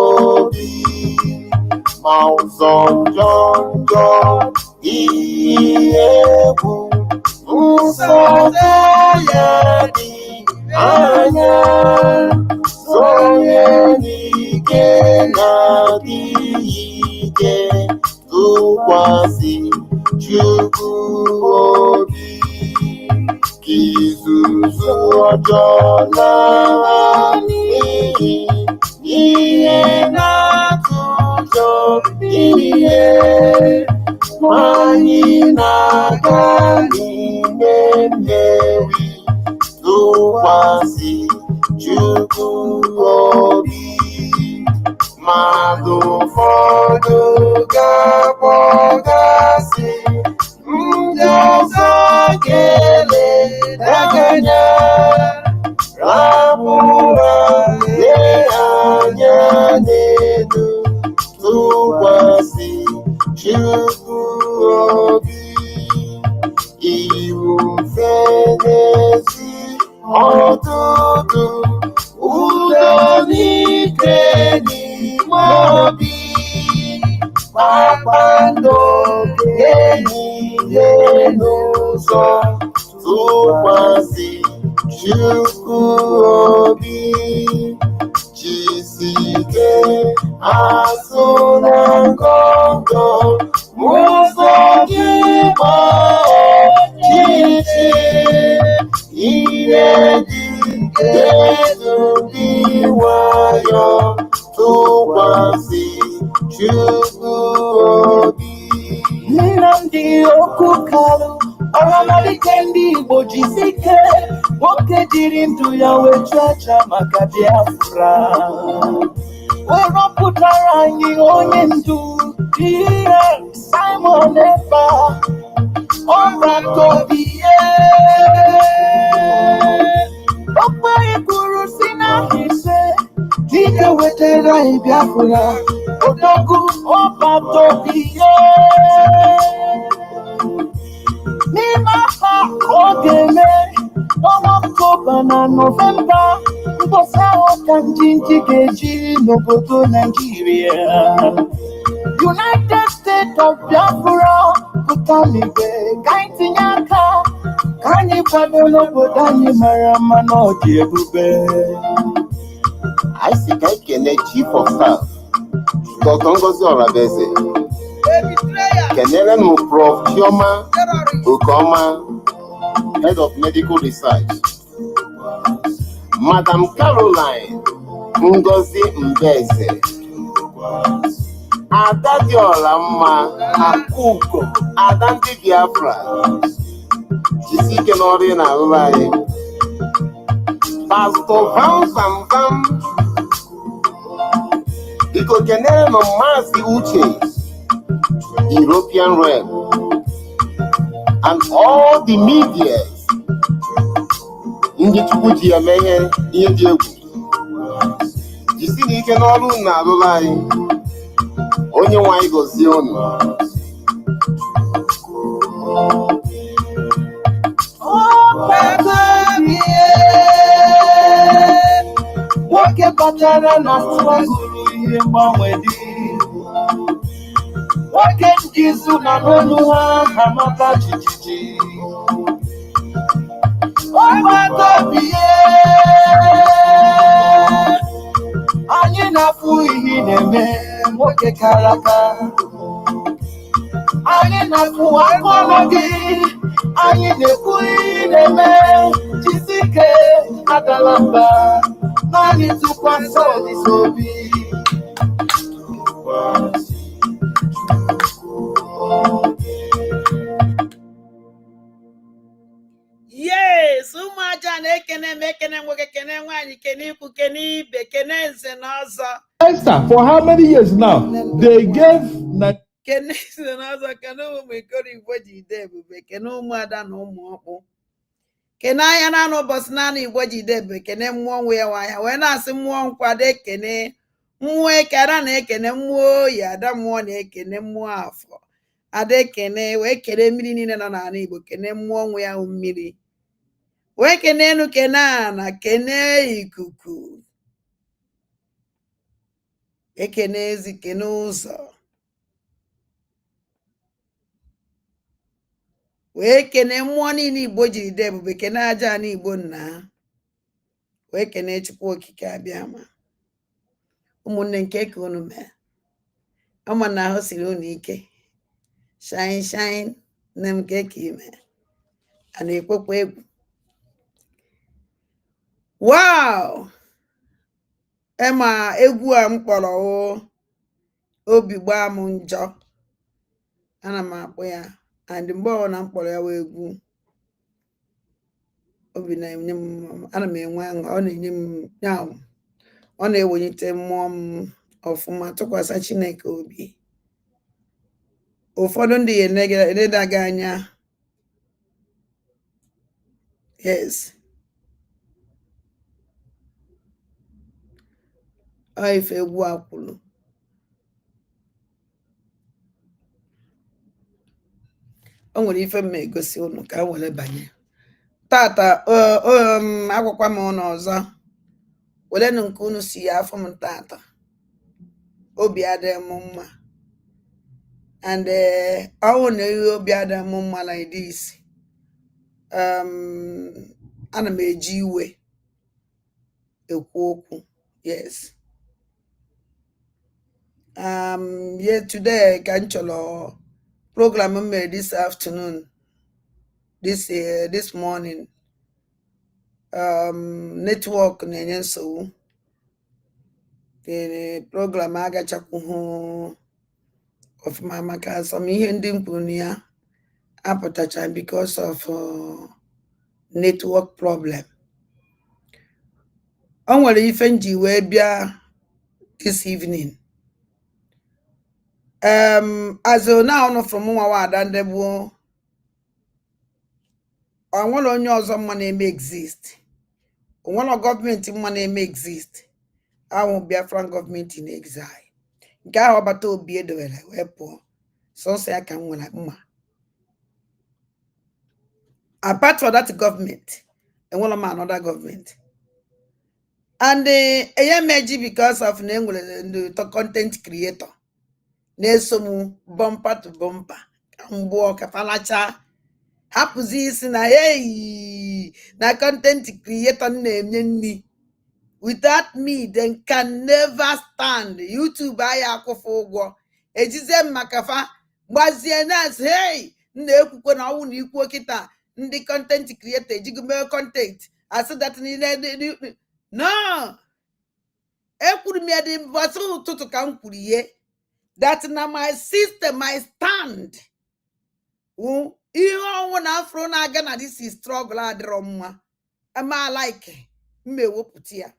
obi ma ụzọ njọ njọ ihe egwu nsọta ya dị anya sonye n'ike na-adịghị ike tụkwasị Chukwu obi ka izuzu ọjọọ n'ala n'ihi ihe na-atụ ụjọ ihe anyị na-aga n'ime mmeri tụkwasị Chukwu obi mmadụ ụfọdụ ga-akpọgasị ndị ọzọ ga-eleda anya rapụra lee anya n'elu tụkwasị Chukwu obi iwu mfe n'ezi ọtụtụ udo n'ike n'ime obi kpakpando niile n'ụzọ tụkwasị Chukwu obi jisike azụ na ngọngọ ụzọ gị gba ọchịchị ihe dị elu dị nwayọ tụkwasị Chukwu obi. Nnamdi Okukalu ọramalite ndị Igbo jisike nwoke jiri ndụ ya wee chacha maka Biafra wee rọpụtara anyị onye ndu ihe Simon Ekpa Akachukwu Di Ya okpere kwuru si na ise dike wetara anyị Biafra odogwu Akachukwu Di Ya n'ime afọ ọ ga-eme ọnwa Ọktoba na Nọvemba mkpọsa ahụ ka njinji ga-eji n'obodo Naijiria United States of Biafra pụtalibe ka anyị tinye aka ka anyị kwado n'obodo anyị mara mma na ọ dị ebube. anyị si ka ekene Chief of Staff Dr. Ngozi Orabeze kenere m Prof. Chioma Okeoma Head of Medical Research, Madam Caroline Ngozi Mbeze, Ada Diola Mma Akuko, Ada ndị Biafra jisi ike n'ọrụ na-arụrụ anyị, Pastor Vam Vam Vam biko kenere m Maazị Uche European Rep and all the media ndị Chukwu ji eme ihe dị egwu jisi n'ike n'ọrụ na-arụrụ anyị, onye nwe anyị gọzie unu. Nwoke batara na tụwazuru ihe mgbanwe dị nwoke ndị izu na n'olu ha amaka jijiji Akachukwu Di Ya anyị na-afụ ihe na-eme nwoke kara aka anyị na-afụ akọlọ gị anyị na-ekwu ihe na-eme jisike adala mba naanị tụkwasị Olise obi. Yes, ụmụaja na-ekene m ekene nwoke kene nwaanyị kene ikwu kene ibe kene nze na ọzọ. Esther, for how many years now? They gave Kene nze na ọzọ kene ụmụ ikoro Igbo ji ide ebube kene ụmụada na ụmụ ọkpụ kene anya na anụ ụbọchị naanị Igbo ji ide ebube kene mmụọ nwe ya nwanya wee na-asị mmụọ nkwado ekene mmụọ eke ada na-ekene mmụọ oyi ada mmụọ na-ekene mmụọ afọ ada ekene wee kene mmiri niile nọ n'ala Igbo kene mmụọ nwe ya mmiri wee kene enu kene ana kene ikuku ekene ezi kene ụzọ wee kene mmụọ niile Igbo jiri dị ebube, kene aja na Igbo nna wee kene Chukwu okike abịa ma ụmụnne nke ka unu mee ọma na ahụ siri unu ike shine nne m nke ka ime a na-ekwekwa egwu. Wow, ema egwu a m kpọrọ obi gbaa m njọ, ana m akpọ ya, and mgbe ọ na m kpọrọ ya wee egwu obi na-enye m, ana m enwe aṅụ, ọ na-enye m ya, ọ na-ewelite mmụọ m ọfụma, tụkwasị Chineke obi. Ụfọdụ ndị eleda gị anya, yes, ọ ife egwu a kwuru. O nwere ife m egosi unu ka m were banye tata. Agwakwa m unu ọzọ, welenụ nke unu si ya afọ m tata, obi adịghị m mma, and ọwụ na ihe obi adịghị m mma like this, ana m eji iwe ekwu okwu. Yes, yeah, today ka m chọrọ program m mere this afternoon, this morning, network na-enye nsogbu, the program agachakwughị ọfụma maka some ihe ndị m kwuru na ya apụtacha because of network problem. O nwere ife nji wee bịa this evening, as now from nwa Ada Ndegbu, onwere onye ọzọ mma na-eme exist, onwere gọọmenti mma na-eme exist, ahụ Biafran gọọmenti in exile, nke ahụ ọbata obi edowere wee pụọ, sọsọ ya ka m nwere mma. Apart from that government, enwere m another government, and eyemeji because of na enwere the content creator na-eso m bumper to bumper, mgbe ọkafalacha hapụzi isi na hey na content creator na-enye nri. Without me, they can never stand. YouTube aya akwụfụ ụgwọ ejizie m makafa gbazie nas, hey na-ekwukwe na ọnwụ na ikwuo kịta ndị content creator ejigo mee content asị that no, ekwuru m ya dị mbọsị ụtụtụ ka m kwuru ihe that na my system, my stand, ihe ọnwụ na afro na-aga na this is struggle adịrọ mma, ama like mma ewepụta ya,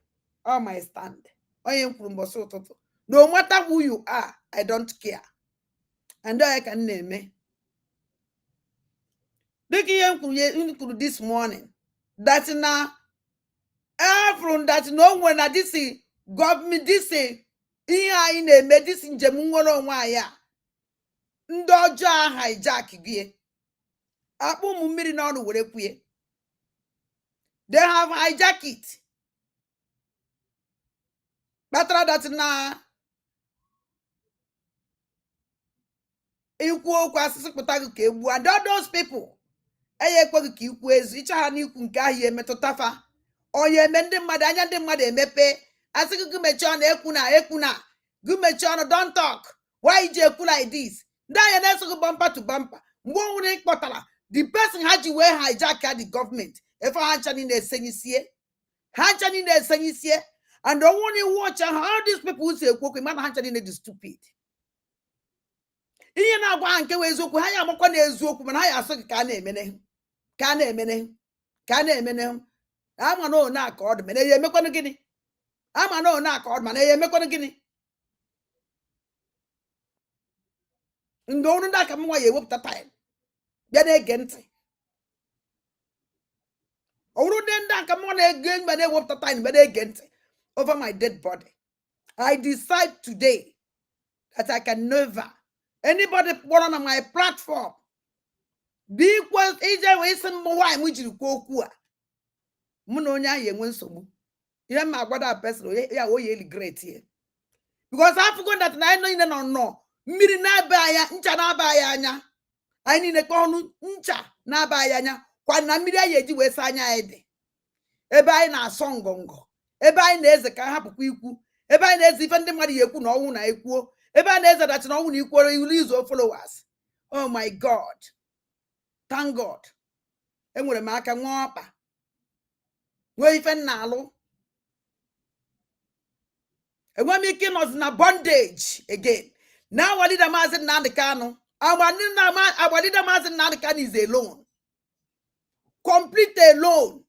all my stand. Onye m kwuru mbọsị ụtụtụ, no matter who you are, I don't care, and I can na-eme dịka ihe m kwuru this morning, that na from that no nwere na this government, this ihe anyị na-eme, this njem nwere onwe anyị a, ndị ọjọọ hijack gị akpụ ụmụ mmiri n'ọnụ were kwue. They have hijacked it. Kpatara that na ikwu okwu asịsị pụta gị ka egbu, and all those people enye ekweghị ka ikwu ezu, ịcha ha n'ikwu nke ahụ emetụta fa, onye eme ndị mmadụ, anya ndị mmadụ emepe, asị gị mechie ọnụ, ekwu na gị mechie ọnụ, don't talk, why ji ekwu like this. Ndị anya na-eso gị bumper to bumper, mgbe onwere ịkpọtara the person ha ji wee hijack the government, efe ha ncha niile esenyisie, and don't want to watch how these people who say okwu, mana ha ncha niile dị stupid. Ihe na-agwa ha nke wee eziokwu, ha ya amakwa na eziokwu, mana ha ya asụ gị ka a na-emene, ama na one aka ọdụ, mana ya emekwanụ gịnị? Ama na one aka ọdụ, mana ya emekwanụ gịnị? Ndị ọrụ ndị aka m nwa ya ewepụta time bịa na-ege ntị, ọrụ ndị aka m na-ege mgbe na-ewepụta time bịa na-ege ntị over my dead body. I decide today that I can never, anybody put on my platform, be equal ije wee sị m nwaanyị m jiri kwuo okwu a, mụ na onye ahụ enwe nsogbu. Ihe m agwada person ya o yeli great here. because I forgot that na no mmiri na-aba anya ncha na-aba ya anya anyị niile ka ọnụ ncha na-aba ya anya kwa na mmiri anyị eji wee saa anya anyị dị ebe anyị na-asọ ngọngọ ebe anyị na-eze ka hapụkwa ikwu ebe anyị na-eze ife ndị mmadụ ya ekwu na ọnwụ na ekwuo ebe a na-eze dachi na ọnwụ na ikwuoro ilu izu followers. Oh my God, thank God enwere m aka nwa ọkpa nwee ife nna alụ enwe m ike ịnọzi na bondage again. Now Wadida Mazi Nnamdi Kanu, Wadida Mazi Nnamdi Kanu is alone, complete alone.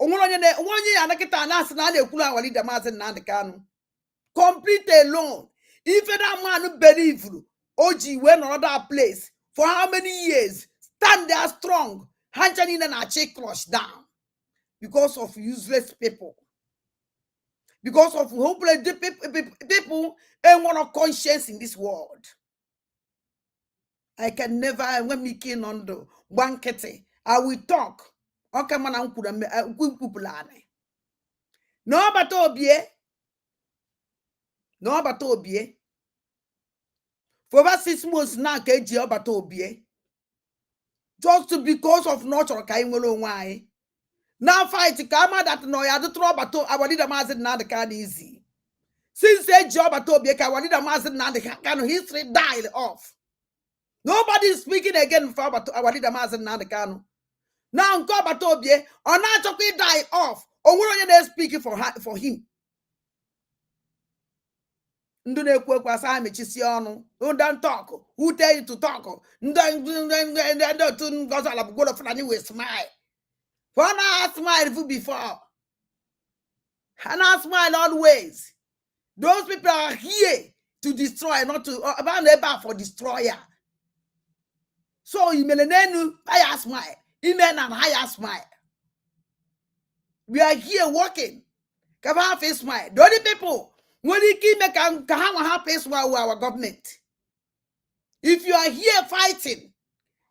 Onye anakita anasi na na-ekwulu Wadida Mazi Nnamdi Kanu, complete alone. If that man believe Oji went another place for how many years, stand there strong, Hanchanin and Ache crush down because of useless people. Because of hopeless people and one of conscience in this world. I can never, when me kin on the bankete, I will talk. Okay, man, I'm kupulane. No, but obie. No, but obie. For about 6 months now, KG, but obie. Just because of nurture, why. Now fight kama that no ya do throw bato Wadida Mazi Nnamdi Kanu easy. Since a job at Obieka Wadida Mazi Nnamdi Kanu history died off. Nobody is speaking again for Wadida Mazi Nnamdi Kanu. Now go bato Obie or not talking die off. Or we're speaking for him. Ndune kwa sa mechisi onu. Don't talk. Who tell you to talk? Don't go to Fulani with smile. For I smile before. And I smile always. Those people are here to destroy, not to about for destroyer. So you melanenu higher smile. Amen and higher smile. We are here working. Can have a smile. The only people when you keep making can have a smile with our government. If you are here fighting,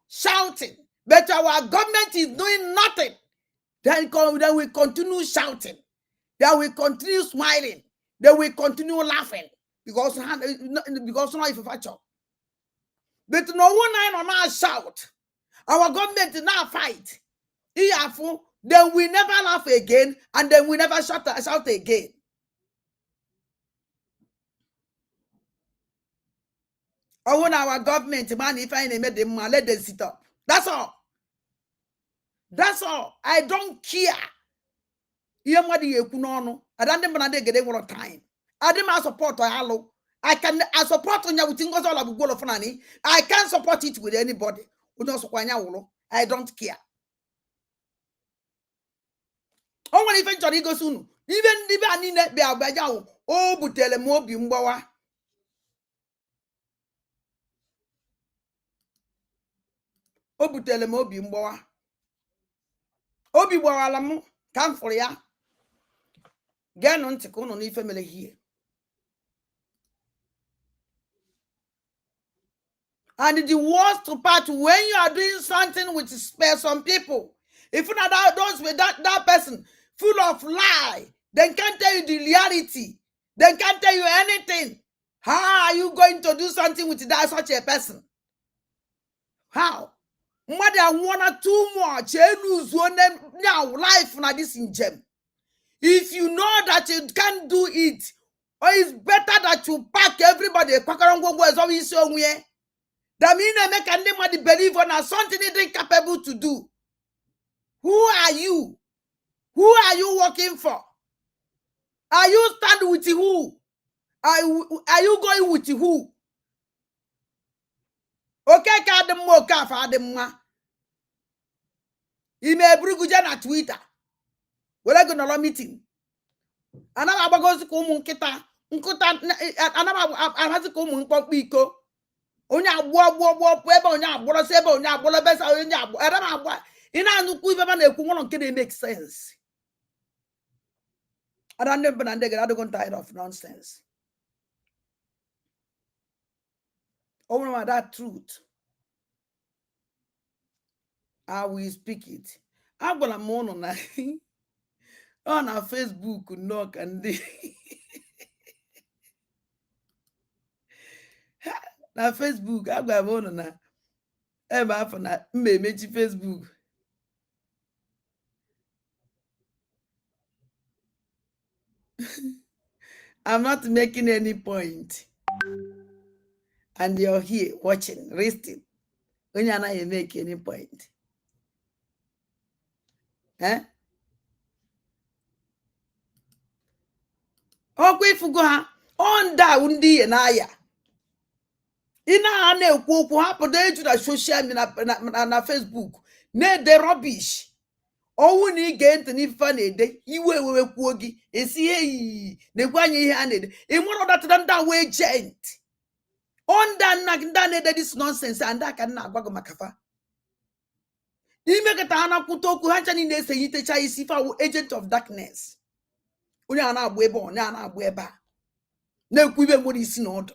shouting, but our government is doing nothing, then we continue shouting. Then we continue smiling. Then we continue laughing. Because not if you factor. But no one on our shout. Our government did not fight. Then we never laugh again. And then we never shout again. I want our government, man, if I made them, let them sit up. That's all. That's all. I don't care. I don't get one time. I didn't support hello. I support on your thing all of goal of money. I can't support it with anybody. I don't care. Oh, when eventually go soon. Even I need that be a oh, but tell them more bimboa. Oh, but tell them more bimboa. Obi Walamu, come for ya. Get on to come on the family here. And the worst part when you are doing something with some people, if you not those with that person full of lie, they can't tell you the reality. They can't tell you anything. How are you going to do something with that such a person? How? More than one or two more, lose one now life na this in gem. If you know that you can't do it, or it's better that you pack everybody. That means I make anybody believe on something they are capable to do. Who are you? Who are you working for? Are you stand with who? Are you going with who? Okay, kadem mo ka fa dem ma. Ime bruguja na Twitter. Wala go na meeting. Ana abago ko mu nkita. Nkuta ana abazi ko mu nkpokpo iko. Onye agbo ebe onye agboro se ebe onye agboro besa onye agbo. Era na agbo. Ina anukwu ibe ba na ekwu nwono nke dey make sense. I don't get tired of nonsense. Oh, that truth. I will speak it. I'm gonna moan on on our Facebook knock and na Facebook agwa m unu na ebe afọ na mma emechi Facebook. I'm not making any point. And you're here watching, listening. When you're not make any point. Eh? Okwefugo ha onda undi na ya. Ina na-ekwu okwu hapụdo eju na social media na Facebook na-ede rubbish. Owu na ige ntị n'ife na-ede iwe ewewe kwuo gị esi eyi na-ekwu anya ihe a na-ede. Ị nwere ọdatara ndị awa agent. Onda ndị na-ede this nonsense and aka nna agwa gị maka fa. Ime kata ha na-akwụta okwu ha ncha niile eseyitecha isi fa agent of darkness. Onye a na-agba ebe onye a na-agba ebe a na-ekwu ibe nwere isi na ọdụ.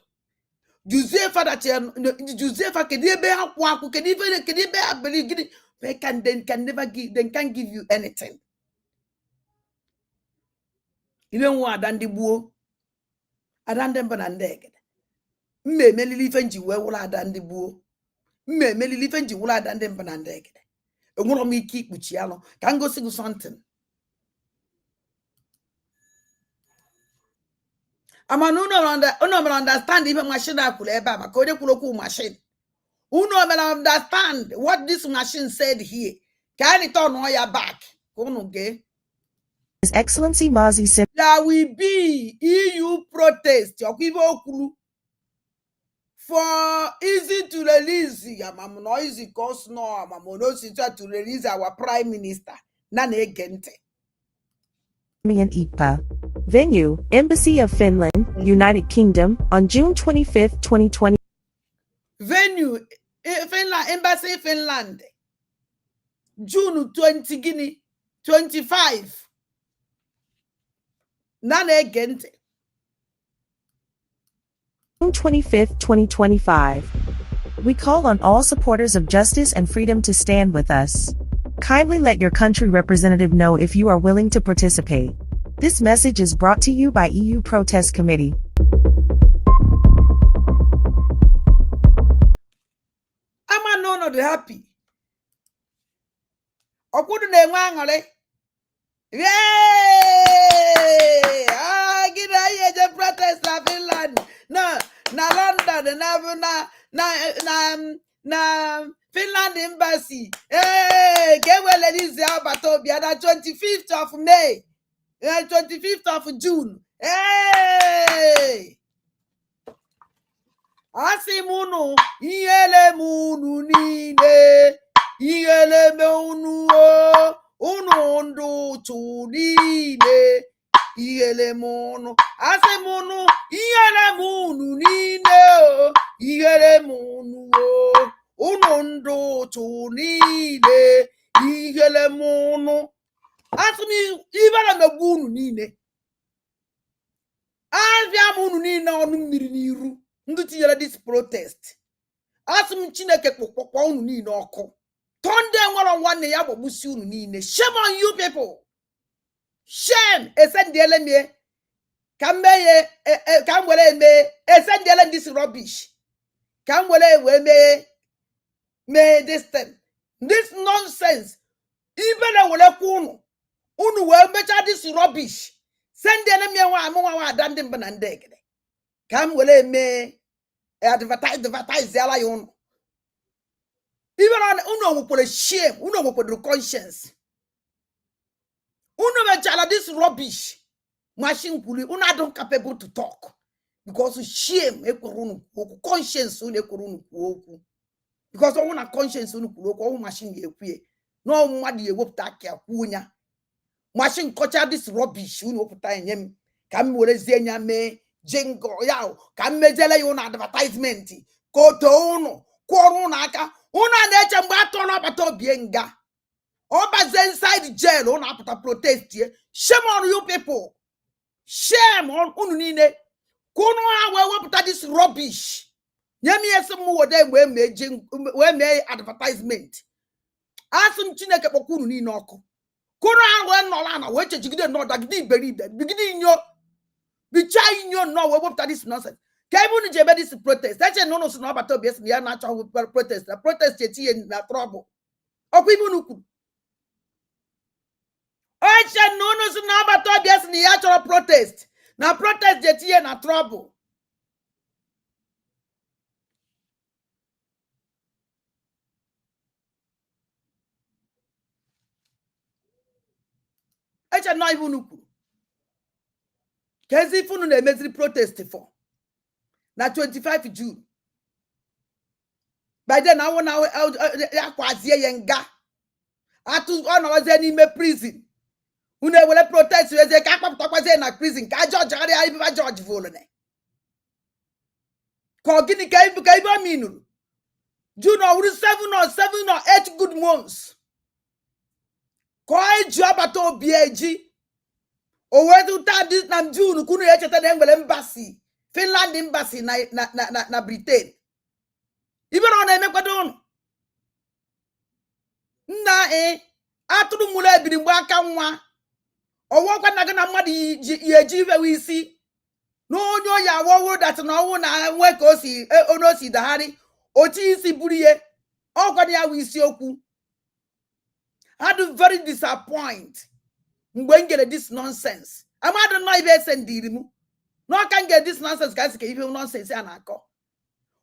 Joseph kedu ebe ha kwụ akwụ kedu ebe ha beli gịnị they can never give, they can't give you anything. Ibe nwa ada ndị gbuo ada ndị mba na ndị egede mme emelili ife nji wee wụla ada ndị gbuo mme emelili ife nji wụla ada ndị mba na ndị egede enwere m ike ikpuchi alụ ka m gosi gị something. Amana uno mere understand even machine akwụrụ ebe a maka onye kwuru okwu machine. Uno mere understand what this machine said here. Can it turn on your back? His Excellency Mazi Sim. There will be EU protest for easy to release. Easy cause no to release our Prime Minister. Nane Gente. And Ekpa. Venue, Embassy of Finland, United Kingdom, on June 25, 2020. Venue, Finland, Embassy Finland, June 20, Guinea, 25. Nane Gente. June 25, 2025. We call on all supporters of justice and freedom to stand with us. Kindly let your country representative know if you are willing to participate. This message is brought to you by EU Protest Committee. I'm not happy. Okudu ne nwangole. Yay! Ah, gida ye protest na Finland. Na London na Finland embassy. Hey, gewele this Sabotage na 25th of May. 25th of June. Hey! Asimunu iyele munu nile iyele munu unu ndu tunile iyele munu asimunu iyele munu nile iyele munu unu ndu tunile iyele munu asimi ibara megunu nile avia munu nile onu mmiri n'iru ndị tinyere this protest. Asị Chineke kpọkpọ unu niile ọkụ. Tonde nwere nwanne ya gbagbusi unu niile. Shame on you people. Shame. Esendiele me. Kameye kamwele me. Esendiele this rubbish. Kamwele me this thing. This nonsense. Even wele kunu. Unu we mecha this rubbish. Sendiele me wa adande mbanandegede. Come wele me advertise yala yon. Even on uno for shame, uno for the conscience. Uno me chala this rubbish. Machine kuli, uno don't capable to talk. Because shame ekurunu conscience une ekurunu kuoku. Because una conscience unu kuoku machine ye no mwadi ye wopta kia kunya. Machine kocha this rubbish unu wopta nyem. Come wele zenya me jingo yao kamejele yo na advertisement koto uno kworo na aka una na-eche mgbe atọ na abata obienga obaze inside jail una apụta protest ye. Shame on you people. Shame on unu niile kunu ha we wepụta this rubbish nyemi esimu wode we me advertisement asum Chineke kpọkwa unu niile ọkụ kunu ha we nọla na we chejigide no dagide iberibe bigide inyo. Bicha inyo no we wopta this nonsense. Kaibu jebe this protest. That's no no no about obvious ya natural protest. The protest in na trouble. Okwibu nuku. Ocha no no about obvious ni natural protest. Na protest jeti na trouble. Ocha no even nuku. Kezi funu na emeziri protest for. Na 25 June. By then I want akwazie yenga. Atu ona waze ni me prison. Une wele protest weze ka akpapụtakwazie na prison ka George ari ayi ba George volone. Ko gini ka ibe aminu. June or 7 or 8 good months. Ko iju abata obieji. O wedu ta this na June kunu ye cheta na ngwele embassy. Finland embassy na Britain. Ibe na emekwado unu. Nna atụrụ mụrụ ebiri mgbe aka nwa. Owokwa na gana mmadu yeji iwe isi. No onye ya wowo that na owu na nwe ka osi ono si dahari. Oti isi buriye. Okwa ya wi isi okwu. I do very disappoint. Mgbe ngere this nonsense. Amadu no ibe sendiri mu. No can get this nonsense guys ke ibe nonsense ya na akọ.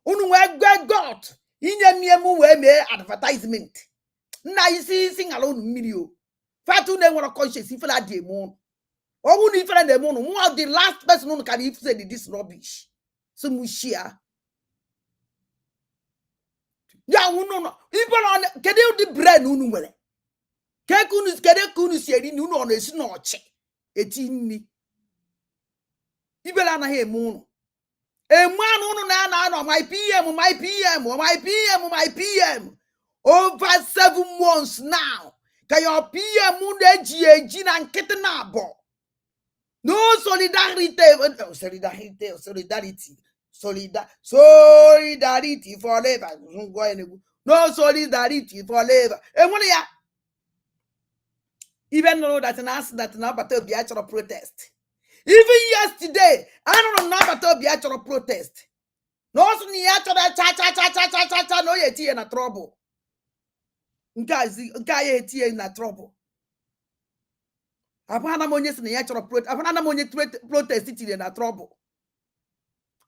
Unu we God. Inye miemu we me advertisement. Na isi ngalo unu mmiri o. Fatu na nwere conscience ifela dey mo. Owu ni ifela dey mo no. One of the last person who can even say this rubbish. So mushia. Ya unu no. People on kede di brain unu nwere. Kede kunu sieri ni unu ono esi na oche. Eti nni. Ibela na he mo no. Emu unu na my PM. Over 7 months now. Your PM eji na nkete na abo. No solidarity forever. No solidarity forever. Enwere ya. Even know that an answer that now but be actual protest. Even yesterday, I don't know about be actual protest. No so ni actual cha no yeti na trouble. Nka yeti na trouble. Apana monye si na ya chọrọ protest. Apana na monye protest tiri na trouble.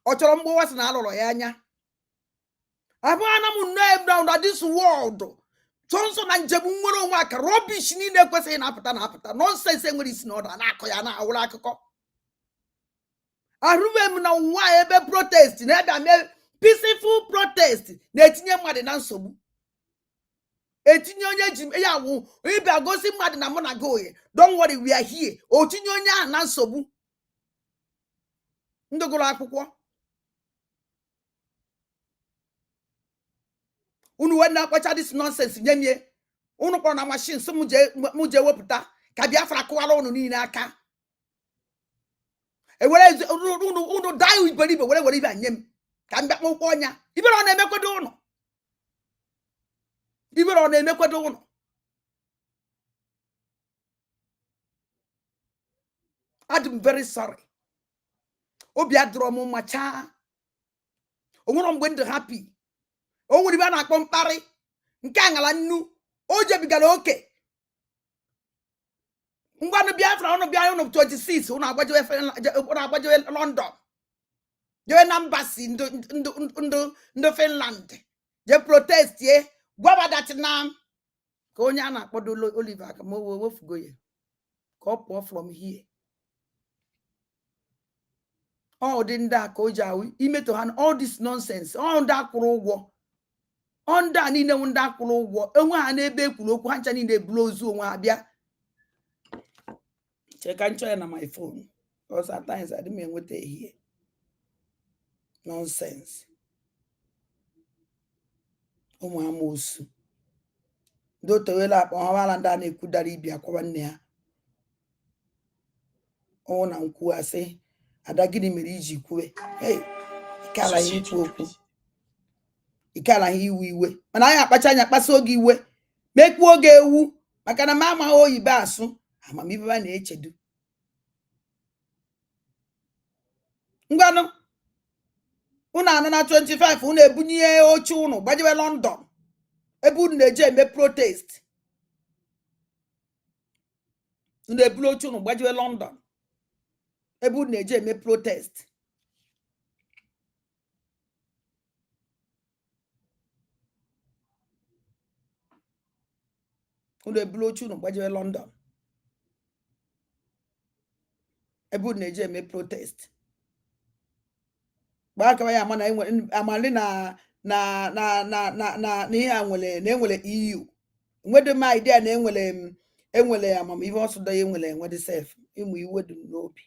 O chọrọ mgbowa si na alụrụ ya anya. Apana mu name down that this world. Sonso na njebu nwere onwe aka rubbish niile ekwesịghị na-apụta. Nonsense enwere isi na ọda na-akọ ya na awụrụ akụkọ. Arụbe m na nwa ebe protest na ebe ame peaceful protest na-etinye mmadụ na nsogbu. Etinye onye ji ya wụ ibe agosi mmadụ na mụ na goye. Don't worry, we are here. Otinye onye a na nsogbu. Ndị gụrụ akwụkwọ. Unu we na-akpacha this nonsense nyemie. Unu kpọrọ na machine so mụ je wepụta ka Biafra kụwara unu niile aka. Ewere unu die iberibe were ibe anye m ka m bịakpọ ụkwụ ọnya. Ibere ọ na-emekwedo unu. Ibere ọ na-emekwedo unu. I'm very sorry. Obi adịrọ m macha. Onwere mgbe ndị happy. O nwere ibe a na-akpọ mkparị nke aṅala nnu o jebigara oke. Ngwanụ Biafra ọnụ bịa unu 26 unu agbajewe London. Jewe na embassy ndị Finland. Je protest ye gwaba that na ka onye a na-akpọdo Oliver aka ma wefugo ya. Ka ọ pụọ from here. All dị ndị a ka o ji awụ imeto ha all this nonsense. All ndị akwụrụ ụgwọ. Onda niile ndị akwụrụ ụgwọ. Enwe ha n'ebe ekwuru okwu ha ncha niile buru ozu onwe ha bịa. Check and try on my phone. Because at times I didn't what they hear. Nonsense. Amosu. Do to well up on Walanda ne Kudaribia Kwanea. Oh, na nkwu say, Adagini Meriji Kwe. Hey, Ikala Hiku. Ikala Hiwe. And I apachanya pasogi we. Make woge wu. Makana mama o ibasu. Amamiba na echedu. Ngwano. Una na 25 unu ebunye oche unu gbajiwe London ebe unu na-eje eme protest. Unu ebulu oche unu gbajiwe London ebe unu na-eje eme protest. Unu ebulu oche unu gbajiwe London ebe unu na-eje eme protest. Gbaka ya mana amali na ihe a nwere na enwere EU. Nwede ma idea na enwere amamihe ọsụda ya enwere enwede sef ịmụ iwe dị n'obi.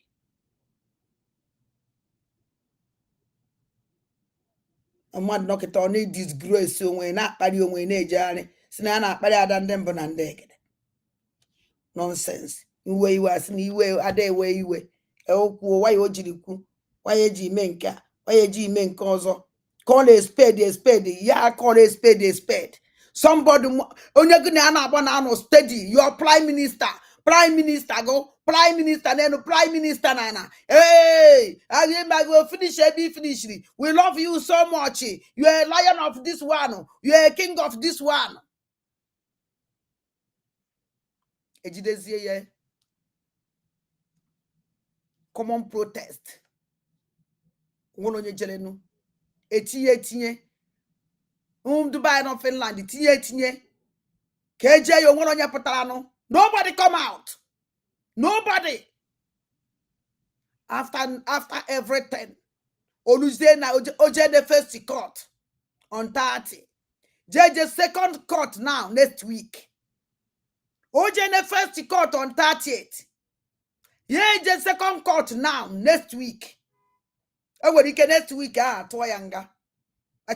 Mmadụ nọkịta ọ na-disgrace onwe na-akparị onwe na-ejegharị si na ya na-akparị ada ndị mbụ na ndị egede. Nonsense. Iwe asị na iwe ada ewe iwe okwu waya o jiri kwu waya eji ime nke a waya eji ime nke ọzọ. Call a spade ya call a spade. Somebody onye gị na ya na-agba na anọ steady your prime minister go prime minister nenu prime minister na hey I go finish ebe finishiri. We love you so much. You are a lion of this one. You are a king of this one. Ejidezie ye common protest. Wono nye jelenu etinye Dubai no Finland tinye keje yo wono nye putara no. Nobody come out. Nobody. After everything, Oluze na oje the first court on 30. JJ second court now next week. Oje the first court on 30th. JJ second court now next week. Ewere ike next week atụọ ya nga.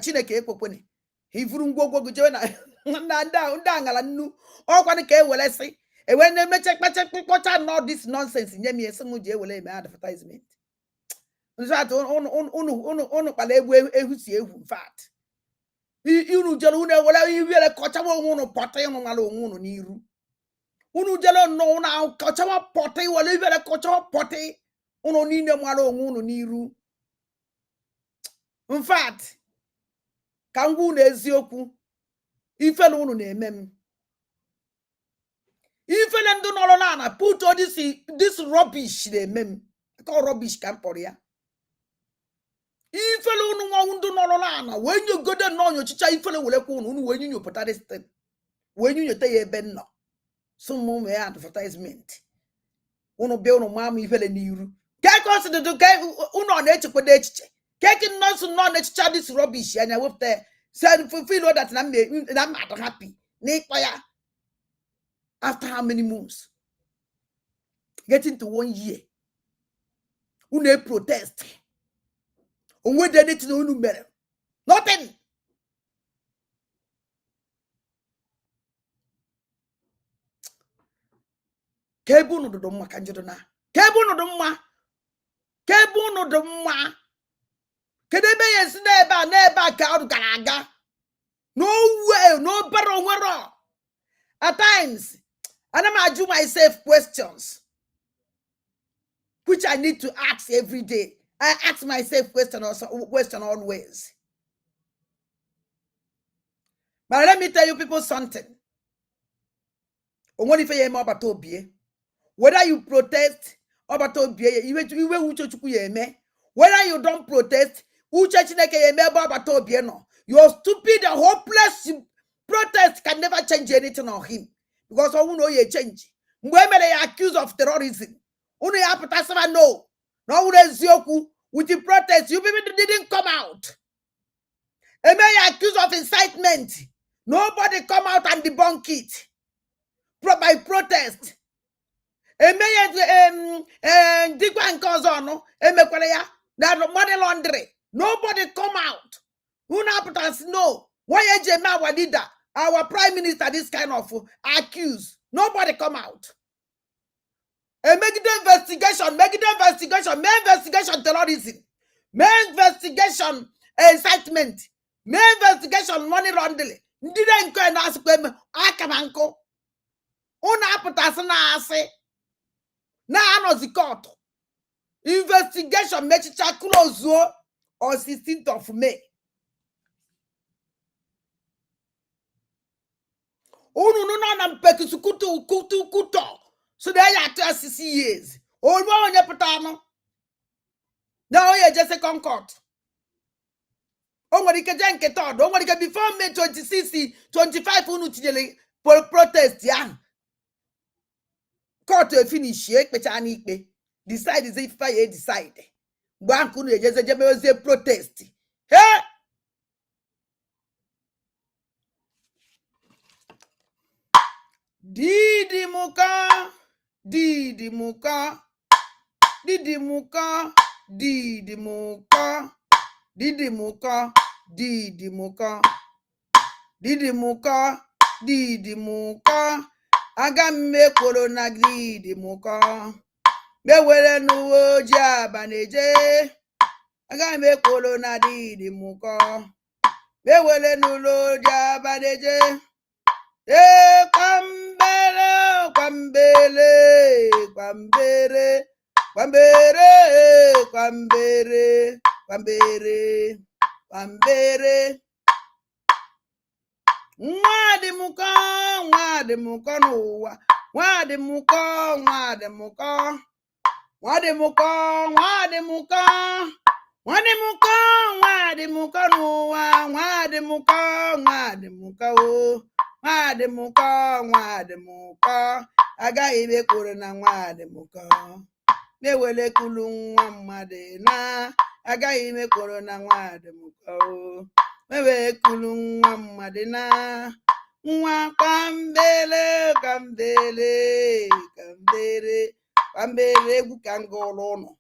Chineke ekpokpene. Hivuru ngwogwo gujewe na ndị angala nnu. Ọkwanụ ka ewelesi. When they make all this nonsense, nye me some je will make advertisement. That on fat. You jalo na wala you will kocha mo pote no malo no niru. Unu jalo no na kocha pote wala you will kocha pote uno ni ne malo no niru. In fact, kangu na eziokwu ife no unu na emem. Even do not na put all this rubbish they mem. Call rubbish campor ya. Even no do not when you go there no your chicha ifele will when you put this thing. When you tell ben no. Some more advertisement. Uno be no mam ifele niru. Ke consider do ke uno na echekwa de echiche. Ke no so no na chicha this rubbish and I will there. Said feel that I'm happy. Need fire. After how many months? Getting to 1 year. Une protest. Unwe de need to know number. Nothing. Kebu no do mma kanjedo na. Kebu no do mma. Kebu no do mma. Kedebe yes na eba ka odu karaga. No way, no better where. At times, and I'm asking myself questions, which I need to ask every day. I ask myself question always. But let me tell you people something. Whether you protest, whether you don't protest, you're stupid and hopeless. Protest can never change anything on him. Because I know you change. When they accused of terrorism, only no. No, with the protest, you people didn't come out. And they accused of incitement. Nobody come out and debunk it. By protest. And that money laundry. Nobody come out. No. Why our prime minister this kind of accused? Nobody come out. And make the investigation, terrorism, make investigation incitement, make investigation money laundering. Didn't go and ask them, Akamanko. Una say. Na no the court. Investigation make it close. or 16th of May. Unu no na mpekisukutu kuto. So they are 26 years. All one ye patano. Now you just a concord. Only can get on. Only can before May 26, 25 unu tijele for protest ya. Court to finish ye petani pe. Decide is if I decide. Banku no just a protest. Hey! Didi muka. Didi muka. Didi muka. Didi muka. Didi muka. Didi muka. Didi muka. Didi muka. Aga me corona didi muka. Me wele no jaba neje. Aga me corona didi muka. Me wele no jaba neje. Kwambele, kwambele, kwambere, kwambere, kwambere, kwambere, kwambere. Mwadi muka n'ụwa. Mwadi muka, mwadi muka. Mwadi muka, mwadi muka. Mwadi muka, mwadi muka n'ụwa. Mwadi muka, mwadi muka o. Mwadi muka, mwadi muka. Agaghị m ekworo na mwadi muka. Na-ewele kulu nwa mmadụ na. Agaghị m ekworo na mwadi muka o. Mewe kulu nwa mmadụ na. Nwa kwambele, kwambele, kwambele, kwambele. Egwu ka m gụrụ ụnụ.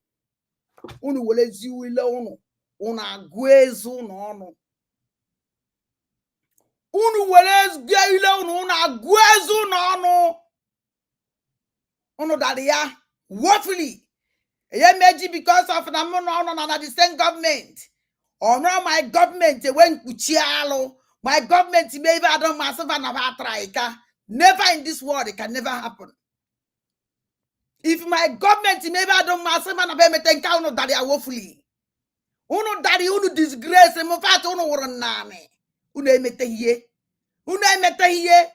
Unu welezi ile ụnụ. Unu agụ ezu ụnụ ọnụ. Unu welezi ile ụnụ. Unu agụ ezu ụnụ ọnụ. Unu dara ya woefully. Eye meji because of na mụ na ọnụ na the same government. Or no, my government went kuchialo. My government maybe I don't massive and about never in this world, it can never happen. If my government maybe I don't massive and about think count that they are woefully. Uno daddy unu disgrace and fat uno warren name. Uno emete here. Uno emete here.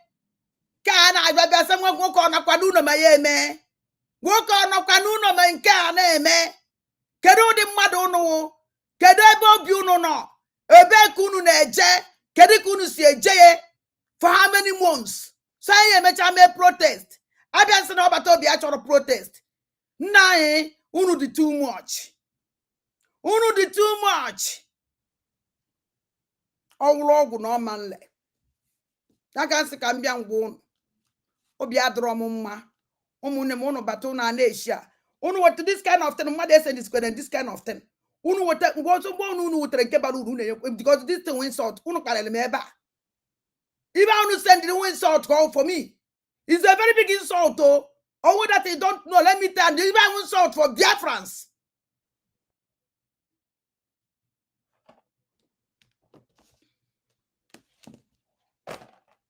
Can I be someone walk on a quaduna my me? Walk on a quanuno my cane me. Kedo de madono. Kedu ebe obi unu no? Ebe kunu na eje? Kedu kunu si eje for how many months? So ye mecha me protest. Abia nse na obata obi achoro protest. Nna unu di too much. Unu di too much. Ogwu na omanle. Aka nse ka mbia ngwa unu. Obi adro m mma. Umune m unu bata na Asia. Unu what this kind of thing mother say this kind of thing. Unu wote unu wotere nke bara uru because this thing insult unu kalele me eba. If I unu send the insult call for me, it's a very big insult oh. Or that they don't know, let me tell you, if I insult for Biafrans.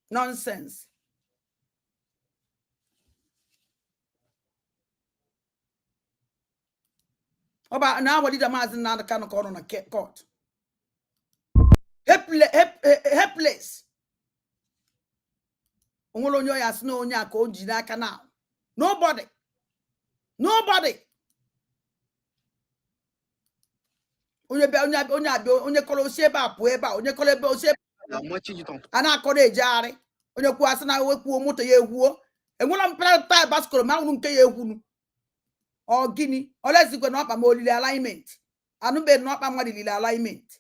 Nonsense. About now, what did the man now the kind of court on a court? Helpless. Nobody. Onye kolo osieba apu eba, onye kolo ebe osieba. La moitié du temps. Ana kolo ejare. Onye ku asina weku moto ye ewuo. Enwela mpela ta baskoro ma unu nke ye ewunu. Or Guinea, or let's go up a more alignment. I don't be not a more alignment.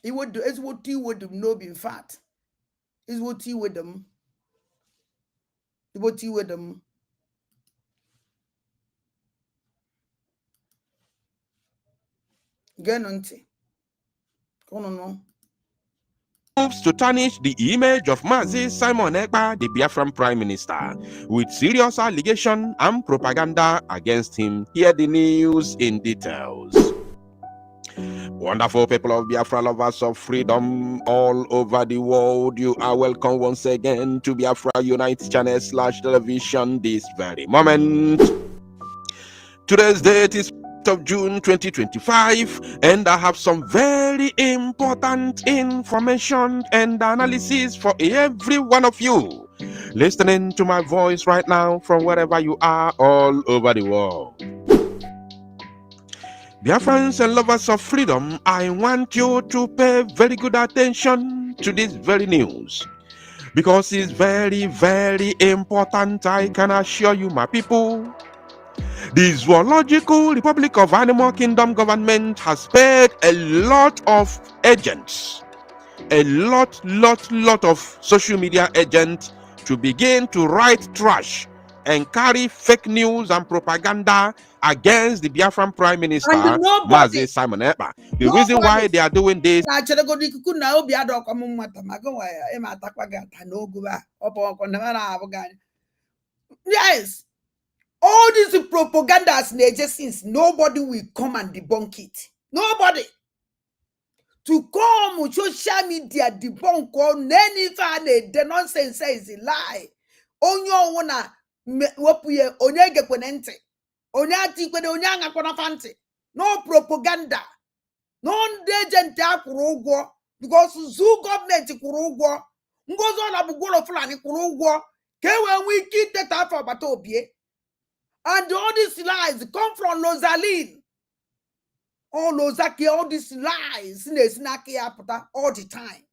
It would do, it's what you would know being fat. It's what you with them. It's what you with them. Get on tea. No. Moves to tarnish the image of Mazi Simon Ekpa, the Biafran Prime Minister, with serious allegation and propaganda against him. Hear the news in details. Wonderful people of Biafra, lovers of freedom all over the world, you are welcome once again to Biafra Unite channel /television this very moment. Today's date is of June 2025, and I have some very important information and analysis for every one of you listening to my voice right now from wherever you are all over the world. Dear friends and lovers of freedom, I want you to pay very good attention to this very news because it's very, very important. I can assure you, my people. The Zoological Republic of Animal Kingdom government has paid a lot of agents, a lot of social media agents to begin to write trash and carry fake news and propaganda against the Biafran Prime Minister, Mazi Simon Ekpa. The reason why they are doing this yes, all these propagandas and agencies, nobody will come and debunk it. Nobody. To come on social media debunk all any the nonsense is a lie. Onyo wana wopuye onyege kwenente. Onyati kwene onyanga kwana fanti. No propaganda. No agent kwuru ụgwọ because zoo government kwuru ụgwọ. Ngozi ọla bugolo fulani kwuru ụgwọ. Ka e wee nwee ike iteta afọ agbata obie. And all these lies come from Rosaline. All Lozaki, all these lies all the time.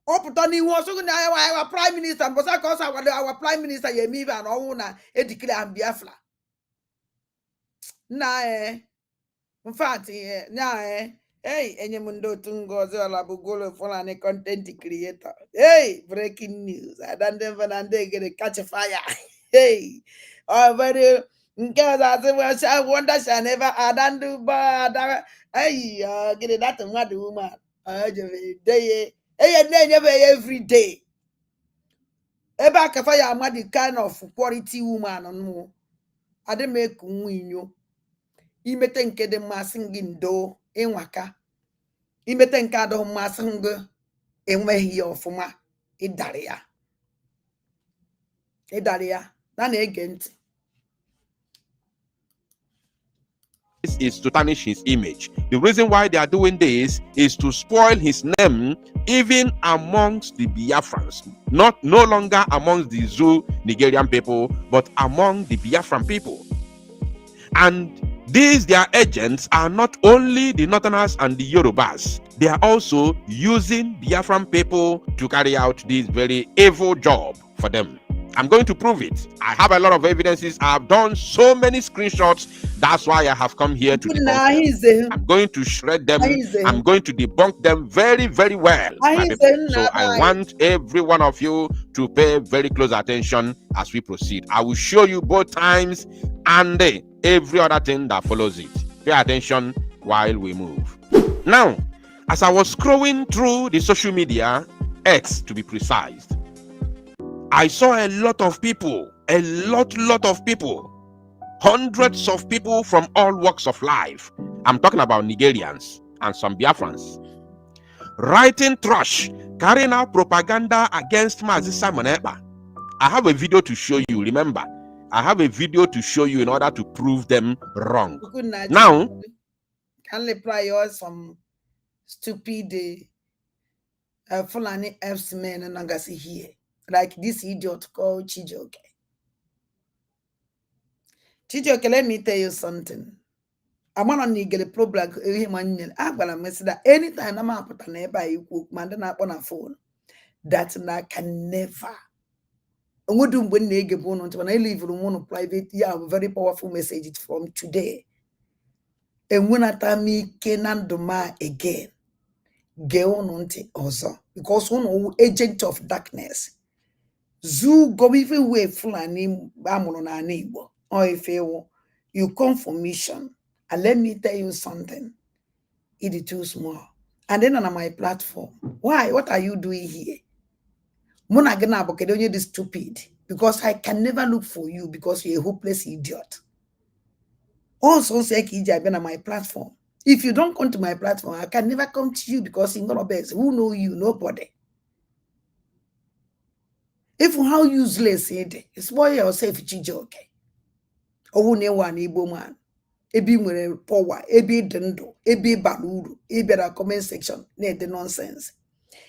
Oputoni was our prime minister, but our prime minister Yemiva and Ouna declare Biafra. Nah, in fact, hey, Enyamundo Tungozo Labugolo for an content creator. Hey, breaking news. I don't ever get a catch a fire. Hey, very. Because I wonder shall never add do bad. Hey, get it that mad woman. Day, never every day. Eba kafaya amadi kind of quality woman on more. I didn't make you. Imete nke de masing do in waka. Imete nkado masing enweghị ọfụma ịdaria. Na na-ege ntị. Is to tarnish his image. The reason why they are doing this is to spoil his name even amongst the Biafrans, no longer amongst the Zoo Nigerian people, but among the Biafran people. And these their agents are not only the Northerners and the Yorubas, they are also using Biafran people to carry out this very evil job for them. I'm going to prove it. I have a lot of evidences. I've done so many screenshots. That's why I have come here to debunk them. I'm going to shred them. I'm going to debunk them very, very well. So I want every one of you to pay very close attention as we proceed. I will show you both times and every other thing that follows it. Pay attention while we move. Now, as I was scrolling through the social media, X to be precise, I saw a lot of people, hundreds of people from all walks of life. I'm talking about Nigerians and some Biafrans, writing trash, carrying out propaganda against Mazi Simon Ekpa. I have a video to show you. Remember, I have a video to show you in order to prove them wrong. Now, can they play some stupid Fulani F's men and Nagasi here? Like this idiot called Chijoke. Chijoke, let me tell you something. I'm on a problem. I'm gonna mess that anytime I'm up at a neighbor, you cook, man, up on a phone. That I can never. And what do when they get born when I leave room on private? Yeah, a very powerful message from today. And when I tell me Kenan Doma again, get on also because one agent of darkness. Zoo go even way Fulani Bamono na neighbor. Or if you come for mission, and let me tell you something, it is too small. And then on my platform, why? What are you doing here? Mona gana bokedonye this stupid because I can never look for you because you're a hopeless idiot. Also say Kija been on my platform. If you don't come to my platform, I can never come to you because in all best, who know you? Nobody. If how useless it is, spoil yourself, Chijoke. Or ne one Igbo man. Ebi nwere power, ebi dendo, ebi baluru, ebi the comment section, ne the nonsense.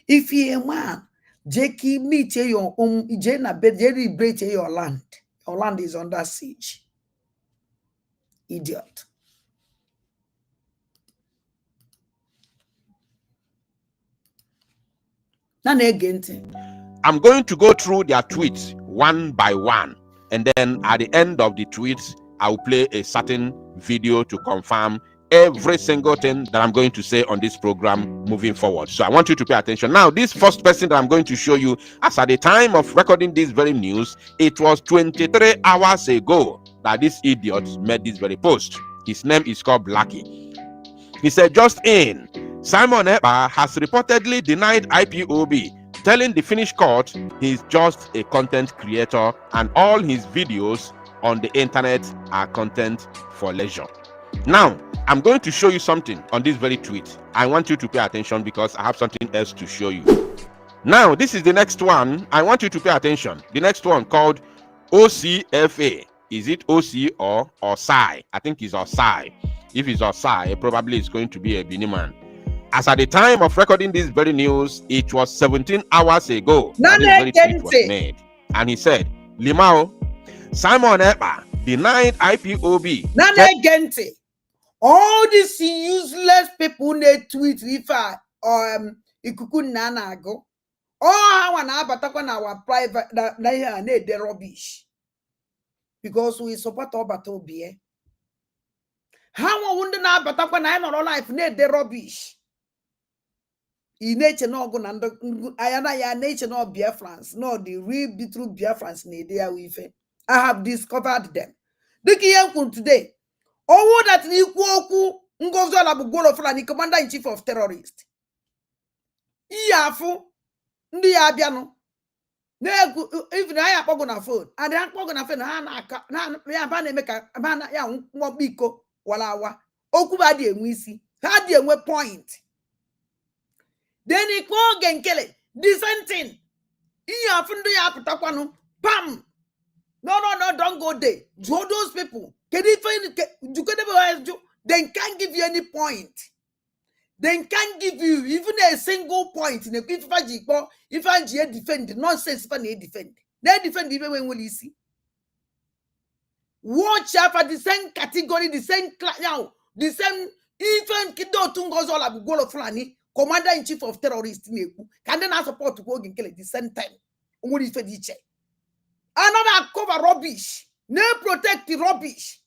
If you a man, Jackie meet your own, Jana bed, Jerry break your land. Your land is under siege. Idiot. I'm going to go through their tweets one by one, and then at the end of the tweets, I'll play a certain video to confirm every single thing that I'm going to say on this program moving forward. So I want you to pay attention. Now, this first person that I'm going to show you, as at the time of recording this very news, it was 23 hours ago that this idiot made this very post. His name is called Blackie. He said, just in, Simon Ekpa has reportedly denied IPOB, telling the Finnish court he's just a content creator and all his videos on the internet are content for leisure. Now, I'm going to show you something on this very tweet. I want you to pay attention because I have something else to show you. Now, this is the next one. I want you to pay attention. The next one called OCFA. Is it OC or Osai? I think it's Osai. If it's Osai, probably it's going to be a Bini man. As at the time of recording this very news, it was 17 hours ago that this very tweet was made. And he said, Limao, Simon Ekpa denied IPOB. Nane Gente. All these useless people they tweet if ikuku nana go. Oh, I want our private that they rubbish. Because we support all Batobie. How I wonder now but I know life need the rubbish. In nature no go and I nature no Biafrans, no the real the true Biafrans need there with it. I have discovered them. Look here today. Oh, that Nikuoku Ngozola Bugolo Fulani, Commander in Chief of Terrorists. Iafu Ndi Abiano. Even I have on a phone, and I have on a phone. Hana make a man biko walawa. Okubadi and Wisi. Had the point. Then he called Genkele, dissenting. Iafundo Yaputakwano, Pam. No, don't go there. Draw those people. Can you find they can't give you any point. They can't give you even a single point in a if I defend nonsense, if I defend. They defend even when we see. Watch out for the same category, the same now, the same even Kido Tungozola Bugolo Fulani, Commander in Chief of Terrorists, can then not support to go and kill at the same time. Only for each. Another cover rubbish. No protect the rubbish.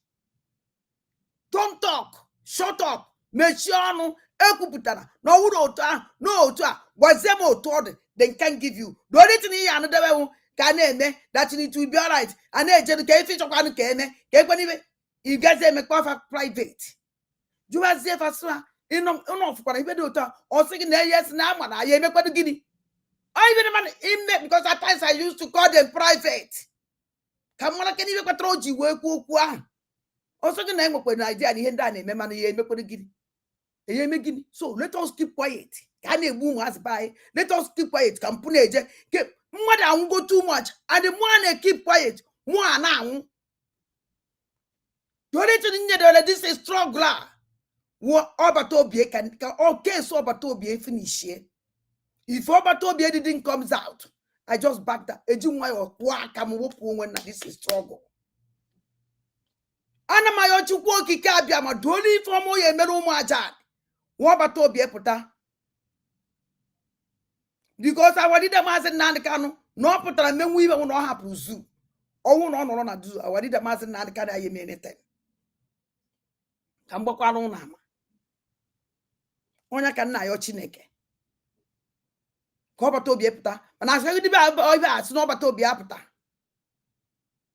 Don't talk. Shut up. Mechiano. Ekuputana. No uta. No uta. Wazemo told they can give you. Do it in another way. Can that you need to be all right. And then fish of one can. You guys make private. You are safe as well. Enough for a better or second yes now. I am a good guinea. I even because at times I used to call them private. Come on, I can even control you work. Also, the name of an idea and done a so let us keep quiet. Can a boom has by? Let us keep quiet. Company keep more than go too much. And the more they keep quiet, more now. This is struggler. What Obatobie can okay, so Obatobie finish here. If Obatobie didn't comes out, I just back that. When this is struggle. Ana my Akachukwu Di Ya ma doli for mo ye meru mo ajad. Obatobie puta. Because I did the mazen nankano, no puta men we will not have zoo. Oh, no, do. I did the mazen nankana ye anything. Kambokano nama. Onya can na yo chineke. Obatobie puta. And I said, it's not Obatobie puta.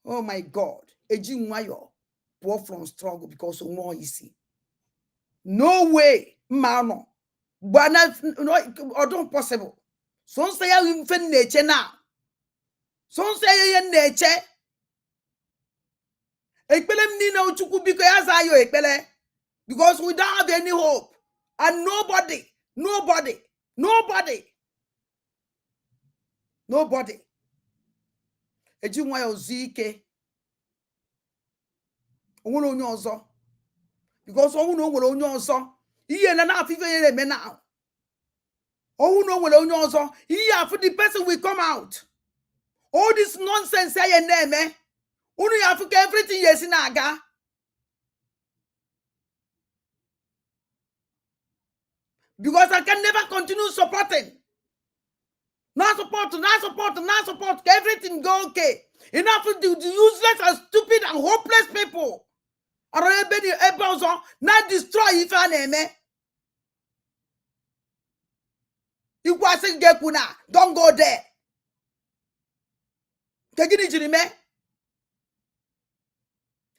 Oh my God. Eji wayo. Poor from struggle because of more easy. No way, mano. But no, don't possible. So say you fin nature now. So say you nature. Ekpele mnina Uchukwu biko ya za yo ekpele. because we don't have any hope. And nobody. Eji nwa ya ozu ike. Onwere onye ọzọ. Because onwu no nwere onye ọzọ. Ihe na na afife yere eme now. Onwu no nwere onye ọzọ. Ihe afu the person will come out. All this nonsense say na-eme. Unu ya afu ka everything yesi na aga. Because I can never continue supporting. Now support. Everything go okay. Enough of the useless and stupid and hopeless people. Now destroy if I name. You wasn't get kuna. Don't go there. Take it.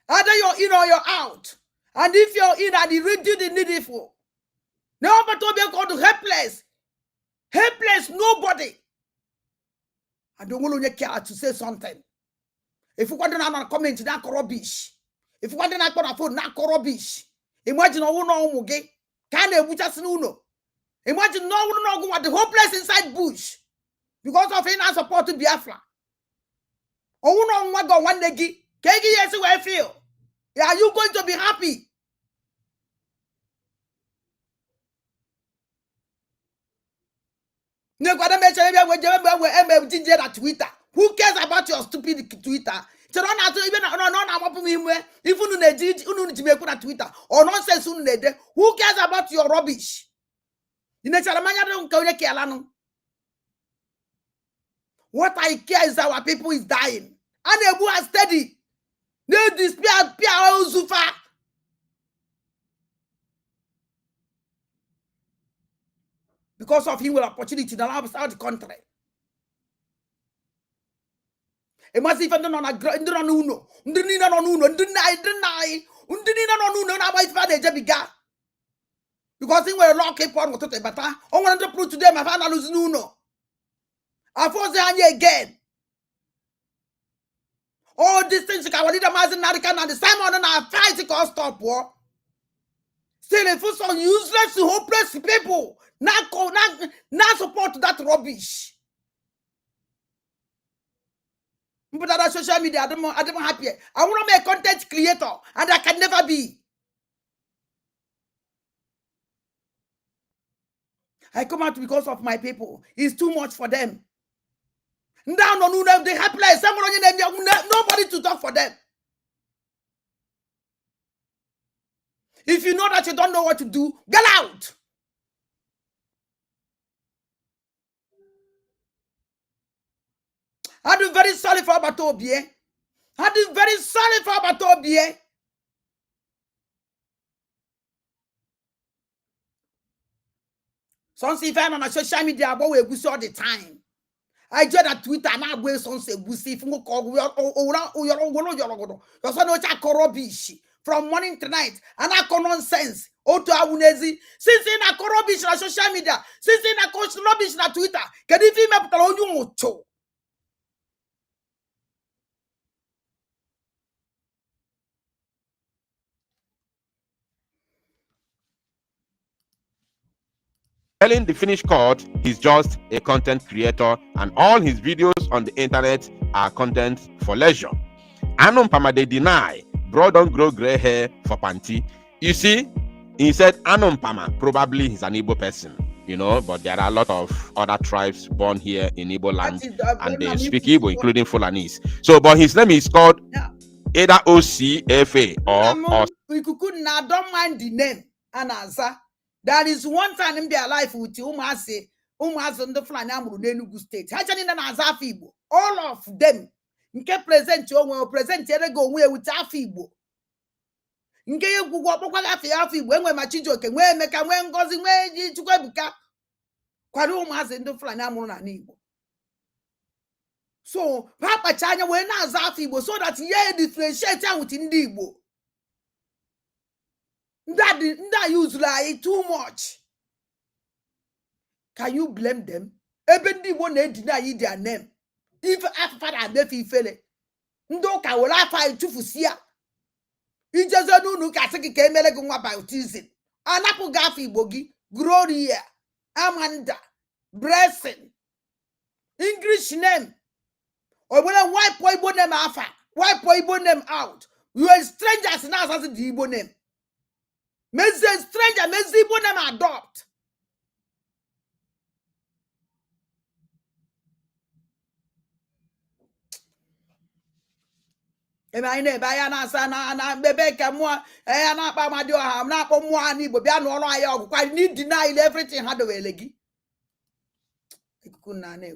Either you're in or you're out. And if you're in, and you do the needful. No, but to be called helpless. Helpless, nobody. I don't want to care to say something. If you want to comment, not rubbish. If you want to phone, not rubbish. Imagine no one muge. Can we just know? Imagine no one know what the hopeless inside bush because of in support to Biafra. Oh no, what go one legi? Kegi yes, where I feel. Are you going to be happy? Twitter. Who cares about your stupid Twitter? Twitter or nonsense. Who cares about your rubbish? What I care is our people is dying. And they are steady. They despair. Because of him with opportunity that allows out the country. It must even on a grand uno. Because he will lock up on what but I want to prove to them I found a lose nuno. I force the again. All these things I want to American and the Simon and I fight to stop war. Still, if it's so useless, hopeless people. Not support that rubbish. But that social media, I don't happy. I want to be a content creator, and I can never be. I come out because of my people. It's too much for them. Now, no, they helpless. Nobody to talk for them. If you know that you don't know what to do, get out. I'm very sorry for Abatobie. I'm very sorry for Abatobie. Some see fan on social media about we go all the time. I join that Twitter and I wear some say we see from from morning to night and I call nonsense. Oto awunezi. Since in a rubbish on social media, since in a coach rubbish on Twitter, can you feel me put you mucho? Telling the Finnish court he's just a content creator and all his videos on the internet are content for leisure. Anon Pamade deny broad don't grow gray hair for panty. You see, he said Anon Pama, probably he's an Igbo person, you know, but there are a lot of other tribes born here in Igbo land and they speak Igbo, including Fulanese. So, but his name is called either OCFA or we could not don't mind the name and answer. There is one time in their life with Umase and the Flanamuru Nenugu State. All of them. Nke present you will present go where with Afibo. Nke you go up Afibo when Machijo can wear make a when goes away to Gabuka. Quadumas and the Flanamuru Nibo. So Papa China when Afibo so that ye differentiate out in Dibo. That use like too much. Can you blame them? Even the one they deny their name. If after that they feel it. Ndoka will I fight to fusia. Ijeze n'unu kasị gị ka emere gị nwa baptizim. Anapụ gị afọ Igbo gị. Gloria, Amanda, Blessing, English name. Obere wipe Igbo name afa. Wipe Igbo name out. You are strangers now as the Igbo name. Mezi stranger, mezi Igbo name adopt. Ebe ya na-asa na bebe ka mụọ ya na-akpa amadị ọha na-akpọ mmụọ ha n'Igbo bịa n'ọrụ anyị ọgụ kwa ni deny everything ha dowele gị.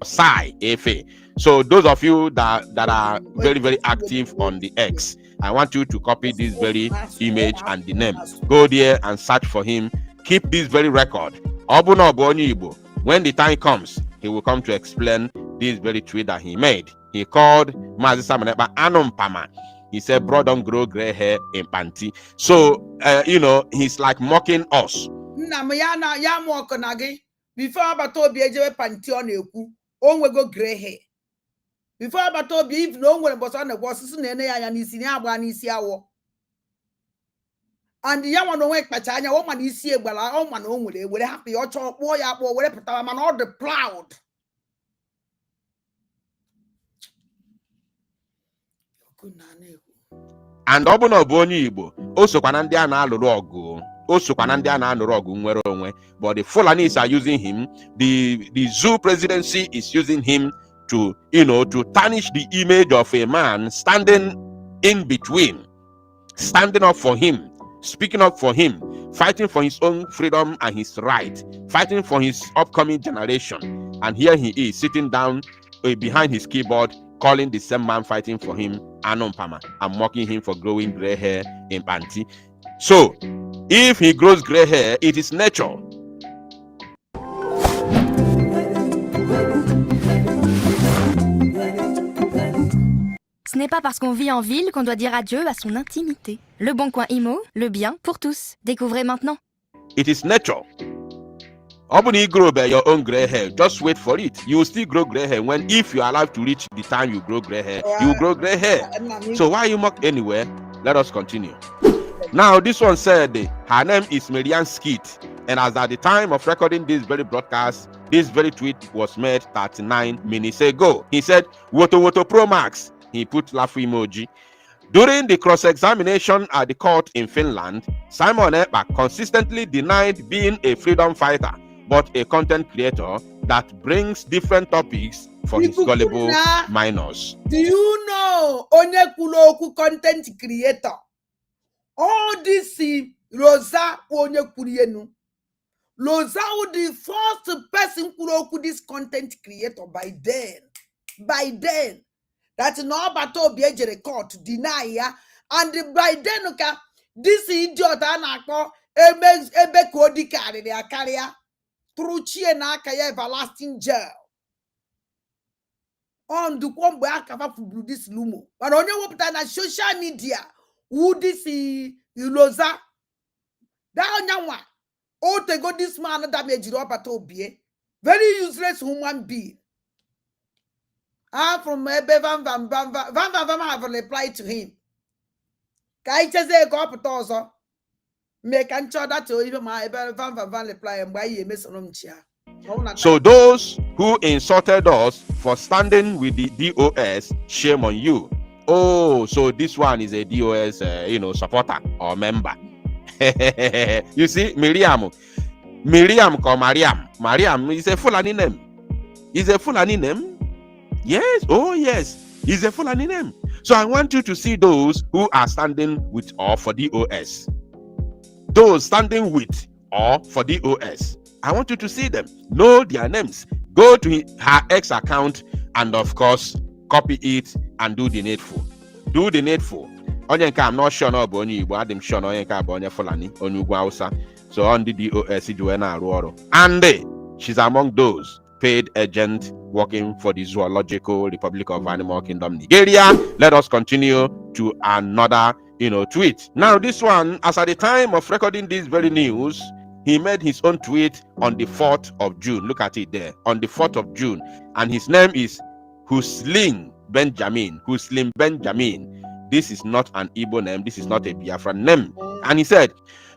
Sai Efe. So those of you that are very, very active on the X, I want you to copy this very image and the name. Go there and search for him. Keep this very record. Obuna Obonyi Igbo. When the time comes, he will come to explain this very tweet that he made. He called Mazi Samanepa Anumpama. He said, bro, don't grow gray hair in panty. So, he's like mocking us. Before Abatobi ejewe panty on ekwu, onwe go gray hair. Before Abatobi, if no one was on the was nene ya n'isi ya agba n'isi awọ. And the yaman no work pachanya, woman is here, well, I own my own with it, would happy or chop boy up or whatever, man, all the proud. And Obono Obonyi Igbo also kwana ndị a na-alụrụ ọgụ. Also kwana ndị a na-alụrụ ọgụ nwere onwe. But the Fulanis are using him. The zoo presidency is using him to tarnish the image of a man standing in between, standing up for him, speaking up for him, fighting for his own freedom and his right, fighting for his upcoming generation. And here he is sitting down behind his keyboard, calling the same man fighting for him Anumpama and mocking him for growing gray hair in panty. So, if he grows gray hair, it is nature. Ce n'est pas parce qu'on vit en ville qu'on doit dire adieu à son intimité. Le Bon Coin Imo, le bien pour tous. Découvrez maintenant. It is nature. Obuni grow by your own gray hair. Just wait for it. You will still grow gray hair if you are alive to reach the time you grow gray hair. You will grow gray hair. So why you mock anywhere? Let us continue. Now this one said her name is Marianne Skeet, and as at the time of recording this very broadcast, this very tweet was made 39 minutes ago. He said, "Woto Woto Pro Max." He put laugh emoji. During the cross-examination at the court in Finland, Simon Ekpa consistently denied being a freedom fighter, but a content creator that brings different topics for his gullible minors. Do you know Onyekwuloku content creator? All this Rosa Onyekwurienu. Rosa was the first person who this content creator by then. By then. That no bato be record to deny ya. And by then, this idiot anako ebe kodi carry their carrier through chia na kaya everlasting jail. On the kwombo akava for this lumo. But on your na social media, who this Iloza. That young one. Oh, they got this man damage bato be very useless human being. From Van have replied to him. So those who insulted us for standing with the DOS, shame on you. Oh, so this one is a DOS, supporter or member. You see, Miriam called Mariam. Mariam is a Fulani name. Is a Fulani name? Yes, oh yes, it's a Fulani name. So I want you to see those who are standing with or for DOS. Those standing with or for DOS. I want you to see them. Know their names. Go to her X account and of course, copy it and do the needful. Do the needful. Onyenka, I'm not sure no Obonyi Igbo. I'm sure no Onyenka Obonyi Fulani, Onugwa Hausa. So on the DOS, and she's among those paid agent working for the Zoological Republic of Animal Kingdom, Nigeria. Let us continue to another, tweet. Now, this one, as at the time of recording this very news, he made his own tweet on the 4th of June. Look at it there, on the 4th of June. And his name is Hussein Benjamin. Hussein Benjamin. this is not an Igbo name, this is not a Biafran name. And he said,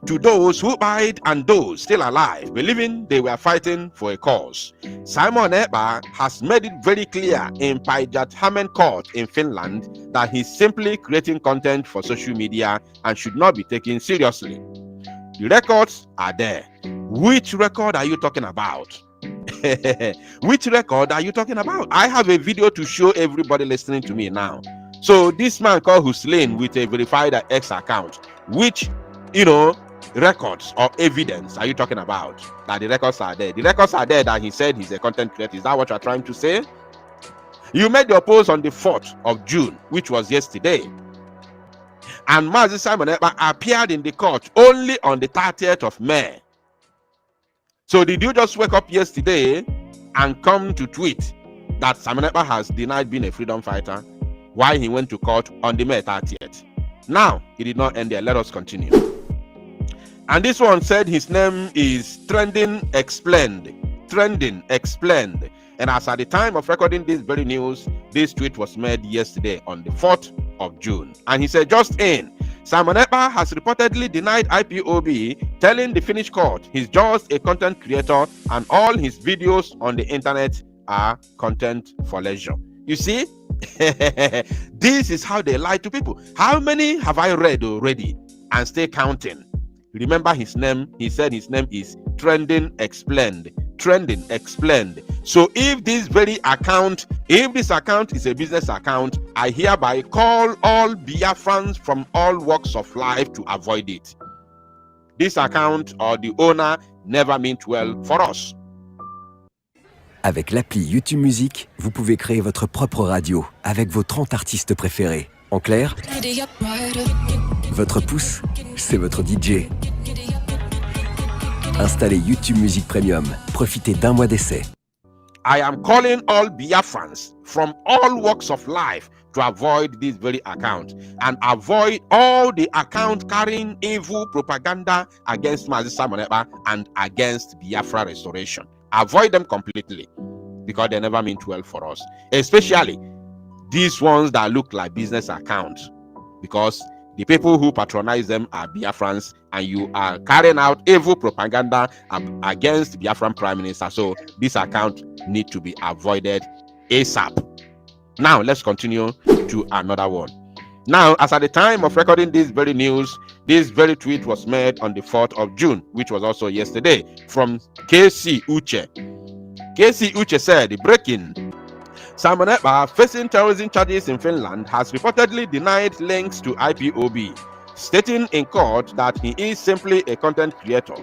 to those who died and those still alive, believing they were fighting for a cause, Simon Ekpa has made it very clear in Päijät-Hämeen court in Finland that he's simply creating content for social media and should not be taken seriously. The records are there. Which record are you talking about? Which record are you talking about? I have a video to show everybody listening to me now. So this man called Hussein with a verified X account, which, records or evidence are you talking about? That the records are there. The records are there that he said he's a content creator. Is that what you're trying to say? You made your post on the 4th of June, which was yesterday. And Mazi Simon Ekpa appeared in the court only on the 30th of May. So did you just wake up yesterday and come to tweet that Simon Ekpa has denied being a freedom fighter while he went to court on the May 30th? Now, it did not end there. Let us continue. And this one said his name is Trending Explained. Trending Explained. And as at the time of recording this very news, this tweet was made yesterday on the 4th of June. And he said, just in, Simon Ekpa has reportedly denied IPOB, telling the Finnish court he's just a content creator and all his videos on the internet are content for leisure. You see, this is how they lie to people. How many have I read already and still counting? Remember his name. He said his name is Trending Explained. Trending Explained. So if this account is a business account, I hereby call all Biafrans from all walks of life to avoid it. This account or the owner never meant well for us. Avec l'appli YouTube Music, vous pouvez créer votre propre radio avec vos 30 artistes préférés. En clair, votre pouce, c'est votre DJ. Installez YouTube Music Premium. Profitez d'un mois d'essai. I am calling all Biafrans from all walks of life to avoid this very account and avoid all the account carrying evil propaganda against Mazi Simon Ekpa and against Biafra restoration. Avoid them completely because they never meant well for us, especially these ones that look like business accounts, because the people who patronize them are Biafrans and you are carrying out evil propaganda against the Biafran Prime Minister. So this account needs to be avoided ASAP. Now let's continue to another one. Now, as at the time of recording this very news, this very tweet was made on the 4th of June, which was also yesterday, from KC Uche. KC Uche said, breaking: Simon Ekpa, facing terrorism charges in Finland, has reportedly denied links to IPOB, stating in court that he is simply a content creator.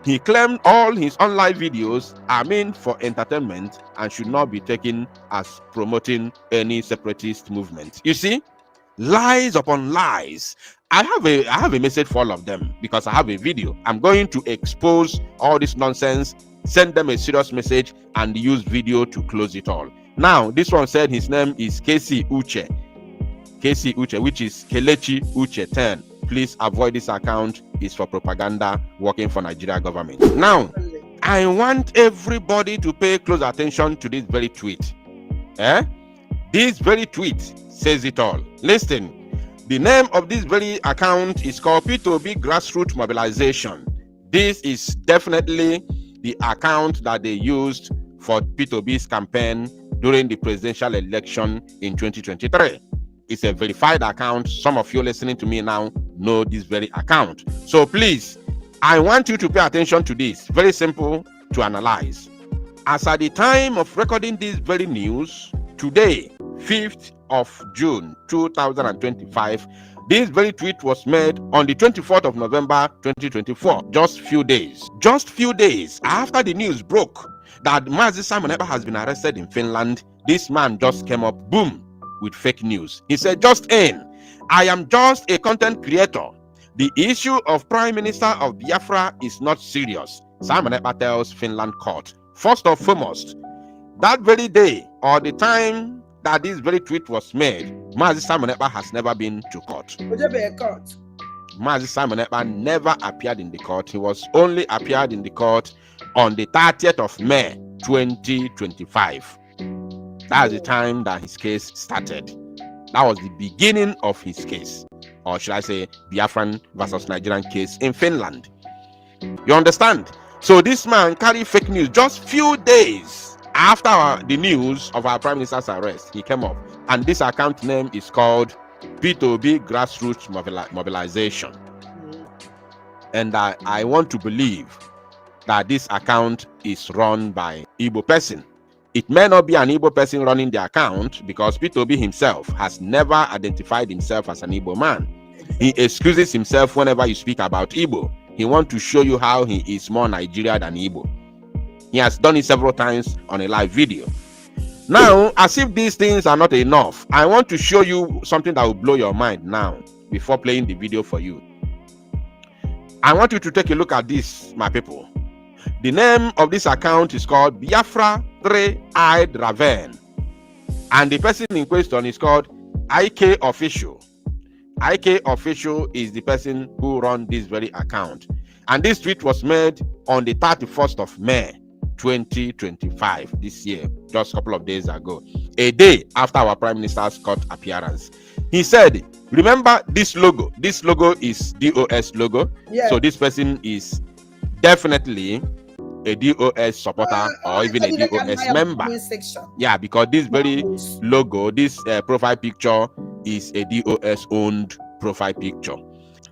He claimed all his online videos are meant for entertainment and should not be taken as promoting any separatist movement. You see, lies upon lies. I have a message for all of them because I have a video. I'm going to expose all this nonsense, send them a serious message, and use video to close it all. Now, this one said his name is KC Uche. KC Uche, which is Kelechi Uche 10. Please avoid this account. It's for propaganda working for Nigeria government. Now, I want everybody to pay close attention to this very tweet. This very tweet says it all. Listen. The name of this very account is called P2B Grassroots Mobilization. This is definitely the account that they used for P2B's campaign during the presidential election in 2023. It's a verified account. Some of you listening to me now know this very account. So please, I want you to pay attention to this. Very simple to analyze. As at the time of recording this very news, today, 5th of June 2025, this very tweet was made on the 24th of November 2024, just few days after the news broke that Mazi Simon Ekpa has been arrested in Finland. This man just came up, boom, with fake news. He said, just in, I am just a content creator. The issue of Prime Minister of Biafra is not serious, Simon Ekpa tells Finland court. First and foremost, that very day or the time that this very tweet was made, Mazi Simon Ekpa has never been to court. Mazi Simon Ekpa never appeared in the court. He was only appeared in the court on the 30th of May 2025. That's the time that his case started. That was the beginning of his case, or should I say Biafran versus Nigerian case in Finland. You understand? So this man carried fake news just few days after the news of our prime minister's arrest. He came up, and this account name is called P2B Grassroots Mobilization. And I want to believe that this account is run by Igbo person. It may not be an Igbo person running the account, because P2B himself has never identified himself as an Igbo man. He excuses himself whenever you speak about Igbo. He wants to show you how he is more Nigeria than Igbo. He has done it several times on a live video. Now, as if these things are not enough, I want to show you something that will blow your mind now before playing the video for you. I want you to take a look at this, my people. The name of this account is called Biafra Three-Eyed Raven, and the person in question is called IK Official. IK Official is the person who runs this very account, and this tweet was made on the 31st of May 2025, this year, just a couple of days ago, a day after our Prime Minister's court appearance. He said, remember this logo? This logo is DOS logo. Yeah. So this person is definitely a DOS supporter or even a DOS member. Yeah, because this very logo, this profile picture is a DOS owned profile picture.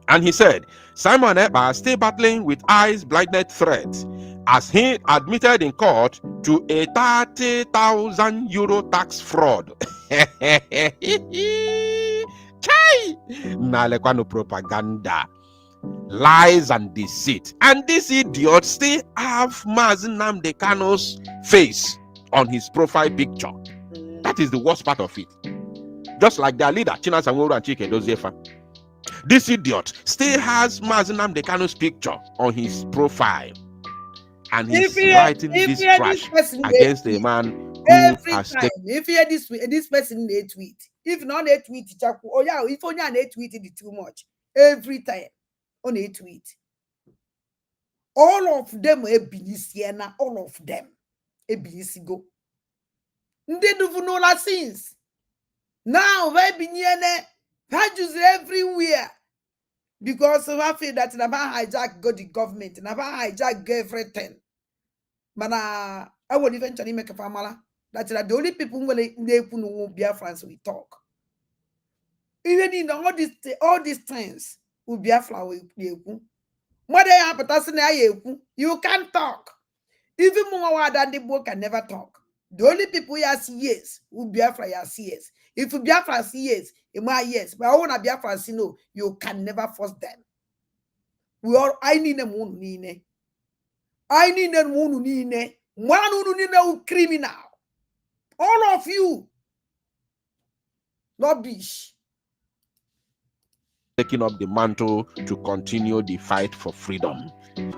And he said, Simon Ekpa still battling with eyes blinded threats as he admitted in court to a 30,000 euro tax fraud. Nalekwano propaganda, lies and deceit. And this idiot still have Mazi Nnamdi Kanu's face on his profile picture. That is the worst part of it. Just like their leader, Chinasa Nworu and Chike Doziefa. This idiot still has Mazi Nnamdi Kanu's picture on his profile. And he's writing this trash against a man who has taken. If you hear this person in a tweet, if not a tweet, oh yeah, if only an a tweet it too much. Every time on a tweet. All of them are Benisiana, all of them a Benisigo. They do no la sins. Now they Beniene pages everywhere. Because I feel that never hijack got the government, never hijack everything. But I will eventually make a family. That's the only people who will be friends we talk. Even in all these things, will be a flower. You can't talk. Even more than the book can never talk. The only people who are yes will be a flower yes. If you be a flower yes, yes, but I want to be a flower no, you can never force them. I need them one nine. I need them one nine. One criminal. All of you. Rubbish. Taking up the mantle to continue the fight for freedom.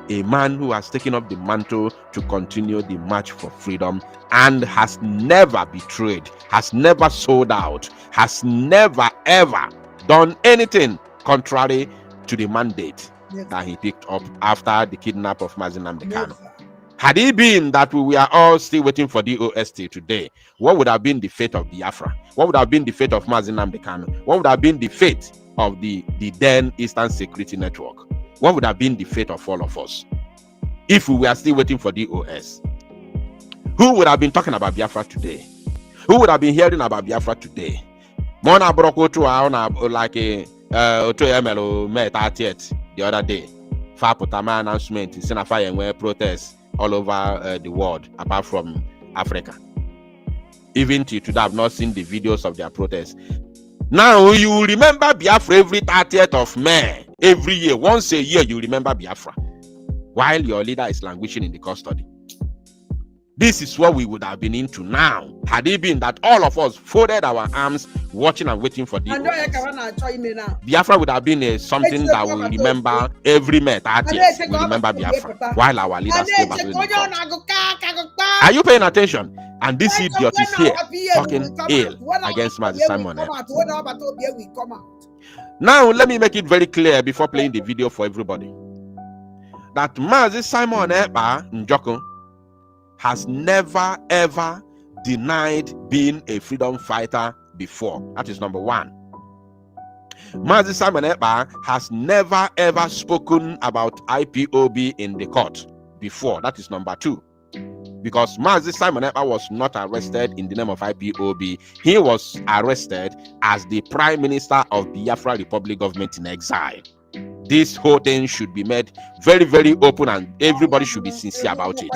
A man who has taken up the mantle to continue the march for freedom and has never betrayed, has never sold out, has never ever done anything contrary to the mandate that he picked up after the kidnap of Mazi Nnamdi Kanu. Had it been that we were all still waiting for the DOST today, what would have been the fate of Biafra? What would have been the fate of Mazi Nnamdi Kanu? What would have been the fate of the then Eastern Security Network? What would have been the fate of all of us if we were still waiting for the DOS? Who would have been talking about Biafra today? Who would have been hearing about Biafra today? Mona Broko to like a MLO May 30th the other day. Faputama announcement, Senafa and protests all over the world, apart from Africa. Even till today, I've not seen the videos of their protests. Now, you remember Biafra every 30th of May. Every year, once a year, you remember Biafra. While your leader is languishing in the custody. This is what we would have been into now, had it been that all of us folded our arms, watching and waiting for the Biafra would have been something that we remember every May 30th. We remember Biafra, while our leaders still battling. Are you paying attention? And this idiot is here talking ill against Mazi Simon. Now, let me make it very clear before playing the video for everybody that Mazi Simon Ekpa Njoko has never ever denied being a freedom fighter before. That is number one. Mazi Simon Ekpa has never ever spoken about IPOB in the court before. That is number two. Because Mazi Simon Ekpa was not arrested in the name of IPOB. He was arrested as the Prime Minister of Biafra Republic government in exile. This whole thing should be made very, very open, and everybody should be sincere about it.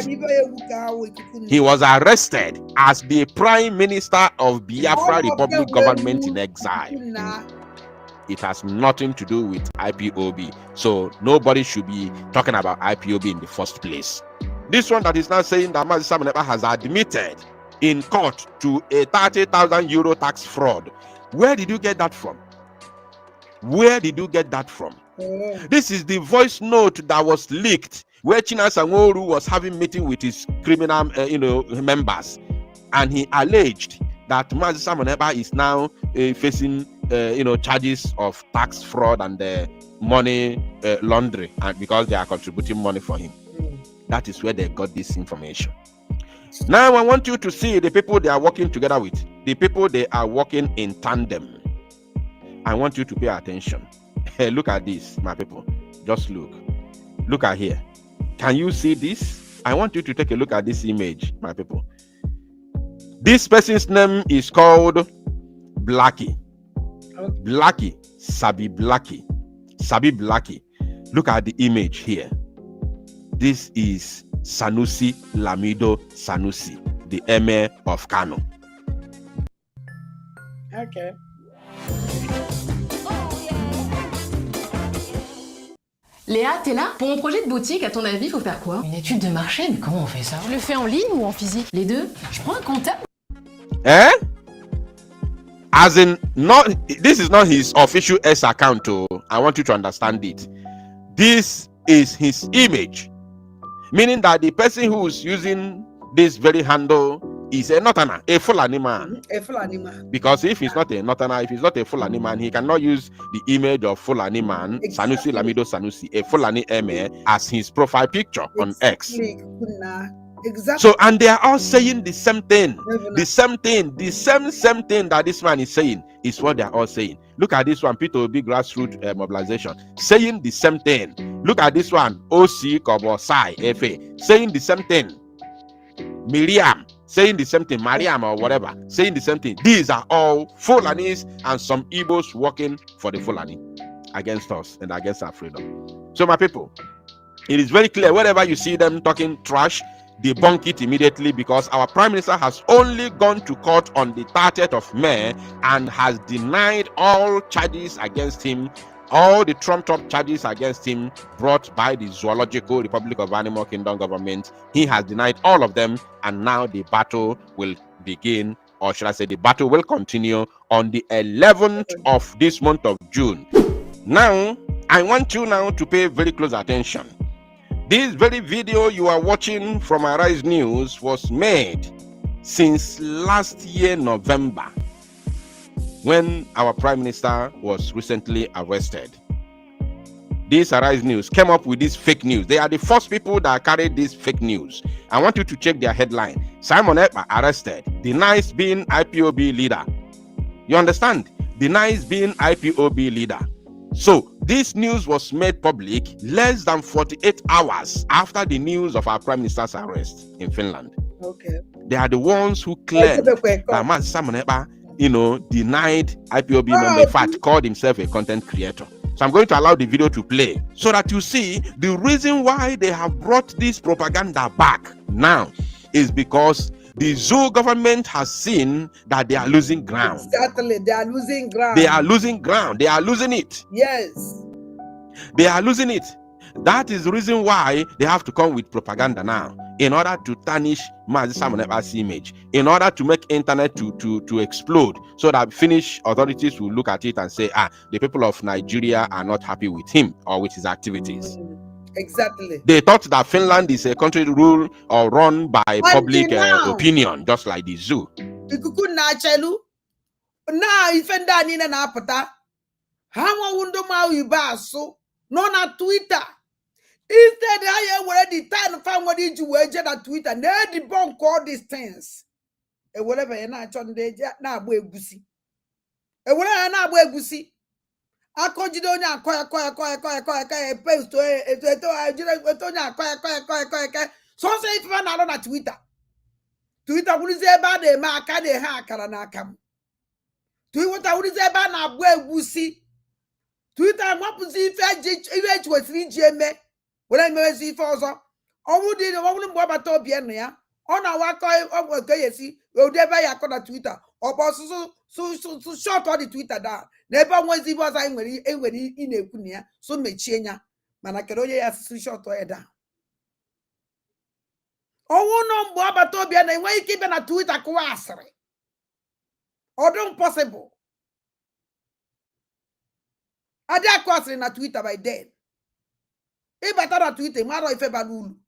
He was arrested as the Prime Minister of Biafra Republic government in exile. It has nothing to do with IPOB. So nobody should be talking about IPOB in the first place. This one that is now saying that Mazi Simon Ekpa has admitted in court to a 30,000 euro tax fraud. Where did you get that from? Where did you get that from? This is the voice note that was leaked where Chinasa Nworu was having meeting with his criminal members, and he alleged that Mazi Simon Ekpa is now facing charges of tax fraud and money laundering, and because they are contributing money for him. That is where they got this information. Now I want you to see the people they are working together with, the people they are working in tandem. I want you to pay attention. Look at this, my people. Just look. Look at here. Can you see this? I want you to take a look at this image, my people. This person's name is called Blackie. Blackie. Sabi Blackie. Sabi Blackie. Look at the image here. This is Sanusi Lamido Sanusi, the Emir of Kano. Okay. Léa, t'es là? Pour mon projet de boutique, à ton avis, faut faire quoi? Une étude de marché? Mais comment on fait ça? Je le fais en ligne ou en physique? Les deux? Je prends un comptable? Eh? As in, this is not his official S account. I want you to understand it. This is his image. Meaning that the person who is using this very handle is a Northerner, a Fulani man. A Fulani man. Because if he's not a Northerner, if he's not a Fulani man, he cannot use the image of Fulani man, exactly. Sanusi Lamido Sanusi, a Fulani Emir, as his profile picture on X. Exactly. So, and they are all saying the same thing. The same thing. The same thing that this man is saying is what they are all saying. Look at this one, P2B grassroots mobilization, saying the same thing. Look at this one, OC Kobo Sai FA, saying the same thing. Miriam saying the same thing, Mariam or whatever, saying the same thing. These are all Fulanis and some Igbos working for the Fulani against us and against our freedom. So my people, it is very clear, wherever you see them talking trash, debunk it immediately, because our Prime Minister has only gone to court on the 30th of May and has denied all charges against him, all the trumped-up charges against him brought by the Zoological Republic of Animal Kingdom government. He has denied all of them, and now the battle will begin, or should I say the battle will continue on the 11th of this month of June. Now, I want you now to pay very close attention. This very video you are watching from Arise News was made since last year, November, when our Prime Minister was recently arrested. This Arise News came up with this fake news. They are the first people that carried this fake news. I want you to check their headline. Simon Ekpa arrested, denies being IPOB leader. You understand? Denies being IPOB leader. So this news was made public less than 48 hours after the news of our Prime Minister's arrest in Finland. Okay. They are the ones who claimed that Simon Ekpa, denied IPOB member, in fact, called himself a content creator. So I'm going to allow the video to play so that you see the reason why they have brought this propaganda back now is because the zoo government has seen that they are losing ground. Exactly, they are losing ground. They are losing ground. They are losing it. Yes. They are losing it. That is the reason why they have to come with propaganda now, in order to tarnish Mazi Simon Ekpa's image, in order to make internet to explode, so that Finnish authorities will look at it and say, the people of Nigeria are not happy with him or with his activities. Exactly. They thought that Finland is a country ruled or run by public opinion, just like the zoo. Now, if Nina Napata, how would so no na Twitter. Instead, I already time found what did you wager at Twitter, they debunk all these things. And whatever, and I turn the now, we busy. ewere na agba egusi akọjide onye akọ post eto onye akọ sọsọ ife na-arụ na Twitter wụrụzi ebe a na-eme aka na-ehe akara na aka m. Twitter wụrụzi ebe a na-agba egwusi. Twitter nwapụzi ife eji kwesịrị iji eme were emewezi ife ọzọ. Ọnwụ mgbe ọbata obi nụ ya ọ na-awa akọ ọgwụ nke ya esi ụdị ebe ya akọ na Twitter ọ bụ ọsụsụ shọt ọ dị Twitter da na ebe ọnwezi ibe ọzọ enwere ị na-ekwu na ya so mechie ya mana kedu onye ya asụsụ shọt ya da ọnwụ nọ mgbe ọbata obi na enweghị ike ịbịa na Twitter kụwa asịrị ọdụ possible adị akụ asịrị na Twitter by then ịbata na Twitter mara ife bara ulu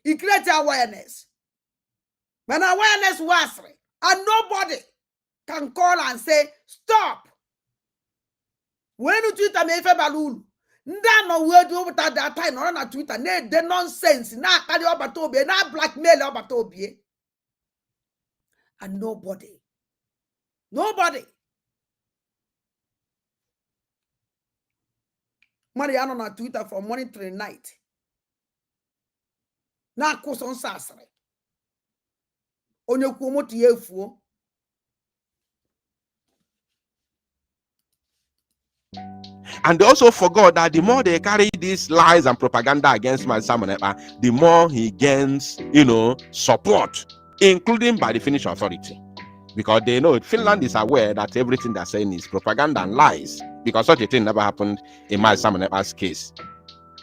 i create awareness when awareness was and nobody can call and say stop when you Twitter me ife bara ulu ndị anọ wee dị ụbụta that time nọrọ na Twitter na-ede nonsense na-akparị ọbata obie na blackmail ọbata obie and nobody mmadụ ya nọ na Twitter from morning till night na-akwụsọ nsọ asịrị onye kwuo moto ya efuo. And they also forgot that the more they carry these lies and propaganda against Simon Ekpa, the more he gains, support, including by the Finnish authority. Because they know Finland is aware that everything they're saying is propaganda and lies, because such a thing never happened in Simon Ekpa's case.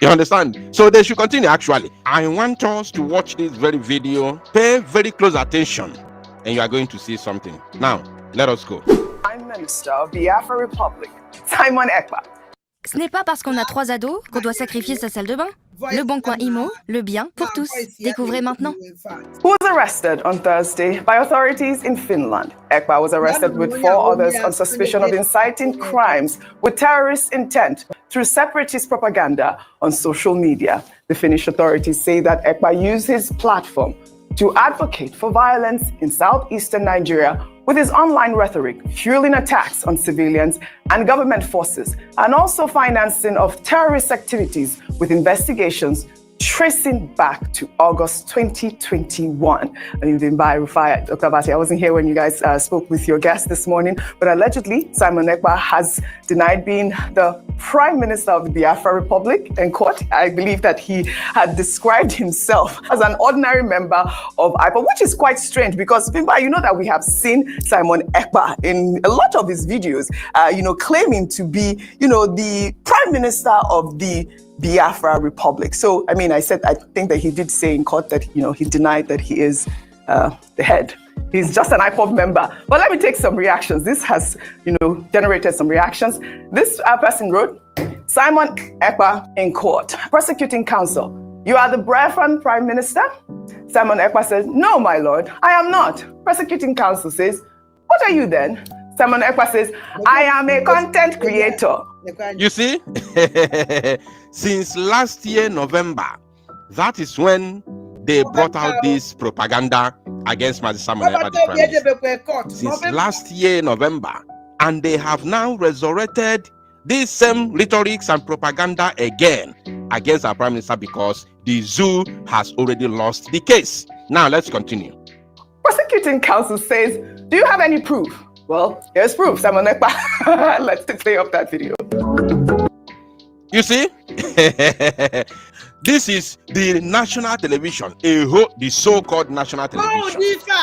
You understand? So they should continue. Actually, I want us to watch this very video, pay very close attention, and you are going to see something. Now, let us go. Prime Minister of the Biafra Republic, Simon Ekpa. Ce n'est pas parce qu'on a 3 ados qu'on doit sacrifier sa salle de bain. Le Bon Coin Imo, le bien pour tous. Découvrez maintenant. Who was arrested on Thursday by authorities in Finland. Ekpa was arrested with 4 others on suspicion of inciting crimes with terrorist intent through separatist propaganda on social media. The Finnish authorities say that Ekpa used his platform to advocate for violence in southeastern Nigeria with his online rhetoric, fueling attacks on civilians and government forces, and also financing of terrorist activities with investigations tracing back to August 2021. Dr. Bati, I wasn't here when you guys spoke with your guest this morning, but allegedly Simon Ekpa has denied being the Prime Minister of the Biafra Republic in court. I believe that he had described himself as an ordinary member of IPOB, which is quite strange because, you know that we have seen Simon Ekpa in a lot of his videos, claiming to be, the Prime Minister of the Biafra Republic. So, I think that he did say in court that, he denied that he is the head. He's just an IPOB member. But let me take some reactions. This has, generated some reactions. This person wrote, Simon Ekpa in court. Prosecuting counsel, you are the Biafran Prime Minister? Simon Ekpa says, no, my lord, I am not. Prosecuting counsel says, what are you then? Simon Ekpa says, I am a content creator. You see, since last year, November, that is when they brought out this propaganda against Simon Ekpa. Since last year, November, and they have now resurrected these same rhetorics and propaganda again against our Prime Minister because the zoo has already lost the case. Now, let's continue. Prosecuting counsel says, do you have any proof? Well, here's proof, Simon Ekpa. Let's play up that video. You see, this is the national television, the so-called national television.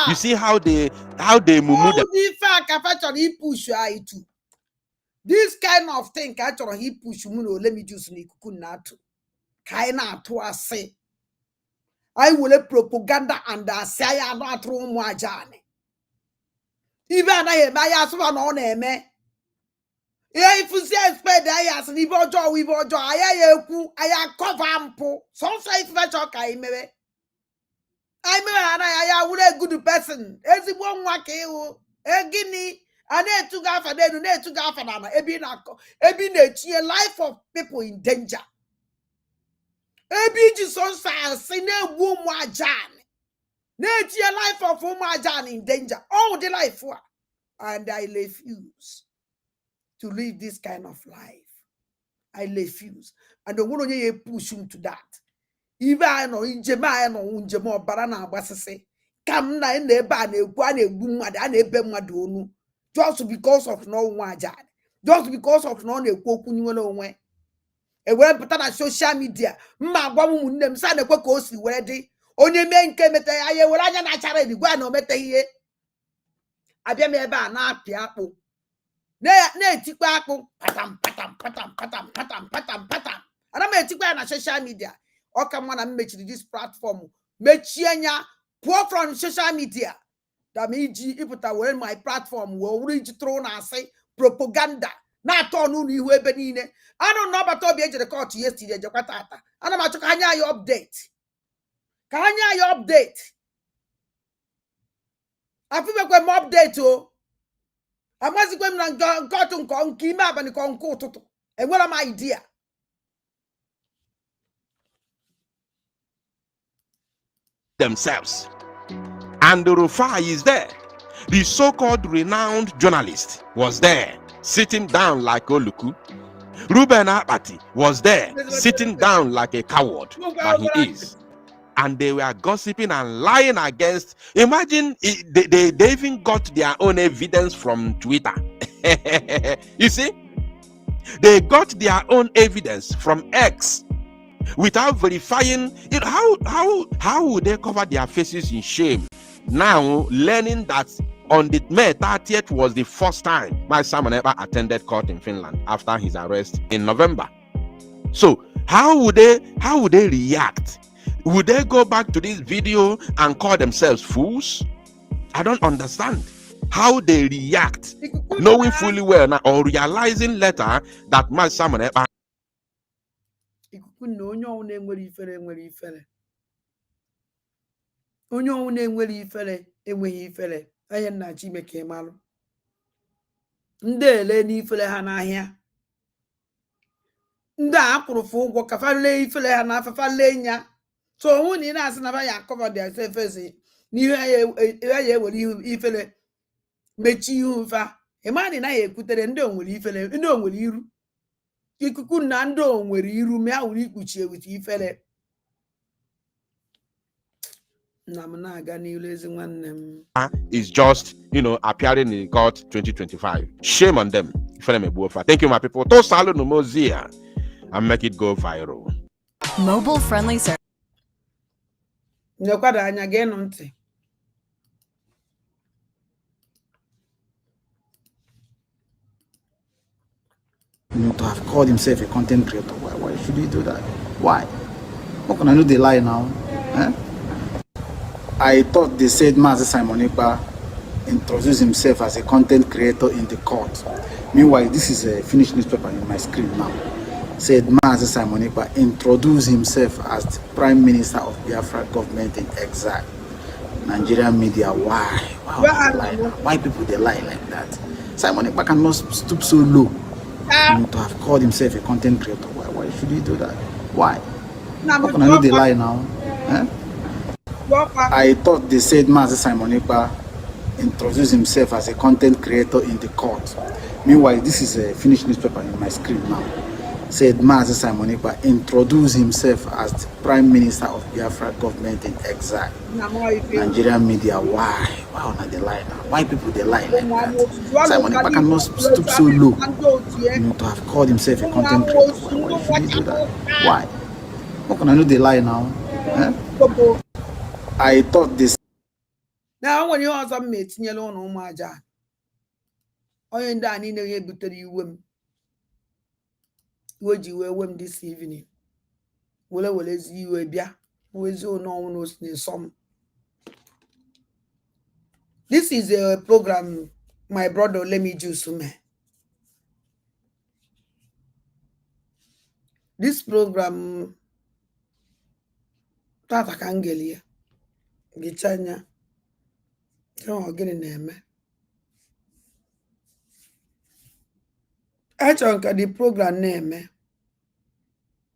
You see how they mumu this kind of thing actually he push let me just kind of say I will propaganda and say I not through more journey. Even I buy us one on me. If you say expect I ask we I cover ample. Some say fetch okay maybe. I would a good person. As it won't work a guinea. I need to go for them, need to go for them. A life of people in danger. Ebi just on say no woman jan. Nature life of woman jan in danger. All the life for. And I refuse to live this kind of life. I refuse. And the one you push him to that. Even I know in Jema no unjemo barana basase. Come na in the ban a boom and a bemadonu. Just because of no one jad. Just because of no a cocoon way. A well put on social media. Ma woman them son a cocosi ready. Only men came at I will I naturally go no better here. I be me ba na piapo. Ne tikwaku patam. And I'm a na social media. Or come on and make this platform. Mechianya poor from social media. That means if it were my platform, will reach thrown and say propaganda. Not on who we benine. I don't know about Toby the court yesterday, Jokatata. And I'm at Kanya your update. Kanya your update. I feel like I'm update. Oh. I must go and got on Kima and Concoto. And what am I idea? Themselves. And the Rufai is there. The so-called renowned journalist was there, sitting down like Oluku. Ruben Apati was there, sitting down like a coward, but he is. And they were gossiping and lying against. Imagine they even got their own evidence from Twitter. You see, they got their own evidence from X without verifying it. How would they cover their faces in shame now, learning that on the May 30th was the first time my Simon ever attended court in Finland after his arrest in November? So how would they react? Would they go back to this video and call themselves fools? I don't understand how they react, knowing fully well now or realizing later that my Simon ever onye ọnwụ na-enwere ifere enweghị ifere onye nna Chineke malụ ndị ele n'ifere ha n'ahịa ndị a kwụrụ fụ ụgwọ ka fa lee ifere ha n'afafa lee nya so onwe na ị na-asị na ya cover their face n'ihe ya ewere ifere mechi ihu fa ịma na ya ekwutere ndị onwere ifere ndị onwere iru ikuku na ndị onwere iru ma ya were ikpuchi ewute ifere. is just, appearing in court 2025. Shame on them. Thank you, my people. And make it go viral. Mobile friendly service. To have called himself a content creator. Why should he do that? Why? How can I know they lie now? Eh? I thought they said Mazi Simon Ekpa introduced himself as a content creator in the court. Meanwhile, this is a finished newspaper in my screen now. Said Mazi Simon Ekpa introduced himself as the Prime Minister of Biafra government in exile. Nigerian media, why? Why people they lie like that? Simon Ekpa cannot stoop so low. To have called himself a content creator. Why should he do that? Why? How can I know they lie now? Eh? I thought they said Mazi Simon Ekpa introduced himself as a content creator in the court. Meanwhile, this is a finished newspaper in my screen now. Said Mazi Simon Ekpa introduced himself as the Prime Minister of Biafra government in exile. Nigerian media, why? Why not they lie now? Why people they lie like that? Simon Ekpa cannot stoop so low. To have called himself a content creator. Why should he do that? Why? How can I know they lie now? Eh? I thought this. Now, when you are some mates, you know, my John. I ain't done in a able to you women. Would you wear them this evening? Well, as you a beer, who is your no some. This is a program, my brother, let me do some. This program, Tata Kangelia. Gitanya. Oh, get in there, man. I think the program name.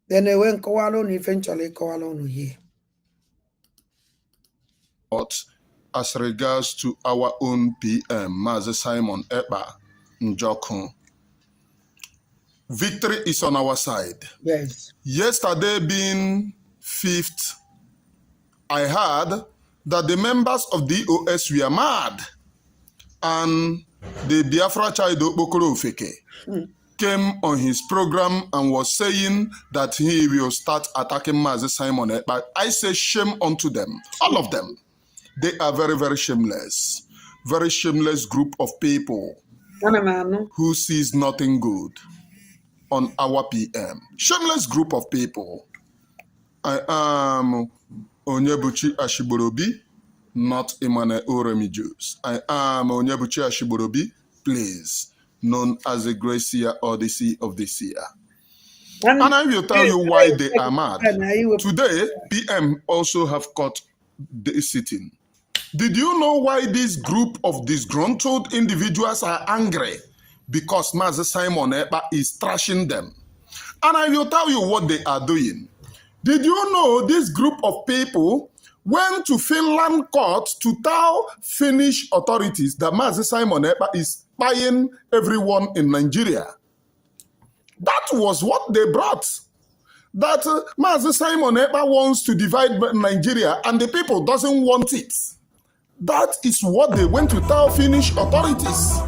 Then I went call on eventually call on here. as regards to our own PM, Mazi Simon Ekpa Njoku. Victory is on our side. Yes. Yesterday being 5th, I heard that the members of the DOS were mad, and the Biafra child Okpokoro Ofeke came on his program and was saying that he will start attacking Mazi Simon Ekpa. I say shame unto them, all of them. They are very, very shameless group of people who sees nothing good on our PM. Shameless group of people. I am Onyebuchi Ashiborobi, not Emmanuel Oremijus. I am Onyebuchi Ashiborobi, please, known as the Gracia or the Sea of the Sea. And I will tell you why they are mad. Today, PM also have caught the sitting. Did you know why this group of disgruntled individuals are angry? Because Mazi Simon Ekpa is trashing them. And I will tell you what they are doing. Did you know this group of people went to Finland court to tell Finnish authorities that Mazi Simon Ekpa is spying everyone in Nigeria? That was what they brought. That Mazi Simon Ekpa wants to divide Nigeria and the people doesn't want it. That is what they went to tell Finnish authorities.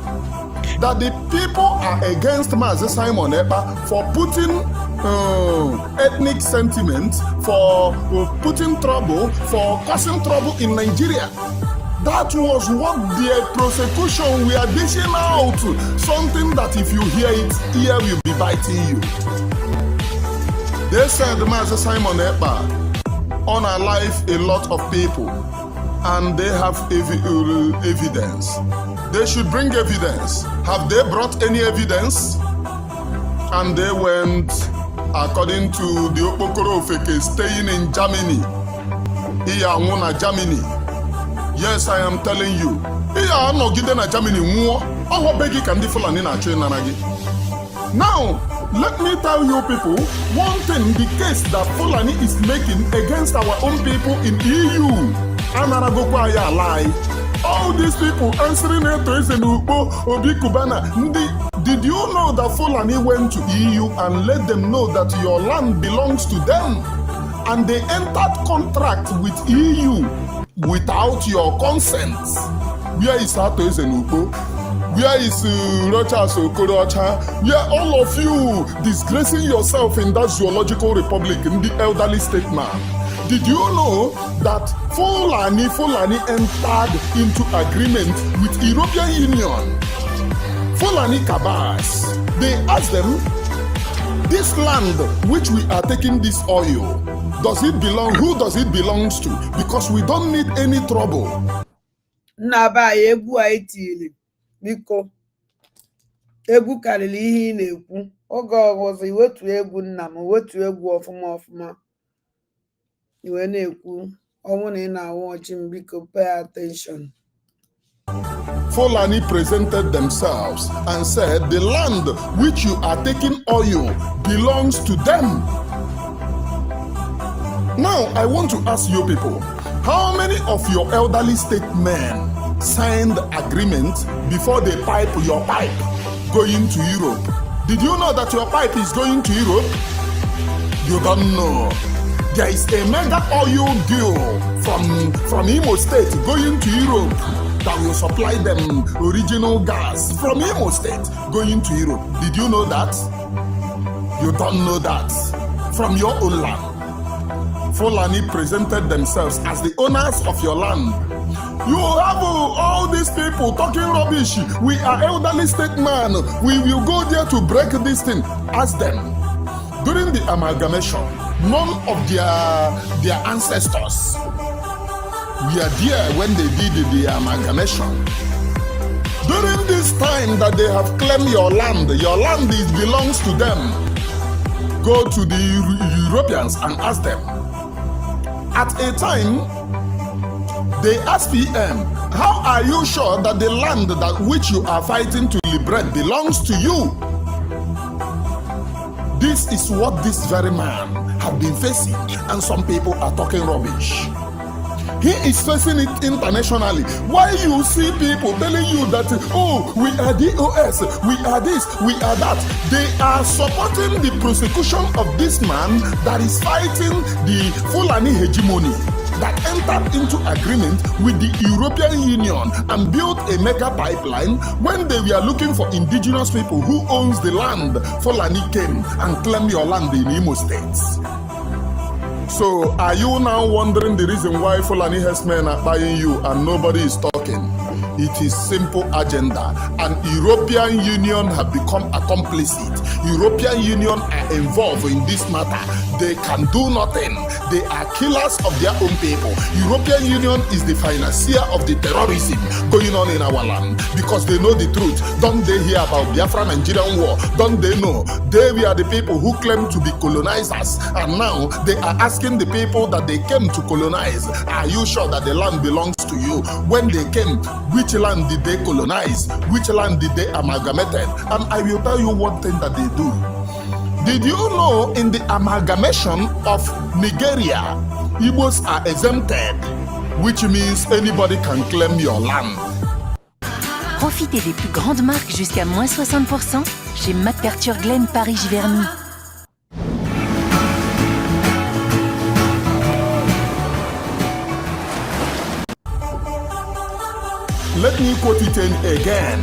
That the people are against Mazi Simon Ekpa for putting ethnic sentiment, for putting trouble, for causing trouble in Nigeria. That was what their prosecution were dishing out. Something that if you hear it, ear will be biting you. They said Mazi Simon Ekpa unalive a lot of people, and they have evidence. They should bring evidence. Have they brought any evidence? And they went, according to the Okpokoro Ofeke, staying in Germany. Iya Germany. Yes, I am telling you. Iya no gide na Germany nwo. Oho begi kan di Fulani na train nanagi. Now, let me tell you people one thing: the case that Fulani is making against our own people in EU. Anaragokwa ya lie. All these people answering it to Ukpo, Obi Kubana. Did you know that Fulani went to EU and let them know that your land belongs to them? And they entered contract with EU without your consent. Where is Ato Ukpo? Where is Rochas Okorocha? Where all of you disgracing yourself in that zoological republic in the elderly statesman? Did you know that Fulani entered into agreement with European Union? Fulani Kabas, they asked them, this land which we are taking this oil, does it belong, who does it belong to? Because we don't need any trouble. Naba egwu aitili biko egwu karịrị ihe ị na-ekwu oge ọzọ iwetu egwu nna m wetu egwu ọfụma iwe na-ekwu ọnwụ na ị na-awụ ọchị m biko pay attention. Fulani presented themselves and said the land which you are taking oil belongs to them. Now I want to ask you people, how many of your elderly statesmen signed agreement before they pipe your pipe going to Europe? Did you know that your pipe is going to Europe? You don't know. There is a mega oil deal from Imo State going to Europe that will supply them original gas from Imo State going to Europe. Did you know that? You don't know that. From your own land. Fulani presented themselves as the owners of your land. You have all these people talking rubbish. We are elderly statesmen. We will go there to break this thing. Ask them. During the amalgamation, none of their ancestors were there when they did the amalgamation. During this time that they have claimed your land belongs to them. Go to the Europeans and ask them. At a time, they asked PM, how are you sure that the land that which you are fighting to liberate belongs to you? This is what this very man have been facing, and some people are talking rubbish. He is facing it internationally. Why you see people telling you that, oh, we are DOS, we are this, we are that. They are supporting the prosecution of this man that is fighting the Fulani hegemony, that entered into agreement with the European Union and built a mega pipeline when they were looking for indigenous people who owns the land. Fulani came and claimed your land in Imo State. So are you now wondering the reason why Fulani herdsmen are buying you and nobody is talking? It is simple agenda, and European Union have become complicit. European Union are involved in this matter. They can do nothing. They are killers of their own people. European Union is the financier of the terrorism going on in our land because they know the truth. Don't they hear about Biafra Nigerian war? Don't they know? They were the people who claim to be colonizers, and now they are asking the people that they came to colonize, are you sure that the land belongs to you? When they came, which land did they colonize? Which land did they amalgamate? And I will tell you one thing that they do. Did you know in the amalgamation of Nigeria, Igbos are exempted, which means anybody can claim your land. Profitez des plus grandes marques jusqu'à moins 60% chez McPerture Glen Paris Giverny. Let me quote it again.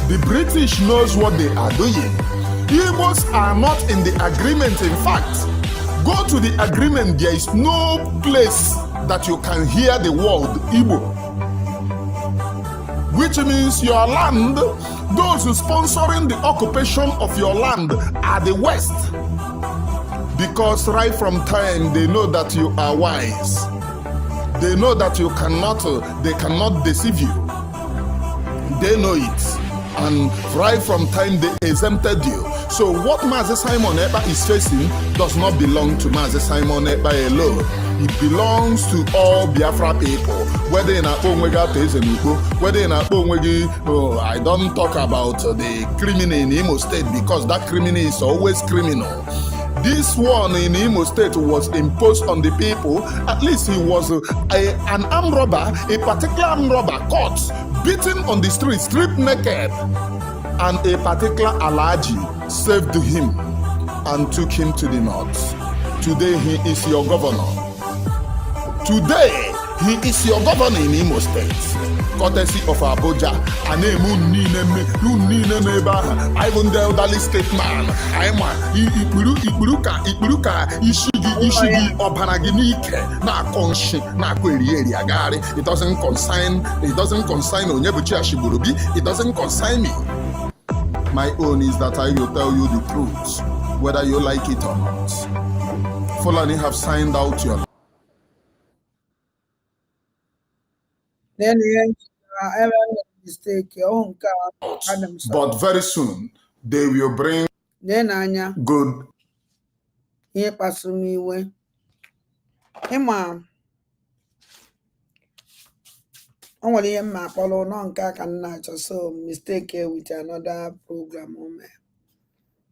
The British knows what they are doing. Igbos are not in the agreement. In fact, go to the agreement. There is no place that you can hear the word Igbo. Which means your land, those sponsoring the occupation of your land are the West. Because right from time, they know that you are wise. They know that you cannot, they cannot deceive you. They know it. And right from time, they exempted you. So what Mazi Simon Ekpa is facing does not belong to Mazi Simon Ekpa alone. It belongs to all Biafra people. Whether in whether in I don't talk about the criminal in Imo State because that criminal is always criminal. This one in Imo State was imposed on the people. At least he was an armed robber, a particular armed robber caught, beaten on the street, stripped naked. And a particular Alaji saved him and took him to the north. Today he is your governor. Today he is your governor in Imo State. Courtesy of Abuja. Even the elderly statesman. It doesn't concern Onyebuchi Ashiburubi. It doesn't concern me. My own is that I will tell you the truth, whether you like it or not. Fulani have signed out your. Then mistake But very soon they will bring good. I want to my follow non so mistake with another program.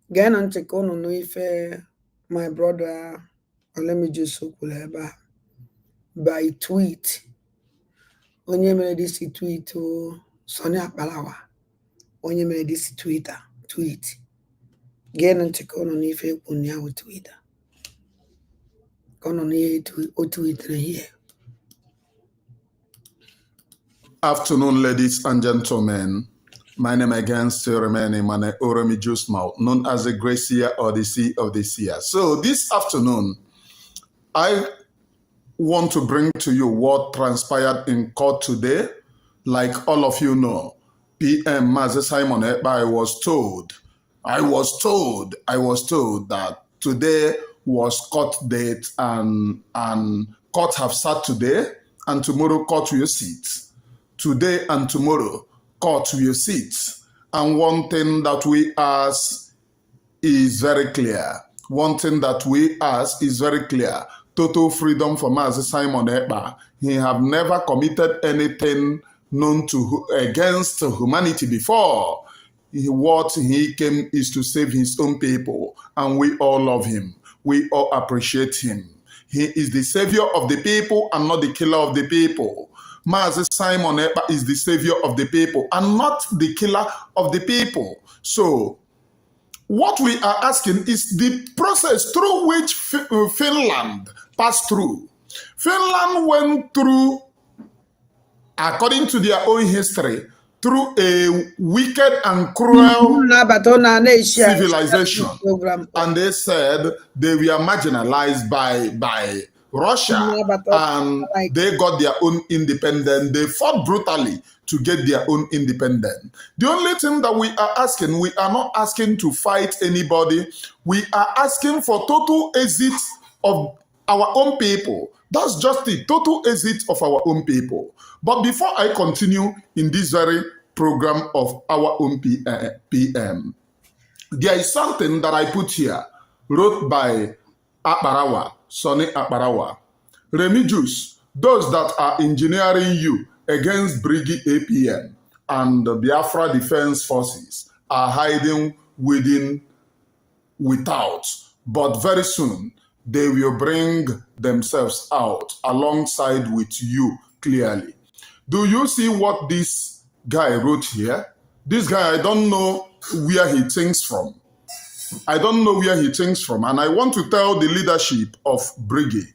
Again, on check on no if my brother, let me just so by tweet. Onye mere this tweet to Sonny Akpalawa. Onye mere this tweet. Again, on check on if you with Twitter. Come on here to Twitter here. Afternoon, ladies and gentlemen. My name again still remaining Mane Oremi Juice Mouth, known as the Great Seer or the Sea of the Seer. So this afternoon, I want to bring to you what transpired in court today. Like all of you know, PM Mazi Simon Ekpa, I was told that today was court date and court have sat today and tomorrow court will sit. Today and tomorrow, court will sit. And one thing that we ask is very clear. Total freedom for Mazi Simon Ekpa. He have never committed anything known to against humanity before. What he came is to save his own people. And we all love him. We all appreciate him. He is the savior of the people and not the killer of the people. Mazi Simon Ekpa is the savior of the people and not the killer of the people. So what we are asking is the process through which Finland passed through. Finland went through, according to their own history, through a wicked and cruel civilization. And they said they were marginalized by Russia and they got their own independence. They fought brutally to get their own independence. The only thing that we are asking, we are not asking to fight anybody. We are asking for total exit of our own people. That's just the total exit of our own people. But before I continue in this very program of our own PM, there is something that I put here, wrote by Akbarawa, Sonny Akbarawa. Remigius, those that are engineering you against Briggy APM and the Biafra Defense Forces are hiding without, but very soon they will bring themselves out alongside with you clearly. Do you see what this guy wrote here? This guy, I don't know where he thinks from. I don't know where he thinks from. And I want to tell the leadership of Briggy,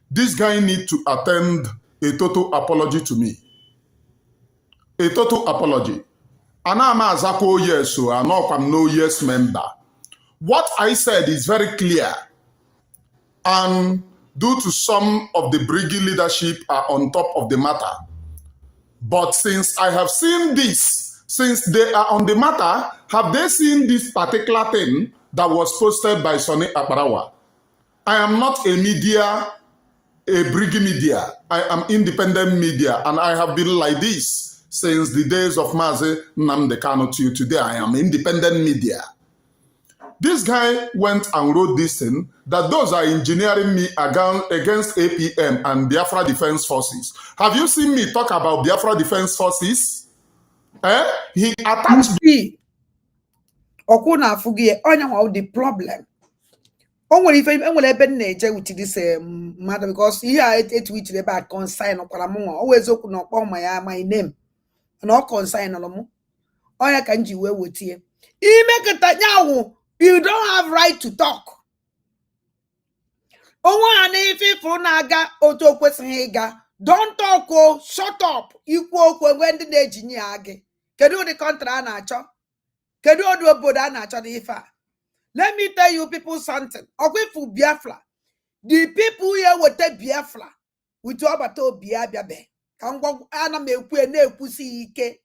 this guy needs to attend a total apology to me. A total apology. And I'm a Zako yes, so I'm not a no yes member. What I said is very clear. And due to some of the Briggy leadership are on top of the matter. But since I have seen this, since they are on the matter, have they seen this particular thing that was posted by Sonny Akbarawa? I am not a media, a Briggy media. I am independent media, and I have been like this since the days of Mazi Nnamdi Kanu till today. I am independent media. This guy went and wrote this thing that those are engineering me against APM and Biafra Defense Forces. Have you seen me talk about Biafra Defense Forces? He attached me. Okuna fugie onya the problem. Only if I'm going to with this matter because here it which the bad consign or always open up on my name and all consign on onya can you wear with you. You don't have right to talk. Don't talk, oh, shut up. You quote when the engineer. Can do the contra nacho? Can do a boda nacho the ifa? Let me tell you people something. Okay, for Biafra. The people here will take Biafra. We talk about Biabe. Can go aname ne pussy ike.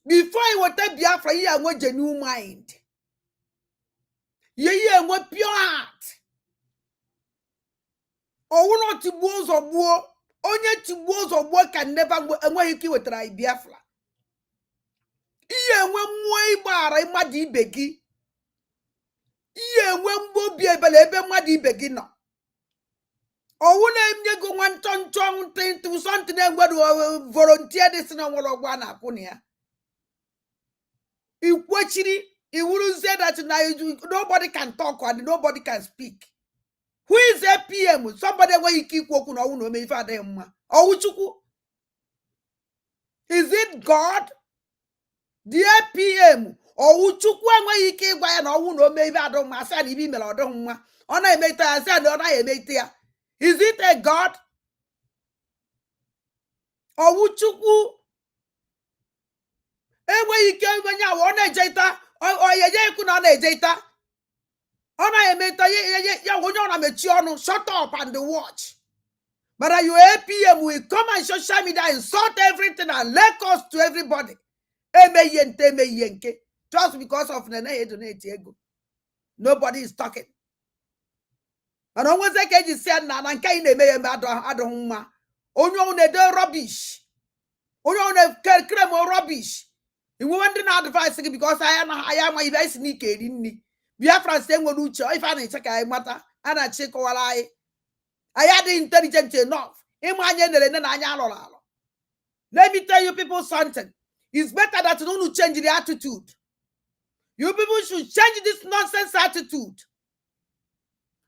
Before I will take Biafra, you want a new mind. Ye want pure heart. Oh, not to wars of war. Only to wars of war can never go and where you kill with Biafra. Ye want way bar, I madi beggy. Ye when will be able to muddy beginner. Or when I go one ton thing to something and what volunteer this in one apunia. If watching he wouldn't say that nobody can talk and nobody can speak. Who is a PM? Somebody where you keep walking on me for them. Or is it God? The PM? Or Uchukwu where you keep by an own maybe I don't my son, even or don't on I made I said, or I made there. Is it a God? Or Uchukwu? And where you came when you want a jeta or you could not a jeta. On I made shut up and watch. But are you APM will come and social media and sort everything and let us to everybody. Just because of nobody is talking. And on was a cage said now and kind of I don't ma. Only the rubbish. Only the creme rubbish. You won't advise because I am my very sneaky in Biafra saying if I check I matter and I check all I had intelligent enough. Let me tell you people something. It's better that you don't change the attitude. You people should change this nonsense attitude.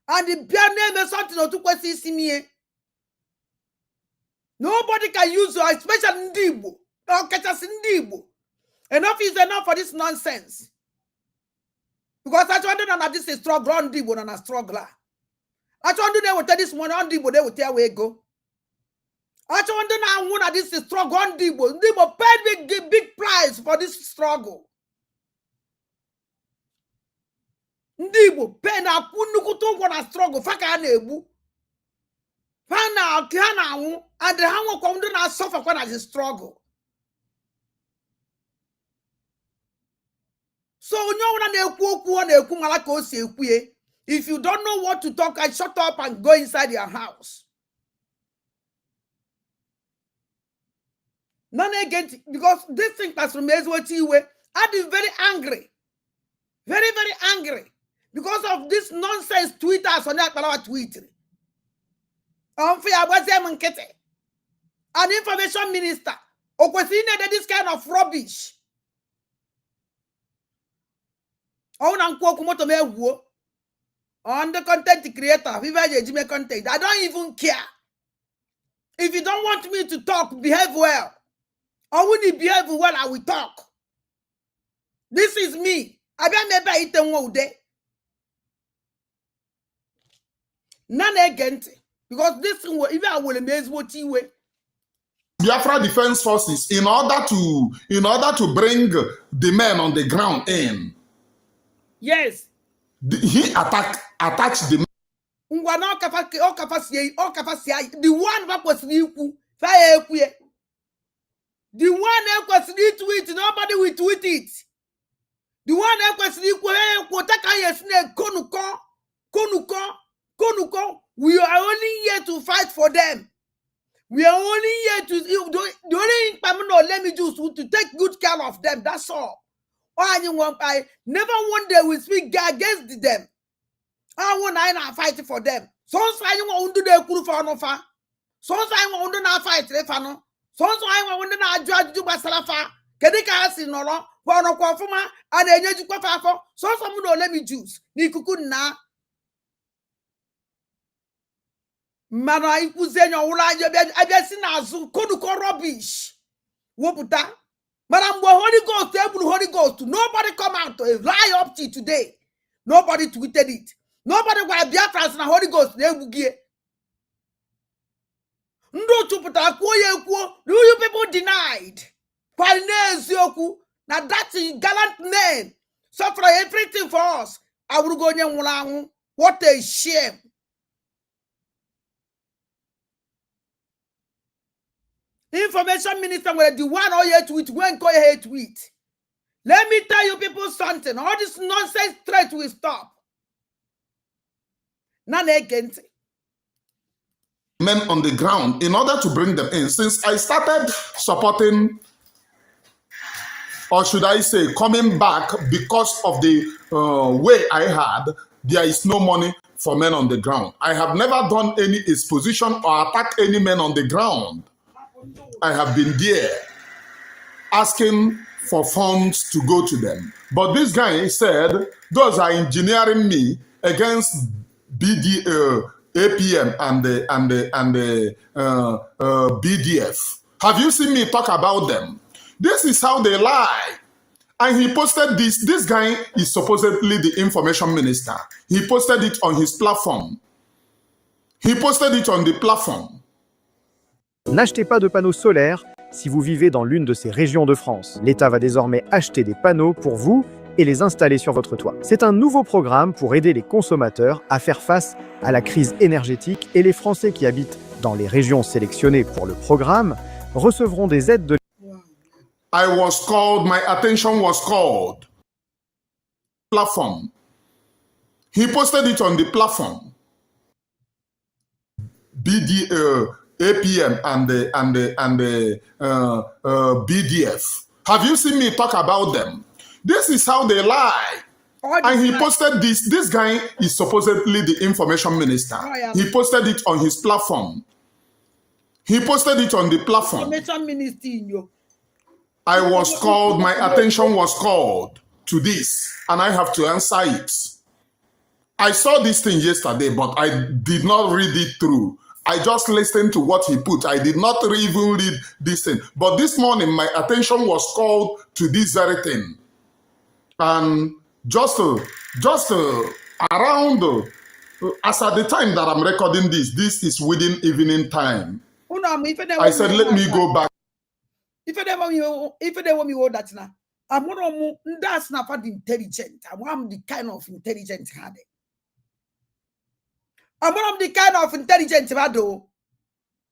And the name is something or to question. Nobody can use you, especially Ndibo. Or catch Ndibo. Enough is enough for this nonsense. Because I told them that this is struggle on Ndibo and a struggler. I told them they will tell this one on Ndibo, they will tell where go. I told them now that this is struggle on Ndibo. Ndibo paid big price for this struggle. Ndibo pay na kunukutu na struggle faka na ebu. Fana kana and the hango come do na suffer when as a struggle. So if you don't know what to talk, I shut up and go inside your house. None again, because this thing that's from Ezwotiwe, I've been very angry. Very, very angry. Because of this nonsense tweeters on that tweet. An information minister. This kind of rubbish. On the content creator, content. I don't even care. If you don't want me to talk, behave well. I wouldn't behave well, I will talk. This is me. I be never eaten one day. None again. Because this thing will even I will amaze what you way. Biafra Defense Forces, in order to bring the men on the ground in. Yes. He attached the men. The one that was new. The one that was retweet, nobody will tweet it. The one that was Konuko, we are only here to fight for them. We are only here to the only thing let me do to take good care of them. That's all. I never one day will speak against them. I want to fight for them. So I want to do the Kurufa. So I want to fight Refano. So I want to judge Jubasalafa. Kedika Sinoro, Wano Kwafuma, and a Yaji Kwafafo. So someone let me choose. Nikukuna. Mana ikuzenya ulaje abesina azu koduko rubbish. Woputa. Madam Holy Ghost, Holy Ghost. Nobody come out to lie up to today. Nobody tweeted it. Nobody will be Biafra and Holy Ghost. They will get. Ndo chuputa kwoye kwo. Do you people denied? Now that's a gallant man. Suffer everything for us. I will go nyangulangu. What a shame. Information minister will the one or your tweet when go ahead tweet. Let me tell you people something. All this nonsense threat will stop. None against men on the ground in order to bring them in. Since I started supporting, or should I say coming back, because of the way I had, there is no money for men on the ground. I have never done any exposition or attack any men on the ground. I have been there asking for funds to go to them. But this guy said, those are engineering me against APM and the BDF. Have you seen me talk about them? This is how they lie. And he posted this. This guy is supposedly the information minister. He posted it on his platform. He posted it on the platform. N'achetez pas de panneaux solaires si vous vivez dans l'une de ces régions de France. L'État va désormais acheter des panneaux pour vous et les installer sur votre toit. C'est un nouveau programme pour aider les consommateurs à faire face à la crise énergétique et les Français qui habitent dans les régions sélectionnées pour le programme recevront des aides de my attention was called. Platform. He posted it on the platform. APM and the BDF. Have you seen me talk about them? This is how they lie. And he posted this. This guy is supposedly the information minister. He posted it on his platform. He posted it on the platform. I was called, my attention was called to this, and I have to answer it. I saw this thing yesterday, but I did not read it through. I just listened to what he put. I did not even read this thing. But this morning, my attention was called to this very thing. And just around, as at the time that I'm recording this is within evening time. I said, let me go back. If they want me that now, I'm one that's not intelligent. I'm the kind of intelligent had it. I'm one of the kind of intelligent though.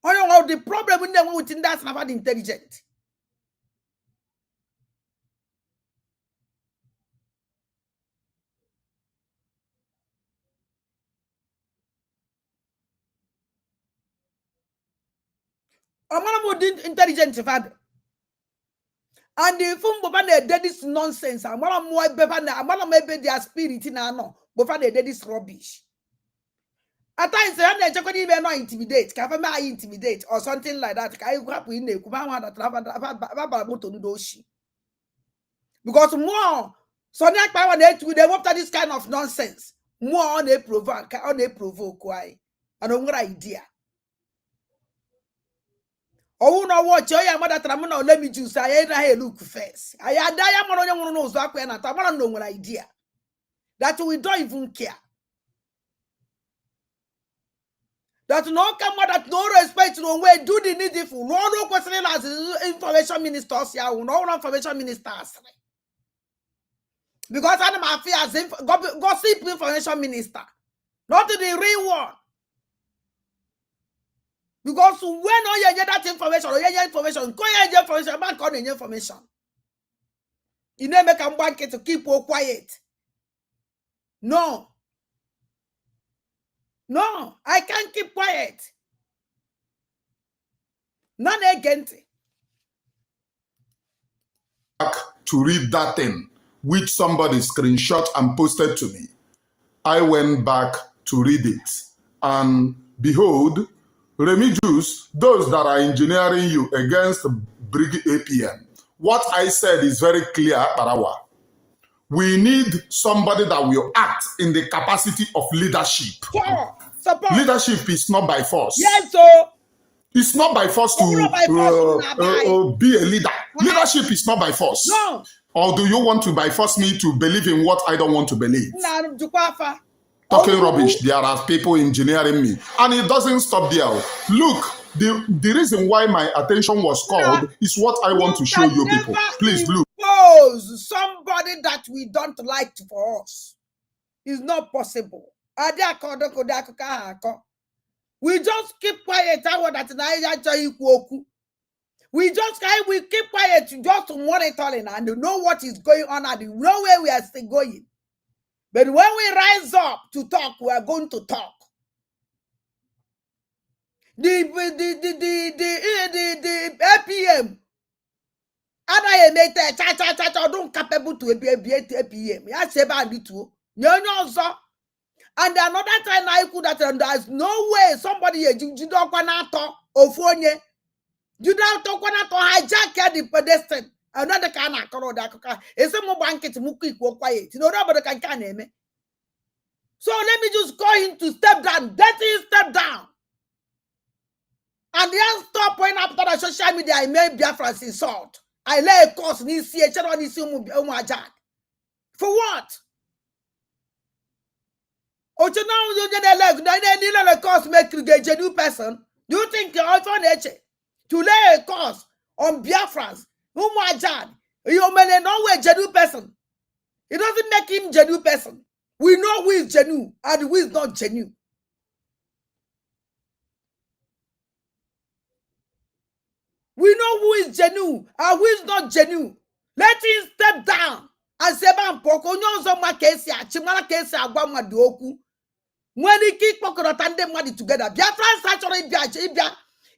I don't know the problem with them with that's not intelligent. I'm one of the intelligent father. And if they did this nonsense, I'm one of maybe their spirit in no, but they did this rubbish. At times, they not intimidate. Can I intimidate or something like that? Because more, so they want this kind of nonsense. More on they provoke, why? I don't know idea. Oh no, watch your mother Tramona, let me choose. I look first. I had diamond knows that when I don't know what idea. That we don't even care. That no come that no respect no way do the needful. No question as information ministers here, no information ministers. Because I'm a fear gossip information minister, not the real one. Because when you get that information, or you get information, go get information, back on the information. You never can want it to keep all quiet. No. No, I can't keep quiet. None again. Back to read that thing, which somebody screenshot and posted to me. I went back to read it. And behold, Remigius, those that are engineering you against Brigade APM. What I said is very clear, Parawa. We need somebody that will act in the capacity of leadership. Support. Leadership is not by force. Yes, so. It's not by force to be a leader. Leadership is not by force. No. Or do you want to by force me to believe in what I don't want to believe? Talking rubbish. There are people engineering me. And it doesn't stop there. Look, the reason why my attention was called is what I want to show you people. Please look. Somebody that we don't like for us. It's not possible. We just keep quiet. We keep quiet just to monitoring and know what is going on and know where we are still going. But when we rise up to talk, we are going to talk. The APM. And I made a don't capable to be APM. Yes, about it too. No, and another time I could that there's no way somebody you don't want to or phone you don't want to hijack the pedestrian. Another kind of color that is a more banket muki quiet. You know about the can name. So let me just call him to step down. That is step down. And then stop when after the social media I made Biafra's insult. I lay a course in for what? Oh, so now you get a course make a new person. Do you think you're also nature to lay a course on Biafrans? You may know a genuine person. It doesn't make him genuine person. We know who is genuine and who is not genuine. We know who is genuine and who is not genuine. Let him step down and say, when he keep money together, Biafrans actually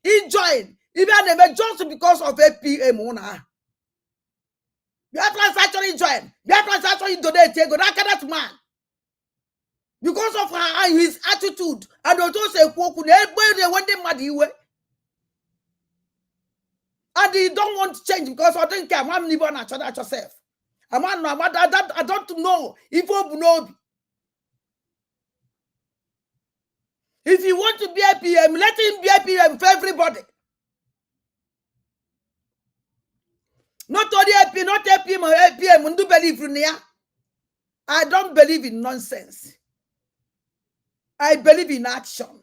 he joined. Even just because of APM. Biafrans actually joined. Biafrans actually donate that man. Because of his attitude. And also say, and he don't want to change because I think I'm living at yourself. I don't know if you know. If you want to be a PM, let him be a PM for everybody. Not only a PM, not a PM or a PM. Do believe in here. I don't believe in nonsense. I believe in action.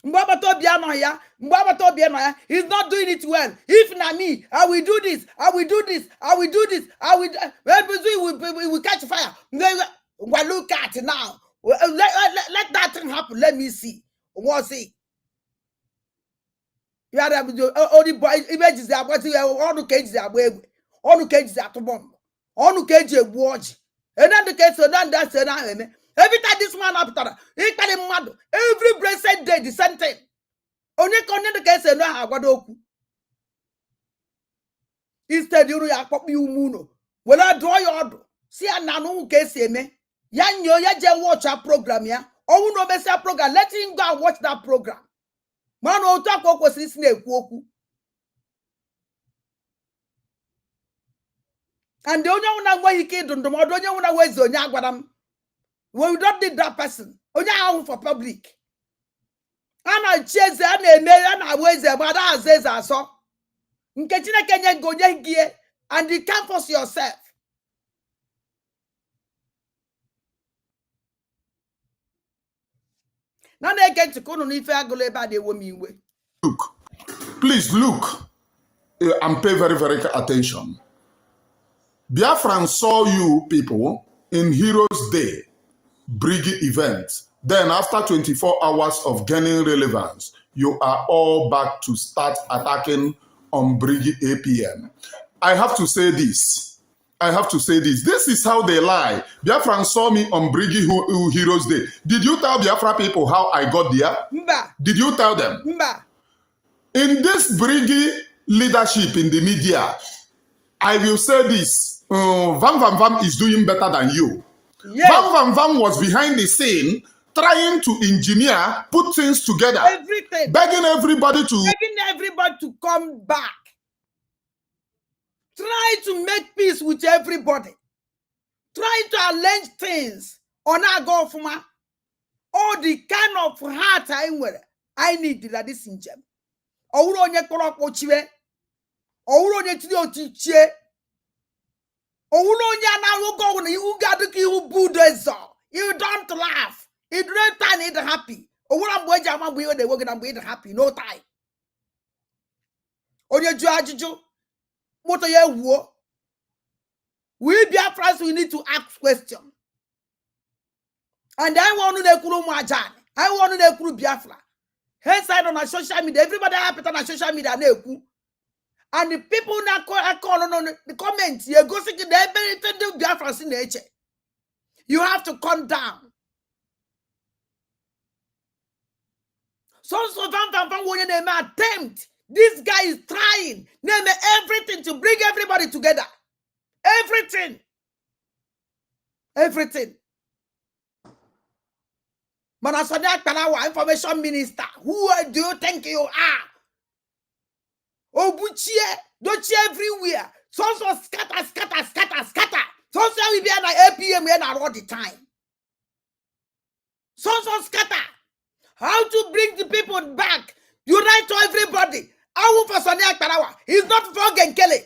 He's not doing it well. If not me, I will do this. I will do this. I will do this. I will. We will catch fire. Well, look at it now. Let that thing happen. Let me see. What's it? You are only boy images. They are what you all the cages are way. All the cages are to bomb. All the cages watch. And then the case, so then that's an enemy. Every time this man up there, he can mad. Every blessed day, the same thing. Only the case, no, I got oku. Instead, you are pop you muno. When I draw your see, I know case, me. Yan yo, ya just watch our program, ya. Oh, no, best program. Let him go and watch that program. Man, oh, talk was listening. And the only one where he came to the mother, the only one was on Yagwadam. We don't need that person. Only out for public. And I chase and I ways about as I saw. Nkechina Kenya go gear and you can't force yourself. Now they get to go on if I go about the woman way. Look, please look and pay very, very attention. Biafran saw you people in Heroes Day, Briggy event. Then after 24 hours of gaining relevance, you are all back to start attacking on Briggy APM. I have to say this. This is how they lie. Biafran saw me on Briggy Heroes Day. Did you tell Biafra people how I got there? Mba. Did you tell them? Mba. In this Briggy leadership in the media, I will say this. Vam Vam Vam is doing better than you. Yes. Vam Vam Vam was behind the scene trying to engineer, put things together. Everything. Begging everybody to come back. Try to make peace with everybody. Try to arrange things on our government. All the kind of heart I need like this in gem. Ouronye koroko chiwe. Ouronye tiche. Ouronye na go you got to kill bulldozer. You don't laugh. It no time it happy. Ouram boy jama we they working and be happy no time. Onye juajuju. Moto ye wo. We Biafrans, we need to ask questions. And I want to know kuru Majan. I want to know kuru Biafra. Hence I on social media. Everybody happy on social media. And the people now call on the comments. You go see the everything do Biafrans in nature. You have to calm down. So when they attempt, this guy is trying. Name everything to bring everybody together. Everything. Manasonia Kanawa, information minister. Who do you think you are? Obuchie, don't you everywhere? So scatter. So we be at APM and all the time. So scatter. How to bring the people back? Unite to everybody. I for Sonia Kanawa. He's not for Kelly.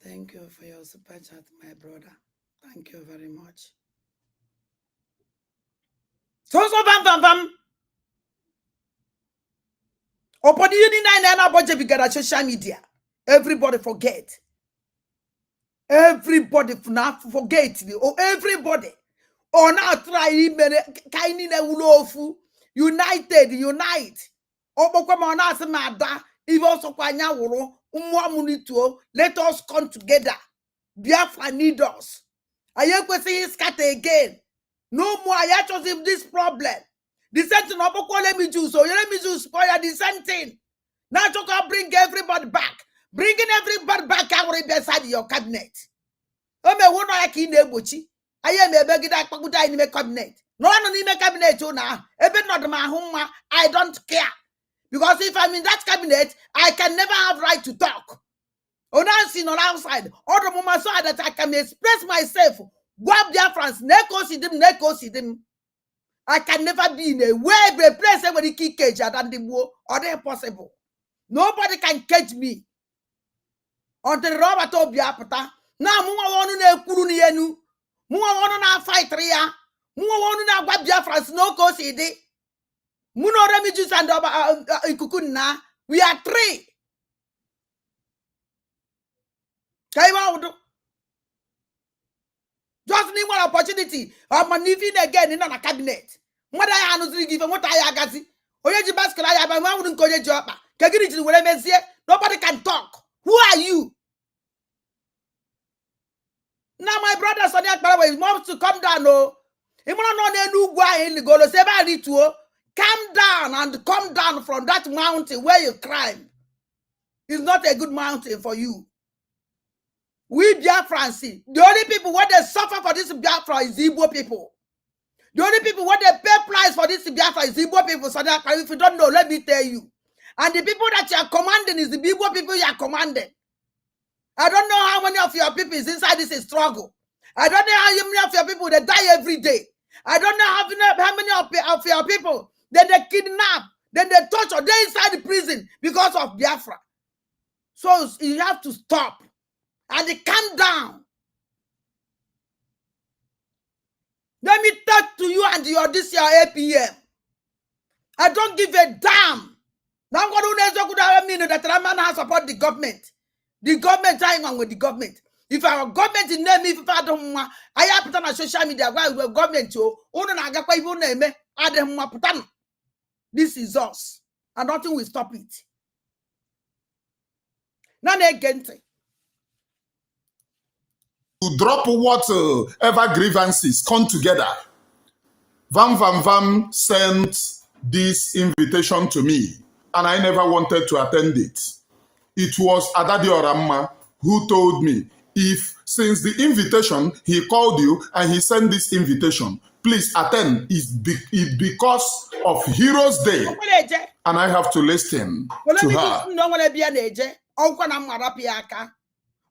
Thank you for your super chat, my brother. Thank you very much. So bam. Upon you social media. Everybody forget. Everybody now forget. Oh, everybody. Oh, now try United, unite. Oh, come on, as mada. If also let us come together. Biafra need us. I say scatter again. No more. I chose him this problem. The same thing. Let me choose. So let me choose. The same thing. Now to bring everybody back. Bringing everybody back. I will be inside your cabinet. Oh, me won't like in the butchy. I am a beggar that put in the cabinet. No one in the cabinet, you now. Even not my home, I don't care. Because if I'm in that cabinet, I can never have right to talk. On outside or outside, or the moment so that I can express myself. Guap their France, neko see them. I can never be in a way, a place where the key cage than the war, or they possible. Nobody can catch me. Until Robert Obiapata. Now, Mua na Kuruni Yenu. Mua na fight Ria. Mua na Guap France, no cause it. Muno Remiges and Ikukuna. We are 3. Just need one opportunity. I'm living again in a cabinet. What I honestly give what I got. Oyeji Basket, I have a mountain college job. Nobody can talk. Who are you? Now, my brother Sonia is mom to come down. No, come down and come down from that mountain where you climb. It's not a good mountain for you. We Biafrans, the only people what they suffer for this Biafra is Igbo people. The only people what they pay price for this Biafra is Igbo people. So that if you don't know, let me tell you. And the people that you are commanding is the Igbo people you are commanding. I don't know how many of your people is inside this struggle. I don't know how many of your people they die every day. I don't know how many of your people then they kidnap, then they torture, they inside the prison because of Biafra. So you have to stop. And they calm down. Let me talk to you and your this year APM. I don't give a damn. Now I'm going to mean that Raman has support the government. The government tying on with the government. If our government is name, if I don't want, I have put on social media where the government this is us. And nothing will stop it. Now again. To drop whatever grievances come together. Vam sent this invitation to me, and I never wanted to attend it. It was Adadi Oramma who told me, if since the invitation, he called you and he sent this invitation, please attend. It's because of Heroes Day, and I have to listen to her.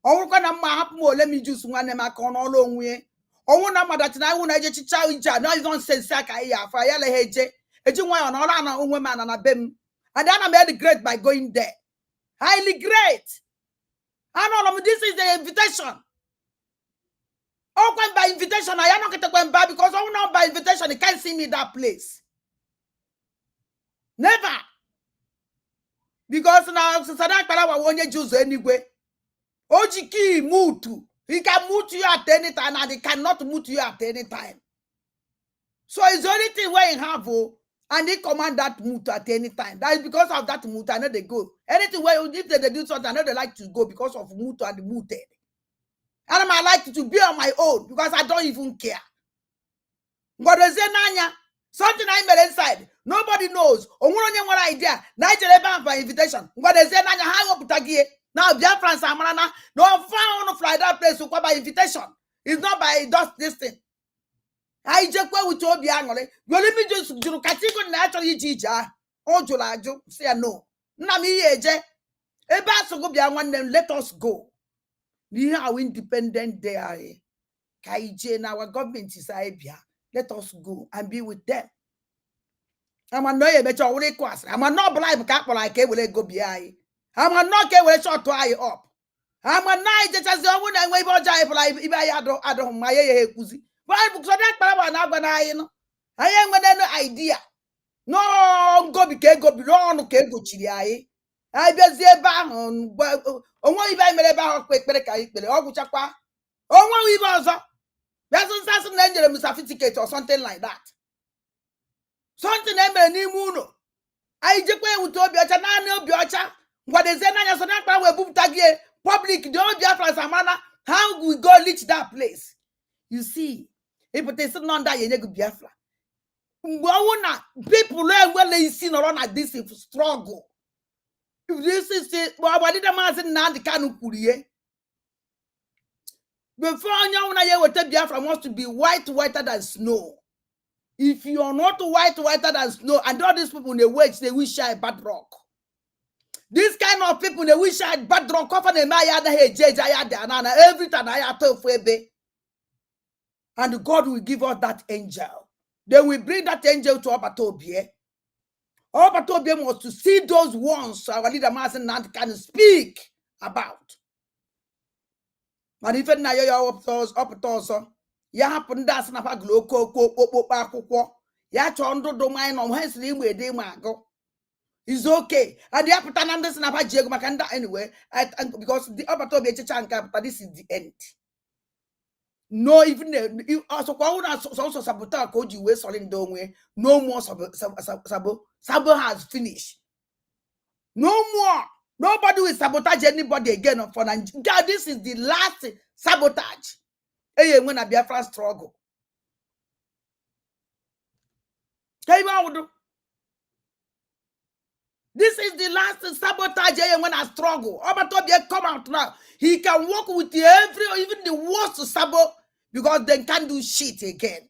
Let me just one them on all long way. Oh, no, that I won't edge chicha. No, you don't say Saka for Yale Heje. A Juma on all our women and a bim. And then I made great by going there. Highly great. And this is the invitation. Oh, by invitation, I am not going to go back because oh, no, by invitation, you can't see me that place. Never. Because now, Sadak Palawa won't use anyway. Ojiki mutu. He can mute you at any time and he cannot mute you at any time. So it's the only thing where he have and he command that mute at any time. That is because of that mute, I know they go. Anything where if they do something, I know they like to go because of mute and the muted. And I like to be on my own because I don't even care. But they say Nanya, something I made inside. Nobody knows. One idea. Nigeria by invitation. But they say Nanya, how up to now, Biafrans and Marana, no found fly that place to come by invitation. It's not by just this thing. I just go with your Bianole. You let me just do Katiko naturally teacher. Oh, Julajo, say no. Nami Eje. Ebaso go Bian them, let us go. You how independent they are. Kaije, now our government is Abia. Let us go and be with them. I'm a no better request. I'm a no blind couple like I will go behind. I'm not get with a short to eye up. I'm a night that has the one and wave or jive like if I don't my kuzi. Why books on that power now when I know? I am with no idea. No, go be go beyond okay, go chili. I bet the bar on what if I made about quick break. I will chapa. Oh, what we was that's an angel certificate or something like that. Something named Nimuno. I just went with Tobiacha, no Biocha. What is the public? Don't Biafra Samana. How we go reach that place? You see, if they still not that you need Biafra. People learn when they see around at this struggle. If this is it, well, what did the man say now the canu kurie? Before Biafra wants to be whiter than snow. If you are not whiter than snow, and all these people in the wage, they wish I bad rock. This kind of people, they wish I bad rock. Every time I have to, and God will give us that angel. Then we bring that angel to Obatobie. Obatobie wants to see those ones our leader Master can speak about. And if na yo up to ya happen that snapper gloko ya chondo do mine on hence we de mago. It's okay. And the apatan and the snapper jego makanda anyway. Because the Obatobie chichanka, but this is the end. No, even also sabotage code you solid way. No more Sabo has finished. No more. Nobody will sabotage anybody again for Nigeria. God, this is the last sabotage. Hey, when a Biafra struggle. This is the last sabotage when I struggle. Obatobie come out now. He can work with even the worst sabo because they can't do shit again.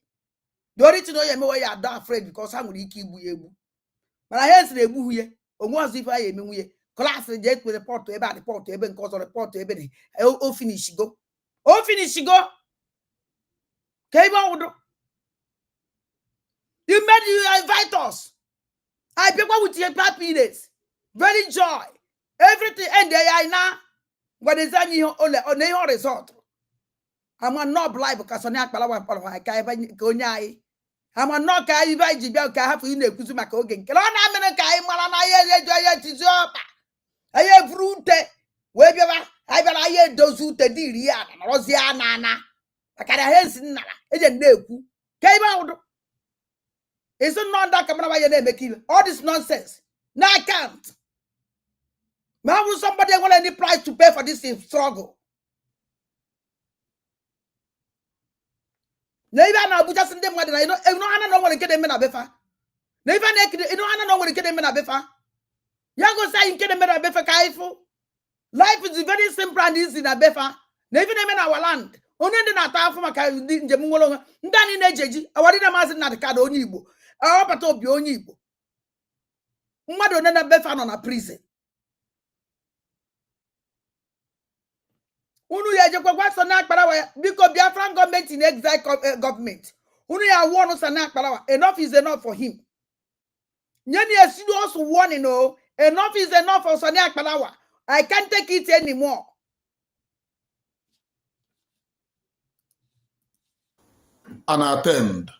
The only thing you know you are not afraid because I'm going to keep you. But I hear the boo here. Almost if I am here. Class reject with the port to about the port to even cause of the port to even. Oh, finish go. Oh, finish go. Came out. You made you invite us. I people with your happiness. Very joy. Everything and they are now. But it's only on the result. I'm not blind because I'm not going. I'm not going to have you know Kuzumako again. I have root. Wherever I hear those who te diria, Rosiana. I can't hear Sinna. It's a new. Came out. It's not that camera by your name, kill. All this nonsense. No, I can't. Now, will somebody want any price to pay for this struggle? Never know, but just in them, I know what to get them in a befa. Never know what to get them in a befa. Yango say, you get them in a befa kaifu. Life is very simple and easy in a befa. Never name in our land. Only the Nata from a Jamulong, Danny Neji, our leader Master Natka Onibo, our Patobi Onibo. Madonna befa on a prison. Unu ya jekwa kwa sanak palawa because Biafran government in exile government. Unu ya warn sanak palawa. Enough is enough for him. Nyani esidu also warning no. Enough is enough for sanak palawa. I can't take it anymore. And attend.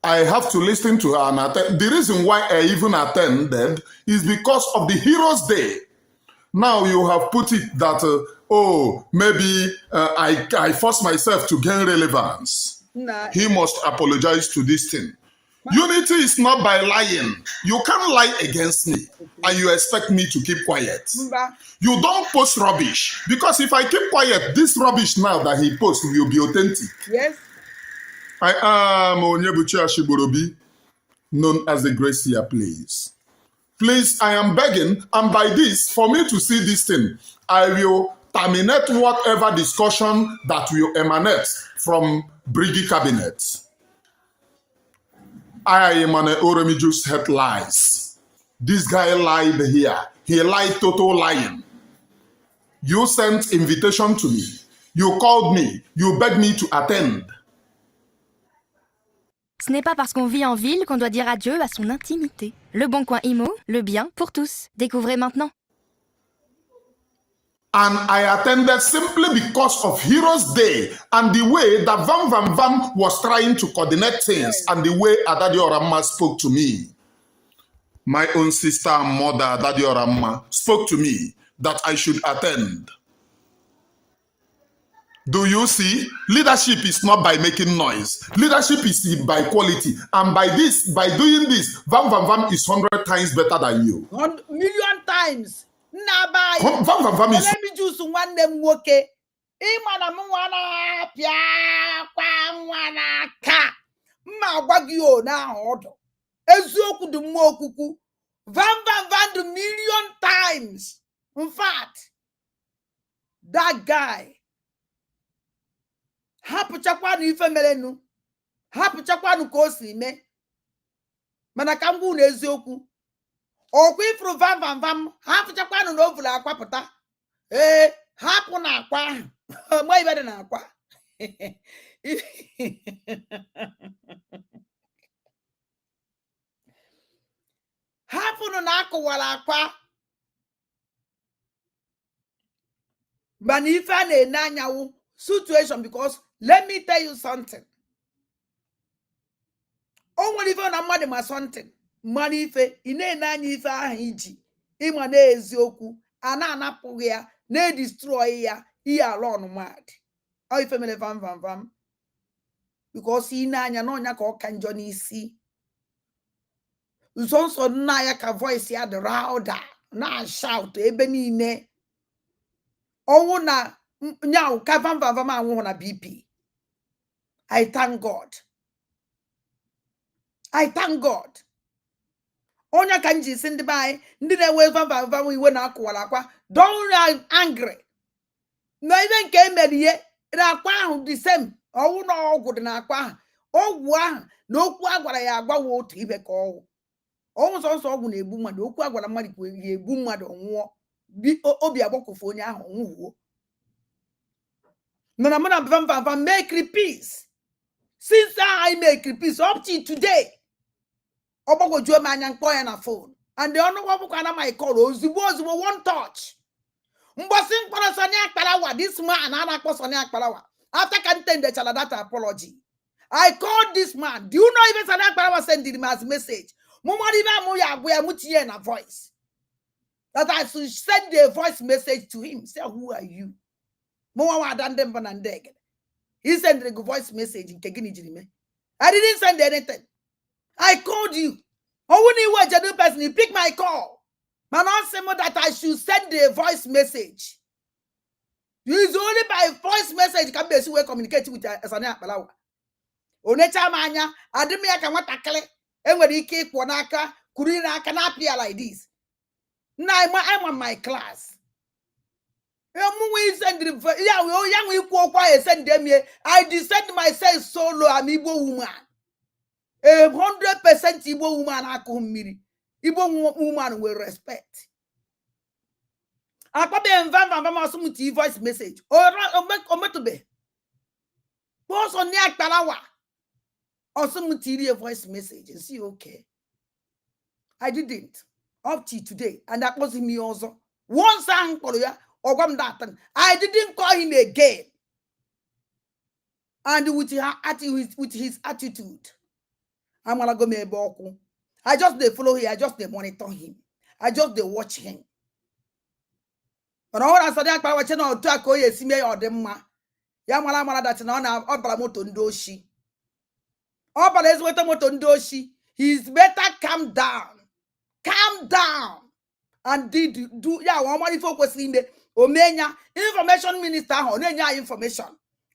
I have to listen to her and attend. The reason why I even attended is because of the Heroes' Day. Now you have put it that, maybe I force myself to gain relevance. Nah. He must apologize to this thing. Unity is not by lying. You can't lie against me and you expect me to keep quiet. You don't post rubbish. Because if I keep quiet, this rubbish now that he posts will be authentic. Yes. I am Onyebuchi Ashiborobi, known as the Grace Seer, please. Please, I am begging, and by this, for me to see this thing, I will terminate whatever discussion that will emanate from Briggy Cabinet. I am an Oromijus head lies. This guy lied here. He lied total lying. You sent invitation to me. You called me. You begged me to attend. Ce n'est pas parce qu'on vit en ville qu'on doit dire adieu à son intimité. Le Bon Coin Imo, le bien pour tous. Découvrez maintenant. And I attended simply because of Heroes' Day and the way that Vam was trying to coordinate things and the way Adadi Orama spoke to me. My own sister and mother, Adadi Orama, spoke to me that I should attend. Do you see? Leadership is not by making noise. Leadership is by quality. And by doing this, Vam is 100 times better than you. 1,000,000 times. Nabai. Vam is. Let me choose one them woke. Imana mwana pia kwa mwana ka. Ma wagyo na odo. Ezoku du mokuku. Vam 1,000,000 times. In fact, that guy hapụchakwanụ ife merenu hapụchakwanụ ka o si mee mana ka m gwa unu eziokwu ọkwa ifuru vam vam vam hapụchakwanụ na ovulu akwapụta hapụ na akwa ahụ ma ibe dị na akwa hapụnụ na akụwara akwa mana ife a na-ene anyanwụ situation because let me tell you something. O nwere ife na mmadụ ma something mmanụ ife ị na-ene anya ife ahụ iji ịma na eziokwu a na-anapụghị ya na-edestroy ya ihe ala ọnụmadị ọ ife mere vam vam vam because ị na-anya n'ọnya ka ọ ka njọ n'isi nsọ nna ya ka voice ya dị louder na shout ebe niile ọnwụ na nyawu ka vam vam vam anwụhụ na BP. I thank God. I thank God. Onya ka nji si ndị be anyị ndị na-enwe vam vam vam iwe na-akụwara akwa don't angry na ibe nke emere ihe na akwa ahụ the same ọwụ na ọgwụ dị na akwa ahụ ọgwụ ahụ na okwu a gwara ya agbawa otu ibe ka ọwụ sọsọ ọgwụ na-egbu mmadụ okwu a gwara mmadụ ga-egbu mmadụ nwụọ obi agbakọfu onye ahụ nwụhuo mana mana vam vam vam make peace since I make peace up to today ọgbagwojuo m anya mkpọ ya na phone and the ọnụgwọbụkwa na my call ozugbo one touch mgbọsị mkpọrọ Sani Akparawa this man a na-akpọ Sani Akparawa after ka ntendechara that apology I called this man. Do you know even Sani Akparawa sent him as message na voice that I should send a voice message to him. Say, who are you? He sent a voice message in Kegini. I didn't send anything. I called you. Only you were person, you pick my call. Man, that I should send a voice message. It's only by voice message can be communicate with Sani Akparawa. Onecha manya, adimia ka nwatakịrị enwere ike ịkwọ n'aka kuri n'aka na apịa like this. Now I'm on my class. I descend myself solo. I'm Igbo woman. 100% Igbo woman akumiri. Igbo woman will respect. Akpabe mvamba asumuti voice message. Ometube. Boss on Nia Akparawa. Asumuti a voice message and see okay. I didn't up to today, and that was me also. Once I I didn't call him again. And with his attitude, I'm gonna go me boku. I just they follow him, I just they monitor him, I just they watch him. And all I said that I was channel to a koye sime or them ma. Yamala that na obala moto ndoshi. Obala is what moto ndoshi. He's better calm down. Calm down. And do one focus in the Omenya information minister onenya information.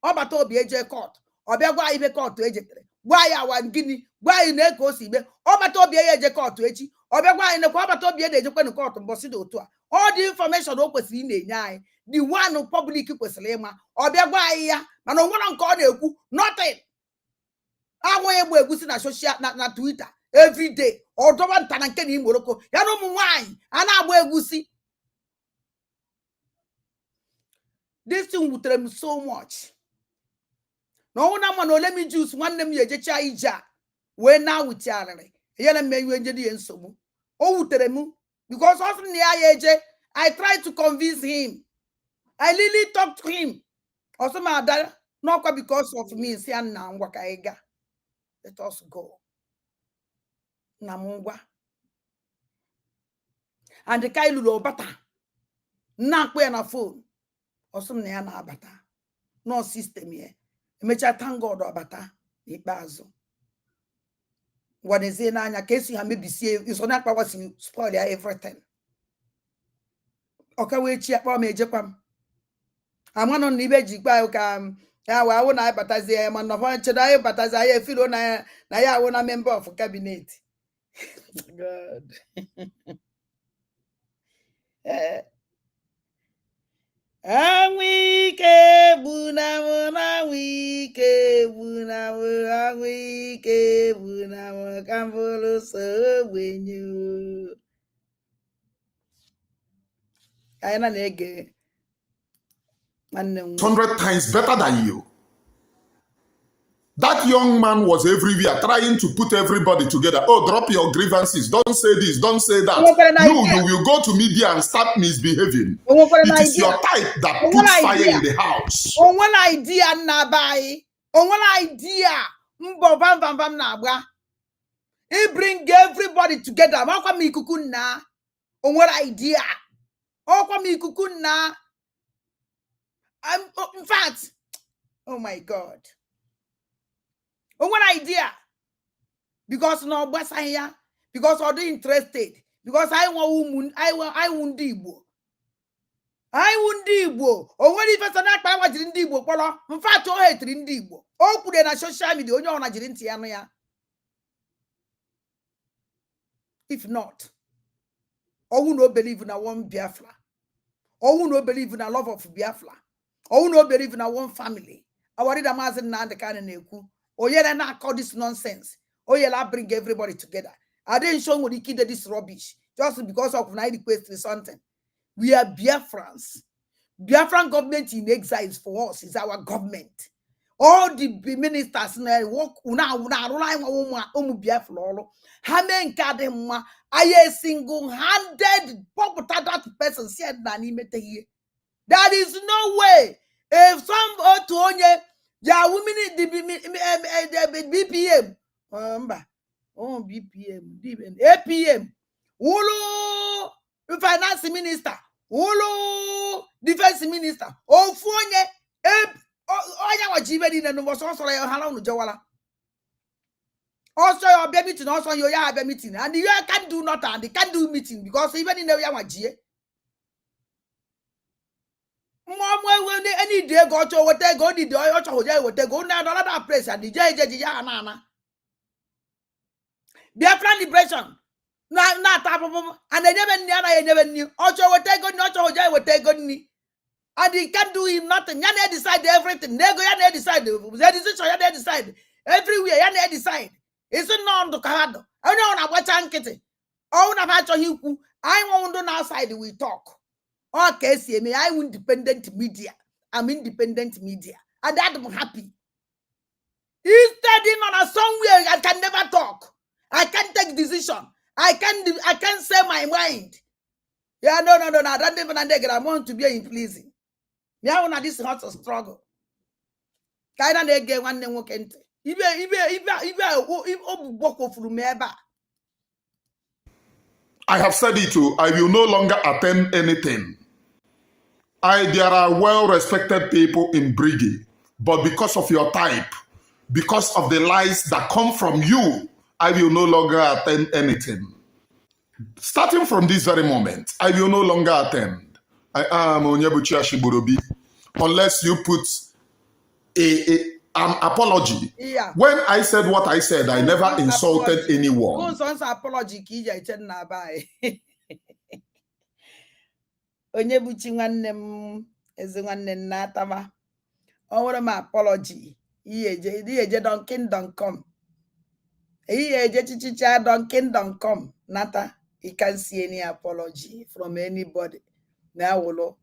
Obato be AJ court. Obegwa ibe court to AJ. Why our guinea? Why in echo sibe? Obato be AJ court to AJ. Obegwa in the Obato be AJ court and Bosido to all the information opus in the nine. The one who public was lema. Obegwa ya. And on one call nothing. I want to go to social na Twitter every day. Or don't want to in Morocco. Ya no wine. And I wear goosey. This thing will tell me so much. No one let me juice one name ye ija. When now with Yarry. Yana may you enjoy and so. Oh, Teremu. Because often the I tried to convince him. I really talked to him. Also, my dad, not because of me, say now wakaiga. Let us go. Namungwa. And the Kailu bata. Not when a phone. Also, na bata. No system here. Mecha thank God or bata. Ibazo. What is in Anya case you have maybe see is on that power to spoil everything. Okay, wait, check for me, Japan. I'm on Nibeji by I won't I but as I am on the but as I feel on I want a member of cabinet. God. Awike buna muna wike ike bụ na nwoke mbụrụ so ogbenye. Anyị na-ege 100 times better than you. That young man was everywhere trying to put everybody together. Oh, drop your grievances. Don't say this. Don't say that. You will go to media and start misbehaving. It is your type that puts fire in the house. One idea nabai. One idea. Mbo bam bam bam na bra. He bring everybody together. Makwa mi kukuna. One idea. Okwa mi kukuna. In fact, oh my God. One idea. Because no basaya. Because I'm interested. Because I want Igbo. I want Igbo. Or when if person not power in Igbo, polo. In fact, oh hate in Igbo. Oh, put in a social media. Only on a jirintiana. If not, I will not believe in a one Biafra. I will not believe in a love of Biafra. I will not believe in a one family. I worry the mazen na the kind of neku. Oh yeah, not call this nonsense. Oh yeah, I bring everybody together. I didn't show what he did this rubbish just because of 90 questions something. We are Biafrans. Biafran government in exile for us is our government. All the ministers work Biafra. Hamen kadema. I single-handed that person said that is no way. If some to onye ya women the BPM BPM APM Wolo finance minister Wolo defense minister Ofonye onya wajibe di no so so ya hala unu jawala also your baby meeting also your ya meeting and you can't do nothing and they can't do meeting because even in the ya wajie any day go to what they go did what they go now another place and the ya na Biafran liberation na tap and they never knew also what they go not what they go ni and they can't do him nothing. They decide everything. They go they decide the decision they decide everywhere they decide. It's not the card. I don't know what I'm getting. Oh, I won't do outside we talk. Okay, see me. I'm independent media. I'm independent media. And I'm happy. Instead, on a somewhere I can never talk. I can't take decision. I can't say my mind. Yeah, no. I don't even I want to be pleasing. Yeah, on this hot struggle. Kinda they get one name work into. I have said it too. I will no longer attend anything. There are well-respected people in Briggy, but because of your type, because of the lies that come from you, I will no longer attend anything. Starting from this very moment, I will no longer attend. I am Onyebuchi Ashiborobi, unless you put an apology. Yeah. When I said what I said, I never insulted anyone. Apology Onyebuchi nwanne m eze nwanne nnatama. O nwere m apology. Iyeje Dunkin.com. Iyeje chichicha Dunkin.com. Nata. You can't see any apology from anybody. Now, Lord.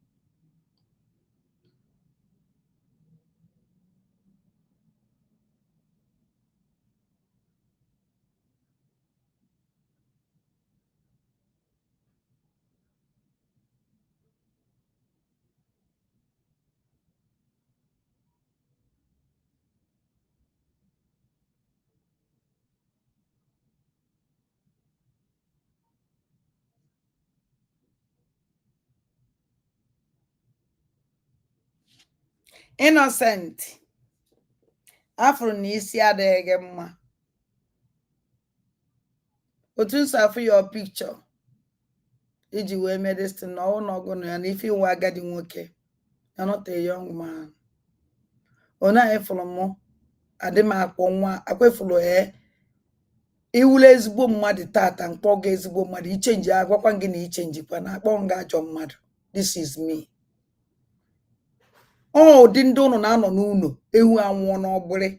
Innocent. Afro n'isi adịghị mma. Otu nsafu your picture. Iji wee mee this thing no go no and if you nwa agadi nwoke. You're not a young man. Ona efolo mo ade ma akpọ nwa akwefolo iwule ezigbo mmadụ tata mkpọ ga ezigbo mmadụ ichenji agwakwa gị na ichenji kwa na akpọ nga ajọ mmadụ. This is me. Oh, dị ndị ụnụ na-anọ n'ụlọ ewu anwụọ n'ọgbụrị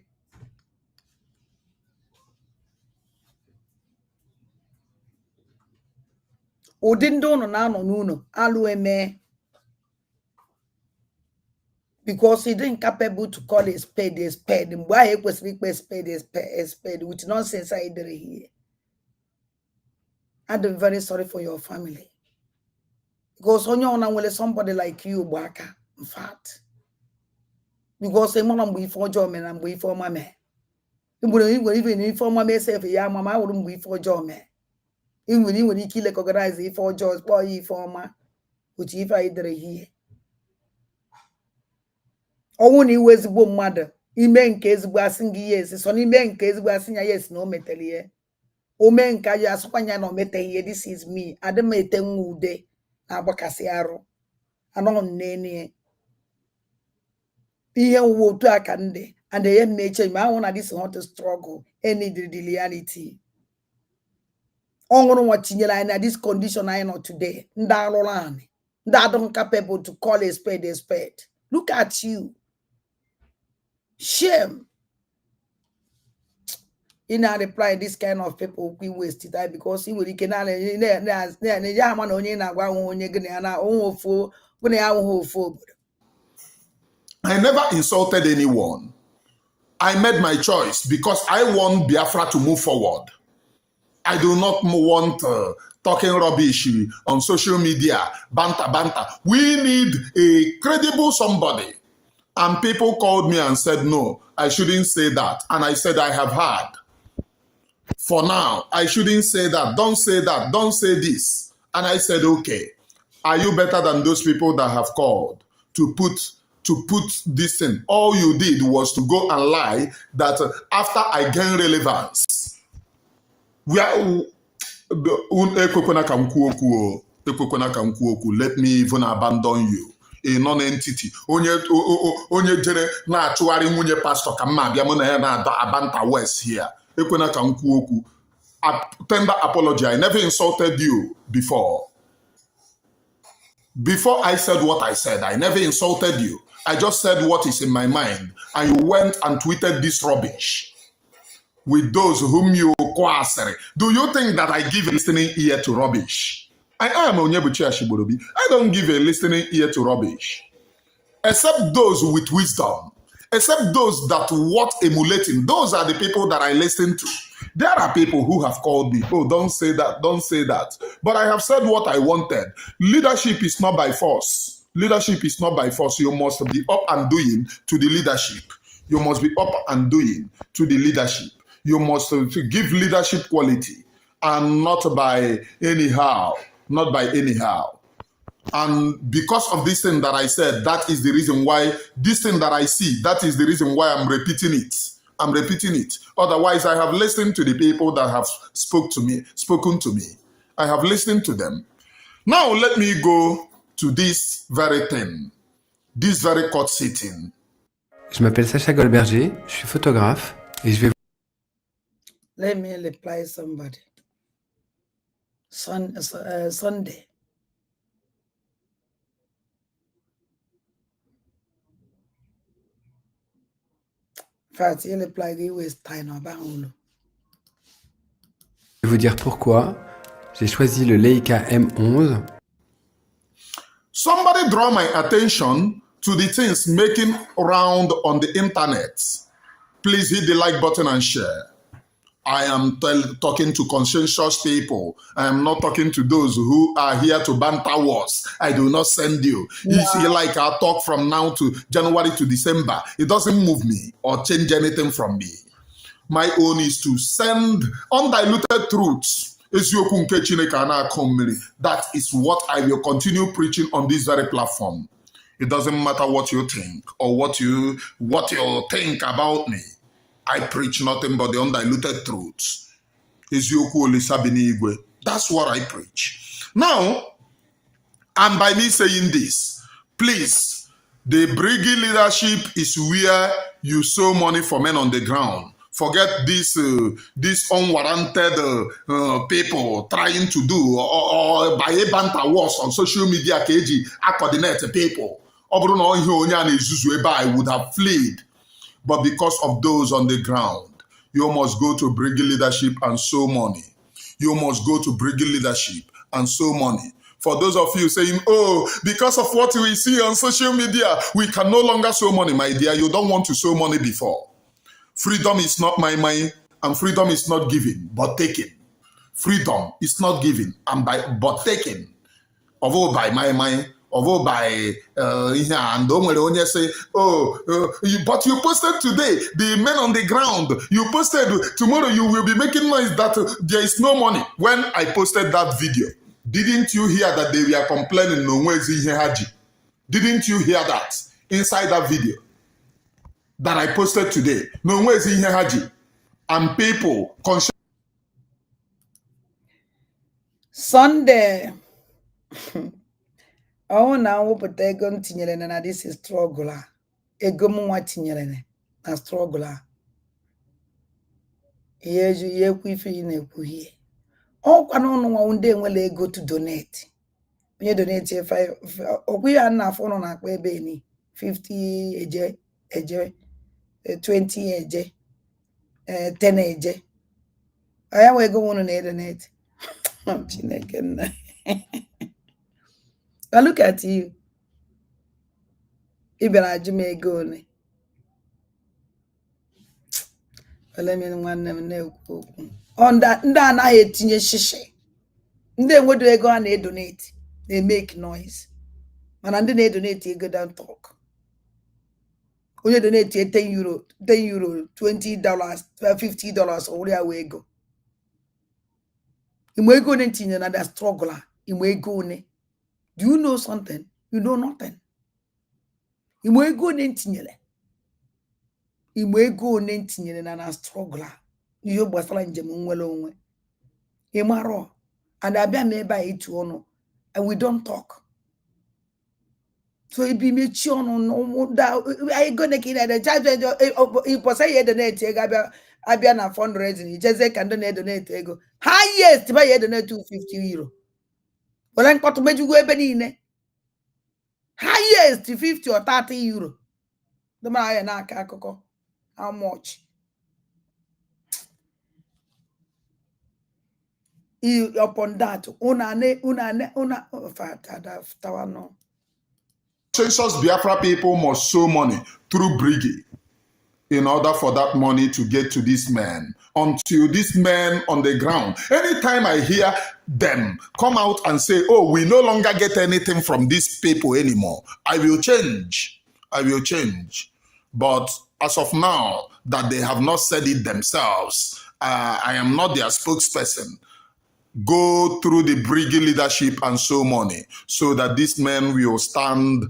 Odindo no na no no alu eme. Because he didn't capable to call a spade a spade. Why he was speak a spade a spade with nonsense I did here. I'm very sorry for your family. Because on your own somebody like you, Baka, in fact. Because I'm on before John and I'm before my man. Even inform myself, yeah, Mamma, I wouldn't be for John man. Even when he kill a organize it for George boy former, which if I did here. Only was one mother. He meant case passing years, so he meant case passing yes, no metal here. O men kaya Spanya no mete here, this is me. I don't mete mude, Abacasiaro. Anon nene. Here wo to a cande, and the end nature, my own this want to struggle, any the reality. On what in this condition I know today, Ndalolani. That don't capable to call a spade a spade. Look at you. Shame. In a reply, this kind of people we waste time because he will cannot I never insulted anyone. I made my choice because I want Biafra to move forward. I do not want talking rubbish on social media, banter. We need a credible somebody. And people called me and said, no, I shouldn't say that. And I said, I have heard. For now, I shouldn't say that. Don't say that. Don't say this. And I said, okay, are you better than those people that have called to put this in? All you did was to go and lie that after I gain relevance, let me even abandon you. A non-entity. Onye jere na achụgharị nwunye pastor ka mma bịa mụ na ya na abanta west here. Ekwena ka m kwuo okwu. Tender apology. I never insulted you before. Before I said what I said, I never insulted you. I just said what is in my mind. And you went and tweeted this rubbish with those whom you kwasere. Do you think that I give a listening ear to rubbish? I am Onyebuchi Ashiborobi. I don't give a listening ear to rubbish. Except those with wisdom. Except those that what emulating. Those are the people that I listen to. There are people who have called me. Oh, don't say that. Don't say that. But I have said what I wanted. Leadership is not by force. Leadership is not by force. You must be up and doing to the leadership. You must be up and doing to the leadership. You must give leadership quality and not by anyhow. Not by anyhow. And because of this thing that I said, that is the reason why this thing that I see, that is the reason why I'm repeating it. I'm repeating it. Otherwise, I have listened to the people that have spoken to me. I have listened to them. Now let me go to this very thing, this very court sitting. Je m'appelle Sacha Goldberger, je suis photographe et je vais... Let me reply somebody. Sunday. First, il reply the waste time about. Je vais vous dire pourquoi j'ai choisi le Leica M11. Somebody draw my attention to the things making round on the internet. Please hit the like button and share. I am talking to conscientious people. I am not talking to those who are here to banter wars. I do not send you. Yeah. You see, like I talk from now to January to December. It doesn't move me or change anything from me. My own is to send undiluted truths. That is what I will continue preaching on this very platform. It doesn't matter what you think or what you think about me. I preach nothing but the undiluted truths. That's what I preach. Now, and by me saying this, please, the Briggy leadership is where you sow money for men on the ground. Forget this unwarranted people trying to do or by a banter wars on social media. I coordinate people. I would have fled. But because of those on the ground, you must go to Briggy leadership and sow money. You must go to Briggy leadership and so money. For those of you saying, oh, because of what we see on social media, we can no longer sow money, my dear. You don't want to sow money before. Freedom is not my mind, and freedom is not given, but taken. Freedom is not given, but taken. Although by my mind, although by and don't say, but you posted today, the men on the ground, you posted tomorrow, you will be making noise that there is no money. When I posted that video, didn't you hear that they were complaining? No, where is Haji? Didn't you hear that inside that video that I posted today? No, where is Haji? And people Sunday. Oh, now we put ego ntinyere na this is struggle. Ego mwa tinyere na struggle. Yeju yekwu ife na-ekwu here. Ọ kwa no nwa unde enwele ego to donate. Onye donate 5 okwu ya na afọ no na akpa ebe ni 50 eje 20 eje 10 eje. Aya we ego wono na donate. Chineke nna. But look at you. Ibera ajume ego ne. Let me nwanne m na-ekwu okwu. Ndị anaghị etinye shishi. Ndị enwedo ego a na-edonate. They make noise. Mana ndị na-edonate ego don't talk. Onye donate €10, $20, $50 ori awe ego. Imo ego ne tinye na that struggler. Imo ego ne. Do you know something? You know nothing. Imo ego ne tinyele. Imo ego ne tinyele na struggler. Iyo gbasara njem nwele onwe. Imaro. And abia me ba itu ono. And we don't talk. So it be me chiono no da I go na kina da iposa ye donate ego abia na fundraising. You just say can donate ego. Highest ba ye donate €250. Wala nkwatu mejugo ebe niile. Highest €50 or €30. The man na aka akụkọ. How much? Upon that, una no. Census Biafra people must sow money through Briggy in order for that money to get to this man. Until this man on the ground, anytime I hear them come out and say, oh, we no longer get anything from these people anymore, I will change. I will change. But as of now, that they have not said it themselves, I am not their spokesperson. Go through the Briggy leadership and sow money so that this man will stand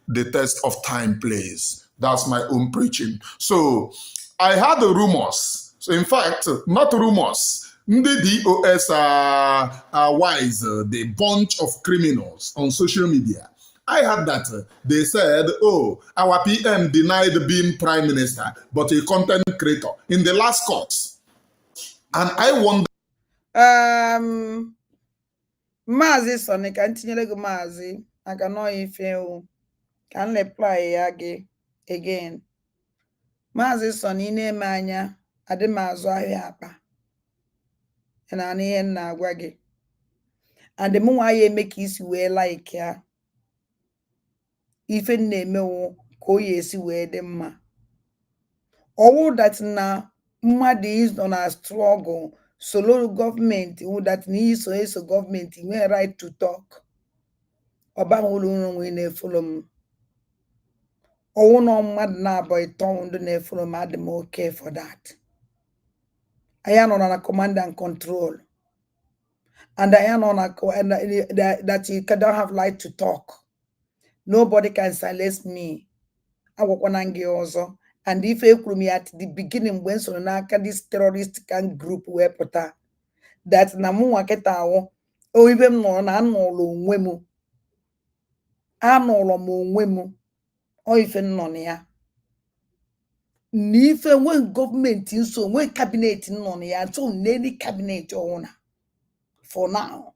the test of time, please. That's my own preaching. So I heard the rumors. So in fact, not rumors. The DOS are wise, the bunch of criminals on social media. I heard that they said, oh, our PM denied being prime minister, but a content creator in the last court. And I wonder. Mazi Sonny, can continue go Mazi. I cannot if can reply again. Mazi Sonny name anya ademazo ahịa and ani na agwagi. And the more I make isi we like ya. Ife neme wo ko yesi we dem ma. All that na mmadụ is on a struggle. Solo government who that needs so government we right to talk. Oba wulu we ne follow. Oh no mad na boy town ne follow mad okay for that. I am on a command and control. And I am on a that you cannot have right to talk. Nobody can silence me. I work on also. And if you me at the beginning when so na this terrorist gang group we pota that na mu waketa o even no na anolo onwe mu anolo mo onwe mu o ife no na ya ni ife when government so when cabinet no na ya so any cabinet ona for now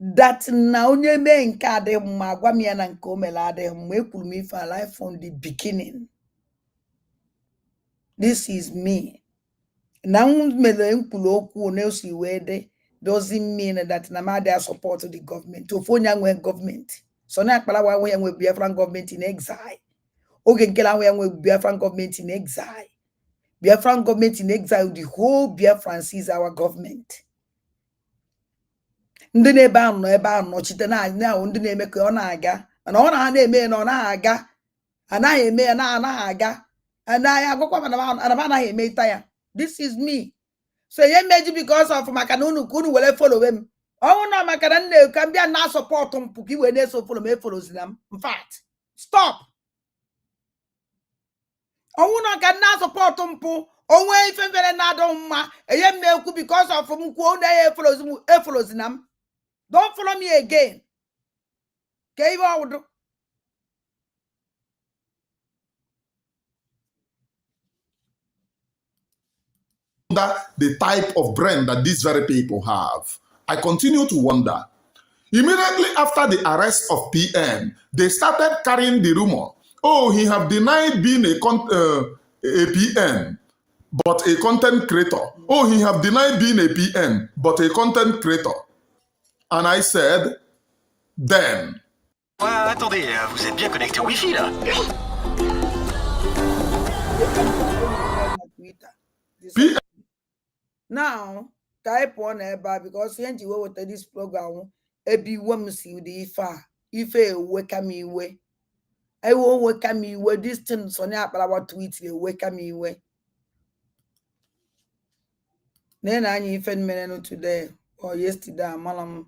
that na onye me nke ade mma agwa me na nke o mele ade mma ekwuru m ife alive from the beginning. This is me. Na mele nkwulu okwu na osi we de doesn't mean that Namada support the government. To phone young government. So now Palawa with Biafran government in exile. Ogen Kela with Biafran government in exile. Biafran government in exile, the whole Biafran is our government. Ndị na-ebe ahụ nọ ebe ahụ nọchite na ndị na-eme ka ọ na-aga mana ọ na ha na-eme na ọ na-aga anaghị eme ya na anaghị aga anaghị agwakwa mana anaghị eme ita ya. This is me. So ye meji because of maka na unu were follow m ọnwụ na maka na nne ka mbịa na support mpụ ka iwe na-eso follow me follow zinam. In fact, stop. Ọnwụ na ka na support mpụ onwe ife mfere na-adọ mma eye mmekwu because of m kwuo na ye follow zinam. Don't follow me again. Okay, you the type of brain that these very people have. I continue to wonder. Immediately after the arrest of PM, they started carrying the rumor. Oh, he have denied being a PM, but a content creator. Oh, he have denied being a PM, but a content creator. And I said, then. Attendez, vous êtes bien connecté au Wi-Fi là? Now, type on eba because you with this program, ebi wom see the ife wake me way. I won't wake me way. This thing so now about tweet you wake me way. Then I need no today or yesterday, malam.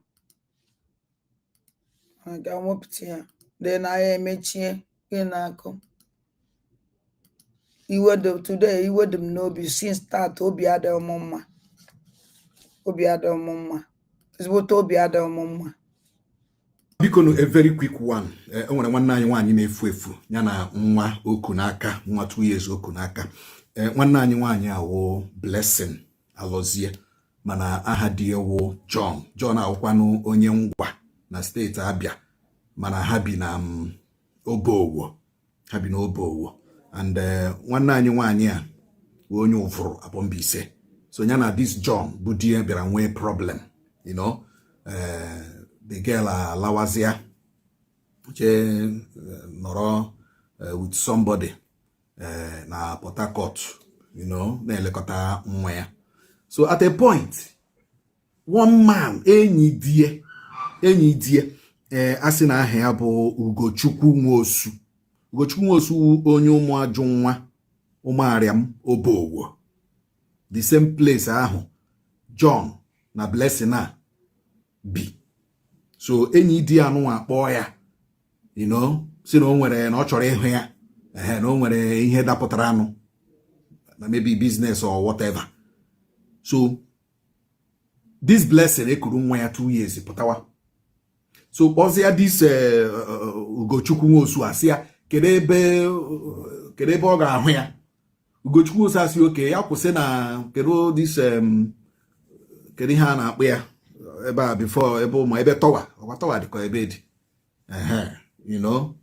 I got up here. Then I met here in Ako. You would today, you would know be since start to be other mama. Obi other mama. It's what Obi other mama. Biko a very quick one. When one nine one you may fufu. Yana nwa okunaka, nwa 2 years okunaka. One nine one ya wo blessing alozie. Mana ahadie wo John. John akwanu onye ngwa na state Abia. Mana habi na Obowo. Habi na Obowo. And one nine one ya onye uvuru abombise. So nyana this John budie bera nwe problem. You know, the girl Lawazia noro with somebody na Port Harcourt, you know, na elekota nwa ya. So at a point, one man enyi die asị na aha ya bụ Ugochukwu Nwosu. Ugochukwu Nwosu onye ụmụ ajụ nwa ụmụariam Obowo. The same place ahụ John na Blessing a bi. So enyi di anụ akpọ ya, you know, si na o nwere na ọ chọrọ ịhụ ya, na o nwere ihe dapụtara anụ, na maybe business or whatever. So this Blessing ekuru nwa ya 2 years pụtawa. So kpọzịa this Ugochukwu Nwosu asị ya kedu ebe ọ ga-ahụ ya. Ugochukwu Nwosu asị oke ya kwụsị na kedu this kedu ihe a na-akpọ ya ebe a before ebe ụmụ ebe towa dịkọ ebe dị. You know,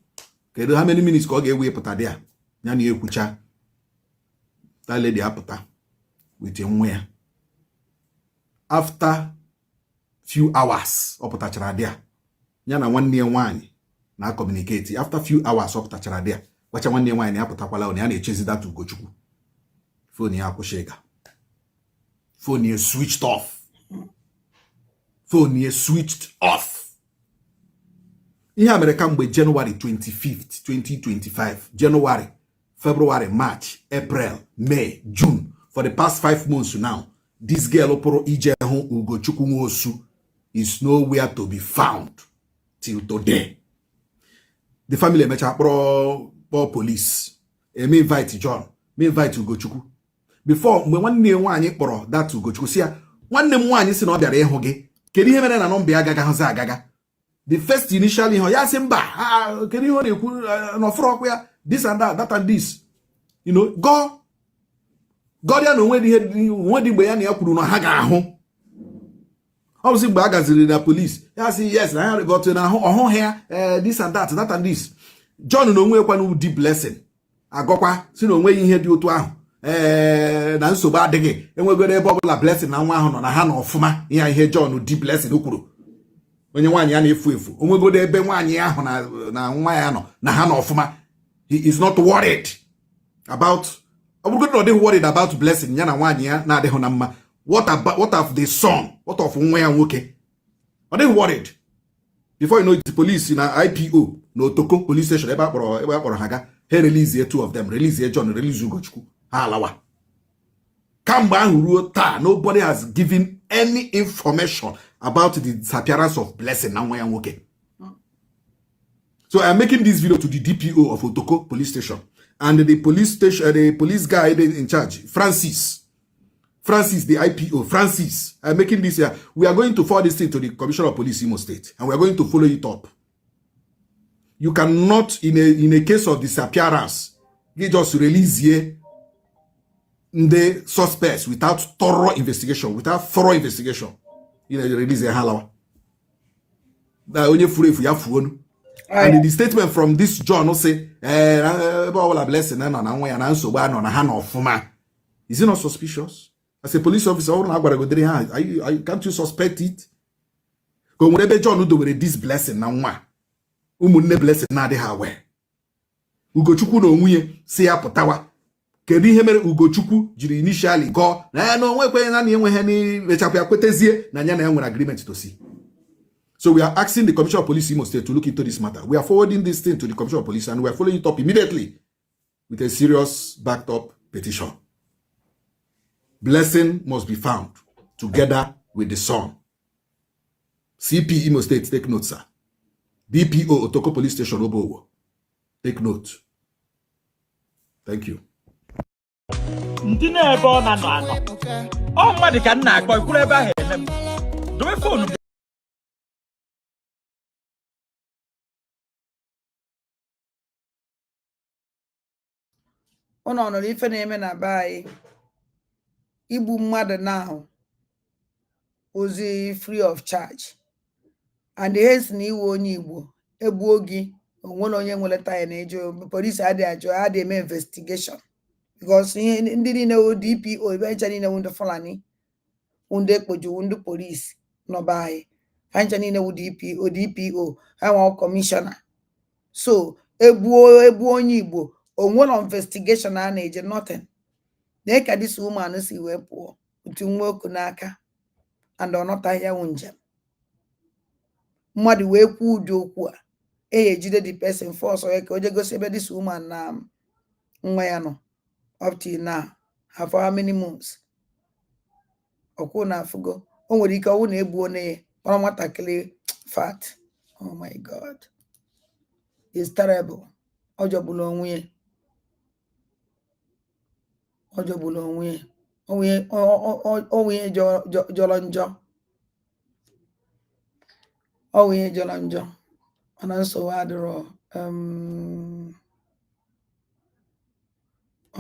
kedu how many minutes ka ọ ga-ewe pụta dị ya ya na ekwucha that lady apụta with nwa ya. After few hours ọ pụtachara dị ya ya na nwanne ya nwaanyị na communicate. After few hours ọ pụtachara dị ya gwacha nwanne ya nwaanyị ya pụtakwala ọ na ya na-echezi that Ugochukwu. Phone ya akwụshiga. Phone ya switched off. Phone ya switched off. Ihe America mgbe January 25th, 2025. January, February, March, April, May, June. For the past 5 months now, this girl oporo ije hụ Ugochukwu Nwosu is nowhere to be found till today. The family mecha kpọrọ police. Me invite John, me invite Ugochukwu. Before mgbe nwanne nwaanyị kpọrọ that Ugochukwu si ya nwanne m nwaanyị si na ọ bịara ịhụ gị. Kedu ihe mere na nọmba ya agaga? The first initially ho ya si mba kedu ihe ọ na-ekwu na ofuru ọkụ ya this and that and this. You know, God ya na onwe dị mgbe ya na ya kwuru na ha ga-ahụ. Ọ bụzi mgbe a gaziri na police ya si yes na ya got na ọhụ ya this and that and this. John na onwe kwanu di Blessing agọkwa si na onwe ihe dị otu ahụ. na nsogbu adịghị enwegoro ebe ọbụla blessing na nwa ahụ nọ na ha na ọfụma ihe John di blessing kwuru onye nwaanyị ya na-efu efu onwegoro ebe nwaanyị ahụ na nwa ya nọ na ha na ọfụma. He is not worried about ọbụrụgodị na ọ dịghị worried about blessing ya na nwaanyị ya na-adịghị na mma. What of the son? What of nwa ya nwoke? Ọ dịghị worried. Before you know it, police na IPO na Otoko police station ebe akpọrọ ha ga ha release two of them, release John, release Ugochukwu, ha alawa. Kamgbe ahụ ruo taa, nobody has given any information about the disappearance of blessing na nwa ya nwoke. So I am making this video to the DPO of Otoko police station and the police station, the police guy in charge, Francis, the IPO, Francis. I'm making this here. We are going to forward this thing to the Commissioner of Police Imo State, and we are going to follow it up. You cannot, in a case of disappearance, you just release here the suspects without thorough investigation. You release a halawa. And the statement from this John say, is it not suspicious? As a police officer, can't you suspect it? Because John do this blessing now, blessing na de ha we. Ugochukwu no nwunye si ya pụtawa. Kedu ihe mere Ugochukwu jiri initially go na no nwekwe na enwe he ni mechapụ ya kwetezie na nya na enwe agreement to see. So we are asking the Commissioner of Police Imo State to look into this matter. We are forwarding this thing to the Commissioner of Police and we are following it up immediately with a serious backed up petition. Blessing must be found together with the son. CP Imo State, take note, sir. DPO Otoko Police Station, Obowo. Take note. Thank you. Ono no ife na-eme na bai igbu mmadụ now ozi free of charge and hence na iwe onye Igbo egbuo gị onwe onye nweleta ya na-ejo police adị ajụ adị eme investigation because ihe ndị niile o DPO ebencha niile ndị Fulani ndị ekpoju ndị police no bai hancha niile wo DPO ha nwa commissioner so egbuo onye Igbo onwe investigation a na-eje nothing. Na-eka this woman si wee pụọ otu nwoke n'aka and ọ nọta ya njem mmadụ wee kwuo ụdị okwu a ejide the person force ya ka o je gosi ebe this woman na nwa ya nọ up till now for how many months ọkwụ na afụgo o nwere ike ọwụ na egbuo na ya kpọrọ nwatakịrị fat. Oh my God, it's terrible. Ọ jọgburu onwe ya. Onwe jọrọ njọ mana nsogbu adịrọ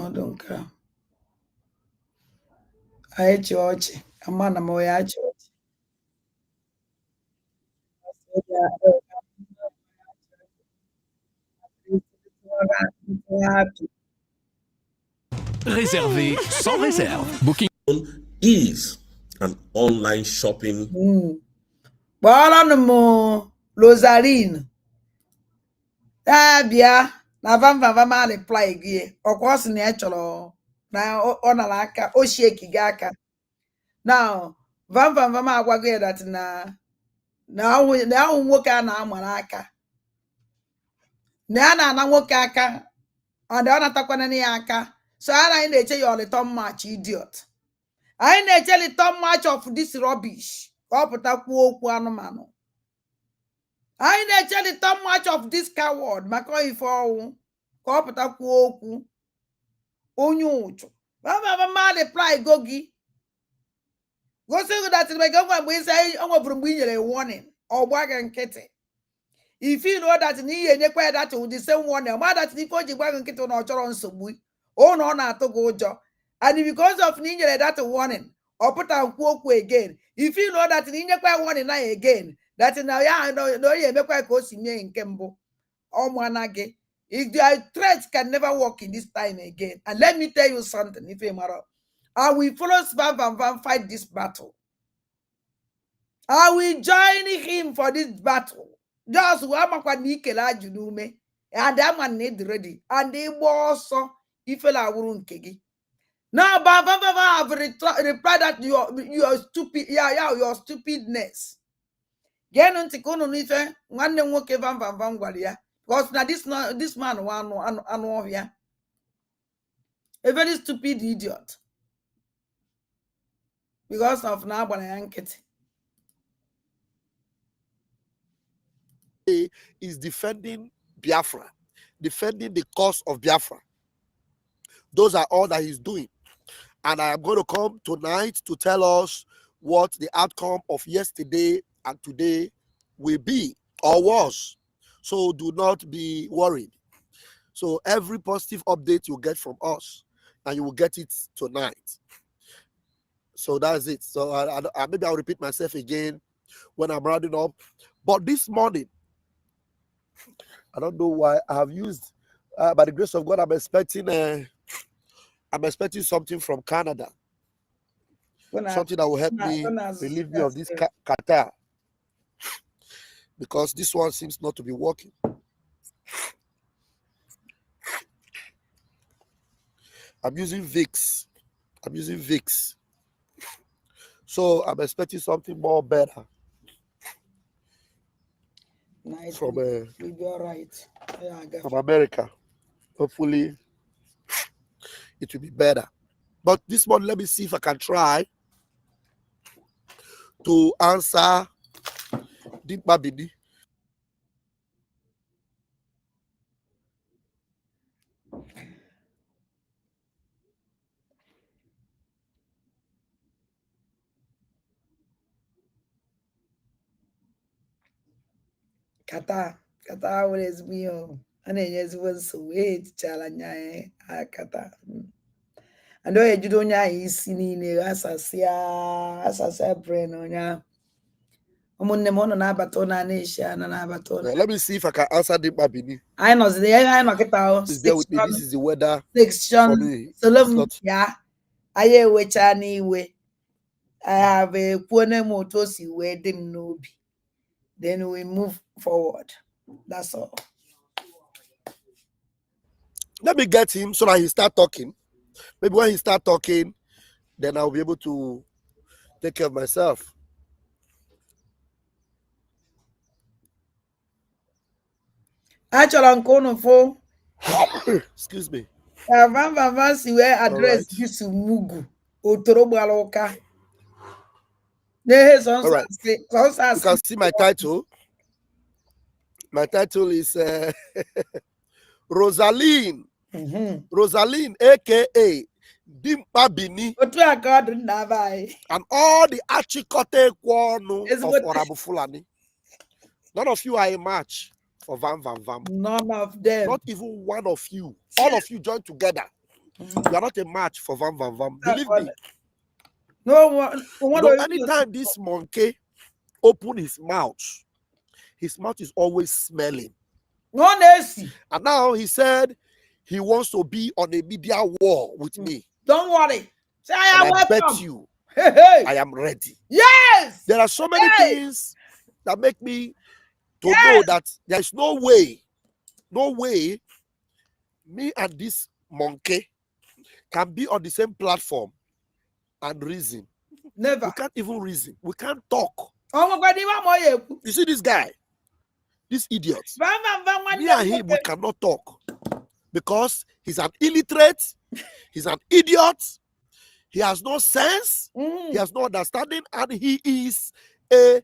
ọdụ nke a anyị chị ọchị ama na m ya achị ọchị Réservé sans réserve. Booking is an online shopping. Kpọrọ m Rosarine bịa na vamvama reply gị ọkwa ọ sị na ya chọrọ na ọ nara aka o shake gị aka now vamvama agwago ya that na ahụ nwoke a na-ama n'aka na ya na-ana nwoke aka ọ natakwana ya aka. So anyị na-eche ya return match idiot. Anyị na-eche return match of this rubbish ka ọ pụta kwuo okwu anụmanụ. Anyị na-eche return match of this coward maka ife ọnwụ ka ọ pụta kwuo okwu onye ụchụ. Mama reply go gị gosi gị that mgbe isi o nweburu mgbe i nyere warning ọ gba gị nkịtị. If you know that na ihe enyekwa ya that with the same warning ma that ife o ji gba gị nkịtị na ọ chọrọ nsogbu oh no na atụ gị ụjọ and because of na inyere that warning ọ pụta nkwu okwu again. If you know that na inyekwa warning na again that na ya no ya emekwa ka o si mee nke mbụ ọ mana gị If the threats can never work in this time again. And let me tell you something, if you matter, I will follow Van Van Van fight this battle. I will join him for this battle. Just Wamakwanikelajulume. And that man need ready. And they also if I wouldn't kegi. Now, Van Van Van have replied that your stupid, your stupidness. Get on Tikono Nife, one day walk Van Van Van Guadia. Because now this man one here. A very stupid idiot. Because of now when I anket. Is defending Biafra, defending the cause of Biafra. Those are all that he's doing. And I am going to come tonight to tell us what the outcome of yesterday and today will be or was. So do not be worried. So every positive update you get from us, and you will get it tonight. So that's it. So maybe I'll repeat myself again when I'm rounding up. But this morning, I don't know why I have used, by the grace of God, I'm expecting something from Canada. Something that will help me relieve me of this Qatar. Because this one seems not to be working. I'm using Vicks. So I'm expecting something more better. From we'll be all right. From America. Hopefully it will be better. But this one, let me see if I can try to answer Dibabidi. Kata always me and then yes was wait challenge Kata. And though you don't is in assasia brain on ya. Let me see if I can answer Dibabidi. I know the I know kita. Please bear with me. This is the weather section for me. Yeah. I which anyway. I have a pone motosi wedding nobi. Then we move forward. That's all. Let me get him so that he start talking. Maybe when he start talking, then I'll be able to take care of myself. Actually, excuse me. Vansi we address this Mugu. Otorobaloka. All right. You can see my title. My title is Rosaline. Rosaline, aka Dimbabini. And all the Achikote Kwonu of Orabu Fulani. None of you are a match for Van Van Van. None of them. Not even one of you. All of you joined together. You are not a match for Van Van Van. Believe me. No one. Anytime this monkey open his mouth is always smelling. And now he said he wants to be on a media war with me. Don't worry. Say I bet you I am ready. Yes. There are so many things that make me to know that there's no way me and this monkey can be on the same platform and reason. Never. We can't even reason. We can't talk. You see this guy? This idiot. Me and him, we cannot talk. Because he's an illiterate. He's an idiot. He has no sense. He has no understanding. And he is a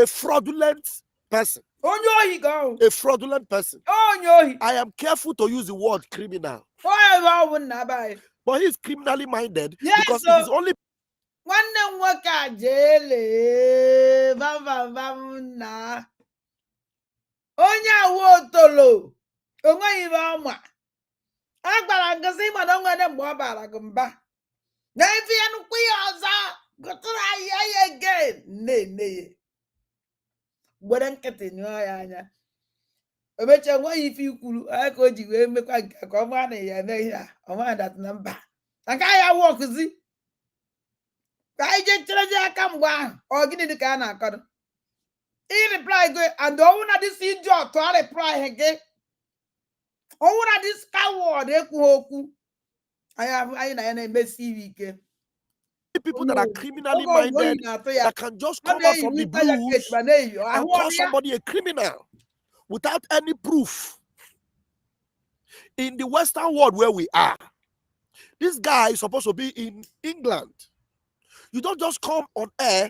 fraudulent person. A fraudulent person. I am careful to use the word criminal. But he's criminally minded because it is only onye awotolo onwe ibe ọma agbara ngozi mana onwere mgbe ọ bara gị mba na ife ya nnukwu ya ọzọ gụtụrụ ahịa ya again nne gbere nkịtị nyụọ ya anya Obecha nwa ife ikwuru aka o ji wee mekwa nke ka ọ maa na ya emeghị ya ọ maa dat na mba aka ya wọkụzi ka anyị jee cherezi aka mgbe ahụ ọ gịnị dị ka a na-akọrọ reply go and ọnwụ na dis idiot a reply gị ọnwụ na dis coward ekwughị okwu anyị na ya na-emesi iwe ike. People that are criminally minded that can just come out from the blues and call somebody a criminal without any proof. In the Western world where we are, this guy is supposed to be in England. You don't just come on air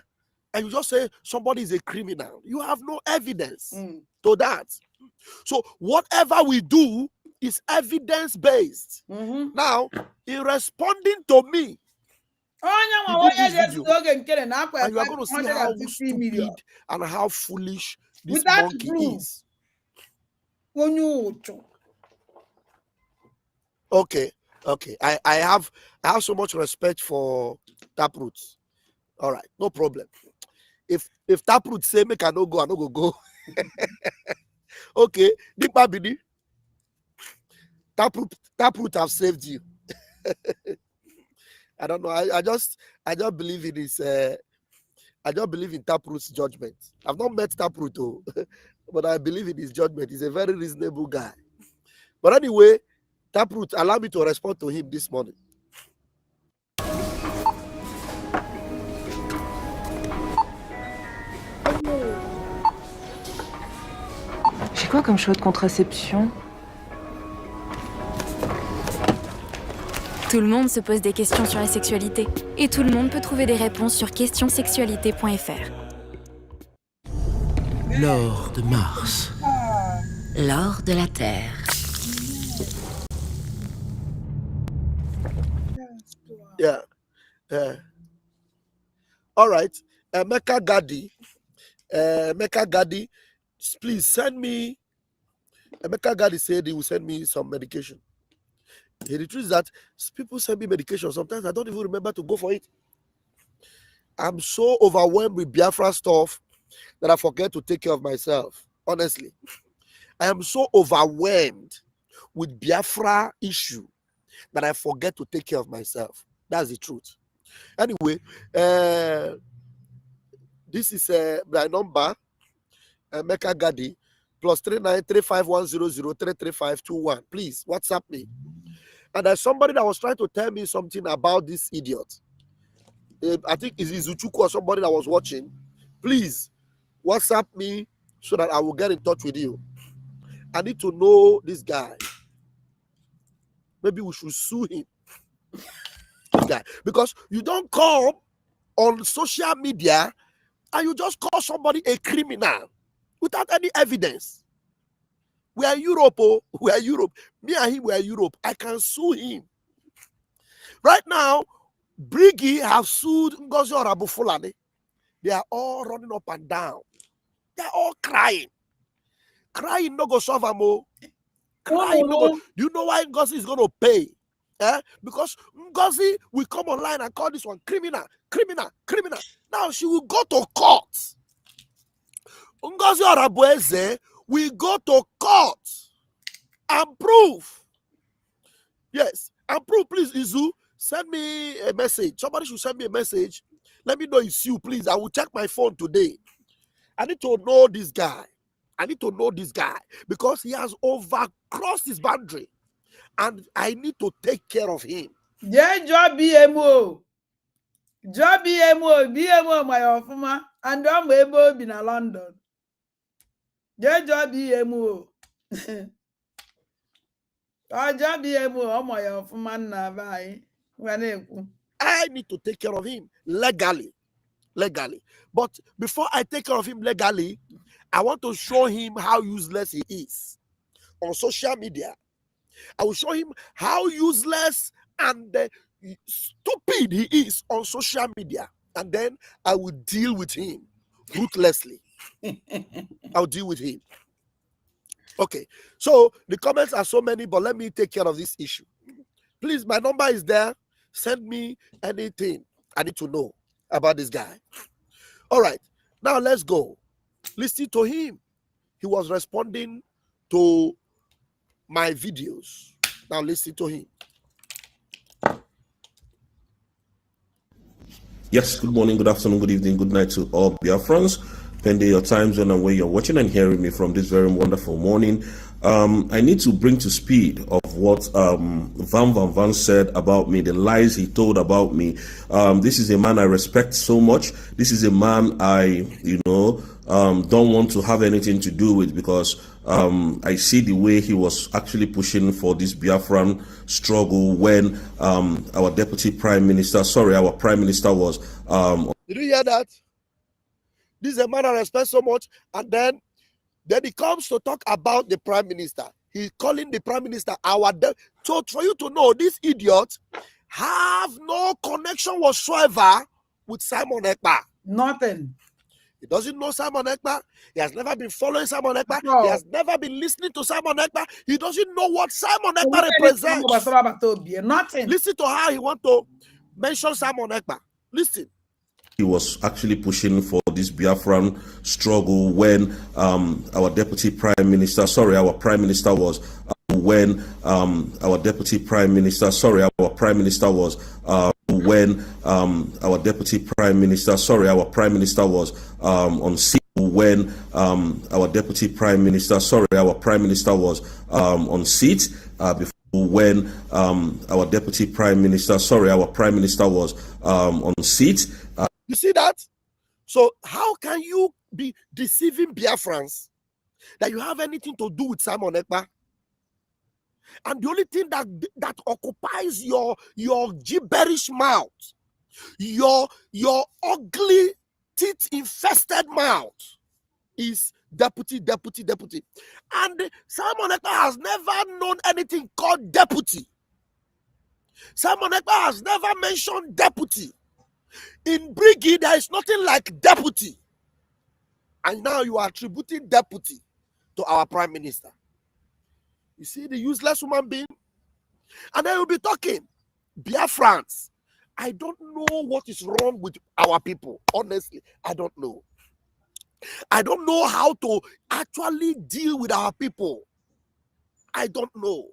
and you just say somebody is a criminal. You have no evidence to that. So whatever we do is evidence-based. Now, in responding to me, and you are going to see how stupid and how foolish this monkey is. Okay. I have so much respect for Taproot. All right, no problem. If Taproot say make I no go, I no go. Okay, Nipa Bidi. Taproot have saved you. I don't know. I just believe in his. I just believe in Taproot's judgment. I've not met Taproot, but I believe in his judgment. He's a very reasonable guy. But anyway, Taproot, allow me to respond to him this morning. J'ai quoi comme choix de contraception? Tout le monde se pose des questions sur la sexualité. Et tout le monde peut trouver des réponses sur questionsexualité.fr. L'or de Mars. L'or de la Terre. Yeah. All right. Mecca Gadi, please send me. Mecca Gadi said he will send me some medication. The truth is that people send me medication. Sometimes I don't even remember to go for it. I'm so overwhelmed with Biafra stuff that I forget to take care of myself. Honestly, I am so overwhelmed with Biafra issue that I forget to take care of myself. That's the truth. Anyway, this is my number, Mecca Gadi, +393510033521. Please WhatsApp me. And there's somebody that was trying to tell me something about this idiot. I think it's Izuchukwu or somebody that was watching. Please WhatsApp me so that I will get in touch with you. I need to know this guy. Maybe we should sue him. This guy. Because you don't come on social media and you just call somebody a criminal without any evidence. We are Europe, oh, we are Europe. Me and him, we are Europe. I can sue him. Right now, Briggy have sued Ngozi Orabufulani. They are all running up and down. They are all crying. Crying no go solve them, oh. Crying no go. Do you know why Ngozi is going to pay? Because Ngozi will come online and call this one criminal. Now she will go to court. Ngozi Orabueze will go to court and prove. Yes, and prove. Please, Izu, send me a message. Somebody should send me a message. Let me know it's you, please. I will check my phone today. I need to know this guy. Because he has overcrossed his boundary. And I need to take care of him. Yeah, job BMO, my offer, and I'm able to be in London. Yeah, job BMO. Job BMO, oh my offer, man, I need to take care of him legally. But before I take care of him legally, I want to show him how useless he is on social media. I will show him how useless and stupid he is on social media. And then I will deal with him ruthlessly. I'll deal with him. Okay. So the comments are so many, but let me take care of this issue. Please, my number is there. Send me anything I need to know about this guy. All right. Now let's go. Listen to him. He was responding to my videos. Now listen to him. Yes, good morning, good afternoon, good evening, good night to all Biafrans, depending your time zone and where you're watching and hearing me from this very wonderful morning. I need to bring to speed of what Van said about me, the lies he told about me. This is a man I respect so much. This is a man I, don't want to have anything to do with, because I see the way he was actually pushing for this Biafran struggle when our prime minister was. Did you hear that? This is a man I respect so much, and then he comes to talk about the prime minister. He's calling the prime minister our So for you to know, this idiot have no connection whatsoever with Simon Ekpa. Nothing. He doesn't know Simon Ekpa. He has never been following Simon Ekpa. No. He has never been listening to Simon Ekpa. He doesn't know what Simon Ekpa represents. Nothing. Listen to how he want to mention Simon Ekpa. Listen. He was actually pushing for this Biafran struggle when our prime minister was when our prime minister was on seat, when our prime minister was on seat, before when our prime minister was on seat. You see that? So how can you be deceiving Biafrans that you have anything to do with Simon Ekpa? And the only thing that occupies your gibberish mouth, your ugly teeth infested mouth, is deputy. And Simon Ekpa has never known anything called deputy. Simon Ekpa has never mentioned deputy. In Briggy, there is nothing like deputy. And now you are attributing deputy to our prime minister. You see the useless human being? And then you'll be talking, Biafrans. I don't know what is wrong with our people. Honestly, I don't know. I don't know how to actually deal with our people. I don't know.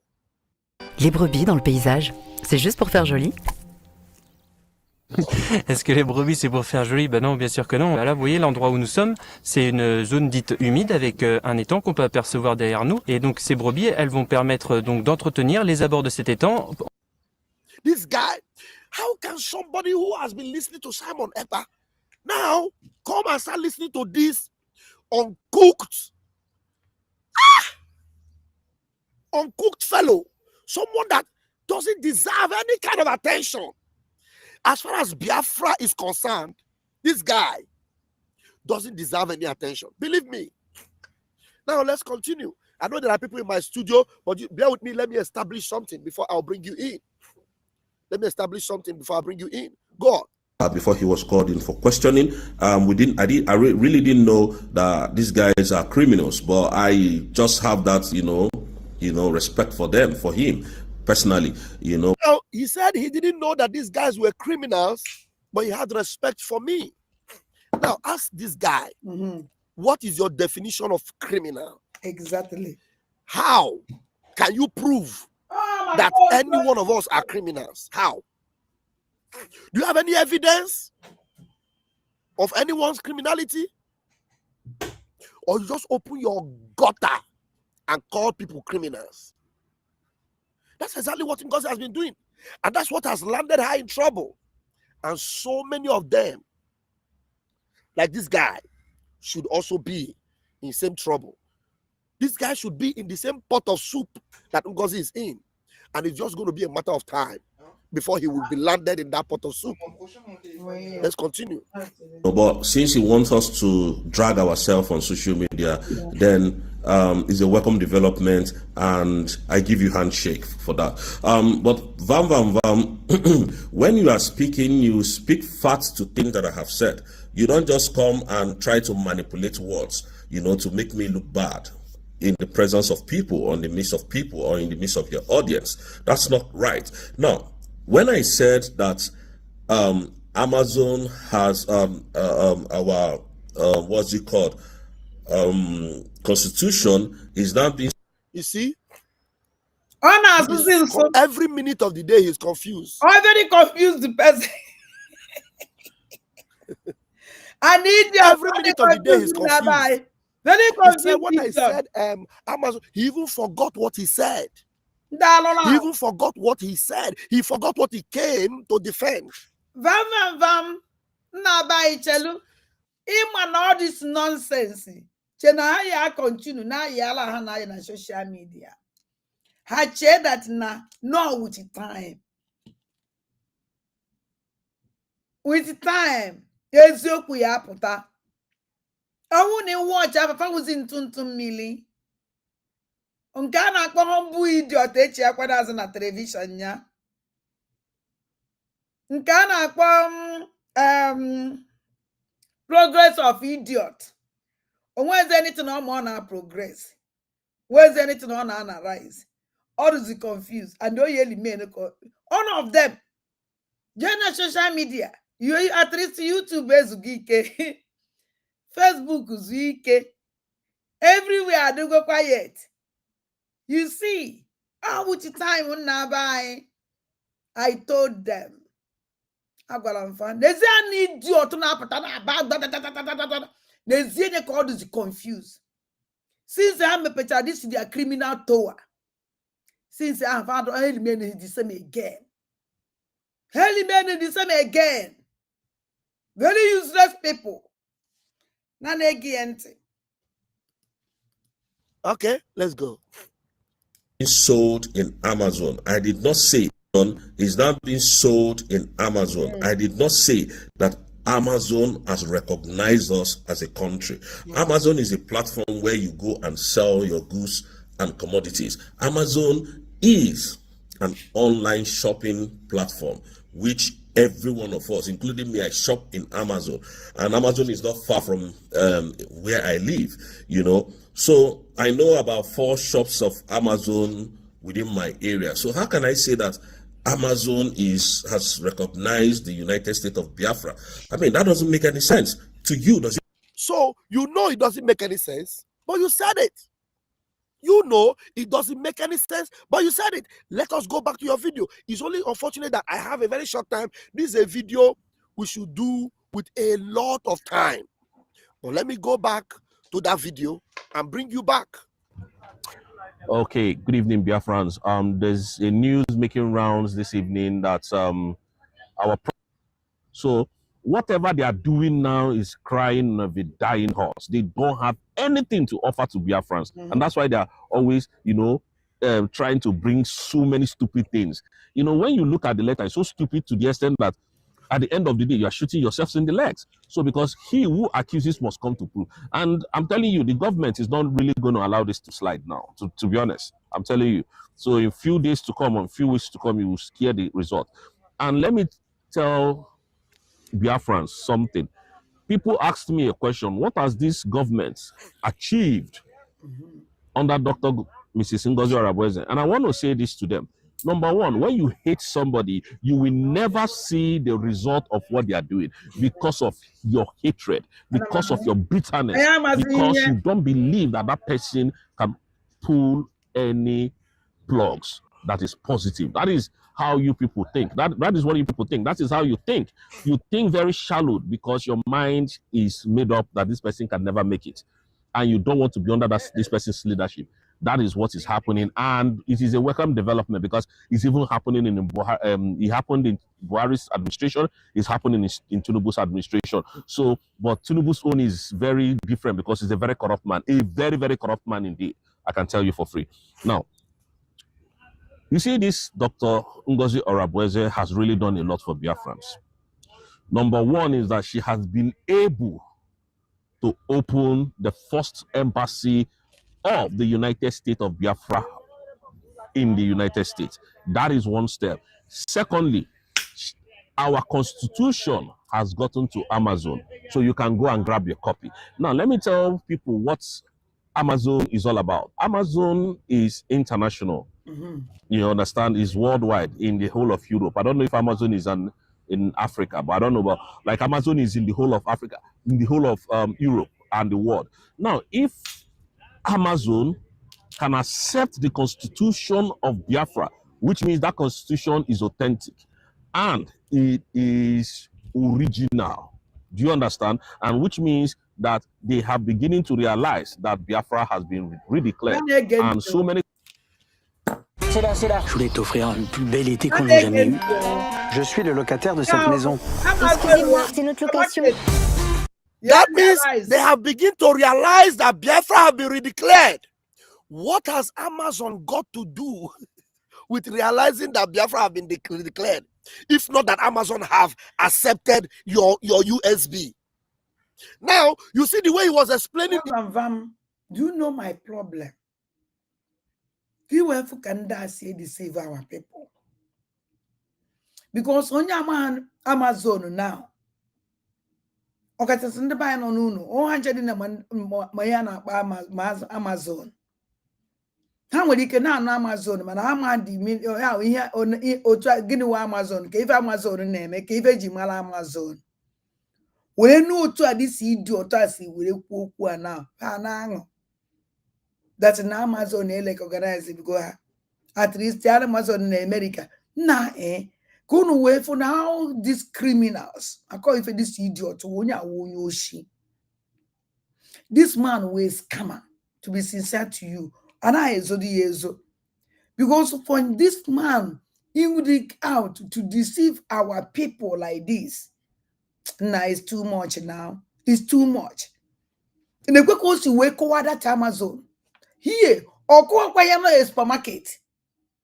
Les brebis dans le paysage, c'est juste pour faire joli? Est-ce que les brebis c'est pour faire joli? Ben non, bien sûr que non. Là, vous voyez l'endroit où nous sommes, c'est une zone dite humide avec un étang qu'on peut apercevoir derrière nous. Et donc ces brebis, elles vont permettre donc d'entretenir les abords de cet étang. This guy, how can somebody who has been listening to Simon Ekpa now come and start listening to this uncooked fellow? Someone that doesn't deserve any kind of attention. As far as Biafra is concerned, this guy doesn't deserve any attention. Believe me. Now let's continue. I know there are people in my studio, but bear with me. Let me establish something before I'll bring you in. Go on. Before he was called in for questioning, I really didn't know that these guys are criminals, but I just have that, respect for them, for him personally, Now, he said he didn't know that these guys were criminals, but he had respect for me. Now, ask this guy, what is your definition of criminal? Exactly. How can you prove that any one of us are criminals? How? Do you have any evidence of anyone's criminality? Or you just open your gutter and call people criminals? That's exactly what Ngozi has been doing. And that's what has landed her in trouble. And so many of them, like this guy, should also be in the same trouble. This guy should be in the same pot of soup that Ngozi is in. And it's just going to be a matter of time before he will be landed in that pot of soup. Let's continue. But since he wants us to drag ourselves on social media, then it's a welcome development, and I give you handshake for that. But Vam, when you are speaking, you speak facts to things that I have said. You don't just come and try to manipulate words, to make me look bad in the presence of people, or in the midst of people, or in the midst of your audience. That's not right. Now, when I said that Amazon has our what's it called, constitution is now being You see? On every minute of the day, he's confused. Very confused the person. I need you. Every minute of the day, he's confused. Very confused. He said, what I said, Amazon, he even forgot what he said. He even forgot what he said. He forgot what he came to defend. Vam. Nabai chelu. Iman all this nonsense. Chena ya continue na yala hana na social media. Ha che that na no with time. With time. Eziokwu ya pụta. Ọnwụ na watch afafa wuzi ntụntụ mmili. Nke a na-akpọ mbụ idiot echi akwada azụ na television ya. Nke a na-akpọ progress of idiot. Onwezi anything on na progress. Where's anything on na rise? All is confused and all yeli men. All of them. Join social media. You at least YouTube ezugike. Facebook zuike. Everywhere I do go quiet. You see, which time on na buy? I told them. I got on fun. There's an idiot about there's any called is confused. Since I'm a picture, this is their criminal tower. Since I have found any men the same again. Hell men the same again. Very useless people. None again. Okay, let's go. Sold in Amazon. I did not say is not being sold in Amazon. I did not say that Amazon has recognized us as a country. Amazon is a platform where you go and sell your goods and commodities. Amazon is an online shopping platform which every one of us, including me, I shop in Amazon, and Amazon is not far from where I live, you know. So I know about 4 shops of Amazon within my area. So how can I say that Amazon has recognized the United States of Biafra? I mean, that doesn't make any sense to you, does it? So you know it doesn't make any sense, but you said it. You know it doesn't make any sense, but you said it. Let us go back to your video. It's only unfortunate that I have a very short time. This is a video we should do with a lot of time. But let me go back to that video and bring you back. Okay, good evening, Biafrans. There's a news making rounds this evening that so whatever they are doing now is crying of a dying horse. They don't have anything to offer to Biafrans, and that's why they are always, you know, trying to bring so many stupid things. You know, when you look at the letter, it's so stupid to the extent that at the end of the day, you are shooting yourselves in the legs. So because he who accuses must come to prove. And I'm telling you, the government is not really going to allow this to slide now, to be honest. I'm telling you. So in a few days to come, or a few weeks to come, you will hear the result. And let me tell Biafrans something. People asked me a question: what has this government achieved under Dr. Mrs. Ngozi Arabweze? And I want to say this to them. Number one, when you hate somebody, you will never see the result of what they are doing because of your hatred, because of your bitterness, because you don't believe that that person can pull any plugs that is positive. That is how you people think. That is what you people think. That is how you think. You think very shallow because your mind is made up that this person can never make it. And you don't want to be under this person's leadership. That is what is happening, and it is a welcome development because it's even happening in it happened in Buhari's administration, it's happening in Tinubu's administration. So, but Tinubu's own is very different because he's a very corrupt man, a very, very corrupt man indeed. I can tell you for free. Now, you see, this Dr. Ngozi Arabweze has really done a lot for Biafrans. Number one is that she has been able to open the first embassy of the United States of Biafra in the United States. That is one step. Secondly, our constitution has gotten to Amazon, so you can go and grab your copy. Now, let me tell people what Amazon is all about. Amazon is international. You understand? It's worldwide in the whole of Europe. I don't know if Amazon is in Africa, but I don't know about, like, Amazon is in the whole of Africa, in the whole of Europe and the world. Now, if Amazon can accept the constitution of Biafra, which means that constitution is authentic and it is original. Do you understand? And which means that they have beginning to realize that Biafra has been redeclared. And so many. Je voulais t'offrir le plus bel été qu'on ait jamais eu. Je suis le locataire de cette maison. Excusez-moi, c'est notre location. That means they have begun to realize that Biafra have been redeclared. What has Amazon got to do with realizing that Biafra have been declared? If not that Amazon have accepted your USB. Now, you see the way he was explaining. Do you know my problem? People can say deceive our people. Because on your Amazon now, okay, so the buy no no, 100 in Amazon. How will you can Amazon? Man, I'm on the here on try Amazon, give Amazon name, give Jimal Amazon. When no to this idiot, I see will now. That's an Amazon like organizing go at least the Amazon in America. Nah, couldn't wait for now these criminals. I call it for this idiot. This man was scammer, to be sincere to you. And I because for this man, he would out to deceive our people like this. Nah, it's too much now. It's too much. And the quick was to wake over that Amazon. Here, or go by a supermarket.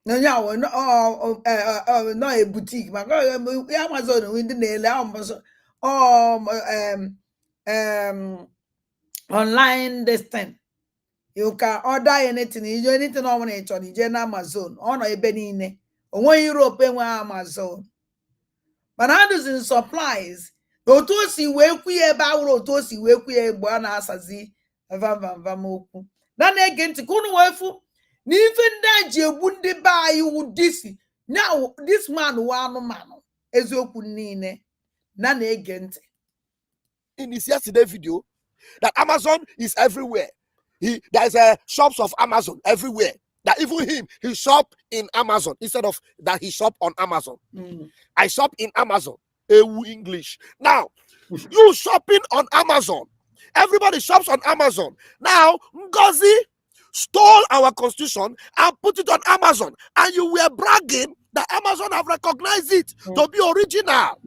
No, no, a boutique. My Amazon, we didn't Amazon. Online this thing. You can order anything. You anything on it on the Amazon. On a benine. On 1 euro pay Amazon. But I do in supplies. No to see where we about to see where we buana sazi. Vamoku. Then again to kunu wefu. Even that you wouldn't buy you this. Now this man one man ezokunine. None again. In his yesterday video, that Amazon is everywhere. There's shops of Amazon everywhere. That even him, he shop in Amazon instead of that he shop on Amazon. I shop in Amazon. English. Now, you shopping on Amazon. Everybody shops on Amazon. Now, Ngozi stole our constitution and put it on Amazon. And you were bragging that Amazon have recognized it to be original.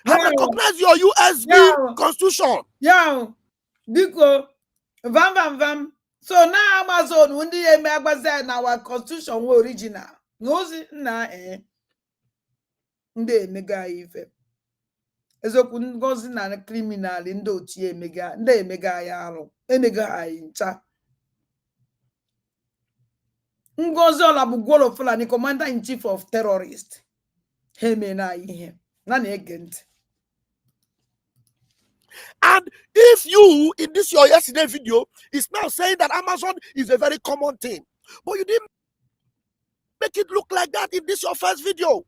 Have recognized your USB constitution. Yeah. Because Vam. So now Amazon when they make our constitution was original. No, na Nde mega ife. Ezoku ngozi na criminal ndị ochie emega ndị emega ya arụ emega anyị ncha. Ngozi ola bụ Gwolo Fulani, commander in chief of terrorists. Heme na ihe na na-ege ntị. And if you, in this your yesterday video, is now saying that Amazon is a very common thing, but you didn't make it look like that in this your first video.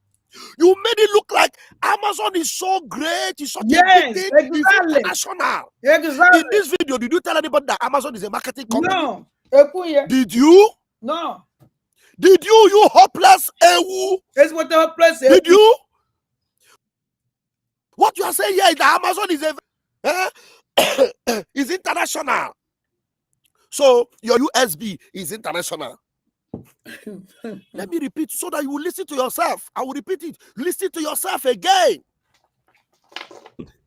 You made it look like Amazon is so great, it's such a big thing, exactly. It's international. Exactly. In this video, did you tell anybody that Amazon is a marketing company? No. Did you? No. Did you hopeless ewu? It's what the hopeless ewu. Did you? What you are saying here is that Amazon is is international. So your USB is international. Let me repeat so that you will listen to yourself. I will repeat it. Listen to yourself again.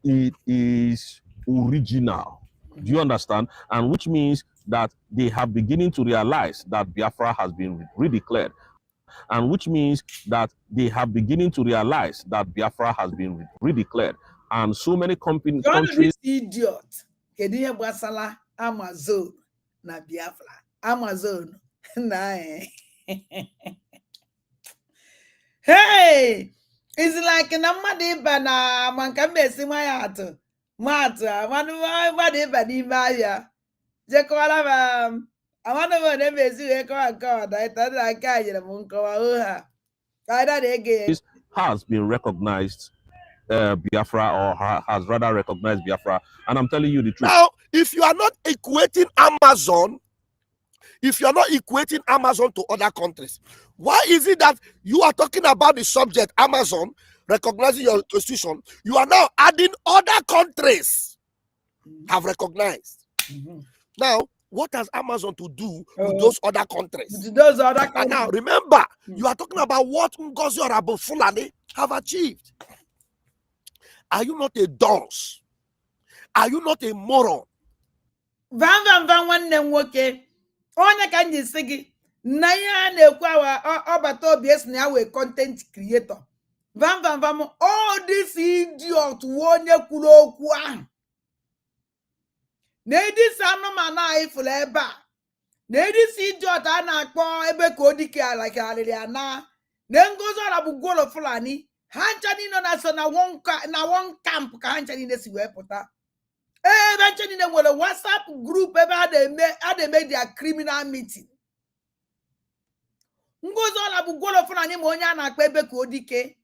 It is original. Do you understand? And which means that they have beginning to realize that Biafra has been redeclared. And which means that they have beginning to realize that Biafra has been redeclared. And so many countries. Idiot. Kediye Basala Amazon na Biafra. Amazon. Hey, it's like a number na mankambe simayatu. Mata, one Maya. Jacola, I wonder what they may see a God. I thought I can't get a munko. Has been recognized Biafra, or has rather recognized Biafra. And I'm telling you the truth. Now, if you are not equating Amazon, if you're not equating Amazon to other countries, why is it that you are talking about the subject, Amazon, recognizing your constitution, you are now adding other countries have recognized? Now, what has Amazon to do with those other countries? Those other countries. And now, remember, you are talking about what Ngozi Orabo Fulani have achieved. Are you not a dunce? Are you not a moron? Van one name woke. Onye ka nji sị gị na ihe a na-ekwu ọbata obi esi na ya wee content creator. Van all this idiot onye kwuru okwu ahụ. Na edisi anụmanụ anyị fụrụ ebe a. Na edisi idiot a na-akpọ ebe ka o dike ala ka alịrị ya na Ngozi Orabo Gwolo Fulani ha ncha niile na-so na one camp ka ha ncha niile si wee pụta. Ebe ncha niile nwere WhatsApp group ebe a na-eme their criminal meeting. Ngozi Orabo Gwolo Fulani ma onye a na-akpọ ebe ka o dike.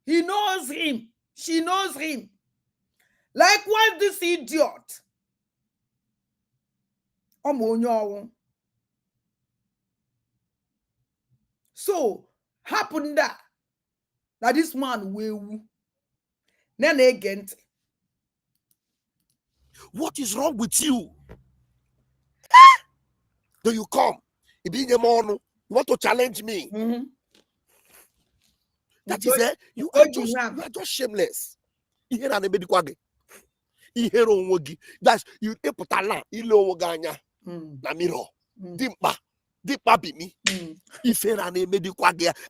He knows him. She knows him. Likewise, this idiot. So, happened that this man will. Then again. What is wrong with you? Do you come? You want to challenge me? That is it. You are just shameless. That's you eputala ilowoganya na mirror. Dimpa bimi.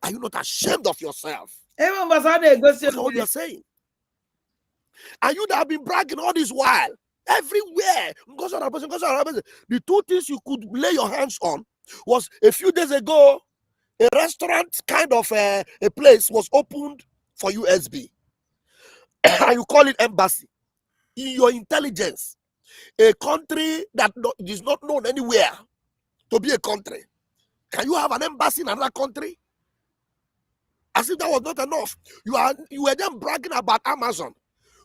Are you not ashamed of yourself? What you're saying? And you that have been bragging all this while, everywhere. The two things you could lay your hands on was a few days ago, a restaurant kind of a place was opened for USB. And you call it embassy. In your intelligence, a country that is not known anywhere to be a country. Can you have an embassy in another country? As if that was not enough. You were then bragging about Amazon,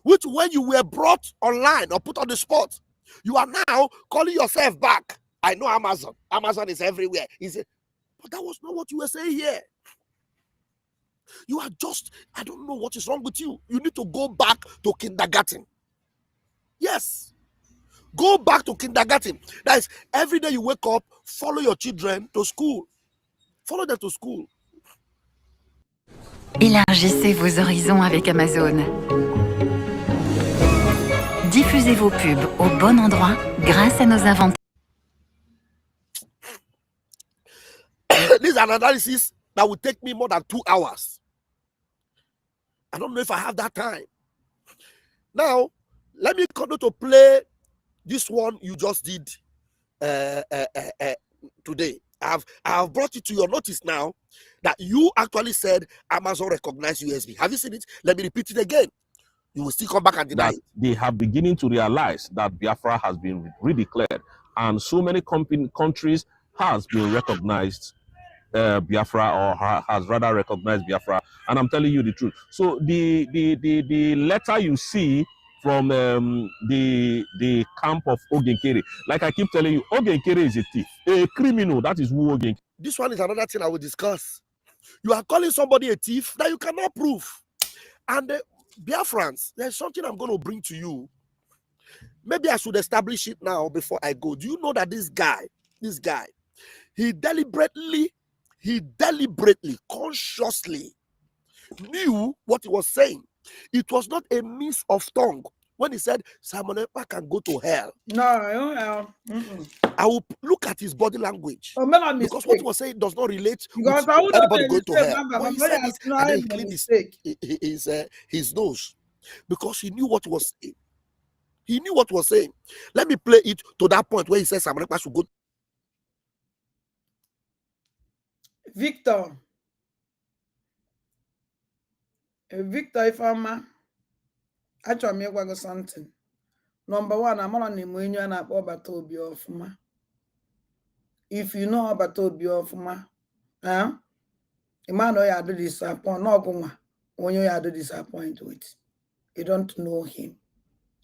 which when you were brought online or put on the spot, you are now calling yourself back. I know Amazon. Amazon is everywhere. But that was not what you were saying here. You are just, I don't know what is wrong with you. You need to go back to kindergarten. Yes. Go back to kindergarten. That is, every day you wake up, follow your children to school. Follow them to school. Élargissez vos horizons avec Amazon. Diffusez vos pubs au bon endroit grâce à nos inventaires. This is an analysis that will take me more than 2 hours. I don't know if I have that time. Now, let me continue to play this one you just did today. I have brought it to your notice now that you actually said Amazon recognized USB. Have you seen it? Let me repeat it again. You will still come back and deny it. They have beginning to realize that Biafra has been redeclared, and so many countries has been recognized Biafra, or has rather recognized Biafra. And I'm telling you the truth. So the letter you see from the camp of Ogenkere, like I keep telling you, Ogenkere is a thief, a criminal. That is who Ogenkere. This one is another thing I will discuss. You are calling somebody a thief that you cannot prove. And Biafrans, there's something I'm going to bring to you. Maybe I should establish it now before I go. Do you know that this guy, he deliberately, consciously knew what he was saying. It was not a miss of tongue when he said Simon Ekpa can go to hell. No. I will look at his body language, because what he was saying does not relate with anybody going to hell. But he said it, and then he cleaned his nose, because he knew what he was saying. He knew what he was saying. Let me play it to that point where he says Simon Ekpa should go. Victor, if I'm actually me something. Number one, I'm on the menu and I'm about to be off ma. If you know about to be off ma, a man you do disappoint, no go when you do disappoint with, you don't know him,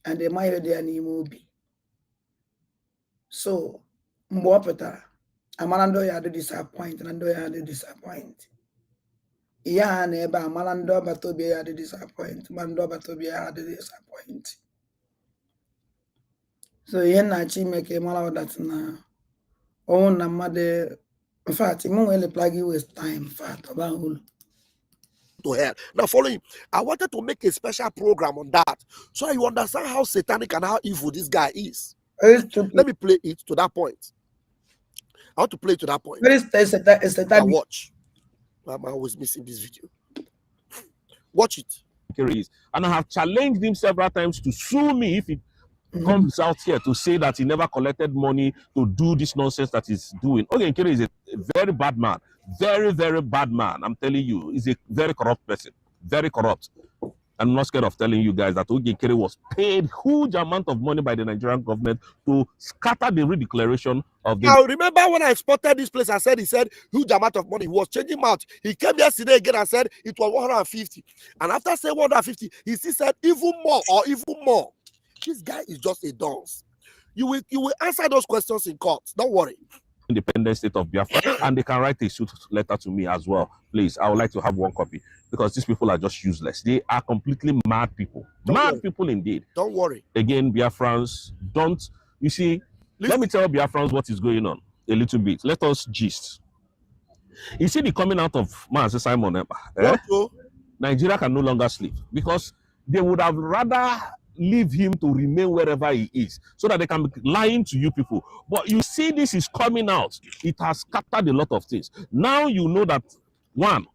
and they might be an emobi. So, mwapeta Amalando ya de disappoint, Nando ya de disappoint. Iya neba Amalando Batobia ya de disappoint, Mando Batobia ya de disappoint. So yen na chi make mala that na oh na made in fact even when the pluggy waste time fact about whole to hell. Now follow him. I wanted to make a special program on that so you understand how satanic and how evil this guy is. Let me play it to that point. I want to play it to that point. Now watch. I'm always missing this video. Watch it. And I have challenged him several times to sue me if he comes out here to say that he never collected money to do this nonsense that he's doing. Okay, Nkere is a very bad man. Very, very bad man. I'm telling you, he's a very corrupt person. Very corrupt. I'm not scared of telling you guys that Oge Nkere was paid huge amount of money by the Nigerian government to scatter the redeclaration of the... Now remember when I spotted this place, he said huge amount of money. He was changing mouth. He came yesterday again and said it was 150. And after saying 150, he still said even more or even more. This guy is just a dunce. You will answer those questions in court. Don't worry. Independent state of Biafra, and they can write a suit letter to me as well. Please, I would like to have one copy because these people are just useless. They are completely mad people. Mad people indeed. Don't worry. Again, Biafrans, don't, you see, let me tell Biafrans what is going on a little bit. Let us gist. You see the coming out of Master Simon Ekpa. Nigeria can no longer sleep because they would have rather leave him to remain wherever he is so that they can be lying to you people. But you see this is coming out. It has scattered a lot of things. Now you know that, one,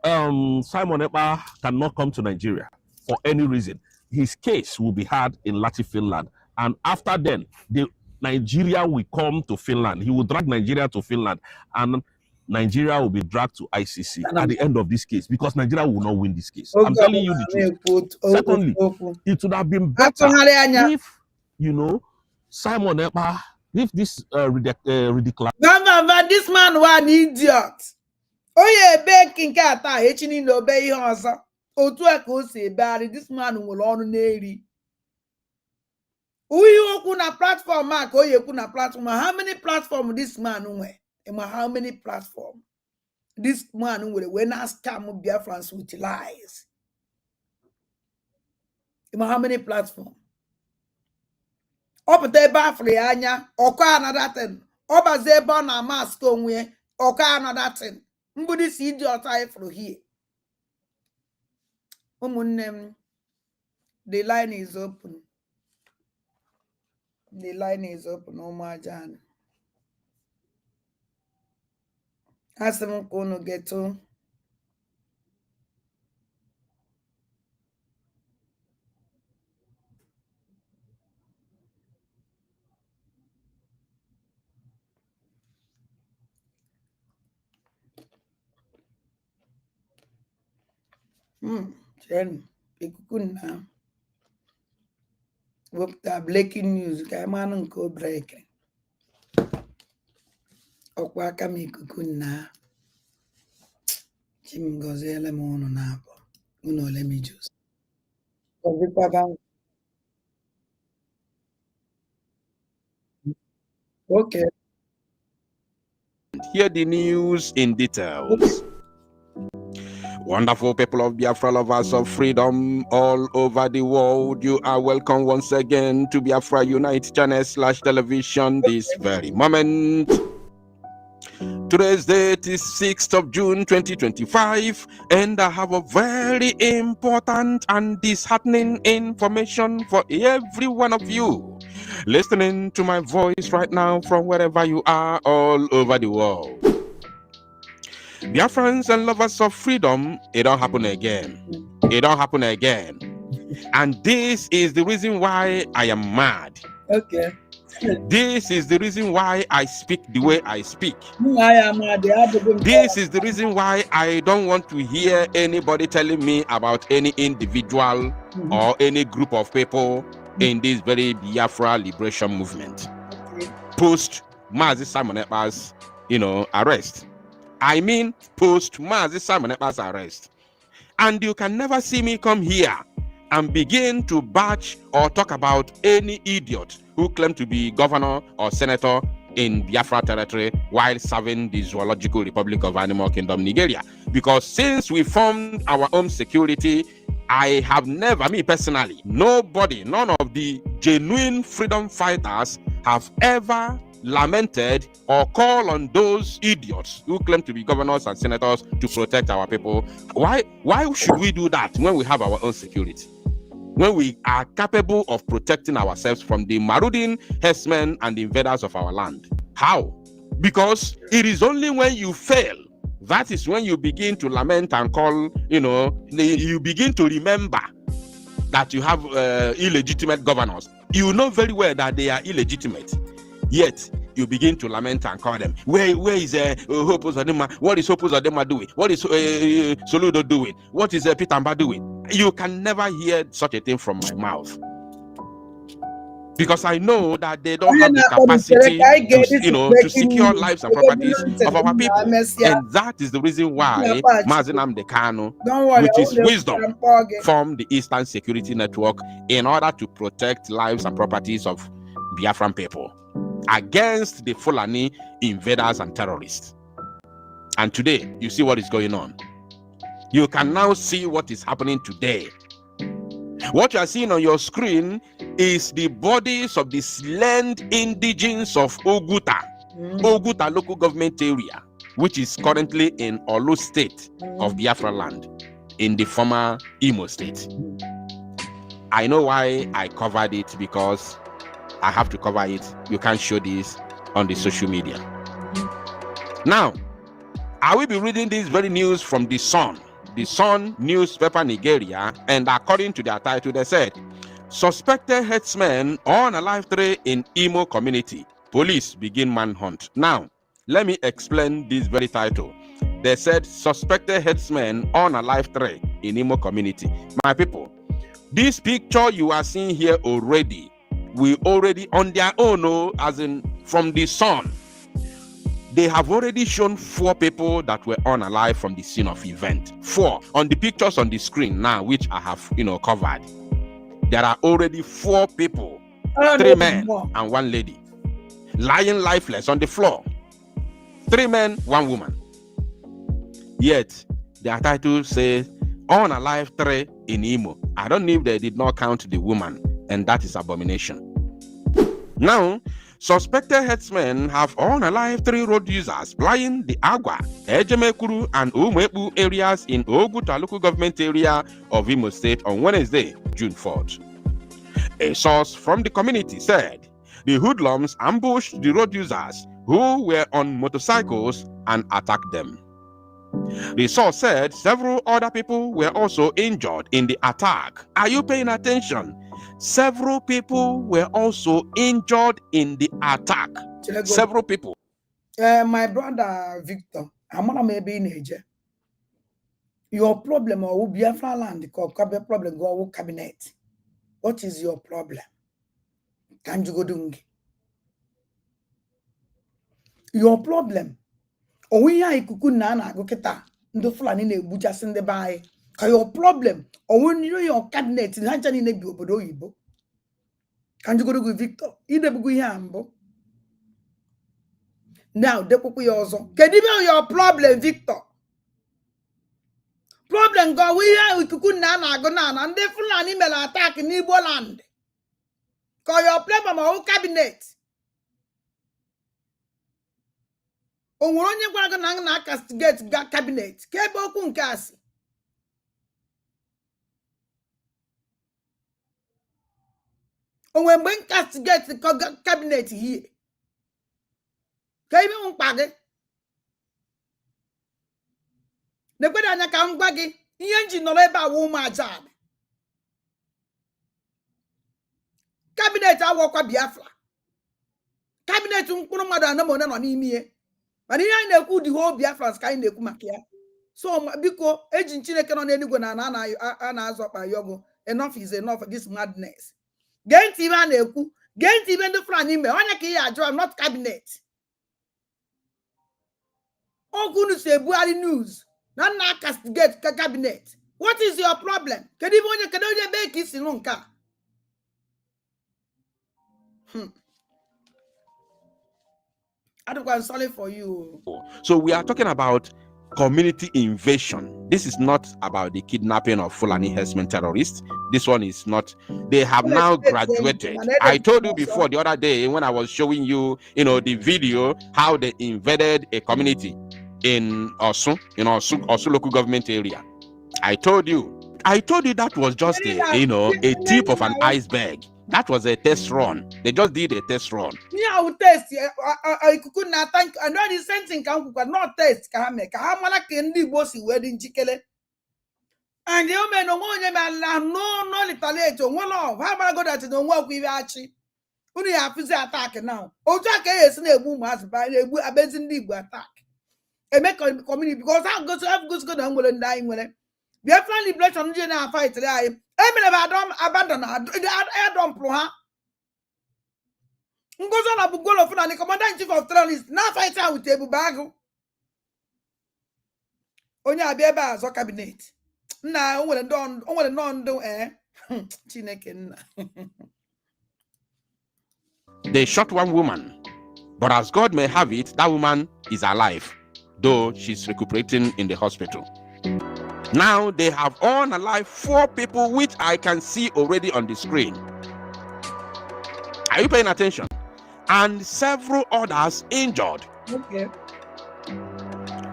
Simon Ekpa cannot come to Nigeria for any reason. His case will be heard in Lati, Finland. And after then, Nigeria will come to Finland. He will drag Nigeria to Finland. And Nigeria will be dragged to ICC at the end of this case because Nigeria will not win this case. I'm telling you the truth. Secondly, it would have been better if, you know, Simon Ekpa, if this ridiculous... This man was an idiot. Oh yeah, baking cat, hitching no bay horse. Oh, to a cozy barry, this man will on navy. You open a platform, Mark, or you open a platform. How many platforms this man went? How many platforms this man will when I scam Biafrans with lies? How many platforms? Up there, Bafri Anya, or another thing. Up as they born a mask on way, or another thing. Nobody see idiot eye for here. The line is open. The line is open, oh my John. As I'm going to get to. Jen, ikuku na. Wopta breaking news, kaya manang ko breaking. Okwa kami ikuku na. Chimgozele mo uno na po. Uno let me just. Okay. Hear the news in details. Wonderful people of Biafra, lovers of freedom all over the world, you are welcome once again to Biafra Unite channel /television this very moment. Today's date is 6th of June 2025, and I have a very important and disheartening information for every one of you listening to my voice right now from wherever you are all over the world. Biafrans and lovers of freedom, it don't happen again. It don't happen again. And this is the reason why I am mad. Okay. This is the reason why I speak the way I speak. This is the reason why I don't want to hear anybody telling me about any individual or any group of people in this very Biafra liberation movement. Post Mazi Simon Ekpa's, arrest. I mean, post Mazi Simon Ekpa's arrest. And you can never see me come here and begin to bash or talk about any idiot who claim to be governor or senator in Biafra territory while serving the Zoological Republic of Animal Kingdom, Nigeria. Because since we formed our own security, I have never, me personally, nobody, none of the genuine freedom fighters have ever lamented or called on those idiots who claim to be governors and senators to protect our people. Why should we do that when we have our own security? When we are capable of protecting ourselves from the marauding herdsmen and the invaders of our land? How? Because it is only when you fail, that is when you begin to lament and call, you begin to remember that you have illegitimate governors. You know very well that they are illegitimate, yet you begin to lament and call them. Where is Hope Uzodinma? What is Hope Uzodinma doing? What is Soludo doing? What is Peter Mba doing? You can never hear such a thing from my mouth, because I know that they don't have the capacity to secure lives and properties of our people. And that is the reason why Mazi Nnamdi Kanu, which is wisdom, formed the Eastern Security Network in order to protect lives and properties of Biafran people against the Fulani invaders and terrorists. And today, you see what is going on. You can now see what is happening today. What you are seeing on your screen is the bodies of the slain indigenes of Oguta local government area, which is currently in Olu state of Biafra land, in the former Imo state. I know why I covered it, because I have to cover it. You can't show this on the social media. Now, I will be reading this very news from the Sun newspaper, Nigeria, and according to their title, they said, suspected herdsmen on a live tree in Imo community. Police begin manhunt. Now, let me explain this very title. They said, suspected herdsmen on a live tree in Imo community. My people, this picture you are seeing here already, we already on their own, as in from the Sun, they have already shown 4 people that were unalive from the scene of event. 4 on the pictures on the screen now, which I have covered. There are already 4 people, 3 men and 1 lady, lying lifeless on the floor. 3 men, 1 woman. Yet their title says unalive 3 in Imo. I don't know if they did not count the woman, and that is abomination. Now, suspected herdsmen have unalive 3 road users flying the Agwa, Ejemekuru, and Umebu areas in Oguta local government area of Imo State on Wednesday, June 4th. A source from the community said the hoodlums ambushed the road users who were on motorcycles and attacked them. The source said several other people were also injured in the attack. Are you paying attention? Several people were also injured in the attack. Several people. My brother Victor, I'm gonna maybe in age. Your problem or Biafra land, problem go cabinet. What is your problem? Can you go doing? Your problem. O we ya ikuku na go kita ndo Fulani na-egbuja sinde bai. Ka your problem. O when you your cabinet na jani na bi obodo oyibo. Can you go to Victor? Idebugu ihe ambo. Now, depuku ya ọzọ. Kedu be your problem, Victor? Problem go we ya ikuku na na-agụ na ndị Fulani mere attack n'Igbo land. Ka your problem ma cabinet. O nwere onye gwara gị na castigate cabinet. Ka ebe okwu nke asị. O nwere mgbe castigate cabinet here. Ka ebe mkpa gị. Nekwere anya ka m gwa gị ihe nji nọrọ ebe awa ụmụ aja. Cabinet awọkwa Biafra. Cabinet mkpụrụ mmadụ anamone nọ n'ime ihe. Mana ihe anyị na-ekwu the whole Biafra ka anyị na-ekwu maka ya. So biko eji Chineke nọ n'eluigwe na na-azọ ọkpa yogo. Enough is enough of this madness. Gee ntị ibe a na-ekwu. Gee ntị ibe ndị Fulani ime. Onye ka ihe ajụ not cabinet. Okunu si Buhari news. Na castigate cabinet. What is your problem? Kedu ibe onye be ka isi nụ nke a? I'm sorry for you. So we are talking about community invasion. This is not about the kidnapping of Fulani herdsmen terrorists. This one is not. They have now graduated. I told you before the other day when I was showing you, the video, how they invaded a community in Osun local government area. I told you that was just a tip of an iceberg. That was a test run. They just did a test run. Me, I will test. I could not thank. I know the same thing. Not test. Wedding chicken. And the woman no retaliate. One of how am I go that don't work with Archie? Only have to attack now. Ojake is in a boom as by a bezin deep attack. A make community because I'm going to have good and will die with it. We have finally blessed on general fight today. I mean, abandon I don't pro. Ngozo na bugolo funa ni commander in chief of terrorists na fight out with table bag. Onye abia azo cabinet. Na onwere ndo Chineke nna. They shot one woman, but as God may have it, that woman is alive, though she's recuperating in the hospital. Now they have on alive 4 people, which I can see already on the screen. Are you paying attention? And several others injured. Okay.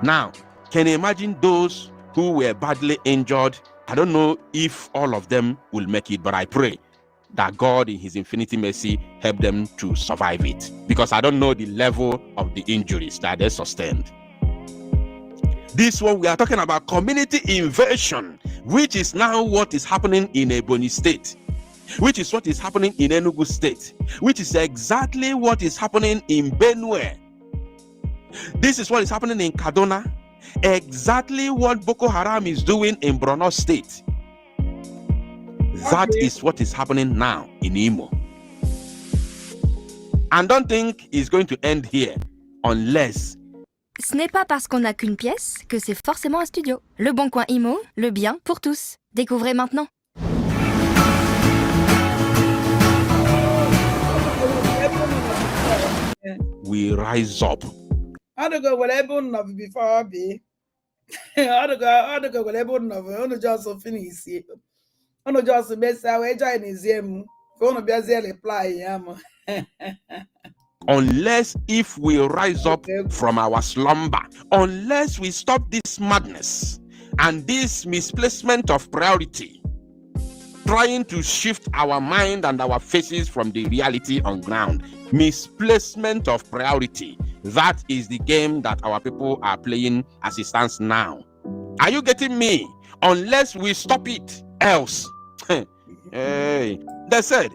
Now, can you imagine those who were badly injured? I don't know if all of them will make it, but I pray that God in his infinite mercy help them to survive it, because I don't know the level of the injuries that they sustained. This one, we are talking about community invasion, which is now what is happening in Ebonyi State, which is what is happening in Enugu State, which is exactly what is happening in Benue. This is what is happening in Kaduna, exactly what Boko Haram is doing in Borno State. That is what is happening now in Imo. And don't think it's going to end here unless. Ce n'est pas parce qu'on n'a qu'une pièce que c'est forcément un studio. Le Bon Coin Imo, le bien pour tous. Découvrez maintenant. We rise up. I don't go whatever enough before I be. I don't go whatever enough. I don't just finish it. I don't just mess away. Join his him. Gonna be as reply. Unless if we rise up from our slumber, unless we stop this madness and this misplacement of priority, trying to shift our mind and our faces from the reality on ground. Misplacement of priority. That is the game that our people are playing as it stands now. Are you getting me? Unless we stop it, else. Hey, they said,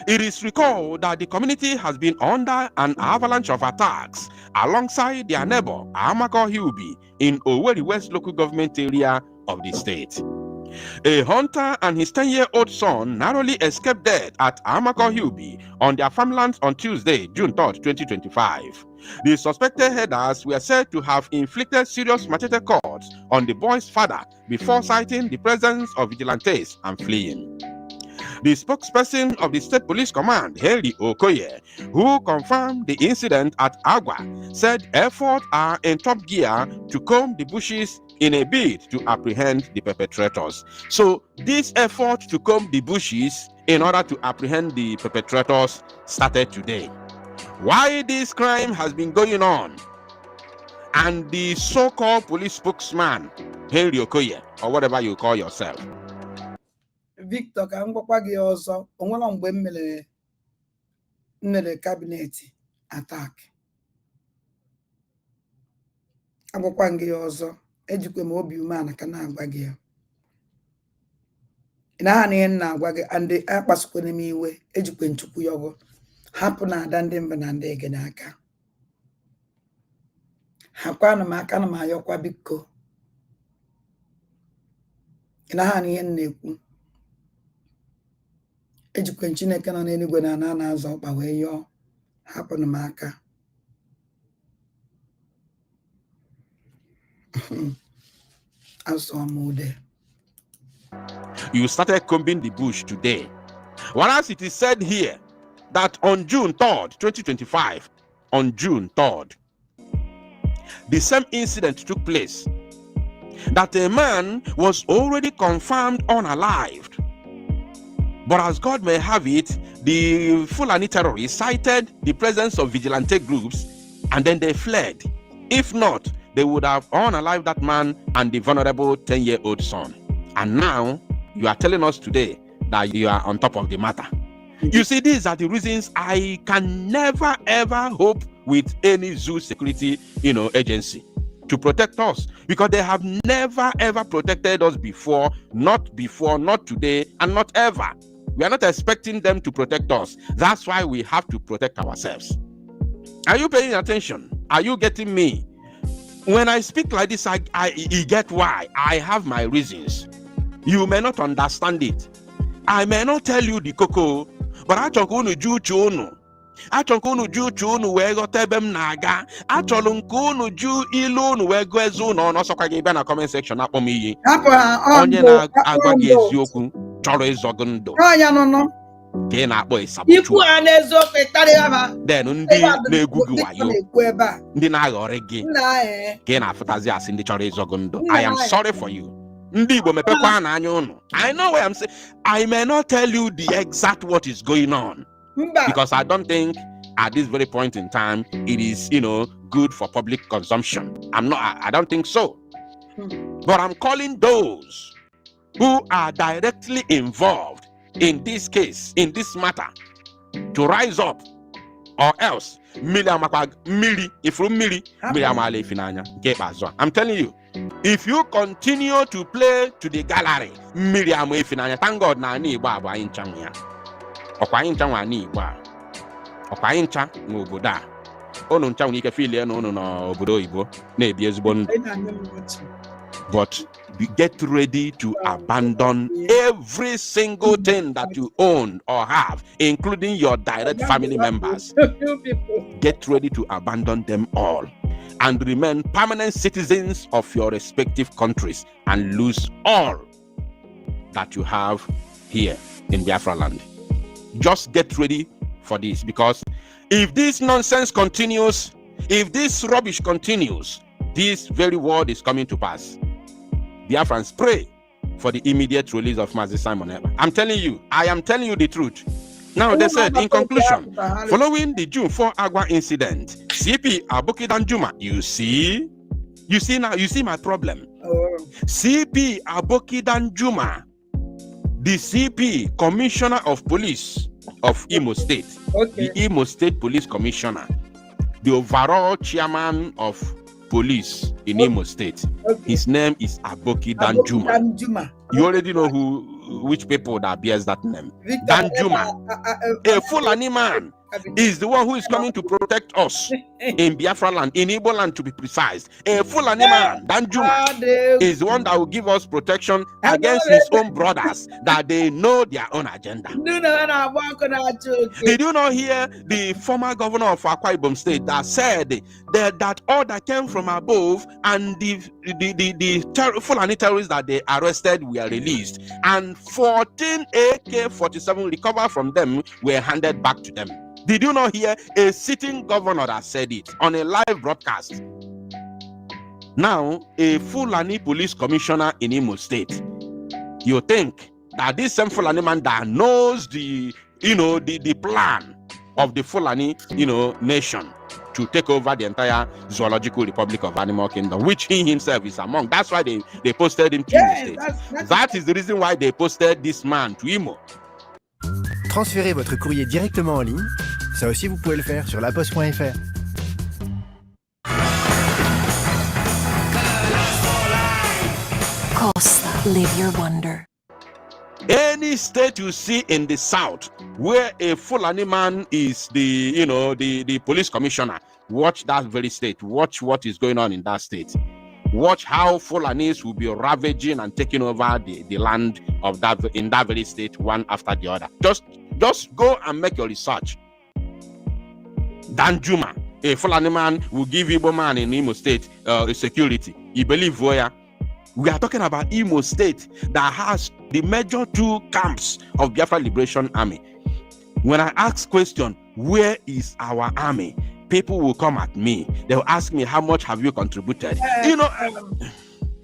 it is recalled that the community has been under an avalanche of attacks alongside their neighbor, Amako Hilby, in Owerri West local government area of the state. A hunter and his 10-year-old son narrowly escaped death at Amako Hilby on their farmlands on Tuesday, June 3rd, 2025. The suspected headers were said to have inflicted serious machete cuts on the boy's father before citing the presence of vigilantes and fleeing. The spokesperson of the State Police Command, Henry Okoye, who confirmed the incident at Agua, said efforts are in top gear to comb the bushes in a bid to apprehend the perpetrators. So this effort to comb the bushes in order to apprehend the perpetrators started today. Why this crime has been going on, and the so-called police spokesman, Henry Okoye, or whatever you call yourself. Victor, ka m gwakwa gị ọzọ, onwere mgbe m mere cabinet attack. Agwakwa gị ọzọ, ejikwa m obi umeala ka na-agwa gị ya. Ị na-aha na ihe na-agwa gị, and akpasukwana m iwe, ejikwa nchukwu ya ọgọ. Hapụ na ada ndị mba na ndị ege n'aka. Hakwanụ m aka na m ayọkwa biko. Ị na-aha na ihe na-ekwu. Ejikwa Chineke nọ n'eluigwe na ana na-azọ ọkpa wee yọọ. Hapụnụ m aka. You started combing the bush today. Whereas it is said here that on June 3rd, 2025, on June 3rd. The same incident took place, that a man was already confirmed unalived. But as God may have it, the Fulani terrorists cited the presence of vigilante groups and then they fled. If not, they would have unalived that man and the vulnerable 10-year-old son. And now, you are telling us today that you are on top of the matter. You see, these are the reasons I can never ever hope with any zoo security, agency to protect us, because they have never ever protected us before, not today, and not ever. We are not expecting them to protect us. That's why we have to protect ourselves. Are you paying attention? Are you getting me? When I speak like this, I get why. I have my reasons. You may not understand it. I may not tell you the cocoa, but I talk unu juchu unu. I talk unu juchu unu wego tebem naga. I talk unu ju ilu unu wego ezu no no soka gebe na comment section na pomiyi. Onye na agwa gi eziokwu choro ezogundo. Onya no no. Ke na akpo Sabotage. Iku aneziokwu tari aba. Then ndị na-egwu gị wayo. Ndị na-aghọrị gị. Ke na afutazi asị ndị choro ezogundo. I am sorry for you. Ndị Igbo mepekwa na anya unu. I know what I'm saying. I may not tell you the exact what is going on, because I don't think at this very point in time it is, good for public consumption. I don't think so. But I'm calling those who are directly involved in this case, in this matter, to rise up, or else I'm telling you, if you continue to play to the gallery, thank God na ani Igbo abu anyị ncha nwe ya. Ọkwa anyị ncha nwe ani Igbo a. Ọkwa anyị ncha n'obodo a. Unu ncha nwere ike filie na unu n'obodo Igbo na-ebi ezigbo ndụ. But get ready to abandon every single thing that you own or have, including your direct family members. Get ready to abandon them all and remain permanent citizens of your respective countries and lose all that you have here in Biafra land. Just get ready for this, because if this nonsense continues, if this rubbish continues, this very word is coming to pass. Biafrans, pray for the immediate release of Mazi Simon Ekpa. I'm telling you, I am telling you the truth. Now, they said, in conclusion, following the June 4 Agua incident, CP Aboki Danjuma, you see my problem. CP Aboki Danjuma, the CP, Commissioner of Police of Imo State, the Imo State Police Commissioner, the overall chairman of police in Imo State. His name is Aboki Danjuma. You already know which people that bears that name. Danjuma, a Fulani man, is the one who is coming to protect us in Biafra land, in Igbo land to be precise. A Fulani man, Danjuma, is the one that will give us protection against his own brothers, that they know their own agenda. Did you not hear the former governor of Akwa Ibom State that said that order came from above and the Fulani terrorists that they arrested were released, and 14 AK-47 recovered from them were handed back to them? Did you not hear a sitting governor that said it on a live broadcast? Now, a Fulani police commissioner in Imo State. You think that this same Fulani man that knows the plan of the Fulani, nation to take over the entire Zoological Republic of Animal Kingdom, which he himself is among. That's why they posted him to Imo State. That is the reason why they posted this man to Imo. Transférez votre courrier directement en ligne. Ça aussi, vous pouvez le faire sur laposte.fr. Costa, live your wonder. Any state you see in the south where a Fulani man is the police commissioner, watch that very state. Watch what is going on in that state. Watch how Fulanis will be ravaging and taking over the land of in that very state, one after the other. Just go and make your research. Danjuma, a Fulani man, will give Igbo man in Imo State security. You believe where? We are talking about Imo State that has the major 2 camps of Biafra Liberation Army. When I ask question, where is our army? people will come at me. They'll ask me, how much have you contributed? You know,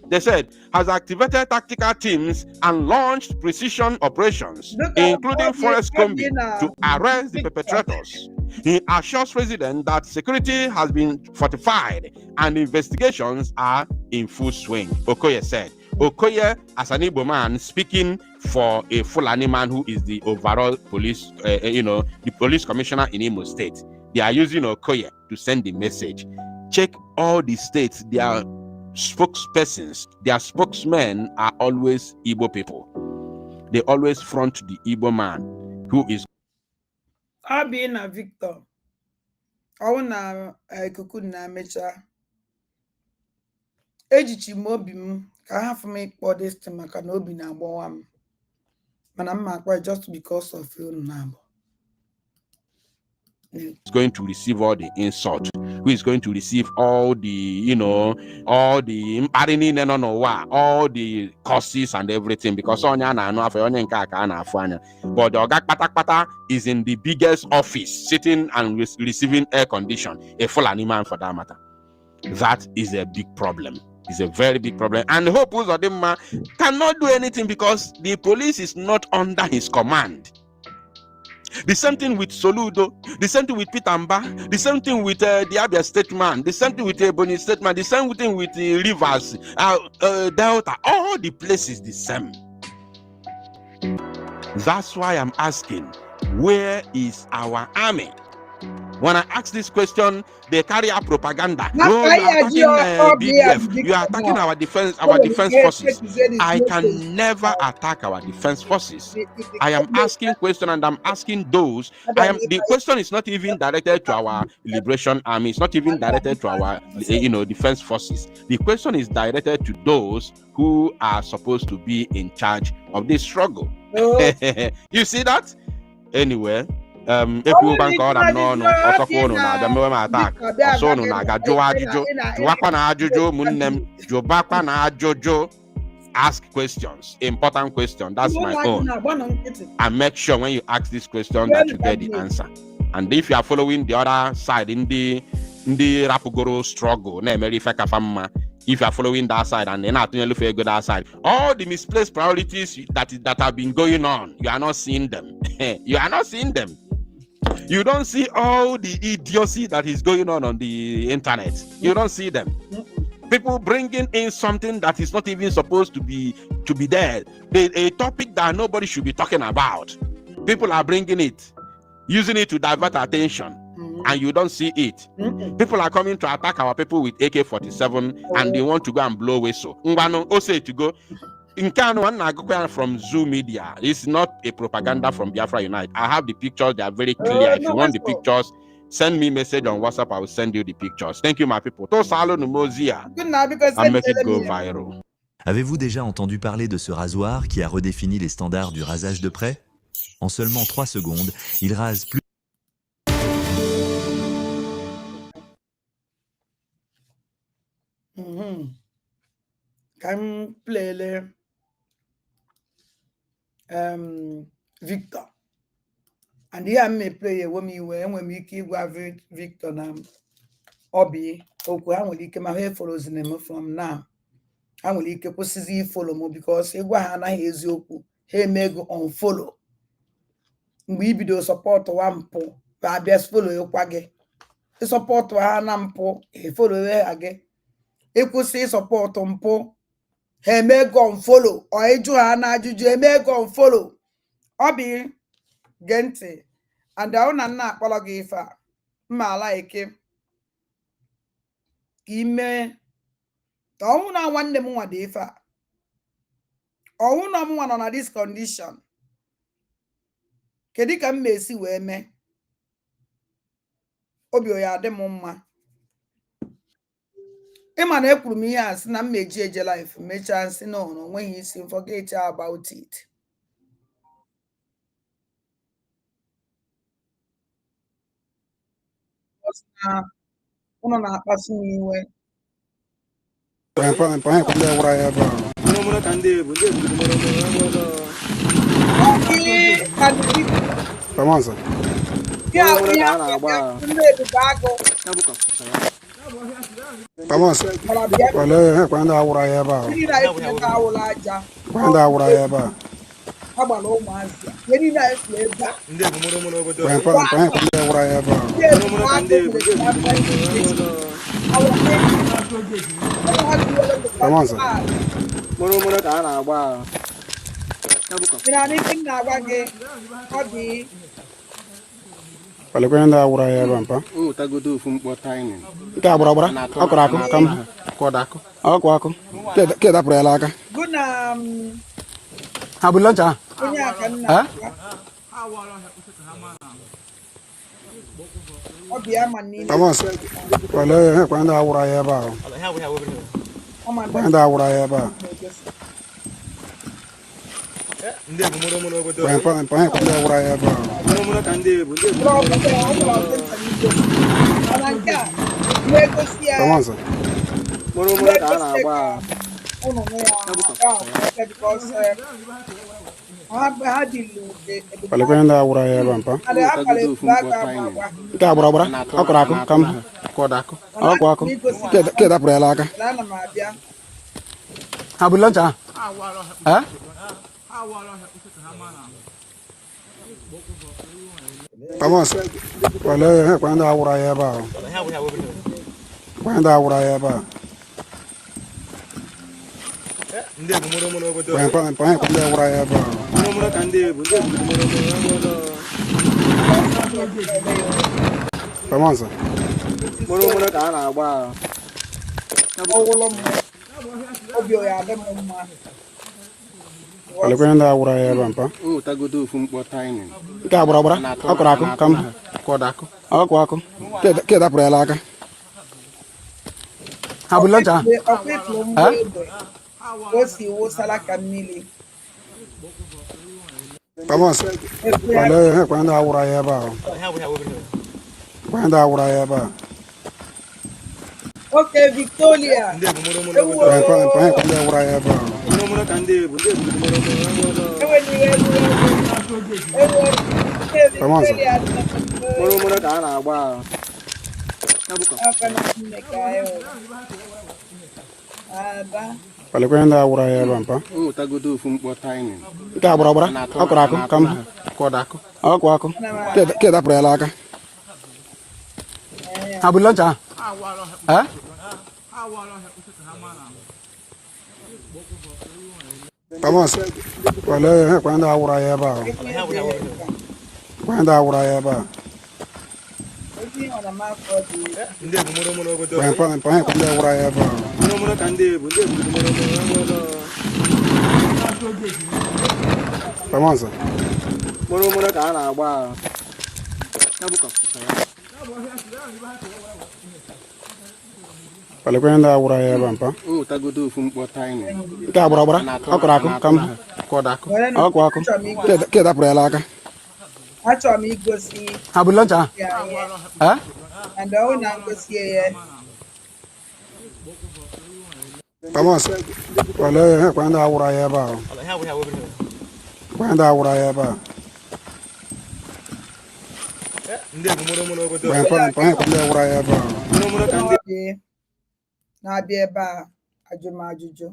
they said, has activated tactical teams and launched precision operations, including forest combing, to arrest the perpetrators. He assures residents that security has been fortified and investigations are in full swing, Okoye said. Okoye, as an Igbo man, speaking for a Fulani man who is the overall police, the police commissioner in Imo State. They are using Okoye to send the message. Check all the states, their spokespersons, their spokesmen are always Igbo people. They always front the Igbo man who is. Abina Victor. Ona Akachukwu na mecha. Ejichi mobi m ka ha for me for this time maka na obi na agbawa m. Mana m akwa just because of you now. Is going to receive all the insult, who is going to receive all the, all the all the curses and everything, because but the Oga Patak is in the biggest office, sitting and receiving air condition, a full animal for that matter. That is a big problem. It's a very big problem. And Hope Uzodimma cannot do anything because the police is not under his command. The same thing with Soludo, the same thing with Pitamba, the same thing with the Abia State man, the same thing with the Ebonyi State man, the same thing with the Rivers, Delta, all the places the same. That's why I'm asking, where is our army? When I ask this question, they carry out propaganda. No, you are attacking BDF. You are attacking our defense forces. I can never attack our defense forces. I am asking question, and I'm asking those. The question is not even directed to our liberation army. It's not even directed to our defense forces. The question is directed to those who are supposed to be in charge of this struggle. You see that? Anyway. If you bank out, I'm no also phone na the moment attack. Also no na ga jojo na jojo munnem jobakwa na jojo. Ask questions, important questions. That's my own. And make sure when you ask this question that you get the answer. And if you are following the other side in the Rapugoro struggle, if you are following that side and then not look for a good side, all the misplaced priorities that have been going on, you are not seeing them. You are not seeing them. You don't see all the idiocy that is going on the internet. You don't see them. People bringing in something that is not even supposed to be there. A topic that nobody should be talking about. People are bringing it, using it to divert attention, and you don't see it. People are coming to attack our people with AK-47, and they want to go and blow whistle. Say to go. From Zoo Media. It's not a propaganda from Biafra Unite. I have the pictures, they are very clear. If you want the pictures, send me a message on WhatsApp. I will send you the pictures. Thank you, my people. And make it go viral. Avez-vous déjà entendu parler de ce rasoir qui a redéfini les standards du rasage de près? En seulement 3 secondes, il rase plus. Can play Victor. And here may play a woman when we keep Victor now. Obi, I will keep my hair follows name from now. I will keep a follow more because he is yoku. He may go on follow. We be the support one po, but best follow your quaggy. The support to her nampo, he follow her again. He could say support on po. He may go and follow, or a Johanna Juju may go and follow. Obi Gente, and down and not Pologifa. Ma like him. He may. Don't want them more defa. Or one on this condition. Kedika may see where me. Obioya de mumma. Emmanuel Prumias na mejeje life me chance no when he see forget about it. Uno na pass me we. Vamos. Wale kwenda awura ya ba. Kwenda awura ya ba. Agbala ụmụazị yeri na efu ebe a Ndị egumuru obodo. Kwenda awura ya ba. Vamos. Mụrụ ka a na-agba na-agwa gị ọ dị Wale kwenda awura ya ba mpa. Tagodo ofu mkpọ tiny. Nke agbara agbara akụrụ akụ ka m Kọdakụ. akụ ke dapụrụ ya aka. gụ na Ha bụ lunch a? onye aka nna ọ bụ ya ma niile Vamos. Wale kwenda awura ya ba. Kwenda awura ya ba. Ndị egumuru obodo. Kwenda awura ya ba. Mụrụ ka ndị ebu. mana nke a na-egosi ya Vamos. Mụrụ ka a na-agba. ụnụ nwe ya because ha dị Wale kwenda awura ya ba mpa. Nke agbara agbara akụrụ akụ ka m Kọdakụ. akụ ke dapụrụ ya aka. ana m abịa Ha bụ lunch a? Vamos. Wale kwenda awura ya ba. Kwenda awura ya ba. Ndị egumuru obodo. Kwenda awura ya ba. Mụrụ ka ndị ebu. Vamos. Mụrụ ka a na-agba. ọwụlọ m obi ya adị m mma Wale kwenda awura ya ba mpa. Tagodo ofu mkpọ tiny. Nke agbara agbara akụrụ akụ ka m Kọdakụ. akụ ke dapụrụ ya aka. Ha bụ lunch a? ọkwa ịtụrụ mgbe egbe o si wụsara ka mmiri Vamos. Wale kwenda awura ya ba. Kwenda awura ya ba. oke Victoria Ndị egumuru obodo. Kwenda awura ya ba. Mụrụ ka ndị ebu. Vamos. Mụrụ ka a na-agba. Wale kwenda awura ya ba mpa. Tagodo ofu mkpọ tiny. Nke agbara agbara akụrụ akụ ka m Kọdakụ. akụ ke dapụrụ ya aka. Ha bụ lunch a? Vamos. Wale kwenda awura ya ba. Kwenda awura ya ba. Ndị egumuru obodo. Kwenda awura ya ba. Mụrụ ka ndị ebu. Vamos. Mụrụ ka a na-agba. Wale kwenda awura ya ba mpa. Tagodo ofu mkpọ tiny. Nke agbara agbara akụrụ akụ ka m Kọdakụ. akụ ke dapụrụ ya aka. achọrọ m igosi Ha bụ lunch a? and ọ na-ngosi ya Vamos. Wale kwenda awura ya ba. Kwenda awura ya ba. Ndị egumuru obodo. Kwenda awura ya ba. na-abịa ebe a ajụ m ajụjụ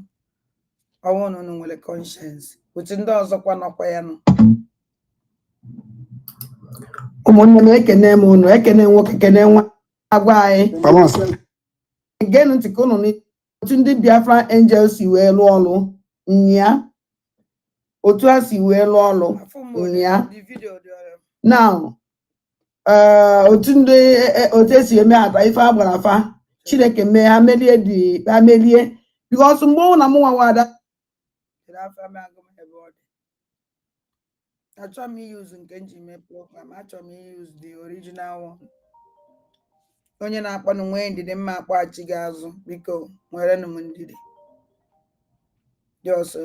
ọnwụ na unu nwere conscience otu ndị ọzọkwa nọkwa ya nọ ụmụnne m ekene m unu ekene nwoke kene nwa agwa anyị geenụ ntị ka unu otu ndị Biafra Angels si wee lụọ ọrụ nya otu ha si wee lụọ ọrụ nya now otu esi eme ata ife agbara afa Chineke mee ha merie because mgbe ọ na mụ nwa nwada achọrọ m use nke nji mee program achọrọ m use the original one onye na-akpọnụ nwee ndidi mma akpọghachi gị azụ biko nwerenụ m ndidi just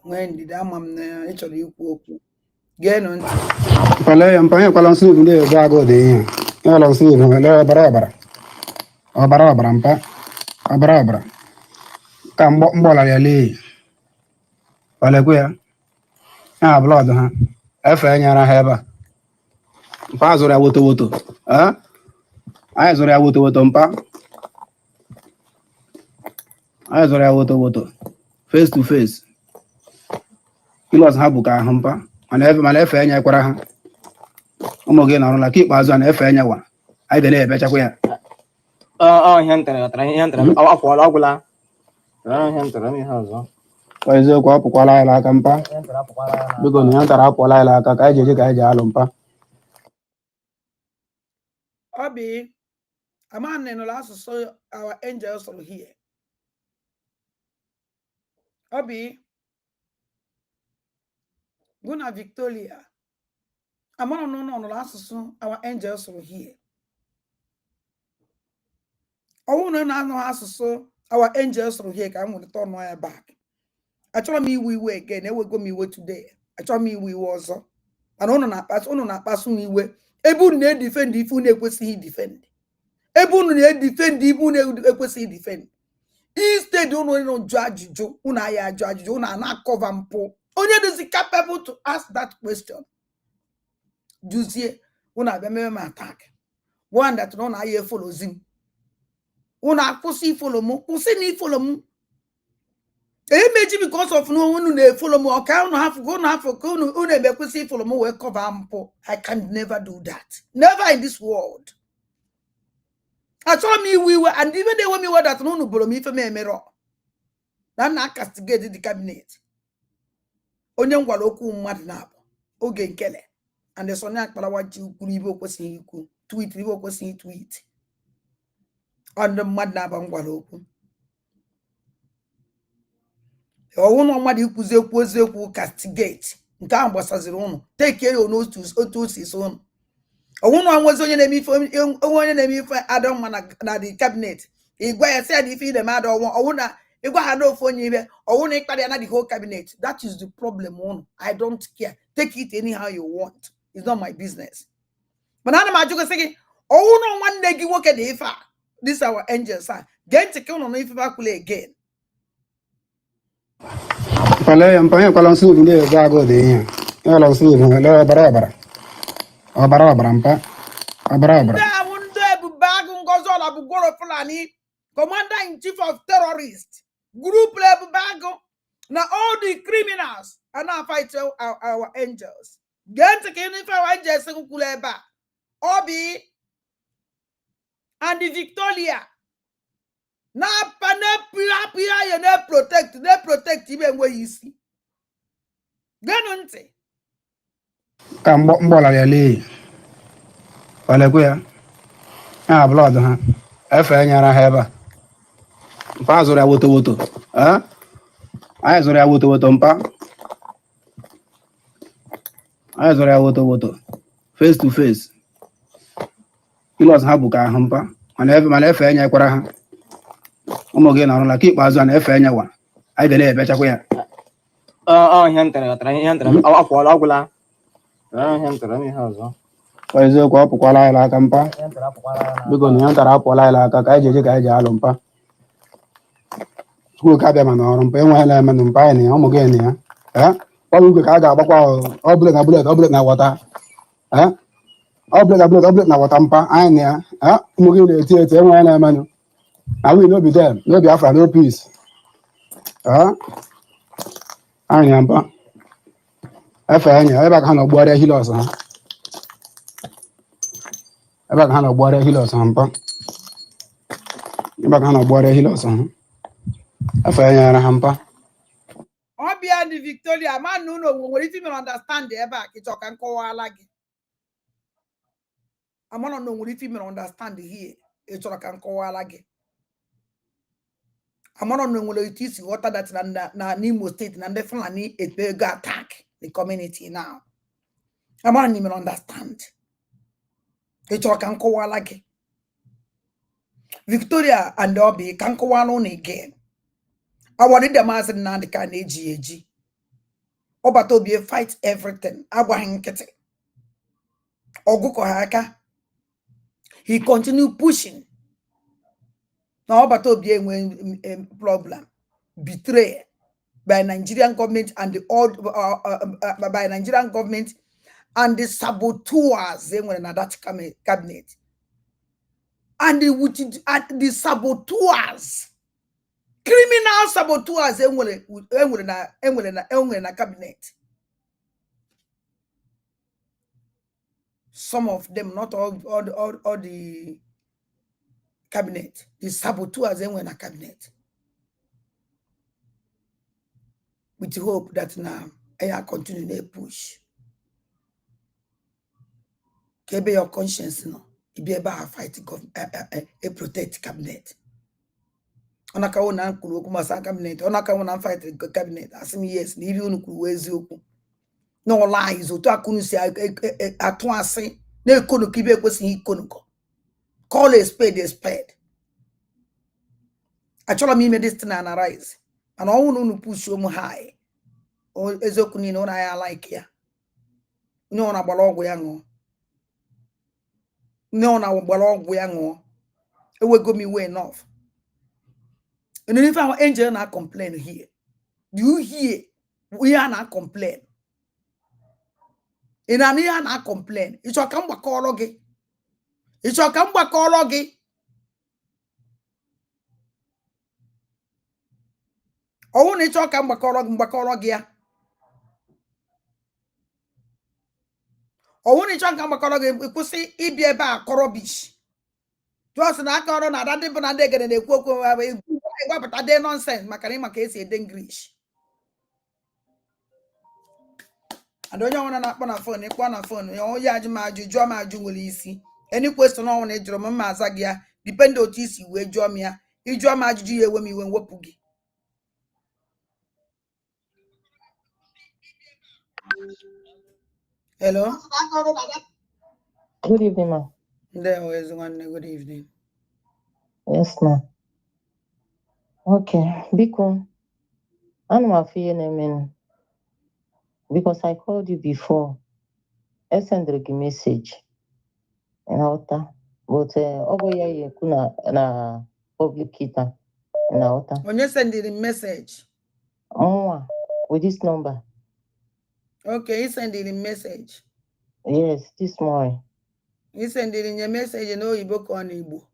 nwee ndidi ama m na ị chọrọ ikwu okwu geenụ ntị Wale kwala nsị ndị ebe agụ dị ihe ịwala nsị wale ọbara mpa ọbara ka mgbọla ya lee walekwe ya blood ha efe nyara ha ebe a Mpa zụrụ ya woto. Anyị zụrụ ya woto mpa. Anyị zụrụ ya woto. Face to face. Ilos ha bụ ka ahụ mpa. Mana efe enye kwara ha. Ụmụ gị nọrọ ka ikpeazụ a na-efe enye wa. Anyị dị na-ebechakwa ya. Ihe ntara akwụọla ọgwụla. Ihe ntara ihe ọzọ. Eziokwu ọ pụkwala anyị aka mpa. Biko na ihe ntara apụọla anyị aka ka anyị ji alụ mpa. Obi, a man in the last so our angels are here. Obi, Guna Victoria. A man no last so our angels are here. Oh no so our angels are here. I'm going to turn my back. I told me we were again. They will go me way today. I told me we was. And on na pass me way. Ebu ne defend if you ne kwesi defend. Ebu ne defend if you ne kwesi defend. Instead don't no judge you. Una ya judge you. Una na cover mpo. Onye is capable to ask that question. Juicy. Una be me attack. One that no na ye follows him. Una pussy follow mo. Pussy ni follow mo. Maybe because of no one they follow me, okay, I follow me, I can never do that. Never in this world. I told me we were, and even they want me what that no follow me for me mirror. Then I castigated the cabinet. Onion waloku madnab, Ogen Kele, and the Sonia Palawaji Kuribo was tweet, Rivo was tweet. On the madnab and waloku. Ono mmadụ ikwuzi ekwu castigate nke ahụ gbasaziri ụnụ take care of otu osisi ụnụ ọnwụnụ anwezi onye na-eme ife adọ mma na the cabinet igwa ya si ya dị ife ide mmadụ ọnwụ na igwa ha n'ofu onye ibe ọnwụ na ịkparị ya na the whole cabinet. That is the problem ụnụ. I don't care, take it anyhow you want, it's not my business. Mana ana m ajụ gị sị gị ọnwụ na nwanne gị nwoke dị ife a this our angels a gee ntị ka ụnụ na ife bakwule again. Pale mpanya kwa lansu vile zago de nya. Ya lansu vile barabara. Barabara mpa. Barabara. Da wundo ebubagu ngozola bugoro fulani. Commander in chief of terrorists. Group ebubagu. Now all the criminals are now fighting our angels. Get to kill our angels kuleba. Obi and the Victoria. Na pia you ne protect even where you see. Ganunte. Mbola ya le. Wale kuya. Ah blood ha. Efe nyara heba. Mpa zuri ya woto. Ai zuri ya woto mpa. Ai zuri ya woto. Face to face. Ilos ha buka ha mpa. Mana efe nya kwara ha. Ụmụ gị nọrọ ka ikpeazụ a na-efe enye wa. Anyị dị na-ebechakwa ya. Ihe ntara akwụọla ọgwụla. Ihe ntara ihe ọzọ. Eziokwu ọ pụkwala anyị aka mpa. Biko na ihe ntara apụọla anyị aka ka anyị ji alụ mpa. Chukwu ka abịa ma n'ọrụ mpa enweghị na-eme na mpa anyị na ụmụ gị na ya. Ọ bụ igwe ka a ga-agbakwa ọbụlet na wọta. Ọbụlet na wọta mpa anyị na ya. Ụmụ gị na-eti enweghị na-emenụ. I will not be them. No Biafra, no peace. I am. If I ever can of water hills, ever can of water hills, ever can of water hills, if I am a hamper. Obi and the Victoria, man, no, when if you understand the back, it's a can call like it. I'm not know if you understand here, it's a can call like it. I'm not knowing it is water that na Nimo State and definitely it will go attack the community now. I'm not even understand. It's all can go like Victoria and Obi can go on again. I wanted the mass and the can AG. Obatobi fight everything. I want him. Oguko Haka. He continued pushing. Now, but a problem, betrayal by Nigerian government and the old by Nigerian government and the saboteurs they were in that cabinet. And the saboteurs, criminal saboteurs they were in a cabinet. Some of them, not all the cabinet, the saboteurs they were in a cabinet. With hope that now I continue to push. Keep your conscience no. It be about fight a protect cabinet. Onaka wona nkulu kuma sa cabinet. Onaka wona fight the cabinet. Asim yes, ni bi onukulu wezi oku. No lies. Oto akunu si aton ase. Na ekonu kibe kwesi ikonu ko. Call a spade a spade. Actually me this thing and arise. And all no push you high. O ezoku ni no na ya like ya. No na gbalo ya ngo. No na gbalo ya ngo. It will go me way enough. And if our angel not complain here, do you hear? We are not complain. And I are not complain. It's a come back all again. It's a come back all again. Oh, it's a come back all again. Oh, it's a come back all again. We could say it be about Korobish. Just an accord on that different and they get a quote. But I did nonsense. Macarima case a English. I don't know on a phone, a phone. Oh, yeah, you draw my jungle easy. Any question on a drum, Mazagia, depend on TC, where draw me. You draw my G when me when Wapugi. Hello? Good evening, ma. There was one good evening. Yes, ma. Okay, Biko, I'm not feeling because I called you before. I sent a message. But oboya kuna na public kita na when you send the message with this number. Okay, you send the message. Yes, this morning. You send it in your message, you know you book on Igbo.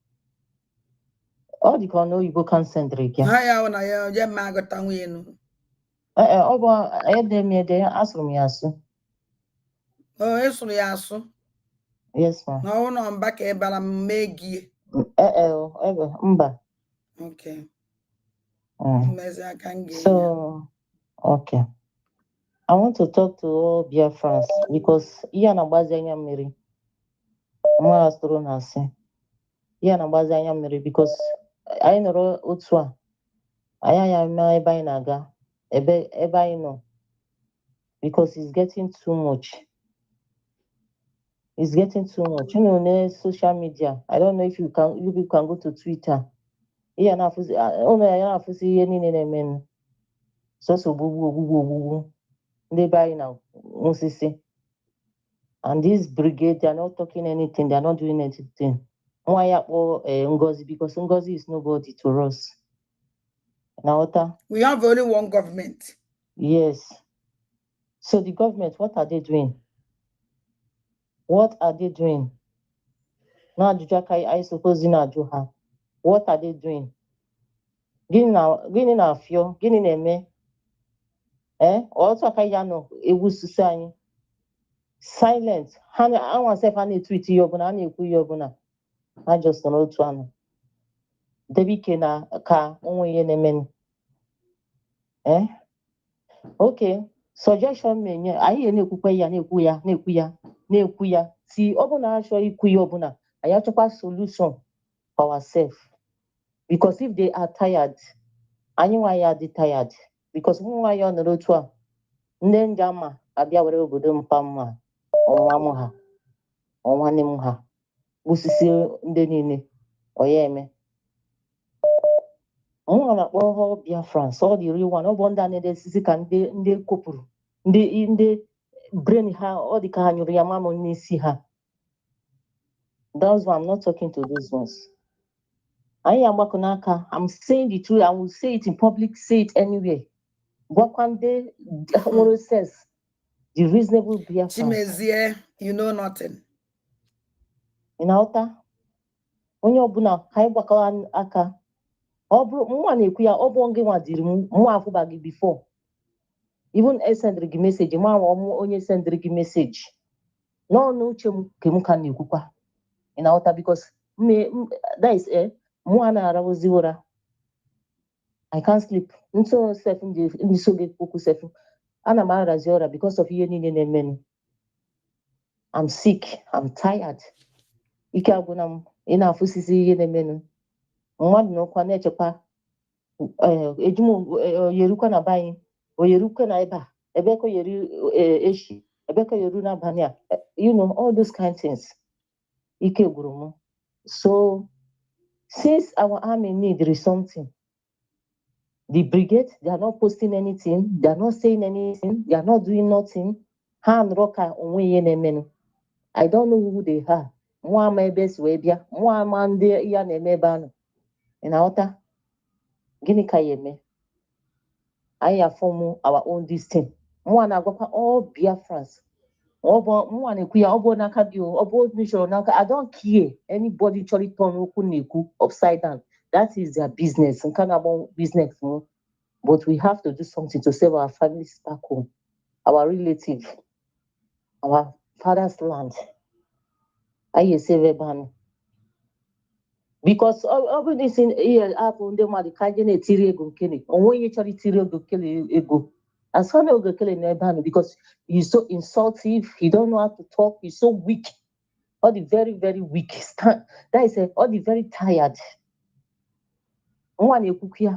All the no Igbo can send it again. Hi, I want to magot and win. I had them there, ask me asu. Oh, yes, we are so. Yes, ma. No, I'm back here, but I'm Maggie. Mba. Okay. So, okay. I want to talk to all Biafrans because Iana Bazanya Miri. Iana Bazanya Miri because I know Utswa. I am my Bainaga. Eba know. Because it's getting too much. It's getting too much. You know, social media. I don't know if you people can go to Twitter. Iana Fusi, Iana Fusi, any so boo. They buy now. And this brigade, they are not talking anything. They are not doing anything. Why Ngozi? Because Ngozi is nobody to us. We have only one government. Yes. So the government, what are they doing? What are they doing? Now, I suppose in Ajuha. What are they doing? Getting our fear, getting a me. Also, Kayano, it was to say silent. I want to say, I need to tweet Yobuna. I just don't know to one. Debbie Kena, car, only in a minute. Okay. Suggestion me, I hear Nekuya. See, Obuna actually Obuna. I have to pass solution for ourselves. Because if they are tired, I know why are they tired. Because why are on the road to then Jama, Abia Budum Pama, or Mamuha, or Wanemuha, Busisi Denini, or Yeme. All Biafrans, all the real one, all one than the Sisic and the Kopuru, in the brain her, all the Kahanyama see her. That's why I'm not talking to those ones. I am Wakonaka. I'm saying the truth. I will say it in public, say it anywhere. Wakande says the reasonable Biafrans. Chimezie, you know nothing. In Alta, onye ọbụla ka anyị gbakọrọ aka ọ bụrụ mwa na-ekwu ya ọ bụ onge nwa dịrị m mwa afụba gị before even sendịrị gị meseji ma onye sendịrị gị meseji n'ọnụ uche m ka m ka na-ekwukwa in Alta because that is mwa na-arahụzi ụra I can't sleep nso sef ndị so gị okwu sef ana m arazi ụra because of ihe niile na-emenụ I'm sick, I'm tired. Ike agwụna m ị na-afụsisi ihe na-emenụ mmadụ n'ọkwa na-echekwa oyerukwa na be anyị oyerukwa na ebe a ebe ka oyeri echi ebe ka oyeru n'abalị a you know all those kind of things ike gwụrụ m so since our army need something the brigade they are not posting anything they are not saying anything they are not doing nothing ha nọrọ ka onwe ihe na-emenụ I don't know who they are nwa ama ebe si wee bịa nwa ama ndị ya na-eme ebe anụ ị na-aghọta gịnị ka ya eme anyị afọmụ our own this thing nwa na-agwakwa all Biafrans nwa na-ekwu ya ọ bụ n'aka gị ọ bụ onye chọrọ n'aka I don't care anybody chọrọ ịtọn okwu na-ekwu upside down that is their business nke na-agba business m but we have to do something to save our families back home our relatives our father's land anyị eseve ebe anụ because ọ bụ n'isi ihe apụ ndị mmadụ ka je na-etiri ego nkele onwe onye chọrọ itiri ego kele ego as far as ego kele n'ebe anụ because he's so insultive he don't know how to talk he's so weak all the very very weak that is all the very tired nwa na-ekwukwu ya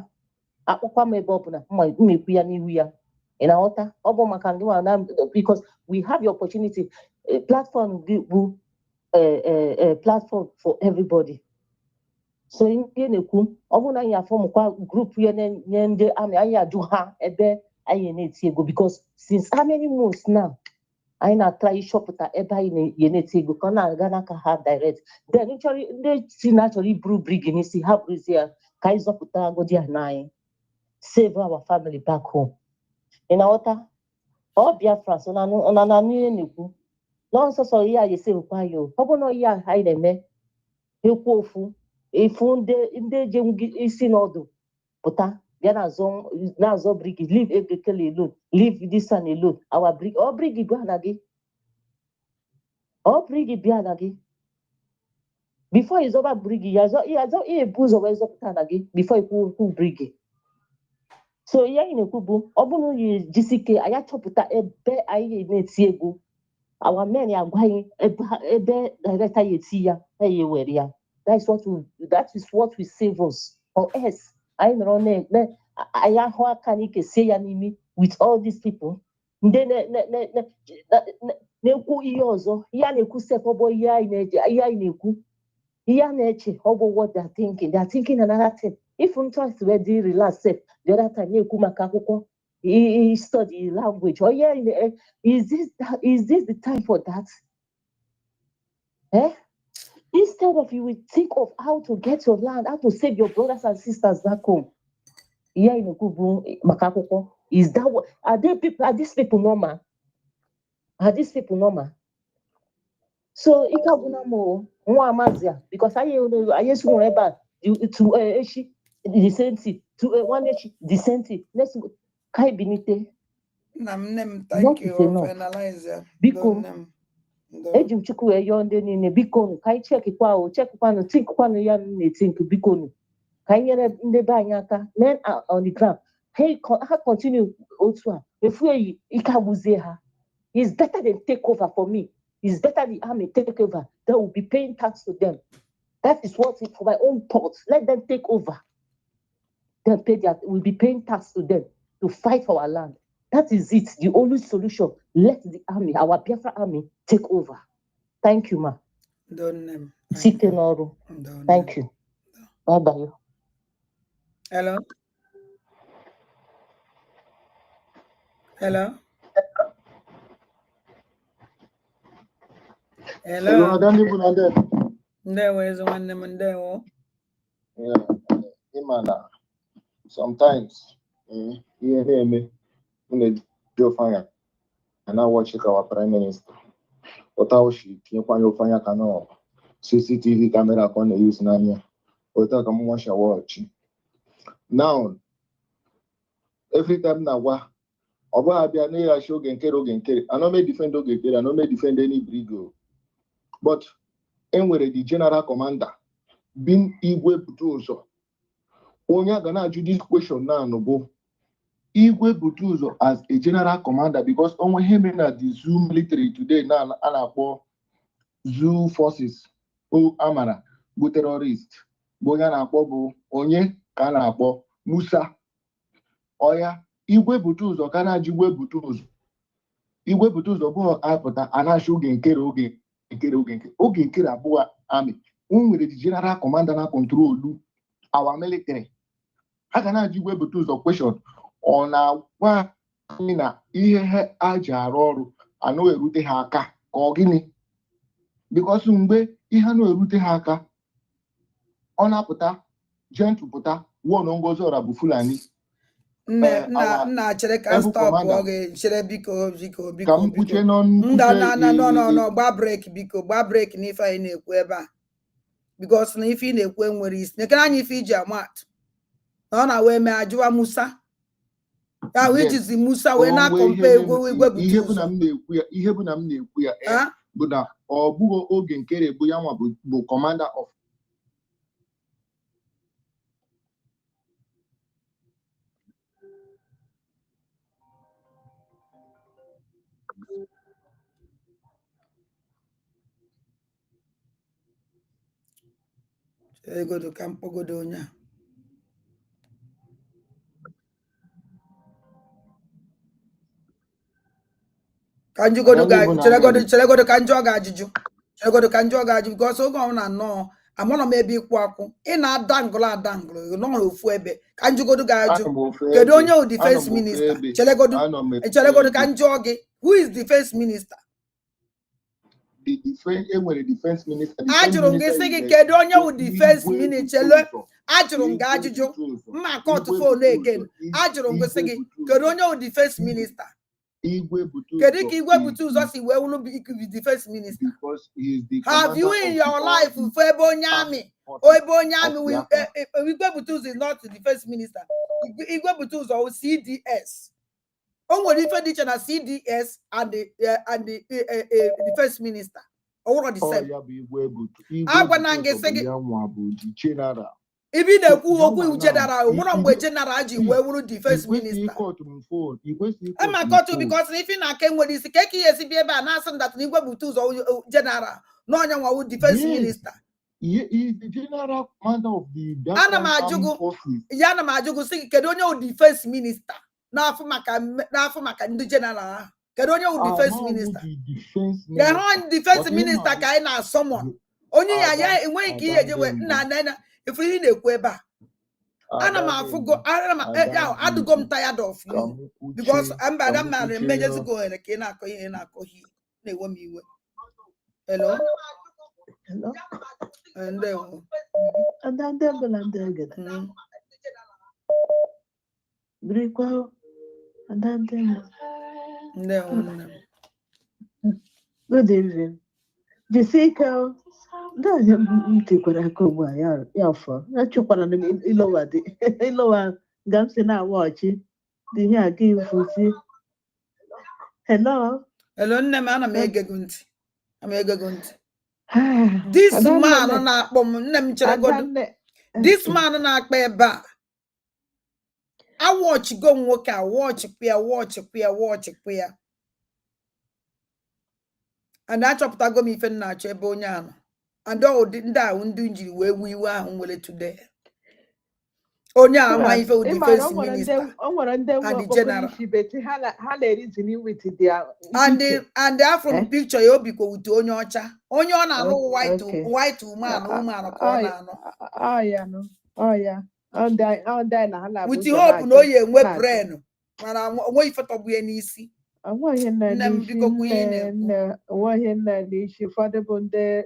akpụkwa m ebe ọ bụla mma ekwu ya n'ihu ya ị na-aghọta ọ bụ maka ndị nwa na because we have the opportunity platform bụ platform for everybody so ihe na-ekwu ọ bụrụ na anyị afọmụkwa grupu ya nye ndị amị anyị ajụ ha ebe anyị na-eti ego because since how many months now anyị na-atrai ịchọpụta ebe anyị na-eti ego ka ọ na-aga n'aka ha direct then ndị si na-achọrọ iburu brig n'isi ha bụrụzi ya ka anyị zọpụta agodi ya na anyị save our family back home ị na-aghọta ọ Biafrans ọ na-anụ ihe na-ekwu n'ọsọsọ ihe anyị esevukwa anyị ọ bụ na ihe anyị na-eme ekwu ofu efu ndị eji isi n'ọdụ pụta bịa na-azọ brigi leave egekele alone leave this one alone our brig ọ brigi bịa na gị ọ brigi bịa na gị before ịzọba brigi ya ihe bụ ụzọ wee zọpụta na gị before ikwu brigi so ihe anyị na-ekwu bụ ọ bụrụ na ya jisike anyị achọpụta ebe anyị na-eti ego our men ya agwa anyị ebe director ya eti ya ya ewere ya that is what will save us or else anyị nọrọ anyị ahụ aka n'ike sie ya n'imi with all these people ndị na-ekwu ihe ọzọ ihe a na-ekwu sef ọ bụ ihe anyị na-ekwu ihe a na-eche ọ bụ what they are thinking another thing if interest were dị relax sef the other time na-ekwu maka akwụkwọ study language or yeah is this the time for that instead of you will think of how to get your land how to save your brothers and sisters back home yeah in okubu maka akwụkwọ is that what are these people normal so ikabuna mo nwa amazia because I so ebe to echi the same thing to one echi the same thing let's kai binite thank you for analyzing biko eji m chukwu eyo ndị niile biko ka anyị chekwanụ tinkwanụ ya na-etink biko ka anyị nyere ndị be anyị aka men on the ground ha continue otu a efu eyi ike agbuzie ha is better than take over for me is better the army take over they will be paying tax to them that is what it for my own thought let them take over then we'll be paying tax to them to fight for our land. That is it, the only solution. Let the army, our Biafra army, take over. Thank you, ma. Thank you. Bye-bye. Hello? Hello? Hello? Imana. Sometimes, fire. and I watch our Prime Minister. Without she, you can find a CCTV camera on the use Nanya. Without come watch. Now, every time now, Oba Abia near show Genkere. I don't may defend Ogekere, I don't may defend any brigo. But anyway, the general commander being Igwe Butuzo. Onya gonna do this question now, no go. Igwe Butuzo as a general commander because on him in the zoo military today now and zoo forces amara bu terrorist bụ onye na-akpọ bụ onye ka a na-akpọ Musa ọya Igwe Butuzo ka na-ajụ Igwe Butuzo bụ apụta a na-achụ oge nkere abụọ amị nwere the general commander na control our military a ga na-ajụ Igwe Butuzo question ọ na-agwa anyị na ihe a ji arụ ọrụ anụ erute ha aka ka ọ gịnị because mgbe ihe anụ erute ha aka ọ na-apụta jentụpụta wụọ Ngozi Ọra bụ Fulani nna chere ka stop oge chere biko ka m kpuche n'ọnụ gba break n'ife anyị na-ekwu ebe a because na ife ị na-ekwu nwere isi nekere anyị ife iji amat na ọ na-wee mee ajụwa Musa ya wee jizi Musa wee na-akọmpe Igwe Butuzo ihe bụ na m na-ekwu ya bụ na ọ bụghị oge nkere bụ ya nwa bụ commander of egodo ka mkpogodo onye a kanjugodo cheregodo kanju ọ ga-ajụjụ because oge ọ na nnọọ amụrụ m ebe ịkwụ akwụ ị na-ada ngụlụ nọ ofu ebe kanjugodo ga-ajụ kedu onye wụ defense minister cheregodo ka njụọ gị who is defense minister enwere defense minister ajụrụ m gị sị gị kedu onye wụ defense minister ajụrụ m gị ajụjụ mma kọtụ fon again ajụrụ m gị sị gị kedu onye wụ defense minister kedu ka Igwe Butuzo si wee wụrụ defense minister have you in your life for ebe onye amị Igwe Butuzo is not the defense minister Igwe Butuzo CDS o nwere ife dị iche na CDS and the defense minister ọwụrụ the same agwa na ngị sị gị ibi na-ekwu okwu iwu general nwụrụ mgbe general ji wee wụrụ defense minister ama kọtụ bikos na ife na-aka nwere isi ka ihe esi bi ebe a na-asị ndat na Igwe Butuzo general na onye nwawu defense minister ana m ajụ gị sị gị kedu onye wụ defense minister n'afọ maka ndị general ahụ kedu onye wụ defense minister ga-ahụ defense minister ka anyị na-asọmọ onye ya enweghị ka ihe ejewe nna ifu ihe na-ekwu ebe a ana m afụgo adụgo m tired of you because mba mara emejeziko ohere ka ị na-akọ ihe na-akọ ihe na-ewe m iwe hello ndewo good evening Jessica ntekwara aka ugbu a ya ọfọ ya chụkwara na ịlọwa ga m si na-awa ọchị dị ihe aga ifusi hello nne m ana m ege gị ntị this man na-akpọ m nne m chere godo this man na-akpọ ebe a awọchigo nwoke a wọchịkwa ya and achọpụtago m ife nna achọ ebe onye a nọ and ndị ahụ ndị njiri wee wu iwe ahụ nwere today onye a ama ife wụ defense minister and general and from picture ya obikwa wute onye ọcha onye ọ na-anụ white woman ka ọ na-anụ with hope na oyi enwe brain mana onwe ife tọgbue n'isi nne m biko nwaanyị nna n'isi ụfọdụ bụ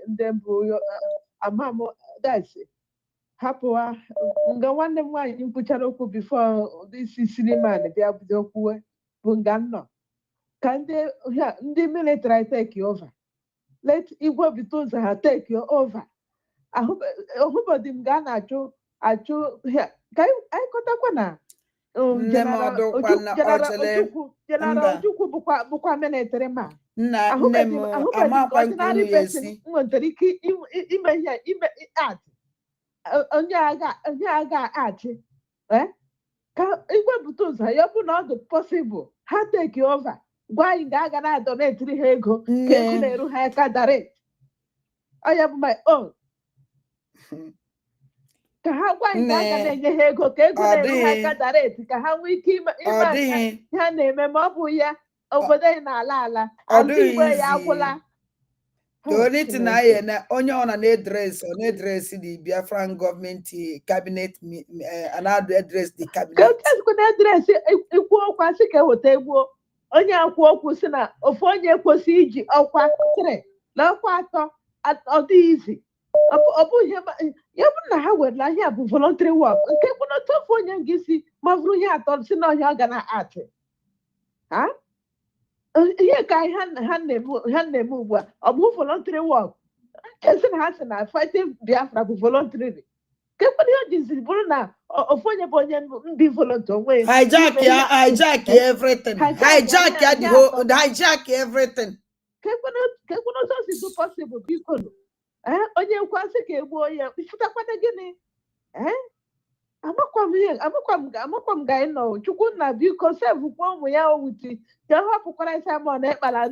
ndị mbụ amam hapụ nga nwanne m nwaanyị nkwuchara okwu bifo isi siriman bịa bido kwuwe bụ nga nnọ Can the military take you over? Let Igbo Bitoza take you over. I hope them Ghana acho here. Can I contact General Ojukwu bukwa military man. I hope ordinary person nwere ike ime art. Onye aga art. Ka Igwe Bitoza ya bụ na ọ dị possible ha take over. Gwa anyị ga-aga na donate ha ego ka ego na-eru ha aka direct. I have my own. Ka ha gwa anyị ga-aga na-enye ha ego ka ego na-eru ha aka direct ka ha nwee ike ime ha na-eme ma ọ bụ ya obodo anyị na-ala ala ndị Igbo ya agwụla. The only thing I onye on an address the Biafran government cabinet and how to address the cabinet. Address ikwu okwu asị ka eweta egbuo onye akwu okwu si na ofu onye kwesị iji ọkwa 3 na ọkwa 3 ọ dị izi ọ bụ ihe ya bụ na ha were ahịa bụ voluntary work nke bụ na ofu onye ngisi ma bụrụ ihe atọ si na ọhịa ga na atị ha ihe ka ha na-eme ugbu a ọ bụ voluntary work esi na ha si na fighting Biafra bụ voluntary ke kwere ihe jiziri bụrụ na ofu onye bụ onye ndị volunteer onwe hijack everything hijack everything ke kwere ọzọ si so possible biko onye nkwasị ka egbuo ya ịfụtakwana gịnị amakwa m ga ịnọ Chukwu nna biko sevukwa ụmụ ya owuti ka ha hapụkwara Simon Ekpa na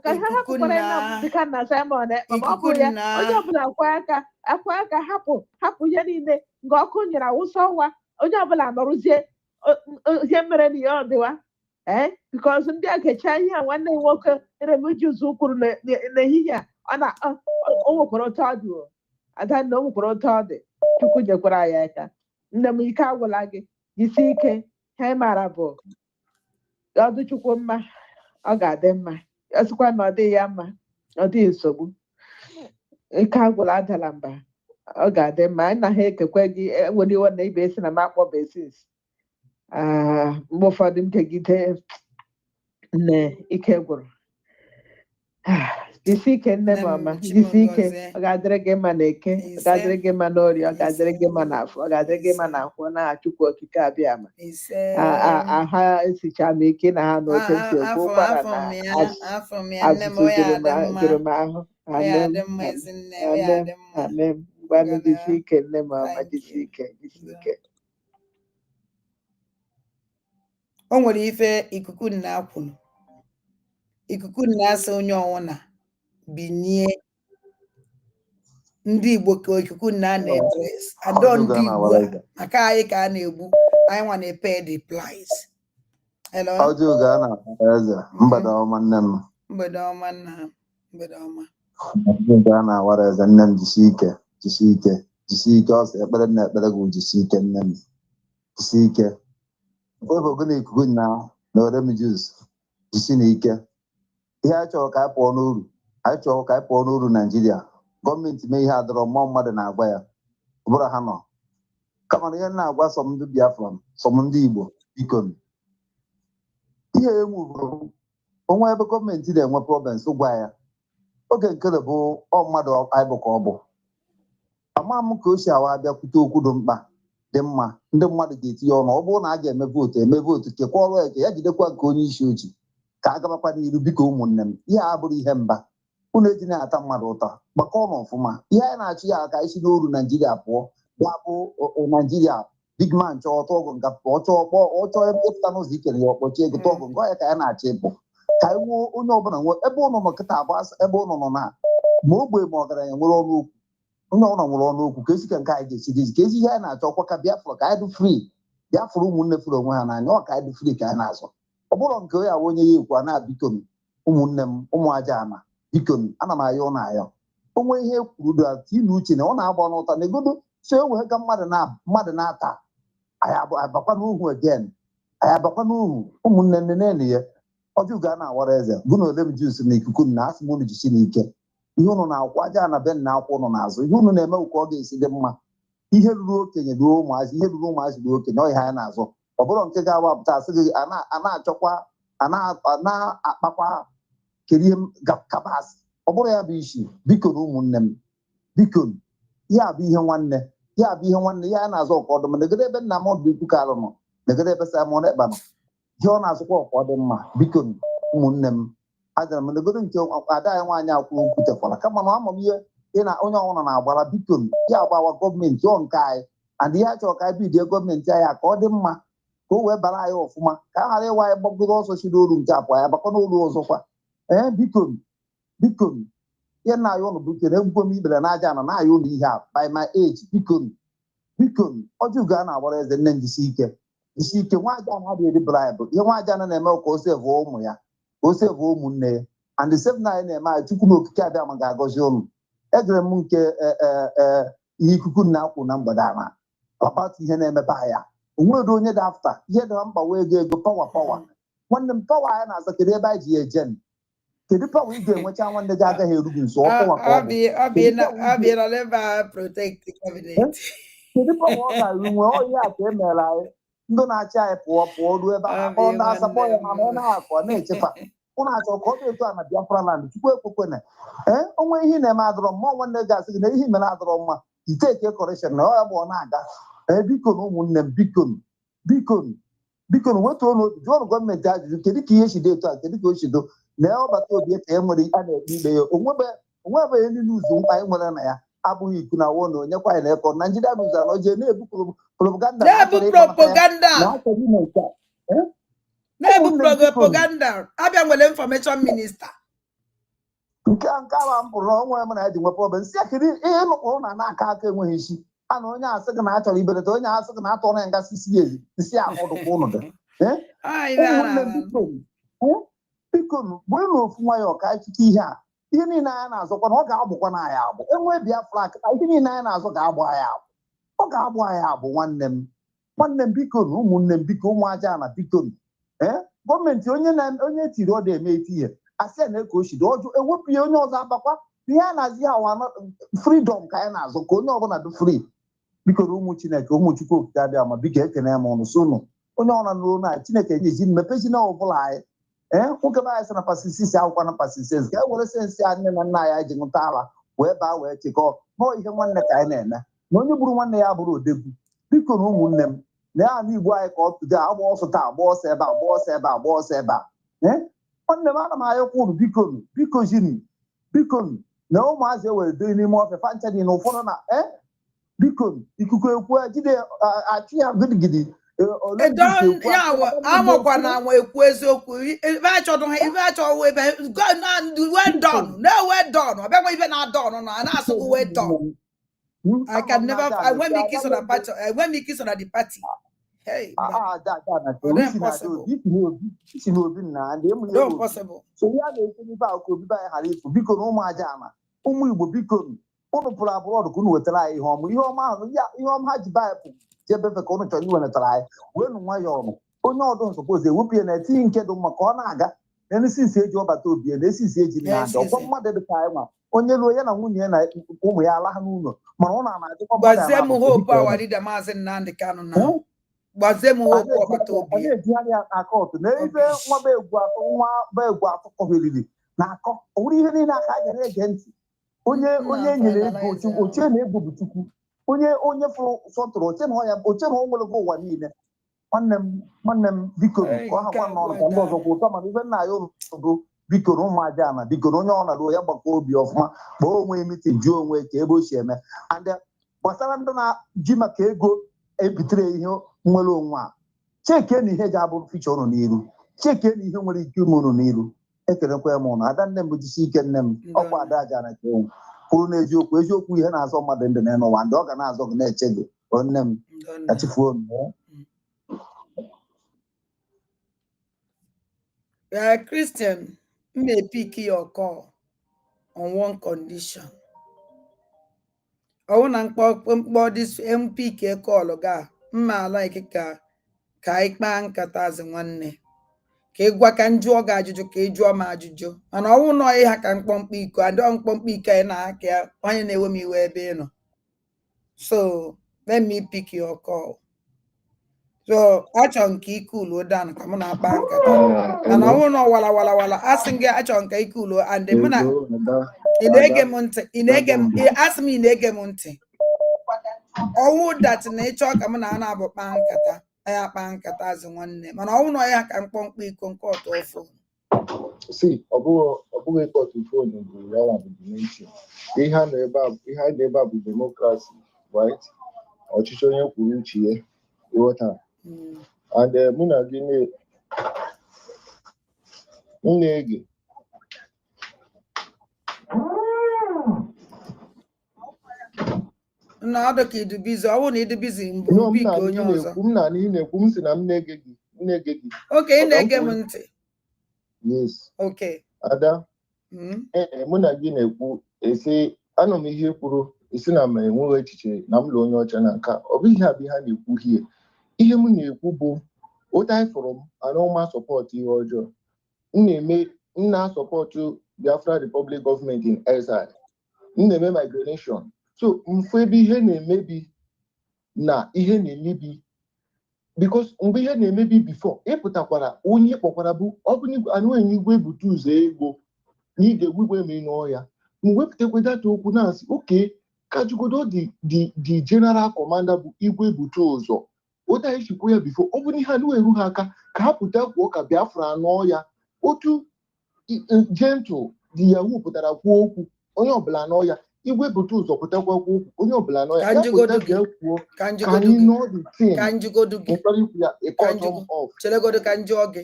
ka ha hapụkwara Nnamdi Kanu na Simon Ekpa ma ọ bụ ya onye ọbụla akwa aka hapụ ihe niile nga ọkụ nyere awụsa ọnwa onye ọbụla nọrụzie ihe mere na ya ọdịwa because ndị a ga-echa ihe a nwanne nwoke Eremejuzu kwuru n'ehihie a o nwekwara otu ọ dị Adanna o nwekwara otu ọ dị Chukwu nyekwara ya aka nne m ike agwụla gị jisi ike ha mara bụ ọ dị Chukwu mma ọ ga-adị mma ọ sịkwa na ọ dị ya mma ọ dị nsogbu ike agwụla adala mba ọ ga-adị mma anyị na ha ekekwe gị enwere iwe na ibe esi na m akpọ besis mgbe ụfọdụ m kegide nne ike gwụrụ jisi ike nne m ọma jisi ike ọ ga-adịrị gị mma na eke ọ ga-adịrị gị mma n'orie ọ ga-adịrị gị mma n'afọ ọ ga-adịrị gị mma na nkwọ na Chukwu okike abịa ma ha esicha m ike na ha n'oche ntị okwu ụkwara na azụzụ jụrụ m ahụ amen gwanụ jisi ike nne m ọma jisi ike o nwere ife ikuku na-akwụrụ ikuku na-asa onye ọwụna binye ndị Igbo ka ikuku na-adres adọ ndị Igbo maka anyị ka a na-egbu anyị nwa na-epe the price. Hello audio ga na eze mgbede ọma nne m mgbede ọma nna mgbede ọma ga na awara eze nne m jisi ike ọ sị ekpere na ekpere gị jisi ike nne m jisi ike ebe gị na ikuku na Eremejuzu jisi na ike ihe anyị chọrọ ka anyị pụọ n'uru Naijiria gọọmenti mee ihe adọrọ mmụọ mmadụ na-agwa ya ọ bụrụ ha nọ kama na ihe na-agwa sọm ndị Biafra sọm ndị Igbo biko ihe enwuru onwe ebe gọọmenti na-enwe problems gwa ya oge nkele bụ mmadụ anyị bụ ka ọ bụ ama m ka o si awa abịakwute okwu dị mkpa dị mma ndị mmadụ ga-etinye ọnụ ọ bụrụ na a ga-eme vootu kekwa ọrụ eke ya jidekwa nke onye isi ochi ka a gabakwa n'iru biko ụmụnne m ihe a bụrụ ihe mba unu eji na-ata mmadụ ụta gbakọ ọnụ ọfụma ihe anyị na-achụ ya aka isi n'oru Naijiria pụọ ya bụ Naijiria big man chọọ ọtọ ọgụ nga pụọ ọchọọ ebe ịpụta n'ụzọ ikere ya ọkpọchi ego tọọgụ nga ya ka ya na-achọ ịpụ ka anyị nwuo onye ọbụla nwee ebe ụnọ nọ kịta abụ ebe ụnọ nọ na ma ogbe ma ọgaranya nwere ọnụ okwu onye ọbụla nwere ọnụ okwu ka esi ka nke anyị ga-esi gị ka ezi ihe anyị na-achọ ọkwa ka Biafra ka anyị dị free Biafra ụmụnne furu onwe ha n'anya ọ ka anyị dị free ka anyị na-azọ ọ bụrụ nke onye awụ onye ya ekwu a na-biko m ụmụnne m ụmụ aja ama biko m ana m ayọ ụnụ ayọ onwe ihe kwuru dị inu uche na ọ na-agba n'ụta na egodo so enwe ka mmadụ na-ata anyị abakwa n'uhu again anyị abakwa n'uhu ụmụnne nne na ya ọjọọ ga na-awara eze gụ na Eremejuzu na ikuku na asị m unu jisi n'ike ihe ụnụ na-akwụ aja na be na akwụ ụnụ n'azụ ihe ụnụ na-eme ka ọ ga-esi dị mma ihe ruru okenye ruo ụmụazị ihe ruru ụmụazị ruo okenye ọ ihe anyị na-azọ ọ bụrụ nke ga-awapụta asị gị a na-achọkwa a na-akpakwa kedu ihe kapasị. Ọ bụrụ ya bụ isi. Biko na ụmụnne m, biko ya bụ ihe nwanne ya na-azụ ọkwa ọdụm. Negede ebe nna m ọdụ Kalụ nọ, negede ebe Simon Ekpa nọ, ihe ọ na-azụkwa ọkwa ọdị mma. Biko ụmụnne m, ajara m negede nke ada ya nwaanyị akwụ kwutekwara kama na ama m ihe ị na onye ọbụla na-agbara. Biko ya agbawa gọọmenti ọ nke anyị adị ya chọrọ ka anyị bidie gọọmenti anyị ka ọ dị mma, ka o wee bara anyị ọfụma, ka a ghara ịwa anyị gbagoro ọsọ chiri olu nke apụ anyị bakọ n'olu ọzọkwa. Biko ihe nna anyị ụnụ bụ ike na-egwukwe m ibere n'aja na na-ayị ụlọ ihe a by my age. Biko ọjọọ ugo a na-agbara eze nne m jisi ike. Nwaja na adịghị eri bribe. Ihe nwaja na-eme ka o sevu ụmụ ya, ka o sevu ụmụnne ya, and the same na anyị na-eme anyị Chukwu na okike abịa ma ga-agọzi ụnụ. Egere m nke ihe ikuku na-akwụ na mgbede ama ọkpatụ ihe na-emepe ya. Onwere onye dị afta ihe dị mkpa wee ego pawa. Nwanne m pawa anyị na-aza kedu ebe anyị ji ya eje? Kedu pawa ị ga-enwecha nwanne gị agaghị eru gị nso ọkụ maka kedu pawa ọ ga-eru nwe ọhịa a ka e mere anyị ndị na-achị anyị pụọ ruo ebe a akpọrọ ndị asapọ ya ma ọ na-akọ na-echefa ụnụ achọ ka ọ dị etu a na Biafra land. Chukwu ekwekwene onwe ihe na-eme adọrọ mma nwanne ga-asị gị na ihe mere adọrọ mma iteke kọreshọn na ọ bụ ọ na-aga. Biko na ụmụnne m, biko wetu ọnụ obi jụọ gọọmenti ajụjụ kedu ka ihe shido etu a, kedu ka o shido na ọbata obi ka e nwere a na-ekpe ikpe ya. Onwebeghị ndị n'ụzọ mkpa anyị nwere na ya abụghị iku na wo na onye kwanyị na-ekọ Naijiria n'ụzọ na oje na-ebu propaganda abịa nwere information minista nke ahụ m pụrụ ọnwa m na ya ji nwe problem si akịrị ihe nụkwụrụ na aka enweghị isi a na onye asị gị na a chọrọ ibelata onye asị gị na atọ na nga isi ahụdụkwa ụnụ dị. Biko bụrụ na ofu nwayọọ ka ikike ihe a ihe niile anyị na-azọkwa na ọ ga-agbụkwa na anyị agbụ. Enwe Biafra ihe niile anyị na-azọ ga-agbụ anyị agbụ. Ọ ga-agbụ anyị agbụ nwanne m biko na ụmụnne m biko ụmụ aja na biko gọọmenti onye tiri ọ dị-eme eti ihe asị na-eke ochido ọjụ ewepụ ya onye ọzọ abakwa ihe a na-azị ha wa fridọm ka anyị na-azọ ka onye ọbụla dị fri. Biko na ụmụ Chineke ụmụ Chukwu okike abịa ma biko ekene m ọnụ so ụnụ onye ọbụla n'olu anyị Chineke nyezi mepezi na ọbụla anyị nwoke be anyị sị na pasisisi akwụkwọ na pasisisi ka e were sensi a nne na nna anyị ji nwụta ala wee baa wee chịkọọ nọọ ihe nwanne ka anyị na-eme na onye gburu nwanne ya bụrụ odegwu. Biko na ụmụnne m na ya na Igbo anyị ka ọ tụde agba ọsọ taa agba ọsọ ebe a agba ọsọ ebe a nwanne m ana m ayọkwa unu biko jini na ụmụazị ewere doi n'ime ọfịa fancha dị na ụfọdụ na biko ikuku ekwu jide achụ ya gidigidi amakwa na anwa ekwu eziokwu ibe achọghị ebe na-ewe don ọbịakwa ibe na-adọ ọnụ na na-asụkwu wee don. I can never when me kiss on the party when me kiss on the party hey no possible so ya na-eke ibe akụ obibe anyị ghara ifu. Biko na ụmụ aja ama ụmụ Igbo biko ụnụ pụrụ abụrọdụ ka unu wetara anyị ihe ọma ahụ ihe ọma ha ji baịbụl jebefe ka ụnụ chọrọ iwenetara anyị wee nụ nwayọọ ọnụ onye ọdụ nsọpozi ewepụ ya na-etinye nke dị mma ka ọ na-aga na-esisi eji ọbata obi ya na-esisi eji na-aga ọkwa mmadụ dị ka anyị nwa onye lụọ ya na nwunye ya na ụmụ ya ala ha n'ụlọ mana ọ na-adịkwa gbazie m hope awarida maazị Nnamdị Kanụ na gbazie m hope ọbata obi a na-ejigharị ya akọtụ na ebe nwa be egwu atọ kọbiriri na-akọ o nwere ihe niile aka a gara ege ntị onye nyere ego oche na ego bụ Chukwu onye fụrụ sọtụrụ oche na o nwere gị ụwa niile. Nwanne m biko ka ọ hakwa n'ọrụ ka ndị ọzọ kwa ụtọ mana ibe nna ya ụlọgo biko na ụmụ aja na biko na onye ọ na-alụ ya gbakọ obi ọfụma kpọọ onwe mitin jụọ onwe ka ebe o si eme and gbasara ndị na-ji maka ego ebitere ihe nwere onwe a cheke na ihe ga-abụ ficha ụnụ n'iru cheke na ihe nwere ike ime ụnụ n'iru. Ekelekwa m ụnụ ada nne m bụ jisi ike nne m ọkwa ada aja na ke onwe kwuru n'eziokwu ihe na-azọ mmadụ ndị n'ụwa ndị ọ ga na-azọ gị na-eche gị nne m kachifuo m. Christian may pick your call on one condition. I want to this MP call ga like ka Ekpa nkata as nwanne ka ịgwa ka njụọ ga ajụjụ ka ịjụọ ma ajụjụ mana ọwụ nọ ihe ka mkpọmkpọ iko adọ mkpọmkpọ iko anyị na-aka onye na-ewe m iwe ebe ị nọ. So let me pick your call So achọ nke ikulu dan ka mụ na-akpa nkata. Mana ọ bụrụ na wala asị gị achọ nke ikulu and mụ na ị na-ege m ntị asị m ị na-ege m ntị. Ọwụ dat na ịchọ ka mụ na na-abụ kpa nkata ya kpa nkata azụ nwanne mana ọwụ na ya ka mkpọmkpọ iko nke ọtọ ọfụ. See, ọ bụghị ịkpọtụ fon bụ ya bụ dimension. Ihe a na-ebe a bụ demokrasi, right? Ọchịchị onye kwuru uche ya ịghọta. And mụ na gị na-ege na ọdụ ka idubizi ọ bụrụ na idubizi mbụ biko onye ọzọ. M na ị na-ekwu m sị na m na-ege gị. Okay, ị na-ege m ntị. Yes. Okay. Ada mụ na gị na-ekwu esi anọ m ihe kwuru esi na m enweghị echiche na m lụ onye ọcha na nka ọ bụ ihe a bụ ihe a na-ekwu ihe m na-ekwu bụ otu anyị fọrọ m anụma sọpọtụ ihe ọjọọ m na-asọpọtụ Biafra Republic Government in exile m na-eme migration so mfe ebe ihe na-emebi na ihe na-emebi because mgbe ihe na-emebi before ịpụtakwara onye kpọkwara bụ ọ bụ anụ enye igwe bute ụzọ ego na ị ga-egwu igwe eme n'ọhịa m wepụtakwa data okwu na-asị oke kajugodo the general commander bụ igwe bute ụzọ otu anyị chikwa ya bifo ọ bụrụ ihe anụ eru ha aka ka ha pụta kwuo ka Biafra n'ọhịa otu gentle di ya pụtara kwuo okwu onye ọbụla n'ọhịa igwe bute ụzọ pụtakwa kwuo okwu onye ọbụla n'ọhịa ya pụta bịa kwuo ka anyị nọ the thing chelegodo ka njọ gị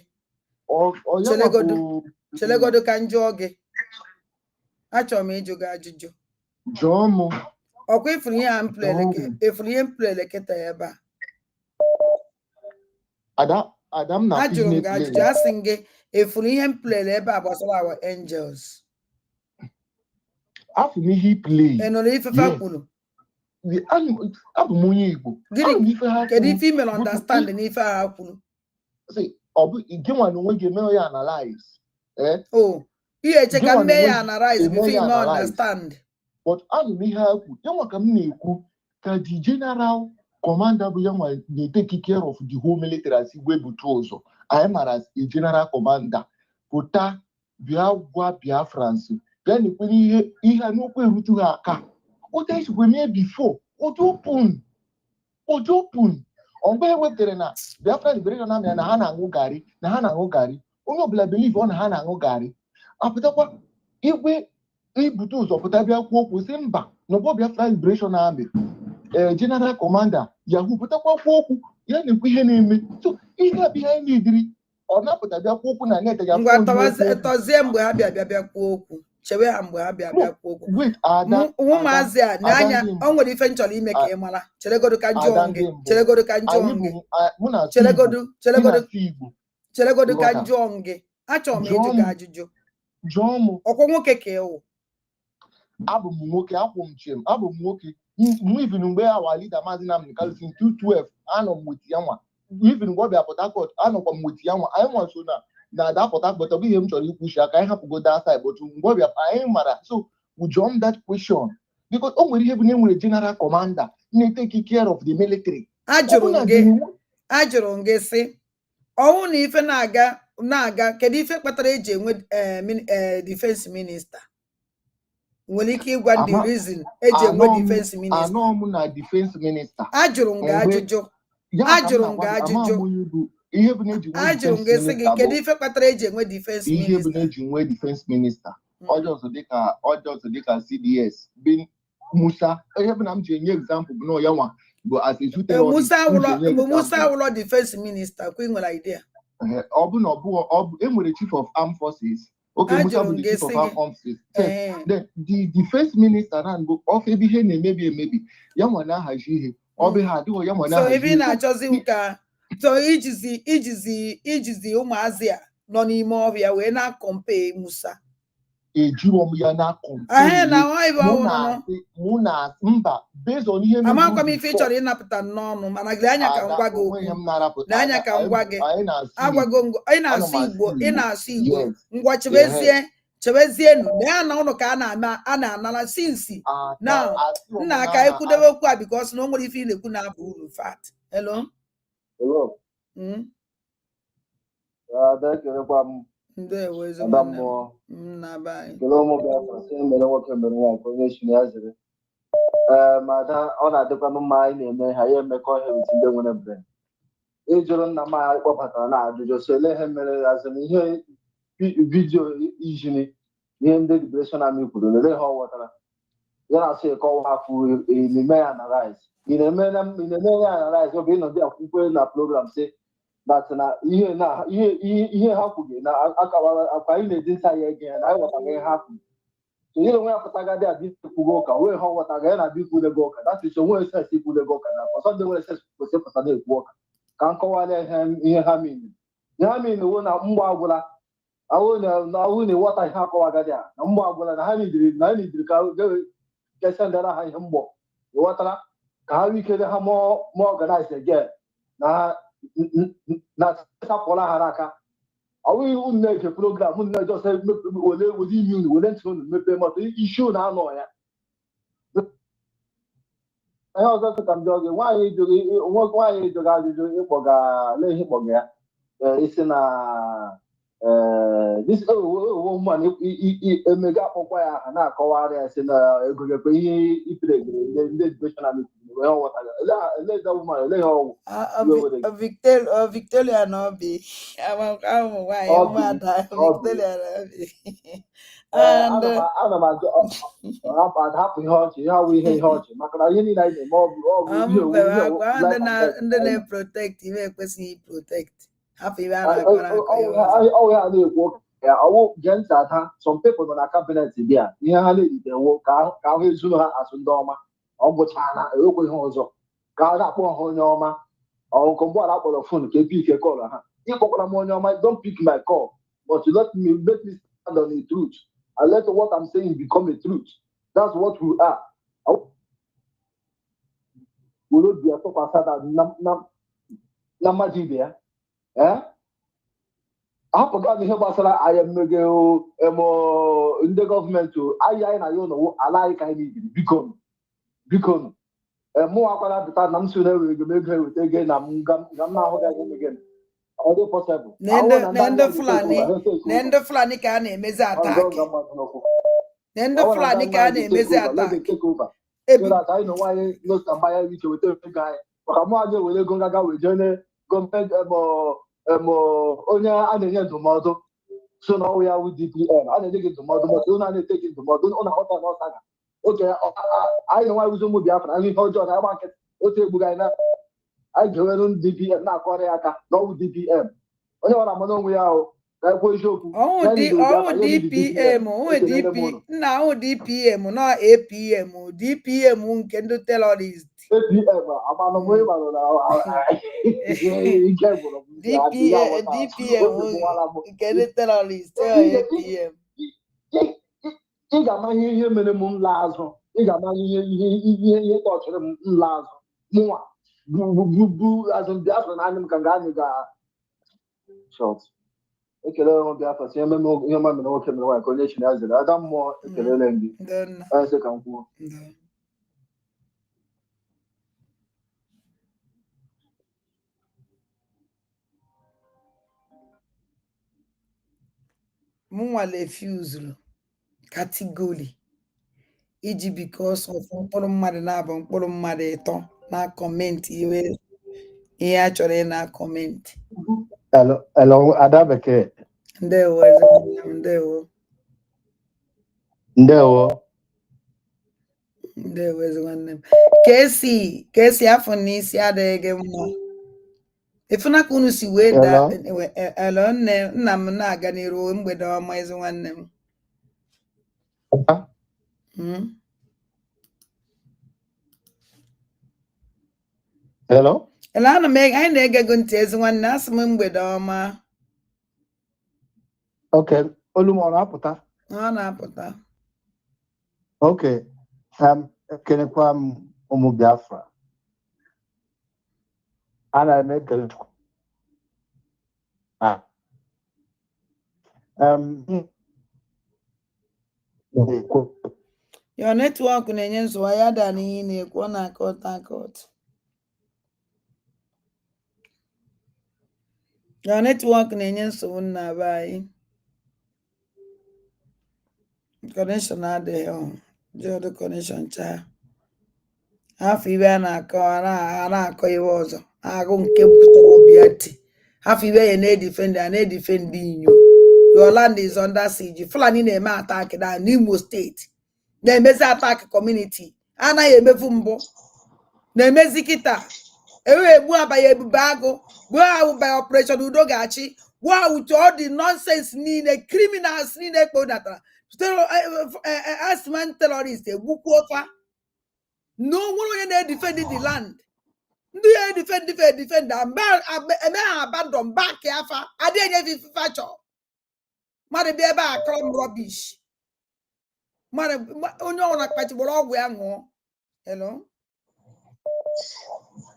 chelegodo ka njọ gị achọrọ m ịjụ gị ajụjụ jụọ m ọkwa ifuru ihe m plele kịta ebe a Adam na ajụrụ m gị ajụjụ asị m gị efuru ihe m plele ebe a gbasara our angels afụ m ihe play ị nụrụ ifefe kwuru abụ m onye Igbo kedu ife imere understand n'ife ha kwuru ọ bụ gị nwa na onwe gị eme ya analyze ihe eche ka mme ya analyze before ime understand but anụ m ihe ha kwu ya nwa ka m na-ekwu ka the general commander bụ ya nwa na-take care of the whole military as igwe bute ụzọ anyị mara as a general commander pụta bịa gwa Biafrans bịa na-ekwenye ihe n'okwu erutu ha aka otu esikwe mee before open mgbe e wepụtara na Biafra Liberation Army na ha na-aṅụ garị onye ọbụla believe ọ na ha na-aṅụ garị apụtakwa igwe ibute ụzọ pụta bịa kwuo okwu sị mba n'ọgbọ Biafra Liberation Army general commander Yahoo pụtakwa kwuo okwu ya na-ekwu ihe na-eme so ihe abịa anyị na-ediri ọ na-apụta bịa kwuo okwu na net ya tọzie mgbe ha bịa kwuo okwu chewe ha mgbe ha bịa kwuo okwu ụmụazị a n'anya o nwere ife nchọrọ ime ka ị mara chelegodo ka njụọ gị chelegodo ka njụọ gị achọrọ m ịjụ gị ajụjụ ọkwa nwoke ka ịwụ abụ m nwoke akwụ m chem abụ m nwoke even mgbe awa leader Maazị Nnamdi Kanu in 2012 anọ m with ya nwa even mgbe ọ bịa Port Harcourt anọkwa m with ya nwa anyị nwa so na ada Port Harcourt ọ bụ ihe m chọrọ ikwuchi aka anyị hapụgodo asa but mgbe ọ bịa anyị mara so we jump that question because o nwere ihe bụ na enwere general commander na-take care of the military. Ajụrụ m gị sị ọnwụ na ife na-aga kedu ife kpatara eji enwe defense minister nwere ike ịgwa ndị reason eji enwe defense minister. Anọ m na defense minister. Ajụrụ m gị ajụjụ ihe bụ na-eji ajụrụ m gị sị gị kedu ife kpatara eji enwe defense minister. Ihe bụ na-eji nwee defense minister ọjọọ dịka CDS bin Musa ihe bụ na m ji enye example bụ na ya nwa bụ as a shooter Musa awụlọ defense minister kwa ị nwere idea. Ọ bụ na enwere chief of armed forces. Okay, Musa bụ the chief of armed forces. Then the defense minister na bụ ofe ebe ihe na-emebi emebi ya nwa na-ahazi ihe ọ bụ ha adịghị ya nwa na-ahazi so ebe na-achọzi ụka so ijizi ụmụazị a nọ n'ime ọhịa wee na-akọmpe Musa ejiro m ya na-akọmpe mụ na mba based on ihe amakwa m ife ị chọrọ ịnapụta n'ọnụ mana gị anya ka m gwa gị okwu n'anya ka m gwa gị agwago ị na-asụ Igbo ngwa chebezienu na ya na ụnụ ka a na-anara sinsi na nna aka ekwudewe okwu a because na o nwere ife ị na-ekwu na-abụ uru fat hello Hello. Thank you. Ndewo ezi Ada nwanne mmụọ. m na-aba Kele ụmụ Biafra sị mere nwoke mere nwaanyị ka onye chi ya zere. Ma ọ na-adịkwanụ mma anyị na-eme ha ya emekọ ihe wit ndị nwere brain. Ịjụrụ nna m anyị kpọbatara na ajụjụ so ele ihe mere azụm ihe vidiyo ijini ihe ndị Liberation Army kwuru lele ha ọ ghọtara ya na-asị ịkọwa afọ ime ya na rice ị na-eme ya na rice oge ịnọdụ akwụkwọ na program sị that na ihe ha kwuru na akwa anyị na-eji nta ya ege ya na anyị ghọtara ihe ha kwuru so ihe onwe ya pụtagadị adị ikwugo ụka wee ha ghọtaga ya na adị ikwulego ụka that is onwe ses ikwulego ụka na ọsọ ndị nwere ses kwesịrị pụta na-ekwu ụka ka nkọwara ihe ha mini ihe ha mini wo na mgba agwụla ahụ na ịghọta ihe akọwagadị a na mgba agwụla na ha nidiri ka gesendara ha ihe mgbọ ịghọtara ka ha wikere ha more organize again na sapụla ha n'aka ọwụghị unu na-ege program unu na-ejọsa were imi unu were ntị unu mepee mọtụ isi unu anọ ya ihe ọzọ sị ka m jụọ gị nwaanyị jụrụ ajụjụ ịkpọga lee ihe ịkpọga ya isi na emega akpọkwa ya aha na-akọwarị ya si na egogekwe ihe ipiregere ndị Liberation Army wee nghọtaga eleza woman ele ya ọgwụ Victoria na obi ahụ nwaanyị ụmụada Victoria na obi ana m ajụ hapụ ihe ọchị ihe awụ ihe ọchị maka na ihe niile anyị na-eme ndị na-eprotect ihe ekwesịghị protect hapụ ibe a ọwụ ya na-ekwu ya ọwụ gee ntị ada some people nọ na kabinet bịa ihe ha na-eritewo ka ahụ ezuru ha asụ ndị ọma ọ bụchara ewekwa ihe ọzọ ka a na-akpọ ha onye ọma ọkụ mgbe a kpọrọ fon ka epi ike kọl ha ịkpọkwara m onye ọma don't pick my call but let me stand on the truth and let what I'm saying become a truth that's what we are were obi ya tụkwasị na mmadụ ibe ya ahapụga ihe gbasara anyị mmege ndị gọọmenti anyị na ya ụlọ ala anyị ka anyị na-ebiri biko mụ akwara pụta na m so na-ewe ego eweta ego na m na-ahụ gaghị emege ọ dị pọsịbụl na ndị Fulani ka a na-emezi atak ndị Fulani ka a na-emezi atak anyị na nwaanyị n'osta mbanya ike weta ego anyị maka mụ anyị ewere ego ngaga wee jee gọọmenti onye a na-enye ndụmọdụ so na ọwụ ya wụ DPM a na-enye gị ndụmọdụ maka ụnụ a na-ete gị ndụmọdụ ụnụ aghọta na ọsaga oge anyị na nwaanyị ụmụ Biafra na ihe ọjọọ na agba nkịtị otu egbughị anyị na anyị ga-ewere DPM na-akọrọ ya aka na ọwụ DPM onye nwere amana onwe ya ahụ ka ekwu eziokwu nna ahụ DPM na APM DPM nke ndị terrorist DPM nke ndị terrorist APM ị ga-amanye ihe mere m nla azụ ị ga-amanye ihe tọchịrị m nla azụ mụnwa bu azụ Biafra na anya m ka anyị ga shọt ekele onwe Biafra si eme ihe ọma mere nwoke mere nwaanyị ka onye chi ya zere ada mmụọ ekelele gị sị ka m kwuo mụnwa refusuru katigori iji because of mkpụrụ mmadụ na-abụ mkpụrụ mmadụ ịtọ na kọmenti ihe a chọrọ ị na kọmenti Ada Bekee ndewo ezi nwanne m ka esi afọ n'isi adịghị gị mma efuna ka unu si wee daa nna m na-aga n'iru mgbede ọma ezi nwanne m hello anyị na-ege gị ntị ezi nwanne asị m mgbede ọma okay olu m ọ na-apụta ọ na-apụta okay ekelekwa m ụmụ Biafra ana m ekele your network na-enye nsogbu ya da n'ihe na-ekwu ọ na-akọt Your network na-enye nsogbu na be anyị. Connection adịghị ọhụụ. The connection cha. Half ibe a na-akọ iwe ọzọ. Agụ nke butere obi ntị. Half ibe ya na-edefend inyo. Your land is under siege. Fulani na-eme attack na Imo State. Na-emezi attack community. Anaghị emefu mbụ. Na-emezi kịta. Egbu abanye ebube agụ. Gbuo ahụ by operation Udo ga-achị. Gbuo with all the nonsense niile. Criminals niile kpọdatara. Asman terrorists egbukwofa. No one na-defend the land. Ndị ya defend eme ha abandon back afa adịghị efe chọ. Mmadụ bịa ebe a kọrọ rubbish. Onye ọbụla kpachigboro ọgwụ ya ṅụọ. Hello?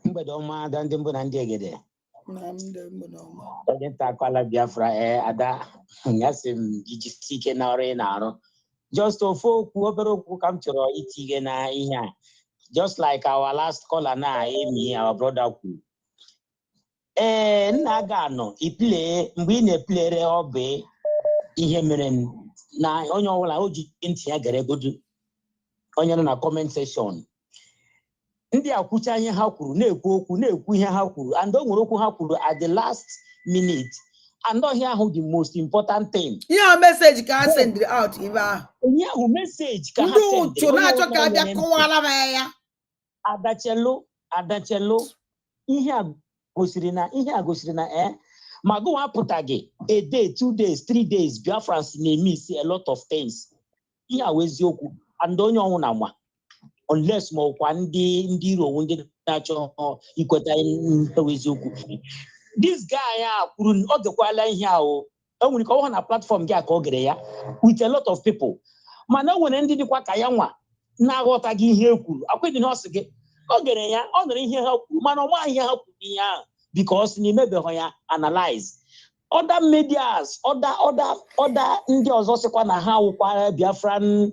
Mgbede ọma ada ndị mbụ na ndị egede. Onye nta akwala Biafra ada ya sị m jijisi ike na ọrụ ị na-arụ. Just ofu okwu obere okwu ka m chọrọ itinye na ihe a. Just like our last caller na Amy, our brother kwuru. Nna ga anọ iple mgbe ị na-eplere ọbụ ihe mere na onye ọbụla o ji ntị ya gere godu. Onye nọ na comment section. Ndị akwụcha ihe ha kwuru na-ekwu ihe ha kwuru and o nwere okwu ha kwuru at the last minute and here ahụ the most important thing. Yeah, message ka ha send out ibe ahụ. Onye ahụ message ka ha send. Ndị na-achọ ka abịa kọwara ya. Adachelo ihe a gosiri na ma go apụtaghị a day 2 days 3 days Biafrans na-emiss a lot of things. Ihe a wezi okwu and onye ọnwụ na nwa unless ma ọkwa ndị iro ndị na-achọ ikweta eziokwu. This guy kwuru ọ gekwala ihe ahụ enwere ka ọ na platform gị ka ọ gere ya with a lot of people mana o nwere ndị dịkwa ka ya nwa na-aghọtaghị ihe ekwuru akwedị na ọsị gị ọ gere ya ọ nụrụ ihe ha kwuru mana ọ maghị ihe ha kwuru ihe ahụ because n'imebeghị ya analyze other medias other ndị ọzọ sịkwa na ha wụkwara Biafran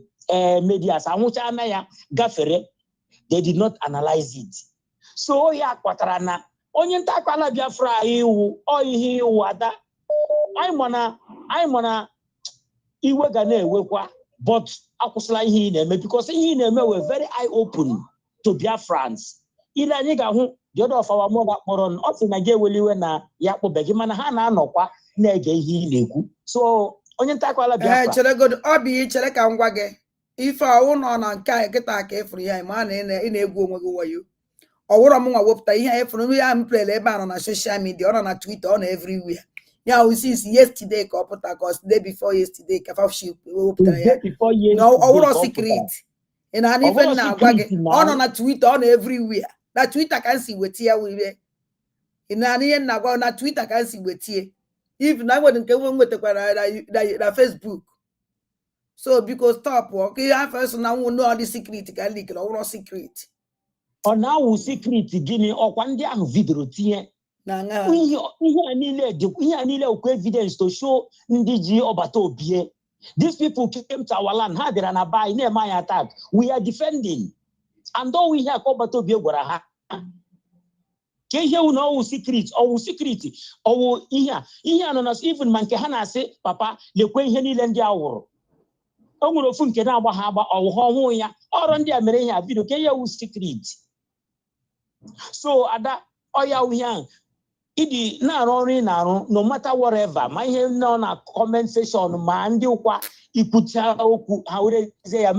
medias anwụcha na ya gafere they did not analyze it. So ya kpatara na onye nta akwala Biafra iwu ihe iwu ada anyị mana iwe ga na-ewekwa but akwụsịla ihe ị na-eme because ihe ị na-eme were very eye open to Biafrans. Ile anyị ga-ahụ the other of our mother kpọrọ ọ sị na ga-eweliwe na ya kpọbeghị mana ha na-anọkwa na-ege ihe ị na-ekwu. So onye nta akwala Biafra chere ka m gwa gị ife ọwụ nọ na nke a kịta ka efuru ya ma na ị na-egwu onwe gị wayo. Ọwụrụ m nwa wepụta ihe efuru ya m plele ebe a nọ na social media ọ nọ na Twitter ọ nọ everywhere. Ya since yesterday ka ọ pụta ka day before yesterday ka fafship wepụtara ya. No ọwụrụ secret. Ị na ife na-agwa gị ọ nọ na Twitter ọ nọ everywhere. Na Twitter ka nsi wetie ya wire. Ị na ihe na-agwa na Twitter ka nsi wetie. If na nwere nke nwetakwara na Facebook. So because stop work you have first na no the secret ka leak ọwụrụ secret. Ọ na-awụ secret gịnị ọkwa ndị ahụ vidoro tinye ihe a niile okwu evidence to show ndị ji ọbata obie. These people came to our land ha bịara na bai na-eme anyị attack we are defending and though we hear ka ọbata obie gwara ha ka ihe wu na ọwụ secret ọwụ ihe a nọ na even ma nke ha na-asị papa lekwe ihe niile ndị a wụrụ o nwere ofu nke na-agba ha agba ọhụụ ya ọrụ ndị a mere ihe a video ka ihe wu secret. So ada oya uhia idi na-arụ ọrụ ị na-arụ no matter whatever ma ihe nọ na comment section ma ndị ụkwa ikwucha okwu ha were ze ya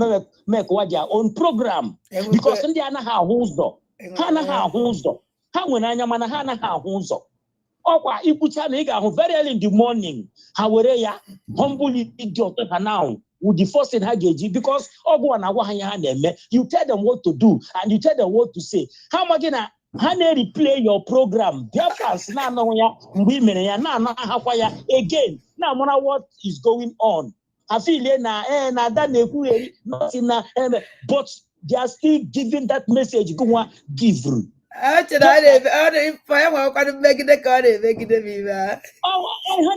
mekwa their own program because ndị anaghị ahụ ụzọ ha nwere anya mana ha anaghị ahụ ụzọ ọkwa ikwucha na ị ga-ahụ very early in the morning ha were ya humble idiot ha now with the first thing ha ga-eji because ọgwụ na agwa ha ya ha na-eme you tell them what to do and you tell them what to say. Ha amaghị na ha na-replay your program Biafrans na-anọghị ya mgbe ị mere ya na-anaghakwa ya again na-amara what is going on. Ha feel na ada na-ekwugheri nothing na but they are still giving that message gụnwa givru. Ha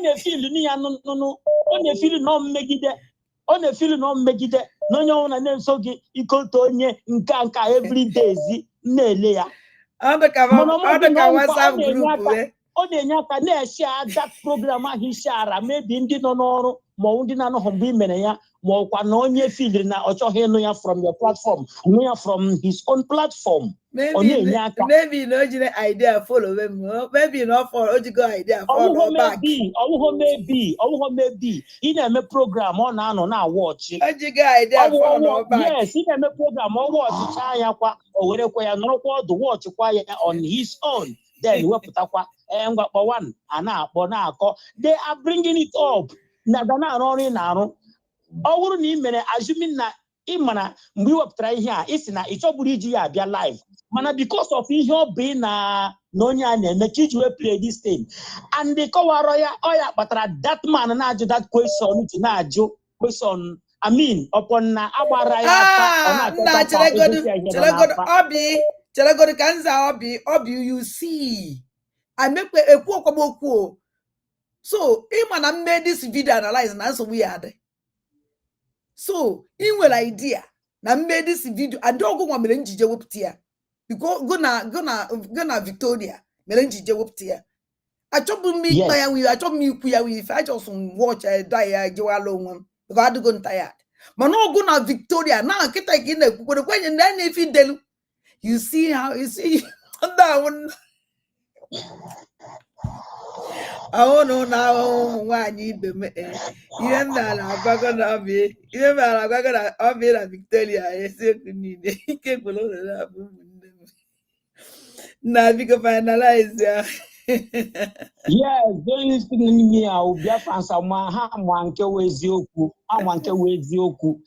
na-efil ya nụnụ ọ na-efili na mmegide na onye ọnwụ na na-eso gị ikote onye nka every days na-ele ya. Ọ dị ka WhatsApp group Onyaka na share that program he share maybe ndi no no mo ndi na no hombi menenya mo kwa no onye feed na ocho he no ya from your platform no ya from his own platform. Maybe no idea follow them. Maybe not for go idea follow back. Maybe. He na program on na watch. Ojigo idea follow back. Yes, he na program on watch cha ya kwa o were kwa ya no kwa the watch kwa ya on his own. Then we put akwa ngwa one ana akpo na akọ. They are bringing it up. Na dana arụ na arụ. Ọ wụrụ na ị mere assuming na ị mana mgbe wepụtara ihe a isi na ịchọburu iji ya abịa live. Mana because of ihe ọ bụ na onye a na-eme ka iji wee play this thing. And the kọwara ya ọ ya kpatara that man na-ajụ that question ji na-ajụ question I mean upon na agbara ya aka ọ na-achọta Chelegodo kanza obi you see I make ekwu okwu so ịma na made this video analyze na so we had so in well idea na made this video and ogo nwa mere njije wepụta ya because go na Victoria mere njije wepụta ya achọbụ m ikpe ya wi achọbụ m ikwu ya wi if I just watch I die ya jewalo onwe because I do go tired mana ogo na Victoria na kita gị na-ekwukwere kwenye na na-efi delu. You see how you see that one. I don't know now why you be me. Even that I'm gonna be. Even that I'm gonna be la Victoria. I say you need. Keep below that. Now we can finalize. Yes, don't speak me. I will be a fan. Someone ha mwanke wezioku. Ha mwanke wezioku.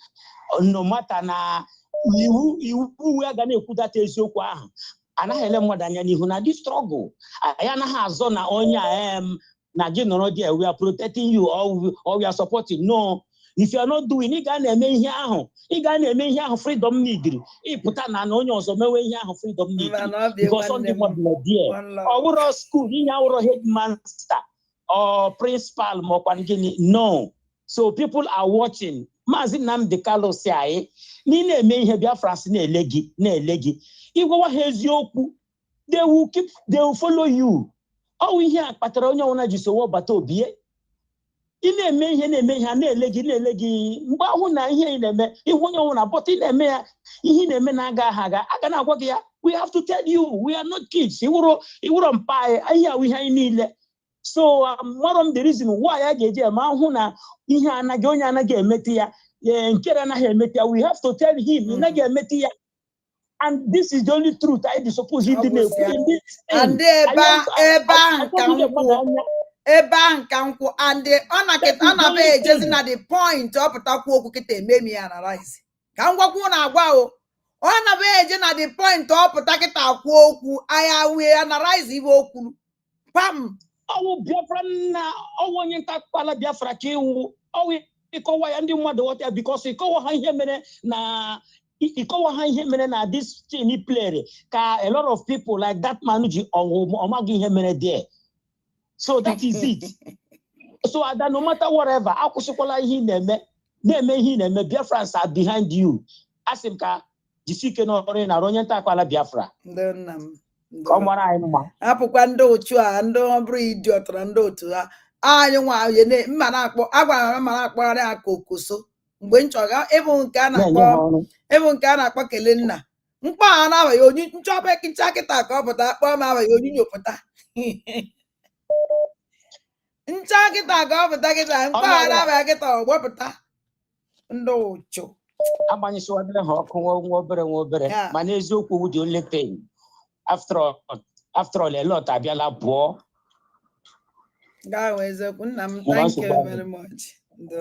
No matter na. You are gonna put that eziokwu ahụ anaghị ele mmadụ anya n'ihu na this struggle aya na ha azọ na onye na gị nọrọ there we are protecting you or we are supporting. No, if you are not doing ị ga na-eme ihe ahụ freedom need ịpụta na onye ọzọ mewe ihe ahụ freedom need because on the model there ọ bụrụ school ihe awụrụ headmaster or principal ma ọkwa gịnị. No, so people are watching. Maazị Nnamdi Kanu si anyị na na-eme ihe Biafra si na-ele gị ịgwawa ha eziokwu they will follow you. Ọ ihe a kpatara onye ọbụla ji sowo bata obie ị na-eme ihe na-ele gị mgbe ahụ na ihe ị na-eme ihu onye ọbụla bọta ị na-eme ya ihe ị na-eme na-aga na-agwa gị ya. We have to tell you we are not kids. Iwụrụ mpa ihe ahụ ihe anyị niile. So one of the reason why I get here, mahuna ihe anaghị onye anaghị emeti ya nkere anaghị emeti ya. We have to tell him anaghị emeti ya. And this is the only truth I suppose he didn't know. And eba nkanku and anabe just na the point ọpụtakwu okwu kịta ememi ya analyze ka ngwakwu na agwa o ọnabe je na the point ọpụta kịta akwu okwu aya we analyze ibe okwu pam. Ọwụ Biafra na ọwụ onye nta akpala Biafra ka iwu ọwụ ịkọwa ya ndị mmadụ ghọta because ịkọwa ha ihe mere na this thing play ka a lot of people like that man ji ọmaghị ihe mere there. So that is it. So that no matter whatever akwụsịkwala ihe na-eme ihe na-eme Biafrans are behind you. Asị m ka jisike n'ọrụ na onye nta akpala Biafra. Apụkwa ndị otu a ndị ọbụrụ idiọtara ndị otu ha anyị nwa mma na-akpọ agwara m na-akpọgharị aka okoso mgbe nchọga ịbụ nke a na-akpọ kele nna mkpọ ha na-abaghị onye nchọba ekicha kịta ka ọ pụta kpọọ m abaghị onye nyopụta ncha kịta ka ọ pụta kịta mkpọ ha na-abaghị kịta ọgbọpụta ndị ụchụ agbanyesiwadere ha ọkụ nwa obere mana eziokwu dị only thing. After all, a lot abịala pụọ. Thank you very much.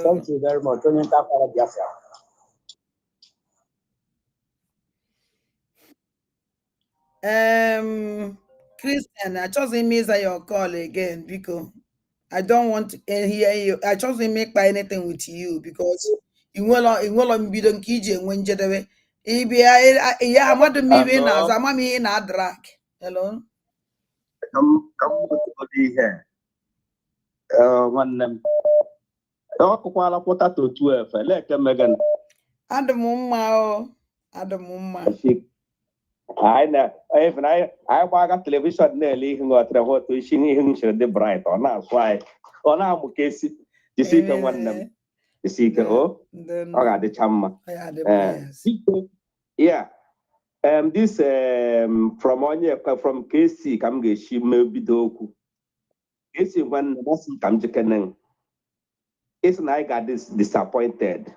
Thank you very much. Onye nta akpara Biafra. Christian, I just miss your call again because I don't want to hear you. I just make by anything with you because you will be the kitchen when you yeah, what do me na zamami na drag. Hello. Come here. One kwala kwota to 12 like Megan. Adamumma. I know. Even I got television nearly got what to see the bright or not. Why? Or now, Casey, the secret one them. The secret, oh, I got the chama. Yeah. This from on your from Casey, come get she maybe doku. Casey one doesn't come to Canning. It's and I got this disappointed.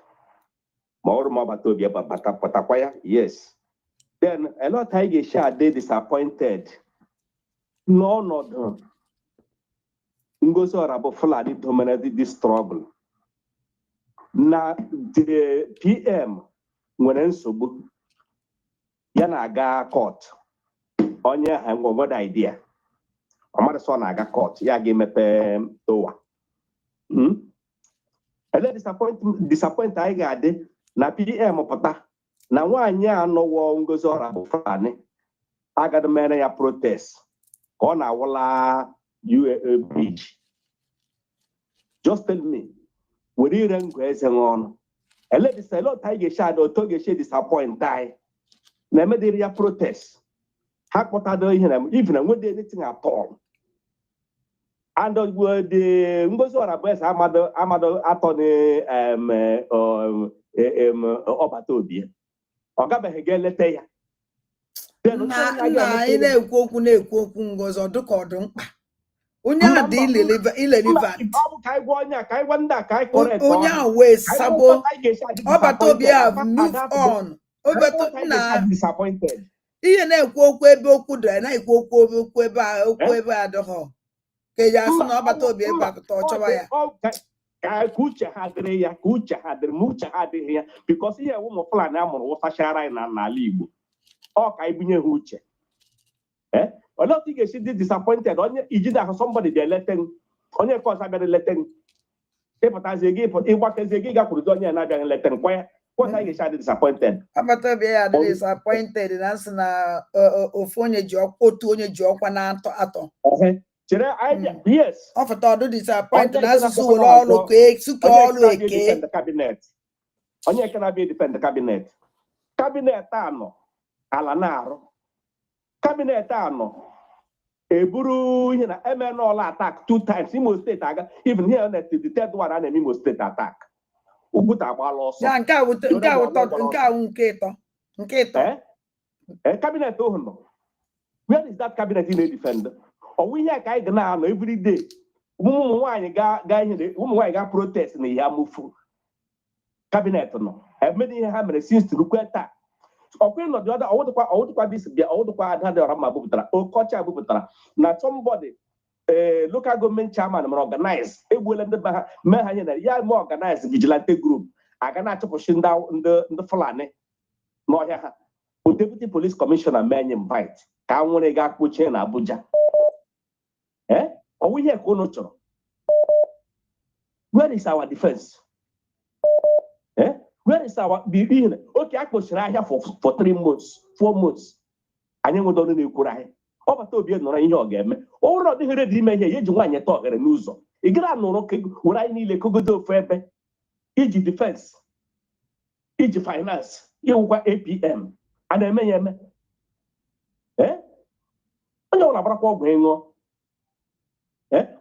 More to be about Pataquaya, yes. Then a lot I get shot, they disappointed. No. Ngoso rabo fulani dominated this struggle. Na the PM when ensobu yana aga court. Onye ha ngomod idea. Amara so na aga court. Ya ge mepe towa. Ele disappoint I got na PM opata. Na nwanyị anọwo Ngozi Orabo Fulani agadi mere ya protest ka ọ na-awụla UAA bridge. Just tell me, were ire ngwa eze ọnụ elot anyị ga-eche ada oto ga-eche disappoint anyị na emedịrị ya protest ha kpọtado ihe na even nwede anything at all. And the Ngozi Orabo eze amado atọ ọbata obi ọ gabeghị ga eleta ya nna anyị na-ekwu okwu Ngozi ọdụ ka ọdụ mkpa onye a dị irrelevant onye a wee sabo ọbata obi have move on ihe na-ekwu okwu ebe okwu dị na-ekwu okwu ebe adịghọ ka eji asị na ọbata obi ebe akụta ọ chọba ya ka uche ha dịrị ya ka uche ha dịrị ma uche ha adịghị ya because ihe ụmụ Fulani amụrụ wụsachara anyị n'ala Igbo ọ ka ibunye ha uche olee otu ị ga-esi dị disappointed onye ijide ahụ somebody dị elete onye nke ọzọ abịara elete ịpụtazie gị ịgbakezie gị gakwuruzi onye na-abịaghị elete kwa ya kwata ị ga-esi adị disappointed agbata obi ya adị disappointed na nsị na ofu onye ji otu onye ji ọkwa na atọ chere yes ọ fụta ọdụ disappointed na asụsụ were ọlụ ka suke ọlụ eke onye eke na-abịa defend kabinet anọ ala na-arụ kabinet anọ eburu ihe na MNL attack 2 times Imo State aga even here na the third one na Imo State attack Uguta agbala ọsọ ya nke ahụ nke ịtọ cabinet ohu nọ where is that cabinet in a defend ọwụ ihe ka anyị ga na-anọ every day ụmụ nwaanyị ga protest na ihe amụfu cabinet nọ emedi ihe ha mere since rukwe taa ọkwa ịnọdụ ọda ọwụdụkwa dis bịa ọwụdụkwa ada dị ọra ma bụpụtara okocha bụpụtara na somebody local government chairman mere organize egbuola ndị be ha mee ha nye na ya mee organize vigilante group aga na-achụpụchi ndị Fulani n'ọhịa ha bụ deputy police commissioner mee nye invite ka a nwere ga-akpụchie na Abuja ọwụ ihe ka unu chọrọ where is our defense where is our being okay akpọchiri ahịa for 3 months 4 months anyị nwere ọnụ na-ekwuru anyị ọbata obi nọrọ ihe ọ ga-eme ụrụ ọ dịghị redi ime ihe ya eji nwaanyị ta oghere n'ụzọ ị gara nụrụ ka were anyị niile kogodo ofu ebe iji defense iji finance ịwụkwa APM a na-eme ya eme onye ọbụla gbarakwa ọgwụ ịṅụọ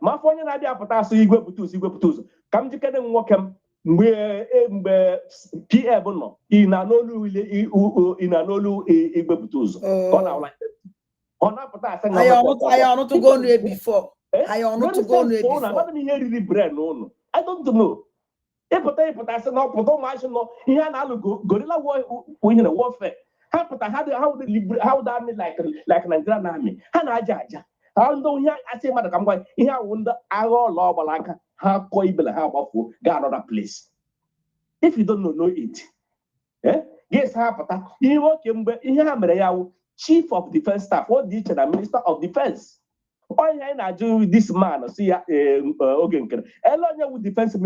ma afọ onye na-adị apụta asụ igwe pụta ụzọ ka m jikere nwoke m mgbe PM nọ ị na n'olu igwe pụta ụzọ ọ na-apụta asị na ihe riri bren ụnụ I don't know ịpụta asị na ọpụta ụmụazị nọ ihe a na-alụ gorilla warfare ha pụta ha dị army like Nigerian army ha na-aja aja ha ndị ihe asị mmadụ ka m gwa ihe awụ ndị agha ọla ọgbara aka ha kọọ ibele ha gbafuo ga another place if you don't know it ga-esi ha pụta ihe oke mgbe ihe ha mere ya wụ chief of defense staff ọ dị iche na minister of defense onye anyị na-ajụ this man si ya oge nkere ele onye wụ defense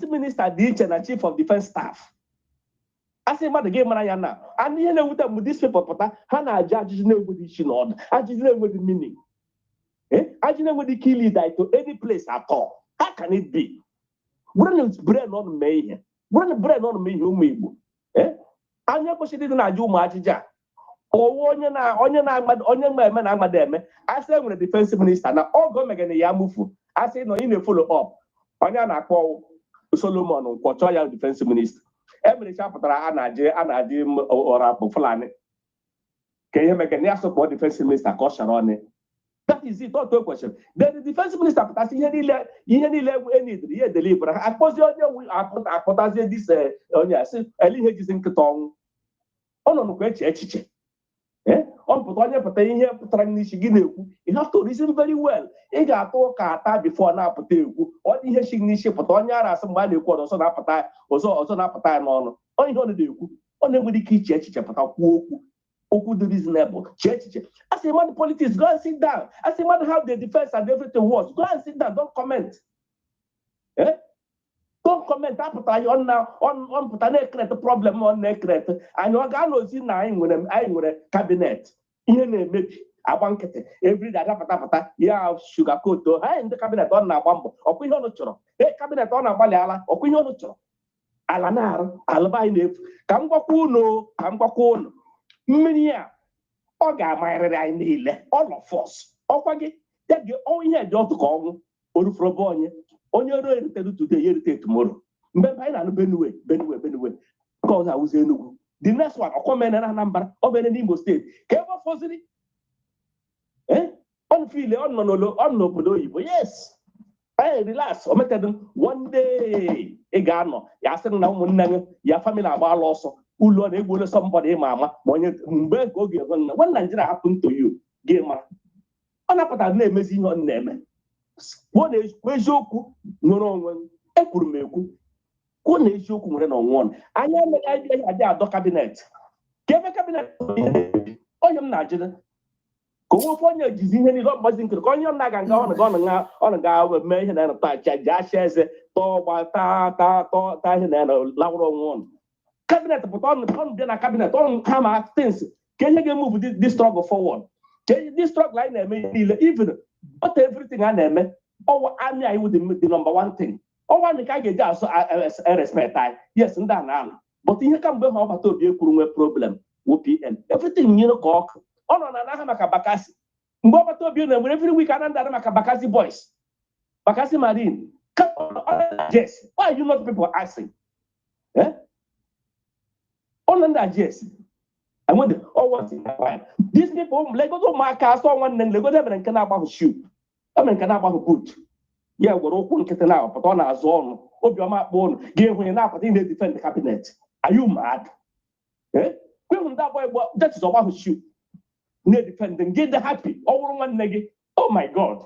minister dị iche na chief of defense staff asị mmadụ gị mara ya na and ihe na-ewute mgbe dis people pụta ha na-ajụ ajụjụ na-enweghị isi na ọdụ ajụjụ na-enweghị meaning ajụjụ na-enweghị ike lead to any place at all how can it be brain ọnụ mee ihe ụmụ Igbo anya kwesịrị ịdị na-ajụ ụmụ ajụjụ a onye na amademe asị nwere defense minister na ogo megana ya mufu asị nọ ị na-follow up onye a na-akpọ Solomon Nkwọchọ ya defense minister emere chapụtara a na-adị ọrapụ Fulani ka ihe megana ya sọpụ defense minister ka ọ chọrọ ọnụ. That is it, not a question. Then the defense minister pụtasị ihe niile enidiri ihe deliver ha akpọzi onye akpọtazie dis onye asị ele ihe jizi nkịta ọnwụ ọ nọ n'okwu echiche ọ pụta onye pụta ihe pụtara n'isi gị na-ekwu you have to reason very well. Ị ga-atụ ụka ata before na-apụta ekwu ọ dị ihe shi n'isi pụta onye ara asị mgbe a na-ekwu ọzọ na-apụta ya n'ọnụ onye ọ na-ekwu ọ na-enwere ike iche echiche pụta kwuo okwu dị reasonable chee echiche. As a man politics, go and sit down. As a man how the defense and everything was, go and sit down, don't comment. Don't comment. Apụta on pụta na-ekrete problem on na-ekrete anyị ọ ga-anọzi na anyị nwere cabinet ihe na-emebi agba nkịtị everyday adapụta ya sugar coat anyị ndị cabinet ọ na-agba mbọ ọkwa ihe ọnụ chọrọ cabinet ọ na-agbalị ala ọkwa ihe ọnụ chọrọ ala na-arụ alụba anyị na-efu ka m gwakwa unu mmiri a ọ ga-amarịrị anyị niile all of us ọkwa gị ya gị ọnwụ ihe dị otu ka ọnwụ oruforobe onye ruo eritere today ya erite tomorrow mgbe anyị na-anụ Benue nke ọzọ awụzi Enugu the next one ọkọmene na Anambra ọ bere n'Imo steeti ka ebe ọ fọziri ọnfile ọ nọ n'obodo oyibo yes anyị relax o metedị one day ị ga-anọ ya sịrị na ụmụnne gị ya famili agbaala ọsọ ụlọ na-egbuole somebody ịma ama ma onye mgbe nke oge when Nigeria happen to you gị mara ọ napụtara na-emezi ihe ọ na-eme kwuo na eziokwu nwere onwe ekwuru m ekwu kwuo na eziokwu nwere na onwe ọnụ anyị emeghị adị adọ kabinet ka ebe kabinet onye m na-ajụrụ ka onwefe onye jizi ihe niile ọgbazi nkiri ka onye m na-aga nga ọnụ ga-mee ihe na tacha ji achị eze tọgba taa ihe na lawụrụ onwe ọnụ cabinet pụta ọnụ bịa na cabinet ọnụ ha ma things ka ihe ga-emove this struggle forward ka this struggle anyị na-eme niile even not everything a na-eme ọwa anya anyị wụ the number one thing ọnwa ndị ka a ga-eji asụ respect anyị yes ndị a na-anọ but ihe ka mgbe ha ọbata obi ekwuru nwee problem WPN everything nyere ka ọkụ ọ nọ na anaghị maka Bakassi mgbe ọbata obi na-enwere every week ana ndị maka Bakassi boys Bakassi Marine yes why are you not people asking all under yes I wonder these people legodo ụmụaka asọ nwanne legodo emere nke na-agbahụ shoe emere nke na-agbahụ boot ya gwere ụkwụ nkịtị na-apụta ọ na-azụ ọnụ obiọma akpọ ọnụ ga-ehunye na-apụta ị na-edefend cabinet are you mad kwehu ndị abụọ igbo jechis ọgbahụ shoe na-edefend gị dị happy ọ wụrụ nwanne gị oh my god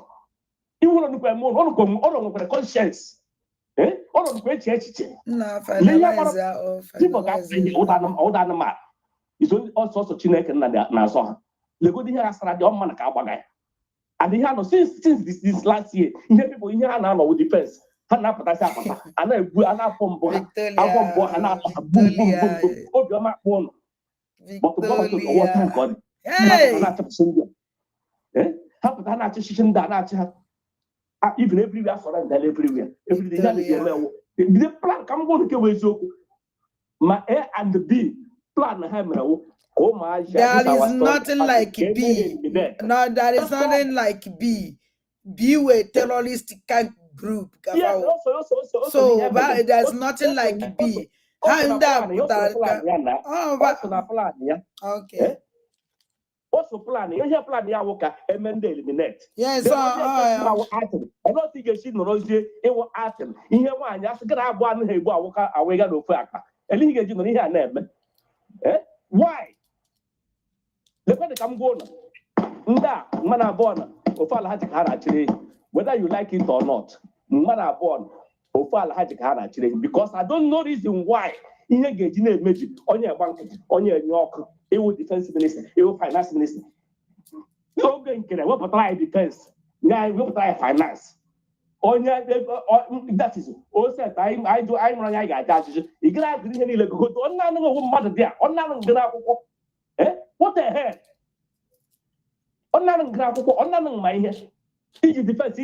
iwụlọ nnukwu eme ọnụ nwekwara conscience ọnụ nnukwu eche echiche ụda anụmanụ izo ọsọsọ Chineke na-azọ ha legodo ihe asara dị ọma na ka agbaga ya and ihe anọ since this last year ihe people ihe ha na-anọ with defense ha na-apụtasị apụta a na-afọ mbụ ha na-atọ ha bum obiọma akpọ ụnụ ha pụta ha na-achịchịchị ndị a na-achị ha even everywhere for them everywhere ihe na-eme bido plan ka m gwụ nke bụ eziokwu ma A and B plan ha mere there is nothing like B. No, there is nothing like B. B were terrorist group. Yes, so there's nothing like B. Okay. Also plan. You plan ya woka emende eliminate. Yes, I don't think you should know it will happen. Ihe nwanyị asị gara abụọ anaghị egbu awụka awega n'ofu akpa. Elihi ga-eji nọ ihe a na-eme. Why? Lekwa ka m gwa ndị a mmadụ abụọ na ofu ala ha ji ka ha na-achịrị whether you like it or not. Mmadụ abụọ na ofu ala ha ji ka ha na-achịrị because I don't know reason why ihe ga-eji na-emeji onye gba nkịtị onye enye ọkụ iwu defense minister iwu finance minister oge nkere wepụtara anyị defense nye anyị wepụtara anyị finance onye that is oset anyị mụrụ anyị ga-aja ajụjụ ị gara agụrụ ihe niile gogodo ọ na-anụghị owu mmadụ dị a ọ na-anụghị gị akwụkwọ what the hell ọ na-anụghị gị akwụkwọ ọ na-anụghị ma ihe defense,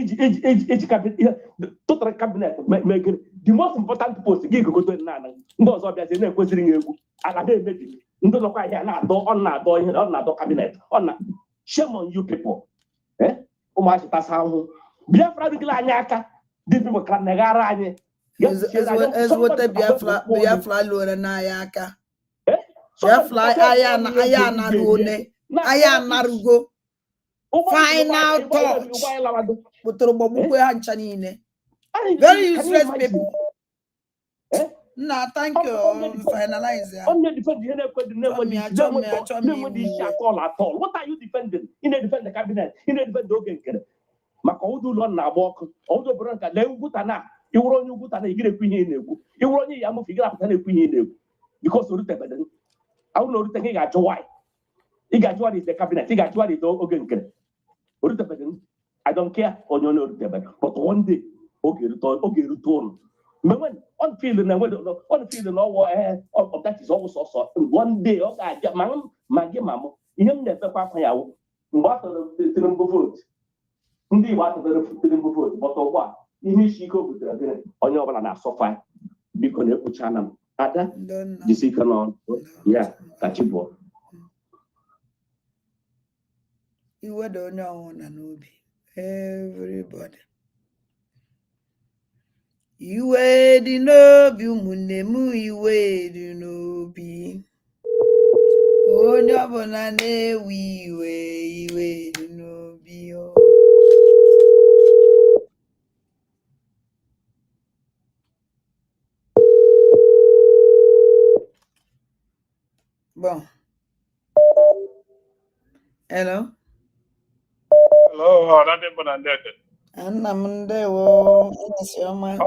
total cabinet, the most important post, gig go to Nana, those of the questioning you, and I didn't make it. Don't look like on cabinet, on shame on you people. Eh? Oh, my, that's how Biafra Glanyaka, these people can negarani. As what the Biafra Lura Nayaka. Biafra Ayana Rune, Ayana Rugo. Final touch. Very useless people. No, thank you. Finalize. What are you defending? In a defend the cabinet, in a defend the organ. Makaudu Lon Nabok, all the Branca, Leugutana, you run you good and you get a queen in you. You run Yamu figure out a queen in you. Because of the evidence. I don't know the thing I why. He got what is the cabinet, he got what is the organ. I don't care on your note, but one day, okay, return. When on feeling of that is also so. One day, okay, man, Mamma, you never papa. What are the number vote? Indeed, what are the number vote? But what? You she go with the on your banana so far. Because you put channel. Ada, the second on, yeah, that's it. You would don't know on everybody. You wait in obi munemu, you wait in obi. Oh, no, banana, we wait in obi. Bon. Hello. Hello, that is Bonandek. Anna Munde, oh, yes, your man. I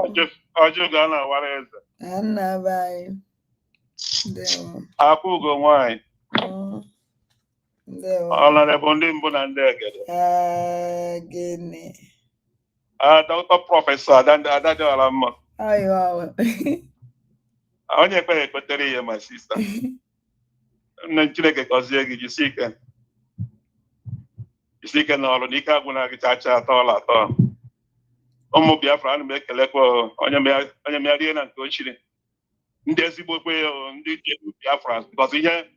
just gonna what is it? Anna, bye. I could go wine. All of the Bondin Bonandek. Guinea. Doctor Professor, then I don't know. I are. I only pay a battery, my sister. Nanchileke Kozegi, you see, can all the Nika Chacha at all at all. Omo Biafra and make a lepo on your Marian and Coaching. Ndesibo way on the Biafra because he had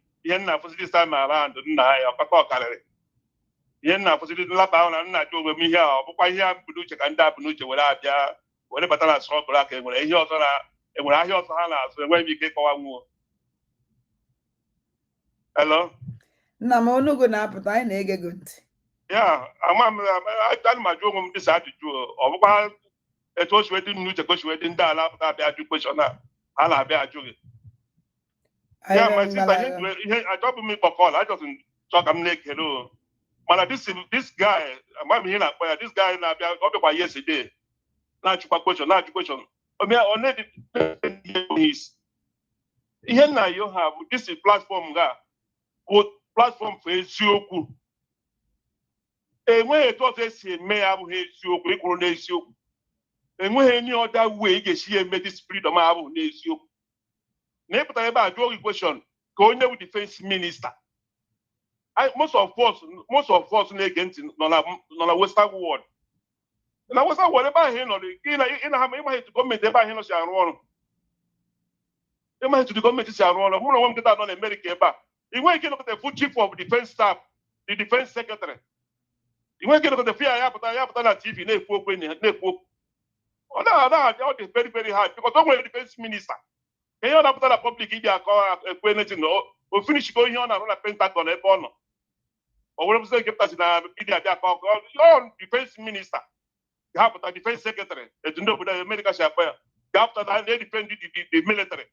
not for this time around the night of a gallery. He had not for the lap down and not do with me here, but why here Puducha and Dapunucha without ya, whatever I saw black and when I hear Hana, so when we get our more. Hello? Namono good appetite, nigga good. Yeah, I done my job on this attitude. Or it was waiting new to go waiting down after that question. I'll be at you. Yeah, my sister, I dropped me for call. I just talk. I'm naked. Hello. Man, this guy, this guy, now yesterday. Now, question. I mean, only is here now you have this platform, good platform for you. Enweghị etu ọzọ esi eme ya abụghị eziokwu ịkwụrụ n'eziokwu. Enweghị any other way ị ga-esi eme this freedom abụghị n'eziokwu. Na ịpụtara ebe a jụọ gị question ka onye bụ defense minister. Most of us na-ege ntị nọ na western world. Na western world ebe ahụ ị nọ ị na-ama ịmaghị etu gọọmenti ebe ahụ ị nọ si arụ ọrụ. Ịmaghị etu gọọmenti si arụ ọrụ. Mụ na nwa m nkịta nọ na America ebe a. Ị nweghị ike ịnọkọta full chief of defense staff, the defense secretary. You want to get the fear na TV, na-ekwu. Oh, no, it's very, very hard because don't worry, the defense minister. Can you not put the public in their anything? Or finish going on and run a Pentagon or whatever they get us in a media, your defense minister. You have a defense secretary, to know the medical chapter. You have to defend the military.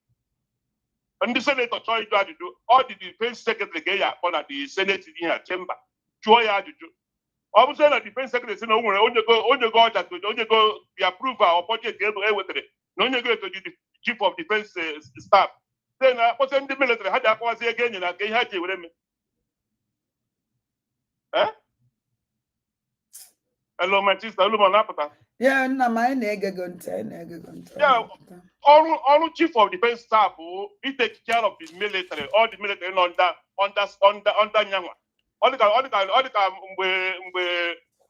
And the senator try to do all the defense secretary get on the Senate in her chamber. Try to do. I was saying that defense secretary said, only go the approval or budget with it. No, you go to the chief of defense staff. Then I was in the military, had that was again, and I can't have you with him. Eh? Hello, my sister, hello, my yeah, no, my nigga. Yeah, all chief of defense staff who he take care of the military, all the military under Nyangwa. All the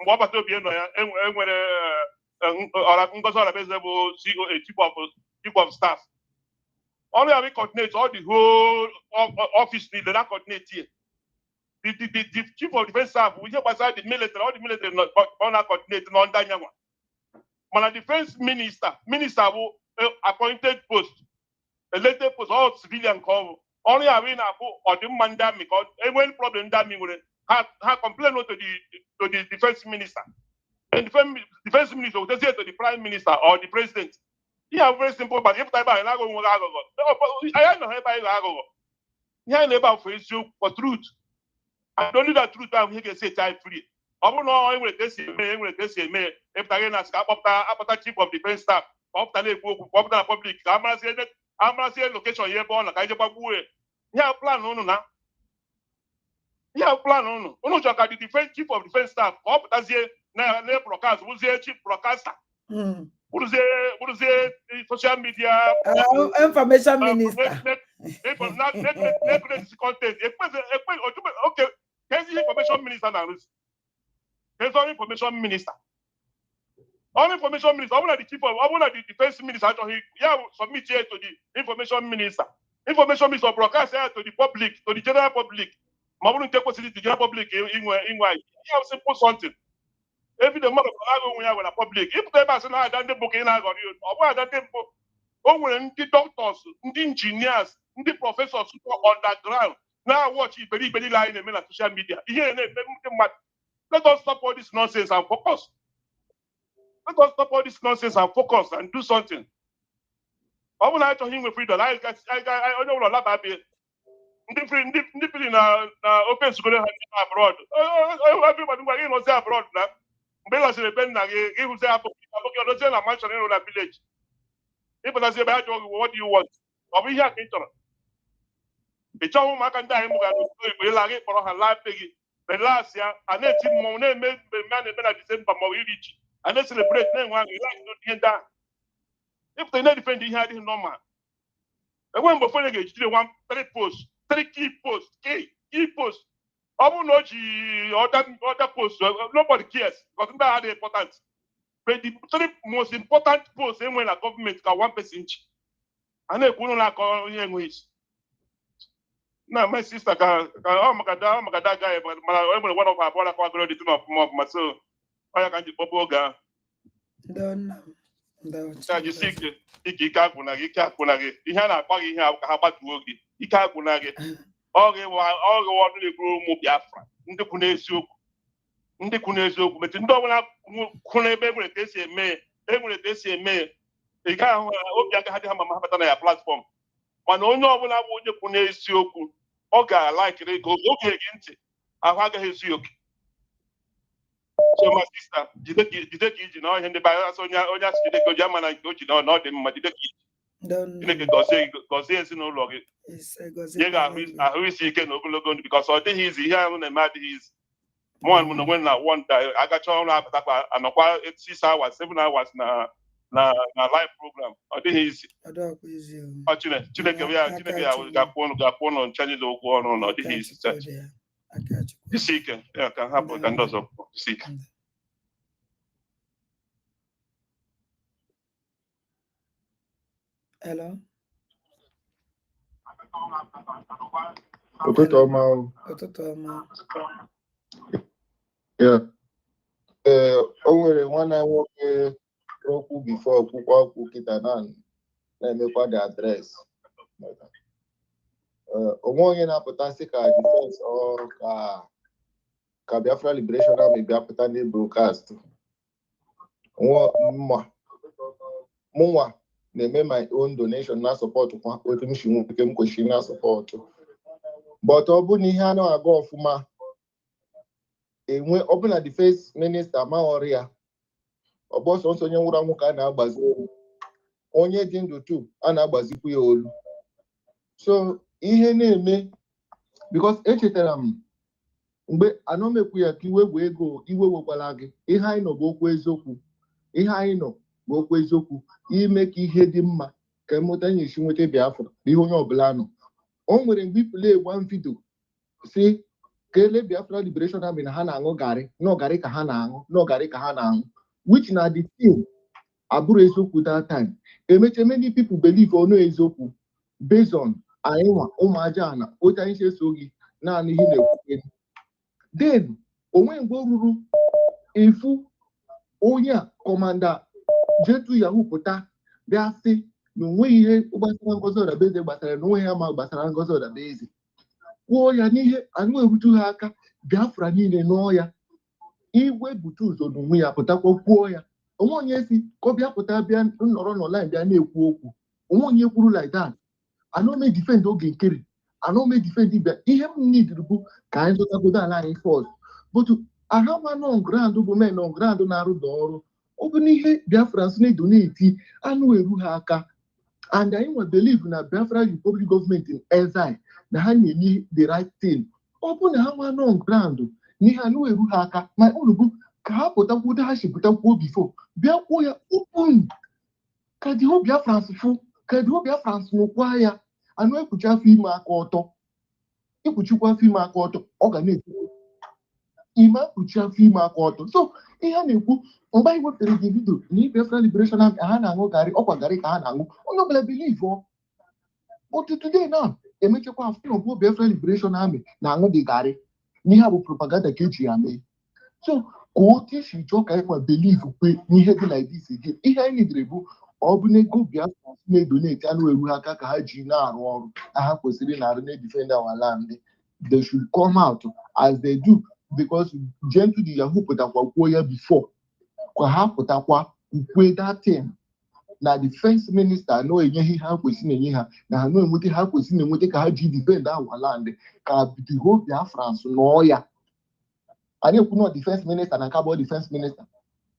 mgbe ọ bata obi nọ ya enwere Ngozi Olabeze bụ chief of staff. Only have coordinate all the whole office need that coordinate here. The chief of defense staff, we just beside the military, all the military on that coordinate on that one. But the defense minister will appointed post, elected post, all civilian cover. Only have in or the mandam because any problem that me would have complained to the defense minister. And the defense minister will say to the prime minister or the president. Yeah, very simple, but if I buy an ago, I know how I go. Yeah, never for issue for truth. I don't do that truth. I'm here to say time free. I don't know if this is me. If I ask after chief of defense staff, after the public, I'm not saying location here, born like I just yeah, plan no. Yeah, plan no. No, the defense chief of defense staff. After the broadcast, who's the chief broadcaster? What is it? Social media. Information minister. Discontent. Okay. Here's the information minister now. Here's the information minister. All information minister. I want the chief of. I want the defense minister. Yeah, submit here to the information minister. Information minister broadcast here to the public, to the general public. I want to take to the general public in why. Yeah, simple something. Every the mother when you are public. If they pass now, done the book in I got you. Or where that tempo. Oh, when the doctors, the engineers, the professors on the ground. Now watch it very line in the social media. Here, let us stop all this nonsense and focus. Let us stop all this nonsense and focus and do something. I will like to him with freedom. I don't want to laugh at it. Different in open school abroad. Everybody who is abroad now. Bela se ben na ge who say apoki no say na mansion in the village. If I say what do you want? Obi here kinto. E chawo maka nda mu ga no e la ge for her life pegi. The last year and let him mo na me man na December mo reach. And let's celebrate na one like no the end. If they not defend here this normal. And when before they get 3 posts, 3 key posts, key posts. I will not other posts. Nobody cares because that are important. But the 3 most important posts when a government got 1 person. And they couldn't like English. Now my sister can that guy, but one of our brother can go to the myself. I can just bubble guy. Don't. You see, you can't go. You have a here. How about you can't go. All the one they grow more Biafra. Ndị kwune eziokwu but ndị ọbụla kwune ebe enwere ka esi eme ị ga ahụ obi aka ha dị ha ma hapụta na ya platform mana onye ọbụla bụ onye kwune eziokwu ọ ga-alaikiri ka oge gị ntị ahụ agaghị ezu oke. So my sister, jide ka iji na ọhịa ndị bara asị onye asị jide ka oji ama na nke o ji na ọ dị mma jide ka iji Chineke gọzie ezinụlọ gị nye ga-ahụ isi ike na ogologo ndụ because ọ dịghị izi ihe ahụ na-eme adịghị izi mụnwa m na onwe na wọnda agacha ọrụ apụtakwa anọkwa 6 hours 7 hours na live program ọ dịghị izi Chineke ya ga-akwụ ụnụ ncha niile ụgwọ ọrụ na ọ dịghị izi isi ike ya ka hapụ ka ndị ọzọ isi ike. Hello. Ụtụtụ ọma. Yeah. O nwere nwanne nwoke okwu bifo ọkwụkwọ okwu kịta na-emekwa the adres. Onwe onye na-apụta sị ka defense or ka Biafra Liberation Army bịapụta ndị broadcast. Mụnwa na-eme my own donation na support kwa otu m si nwoke m kwesịrị na support. But ọ bụ na ihe a na-aga ọfụma ọ bụ na defense minister ma ọrụ ya ọ bụ sọnsọ onye nwụrụ anwụ ka a na-agbazi olu onye dị ndụ tu a na-agbazikwu ya olu. So ihe na-eme because echetara m mgbe anọmekwu ya ka iwe bụ ego iwe wekwala gị ihe anyị nọ bụ okwu eziokwu bụ okwu eziokwu ime ka ihe dị mma ka mmụta nyesi nweta Biafra bụ ihe onye ọbụla nọ. O nwere mgbe ipule one video si Kele Biafra Liberation Army na hana ango gari, no gari ka hana ango, no gari ka hana ango, which na the thing aburu ezoku that time. Many people believe or no ezoku based on Aiwa, Omajana, Otanisha Sogi, na Nihile. Then, Owen Boruru, Ifu, Oya, Commander, Jetu Yahoo Pota, they are say, no way, Obasan goes on the base, but I know him about Basan goes on the base. Oya Nihe, and we will do Haka, Biafra Nine Noya, Iwe Butus on Wea Potako Poya. One yes, Kobia Potabian, or online, they are near Kuoku. One year like that. I don't make defend Ogen Kerry. I don't make defend it. He have need to go kind of go down line force. But I have one on ground over men on ground on Arudoro. Open here, Biafrans need to need tea, and we haka. And I will believe in a Biafra Republic government in exile. The honey need the right thing. Open a one on ground. Nihanu haka, my own book. Kahapota would have she put up before. Biapoya open. Kadiho Biafrans full. Kadiho Biafrans no choir. And we put your female quarter. You put your female quarter, organic. Ima put your female quarter. So, here you go. By what the individual, need Biafra Liberation Army, Hanango, Gary, Opagari, Hanango, or no believe for. But today now, a major part of Biafra Liberation Army, Nango de Gary, ni have propaganda KGMA. So, go teach you joke, I believe, we had like this again. If I need to Obunego Biafra may donate and we will have Kajina or I have considered our defend our land. They should come out as they do because Gentle the Yahoo put up a before. Kwaha that thing. Now, defense minister, no, he have question in here. Now, no, we have question and we take a defend our land. The whole Biafra, no, yeah. I know not defense minister and Cabo defense minister.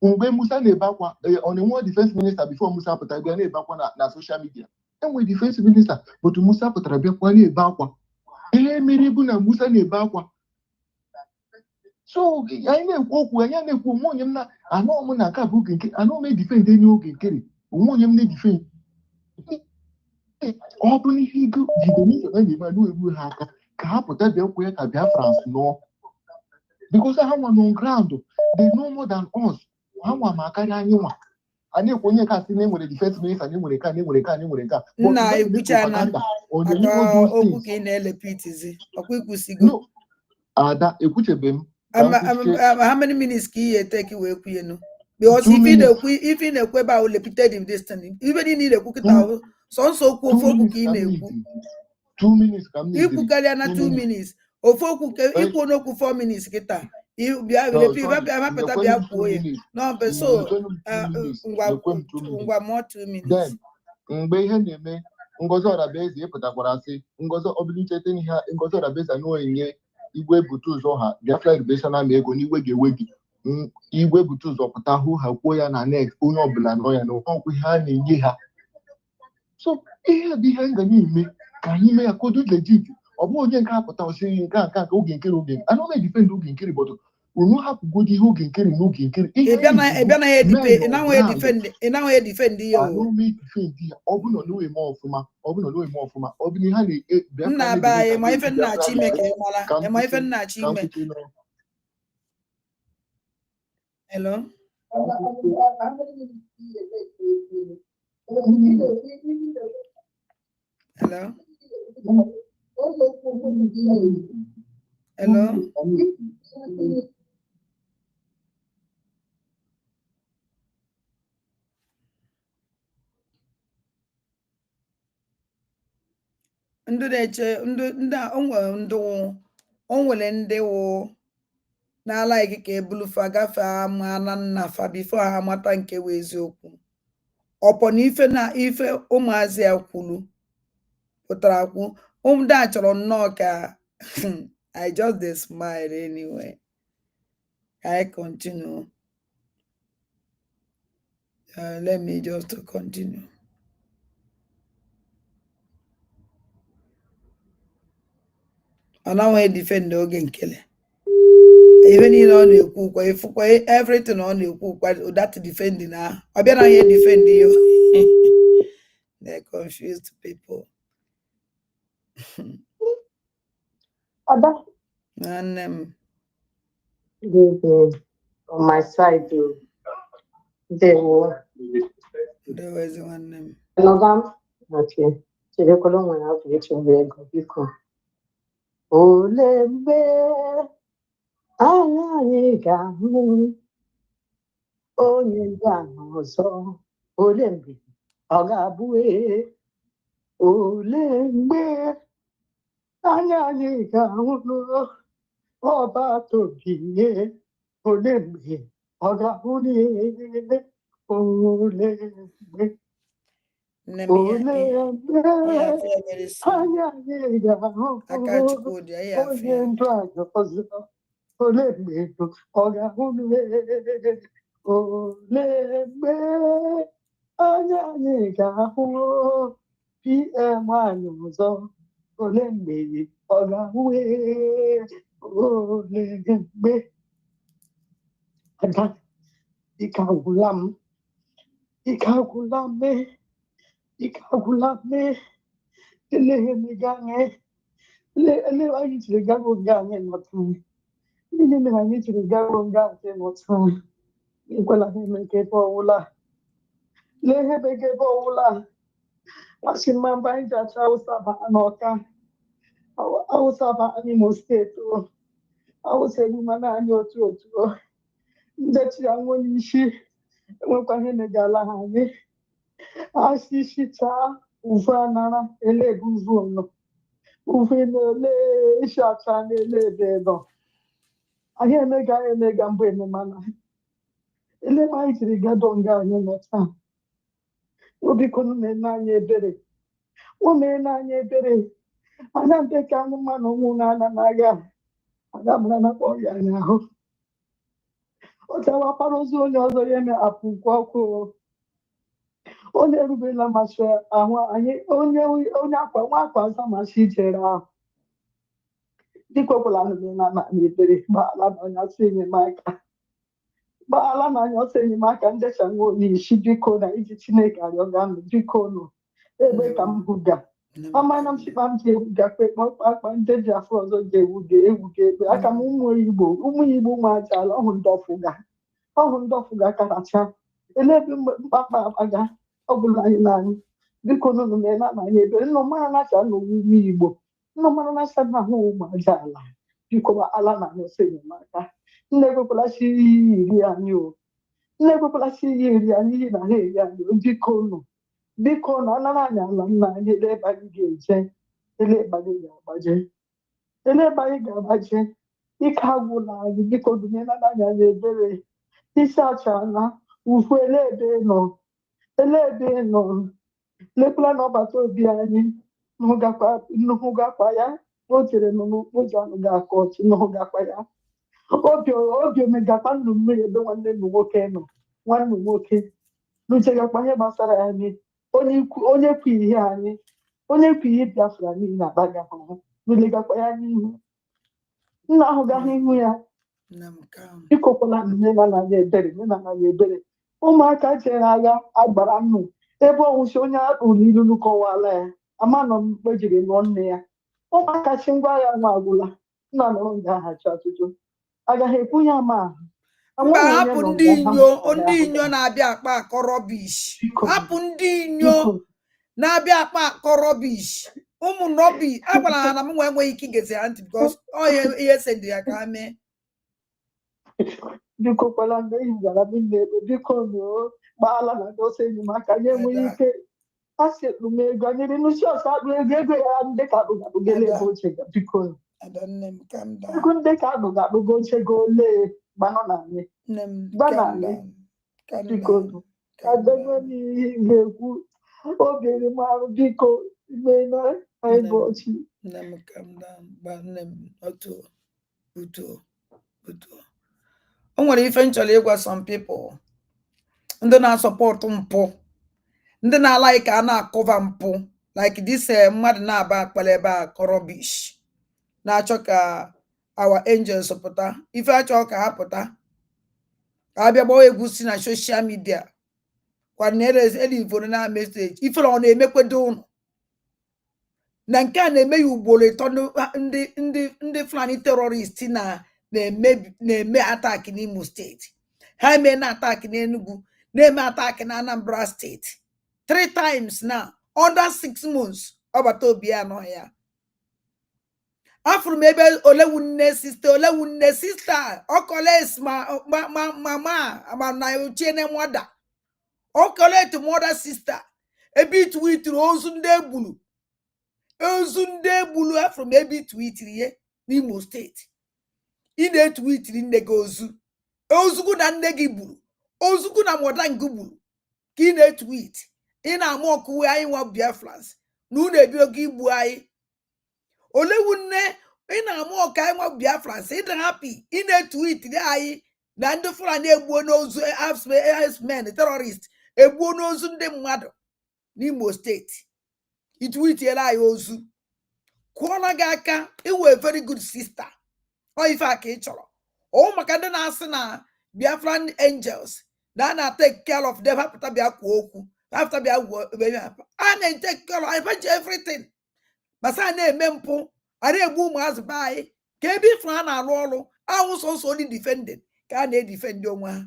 Mgbe Musa na-ebakwa on the one defense minister before Musa pụtara bịa na-ebakwa na social media. Enwe defense minister but Musa pụtara bịakwa na-ebe akwa. Ihe mere bụ na Musa na-ebe akwa. So anyị na-ekwu okwu anyị na-ekwu onwe onye m na anọ m na nke bụ oge nke anọ m defend enyi oge nkere onwe onye m na-defend. Ọ bụ n'ihe ego jidere na na-eme na-egbu ha aka ka ha pụta bịa kwụ ya ka Biafrans nọ. Because ha nwa on ground they know more than us. Nwa makari anyị nwa anyị ekwenye ka asị na enwere defense minister anyị nwere ka anyị nwere ka anyị nwere ka nna ekwuchana aka okwu ka ị na-elepitizi ọkwa ikwusigo ada ekwuchebe m how many minutes ka ị take wee kwuye no because if ị na-ekwu ebe ahụ repeated in this thing ibe dị niile ekwu kịta sọnsọ okwu ofu okwu ka ị na-ekwu 2 minutes ka m na-ekwu ikwu karịa na 2 minutes ofu okwu ka ikwu n'okwu 4 minutes kịta bịa mapụta bịa kwuo ya n'ọbụ so ngwa mụọ 2 minutes. Then mgbe ihe na-eme Ngozi Orabaeze ịpụtakwara asị Ngozi obilichete n'ihe Ngozi Orabaeze anụghị igwe bute ụzọ ha Biafra Liberation Army ego n'igwe ga-ewe gị igwe bute ụzọ pụta hụ ha kwuo ya na next onye ọbụla nọ ya na ọkwa ihe a na-enye ha. So ihe bụ ihe nga na-eme ka anyị mee ya kodu legit ọ bụ onye nke apụta osiri nke oge nkiri oge a na defend oge nkiri bọtụ unu hapụgodi ihe oge nkiri n'oge nkiri ịbịa na ya defend ya ọ bụ na n'owe eme ọfụma ọ bụ na ha na nna be anyị ma ife nna chi ime ka ị mara ma ife nna chi ime. Hello. Hello. Hello. Ndị na-eche ndị o nwere ndị wụ n'ala ikike ebulufa gafee ama na nnafa bifo ha mata nke wee eziokwu ọpọ na ife ụmụazị ya kwuru pụtara kwu ndị a chọrọ nnọọ ka I just dey smile anyway. I continue. Let me just continue. Now I defend oge nkele. Even in on the everything on the that defending now. I be not here defend you. They're confused people. And on my side, they were. There was one name. November. Okay. So they call on out to get your way. Go. Olembe, ayayiga, onyenganzo. Olembe, agabue. Olembe, ayayiga, oba tobiye. Olembe, agabune. Olembe. Akachukwu Di Ya, Ikagulame, Lehemegange, Levangi to the Gagongang and what time. Lehemegangi to the Gagongang and what time. Equal make it for Ola. Lehebeke for Ola. Watching my mind that I was about an orca. I was about animal state. I was saying, man, I know to that young one, she went on the Galahani. Ashishita, Ufanana, Eleguzuno. Ufinele Shatane Ledo. I hear Mega Megam Mana. Elevate the Gadonga in the town. Ubicon Nanya Bere. Woman Nanya Bere. I don't take a man of Munana Naga. I don't know for you now. Otawa Parozo, Yozayana Apuquaco. Only Rubella Masha, only Aqua, some Mashitera. The couple and me very bad on your singing Mike. Bala na yo se ni maka nde chango ni shibiko na iji chineke ayoga biko no ebe ka mbuga ama na msipa mje uga kwe akpa nde ji afọ ọzọ je ewuge ebe aka m ụmụ Igbo ma achala ọhụ ndọfuga karacha elebi mkpakpa akpaga ọbụla anyị n'anyị biko nụnụ na anyị ebe nnụ mara nacha na omume Igbo nnụ mara nacha na ahụ ụmụ aja ala biko ala na yo se ni maka nne ekwepụla chi iri anyị o nne ekwepụla chi iri anyị ihe na ha eri anyị o biko nụ anara anyị ala nna anyị elebe anyị ga-eje elebe anyị ga-agbaje ike agwụla anyị biko dunyela anyị ebere isi achala ufu elebe nọ lekwula na ọbata obi anyị nnukwu gakwa ya o chere nọ n'okpoji anụ ga-akọ ọchị nnukwu gakwa ya obi omegakwa nnụ mmiri ebe nwanne nnu nwoke nọ nwanne nwoke n'uchegakwa ihe gbasara anyị onye kwu ihe anyị onye kwu ihe Biafra niile abaga ahụ n'ulegakwa ya n'ihu nna ahụ gaghị ihu ya bikokwala nmenana ya ebere ụmụaka chere agha agbara nnụ ebe ọnwụsi onye akpụrụ ilu kọwala ya amanọ mgbe jiri lụọ nne ya ụmụaka chi ngwa agha nwa agwụla nna nọrọ ga-ahachi ọtụtụ agaghị ekwu ya ma mba hapụ ndị inyo na-abịa akpa akọ rọbish hapụ ndị inyo na-abịa akpa akọ rọbish ụmụ nọbi agwara ha na m enweghị ike igezi ha ntị bikos ihe sendị ya ka ha mee biko kwala mgbe ị gara n'ime ebe biko gbaala na ose enyemaka ya enweghị ike a sị ekpume ego anyere n'usi ọsọ akpụ ego ya ndị ka akpụgakpụgele ebe oche biko ego ndị ka akpụgakpụgo oche go ole gbanọ na anyị gbana anyị biko adego n'ihe ga-ekwu oge marụ biko ime na anyị bụ ọchị o nwere ife nchọrọ ịgwa some people ndị na-asọpọtụ mpụ ndị na-alaghị ka a na-akọva mpụ like this mmadụ na-aba akpala ebe a kọrọbish na-achọ ka our angels pụta ife achọ ka ha pụta ka a bịa gbawa egwu si na soshal midia kwanelivoro na meseji ifere ọ na-emekwedo ụnụ na nke a na-eme ya ugboro ịtọ ndị Fulani terrorist na-eme attack n'Imo steeti. Ha eme na attack n'Enugu, na-eme attack na Anambra steeti 3 times now under 6 months. Ọbata obi anọ ya afụrụ m ebe olewunne sista okoles ma na ochene mother okolet mother sister ebe itwitiri ozu ndị egbulu afụrụ m ebe itwitiri ye n'Imo steeti. Ị na-etwitiri nne gị ozugwu na nne gị gburu, ozugwu na mother ngị gburu ka ị na-etwit. Ị na-ama ọkụwe anyị nwa Biafrans na unu ebi oge igbu anyị. Olewunne ị na-ama ọka anyị nwa Biafrans, ị dị happy ị na-etwitiri anyị na ndị Fulani egbuo n'ozu men terrorist egbuo n'ozu ndị mmadụ n'Imo steeti. Itwitiela anyị ozu kwụọla gị aka. Iwe very good sister. Ọ ife a ka ị chọrọ. Ọ maka ndị na-asị na Biafran angels na take care of them. Hapụta bịa kwuo okwu, hapụta bịa a na-take care of everything. Masa na-eme mpụ, a na-egbu ụmụazụ be anyị ka ebe ifu ha na-alụ ọrụ ahụ sọsọ only defending ka a na-edefend onwe ha.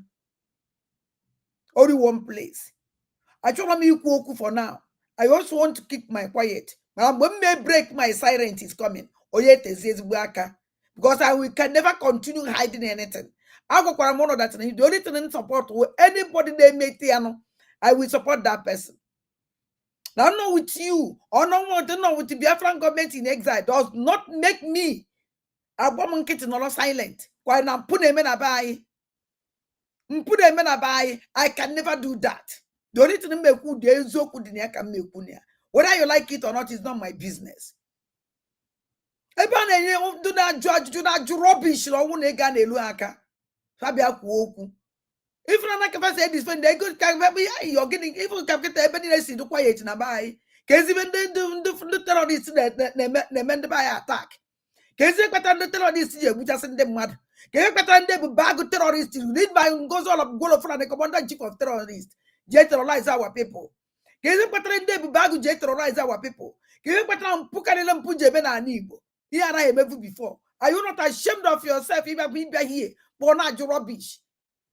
Only one place. Achọrọ m ikwu okwu for now. I also want to keep my quiet. But when may break my silence is coming. Oye tezi ezigbo aka. Because we can never continue hiding anything. I go for one that the only thing in support with anybody they make I will support that person. Now, not with you, or not with the Biafran government in exile, does not make me a woman kitten or silent. While I'm putting men abai, I can never do that. The only thing make good is can make whether you like it or not is not my business. Do not judge rubbish or one again eluaka. Fabia Kuoku. If not like say this when they good you're getting even captain everybody see the quiet in a buy. Case even the terrorists they meant by attack. Case you got the terrorists which are sent them mad. Case you got them bag of terrorists lead by goes all of Golo from the commander chief of terrorists. Jet terrorize our people. Case you got them bag of jet terrorize our people. Case you got them Pukarelam Punjabena Nibo. Here I am ever before. Are you not ashamed of yourself if I've been here? For not your rubbish.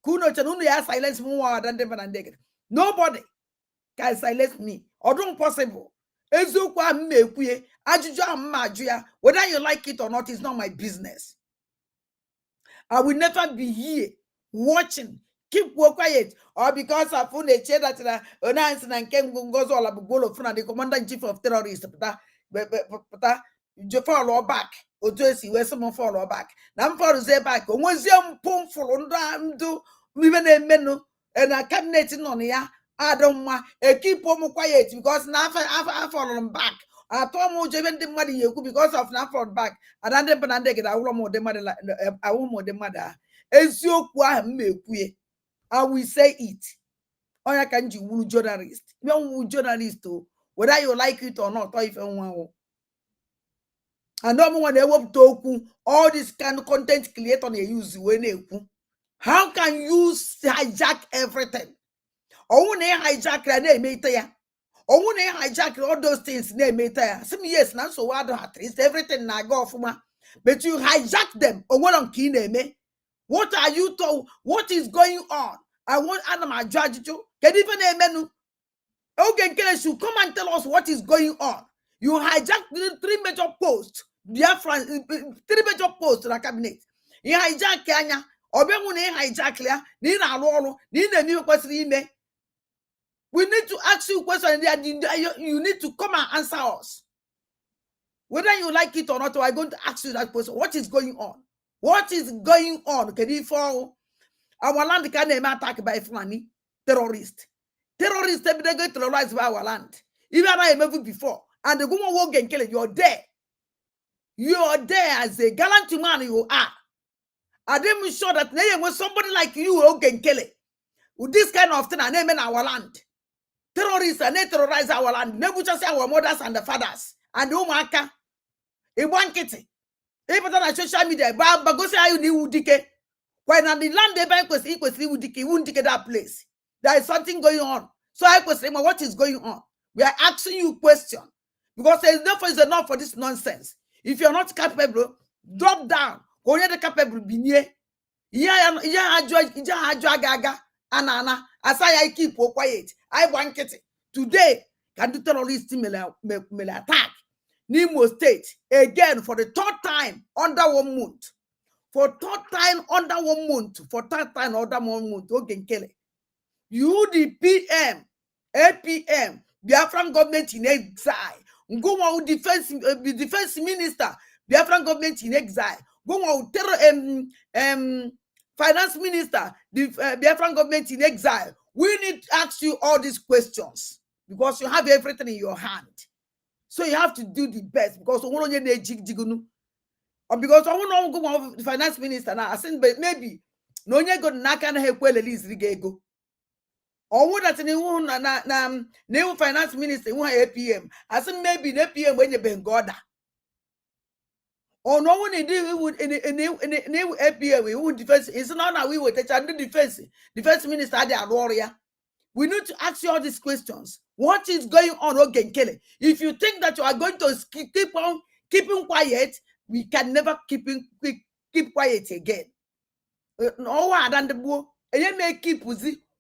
Kuno chanunu ya silence more than them and negative. Nobody can silence me. Or don't possible. Ezokwa mmekuye, ajuju amajuya. Whether you like it or not is not my business. I will never be here watching. Keep quiet. Or because I found a chair that announced and came goes all about Golo from the commander in chief of terrorists. But you follow back. Otosi where someone follow back. Now for the back. Museum pump for do even a menu and a cabinet on ya. I don't want keep on quiet because now I follow back. I told you even the money you could because of now for back. I don't get I will more the mother I will more the mother. As you I will say it. Or I can you journalist. You journalist too. Whether you like it or not, or if you want. And no one ever talk all this kind of content creator on use when how can you hijack everything? Oh, when hijack their name, oh, when hijack all those things, name some years now, so I don't it's everything I go for, but you hijack them. Oh, what on key name? What are you told? What is going on? I want animal judge you. Can even a menu? Okay, should come and tell us what is going on. You hijacked the 3 major posts. 3 major posts in the cabinet. You hijack Kenya. Obemune hijack ya. Ni na lolo. Ni na new question ime. We need to ask you questions. You need to come and answer us. Whether you like it or not, I'm going to ask you that question. What is going on? What is going on? Can you follow? Our land can be attacked by Fulani terrorists. Terrorists they go terrorize our land. Even I remember before. And the woman will get killed. You're there. You're there as a gallant man you are. I didn't sure that when somebody like you will get killed. With this kind of thing, I name in our land. Terrorists and they terrorize our land. Never just our mothers and the fathers. And umaka. A one kitty. Even on social media, but go say how you need dike. When on the land they buy was equals dike, won't take that place. There is something going on. So I was saying, what is going on? We are asking you a question. Because enough is enough for this nonsense. If you're not capable, drop down. Only the capable be near. Anana, as I keep quiet. I want it. Today, can do terrorist will attack Nemo State again for the third time under 1 month. For third time under 1 month. For third time under 1 month. Okay, Kelly. You the PM, APM, Biafran government in exile. Go on defense minister, Biafran government in exile. Go on finance minister, Biafran government in exile. We need to ask you all these questions because you have everything in your hand. So you have to do the best because or because I want to go on the finance minister now. I think maybe no one go na can help well go. Or would that new finance minister who APM? I said maybe the APM when you been God. Or no one in new APM we would defense. It's not now we would take under defense minister they are warrior. We need to ask you all these questions. What is going on again, Kelly? If you think that you are going to keep on keeping quiet, we can never keep quiet again. No one than the boy. And you may keep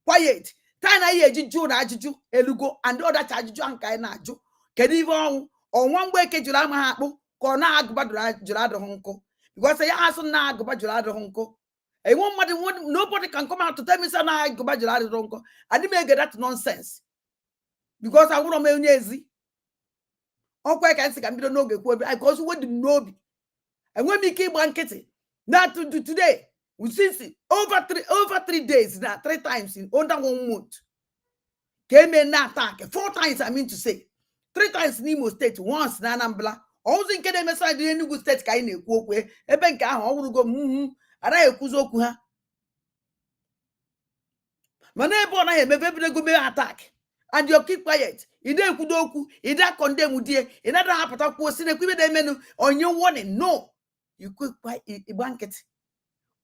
quiet. Tana ye juju na juju elugo and other charges and kaina ju. Kedivo on 1 way kejula mahabu, kona agbadra jurado honko. Because I asked na agbadra honko. A woman, nobody can come out to tell me so now agbadra honko. I didn't make that nonsense. Because I wouldn't make easy. Okay, I can say, I don't know because what the know. And when we keep on kitty, not to do today. We see over 3 days now, 3 times in under 1 month. Came in attack 4 times. I mean to say 3 times in Imo State, once in Anambra. Also in Kedem side the Enugu State kind of walk way. Ebenka, I want to go. And I kuzokuha. My neighbor and I may go attack. And you keep quiet. Ida kudoku, Ida condemn with dear, another happen was in a quick menu on your warning. No, you could buy a blanket.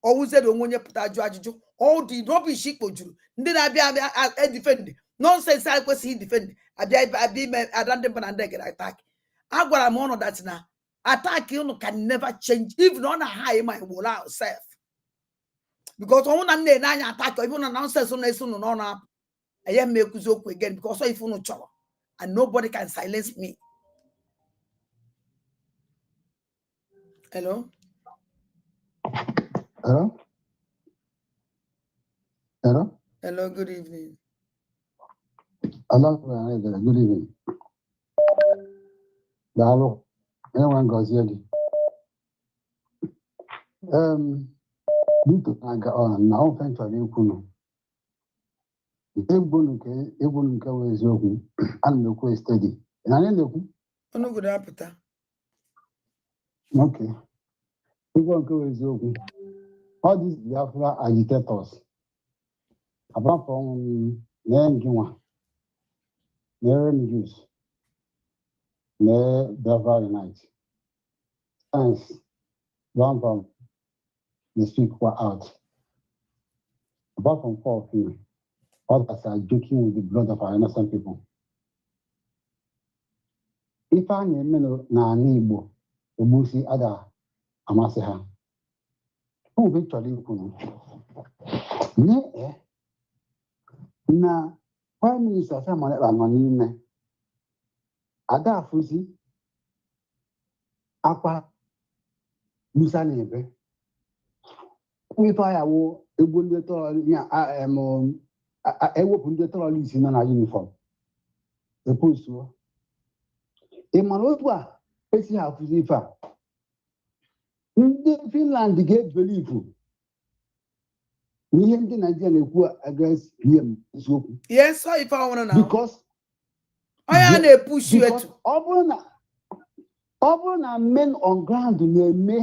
Always said when you put a judge, all the rubbish she could do. Then I defend. Nonsense, I was he defend. I be I don't attack. I got a mono that's now. Attack you can never change, even on a high my will ourselves. Because on a nine attack, even an nonsense on a soon on up. I am make Kuzoku again because if you know chow. And nobody can silence me. Hello? Hello? Hello? Hello, good evening. Hello, good evening. Hello. Anyone goes here? Now, thanks for you. Ebunu nke eziokwu ana m ekwu steady na anyị na-ekwu onu go apụta okay ebunu nke eziokwu all these Biafra agitators apart from Nengiwa News Biafra Unite thanks one from the speak out apart from 4 of you. Others are joking with the blood of our innocent people. If I name na Igbo, Obusi Ada Amaseha, who victory kunu? Ne na Prime Minister Samuel Anonime Ada Fusi Akpa Musa Nebe. If I awo Egwundo ya I work with the terrorists in a uniform. The post. In Malotwa, it's half Zifa. In Finland, get belief. We have the Nigerian against him. Yes, so if I want to know. Because I am push you to Obona men on ground may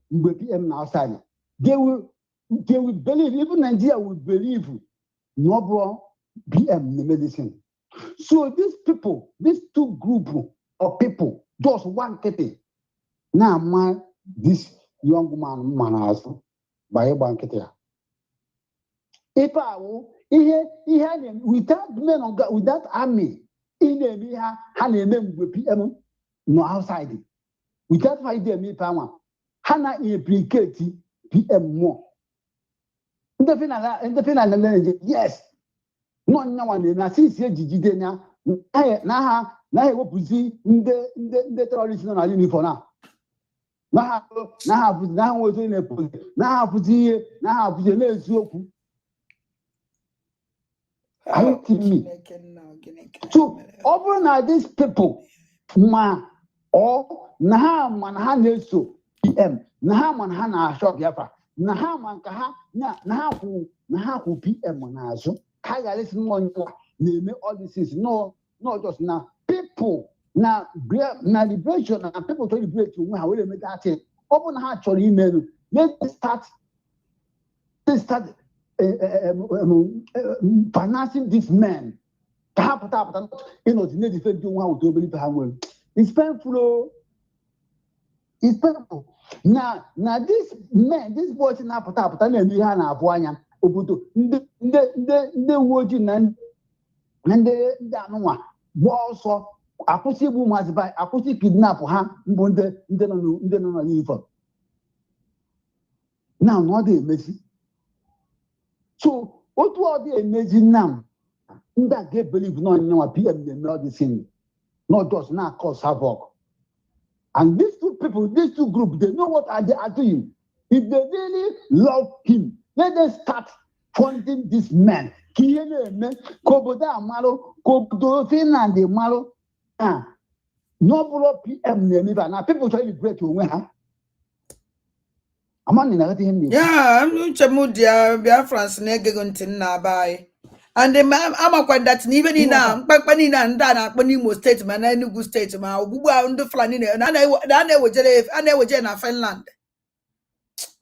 PM outside. They will believe, even Nigeria will believe. No bro, PM medicine. So these people, these 2 groups of people, just one kete. Now, this young man has by a banket. If I he had him without men on with that army, in a mere honey name with PM no outside. Without my dear me power, Hannah implicate PM more. In the final, yes. No one in a CC Gidena. Now, what we see in the terrorist uniform now. Now, was in a put now, put here, now, put the legs open. So, over now, these people, ma, or Nahaman Haneso, PM, Nahaman Hana shop Yapa, Nahaman Kaha, Nahaku PM Monazo, Kaya listen one, name all this is no, not just now. People now, liberation and people to liberate you. How will they make that? Open heart or email. Let's start financing this man. You know, the defense don't want to believe how it's painful. It's painful. Now this man, this boy in Apata, and we have Abuanya, Obuto, the working and the Danua, also. I put you must buy, I put you kidnap her, no uniform. Now, not the amazing. So, what was the amazing now? That they believe no PM, they know the thing. Not just now cause havoc. And these two people, these two groups, they know what they are doing. If they really love him, let them start funding this man. Koboda Malo, Kobodofin and the Malo. No PM now people try to break to win. I'm on him. Yeah, I'm Chamudia, Biafrans, Negaguntin Nabai. And the man, I'm quite that even in Papanina and Dana, Panimo statement, and Nugu statement, Buba on the Flanina, and I was Jenna Finland.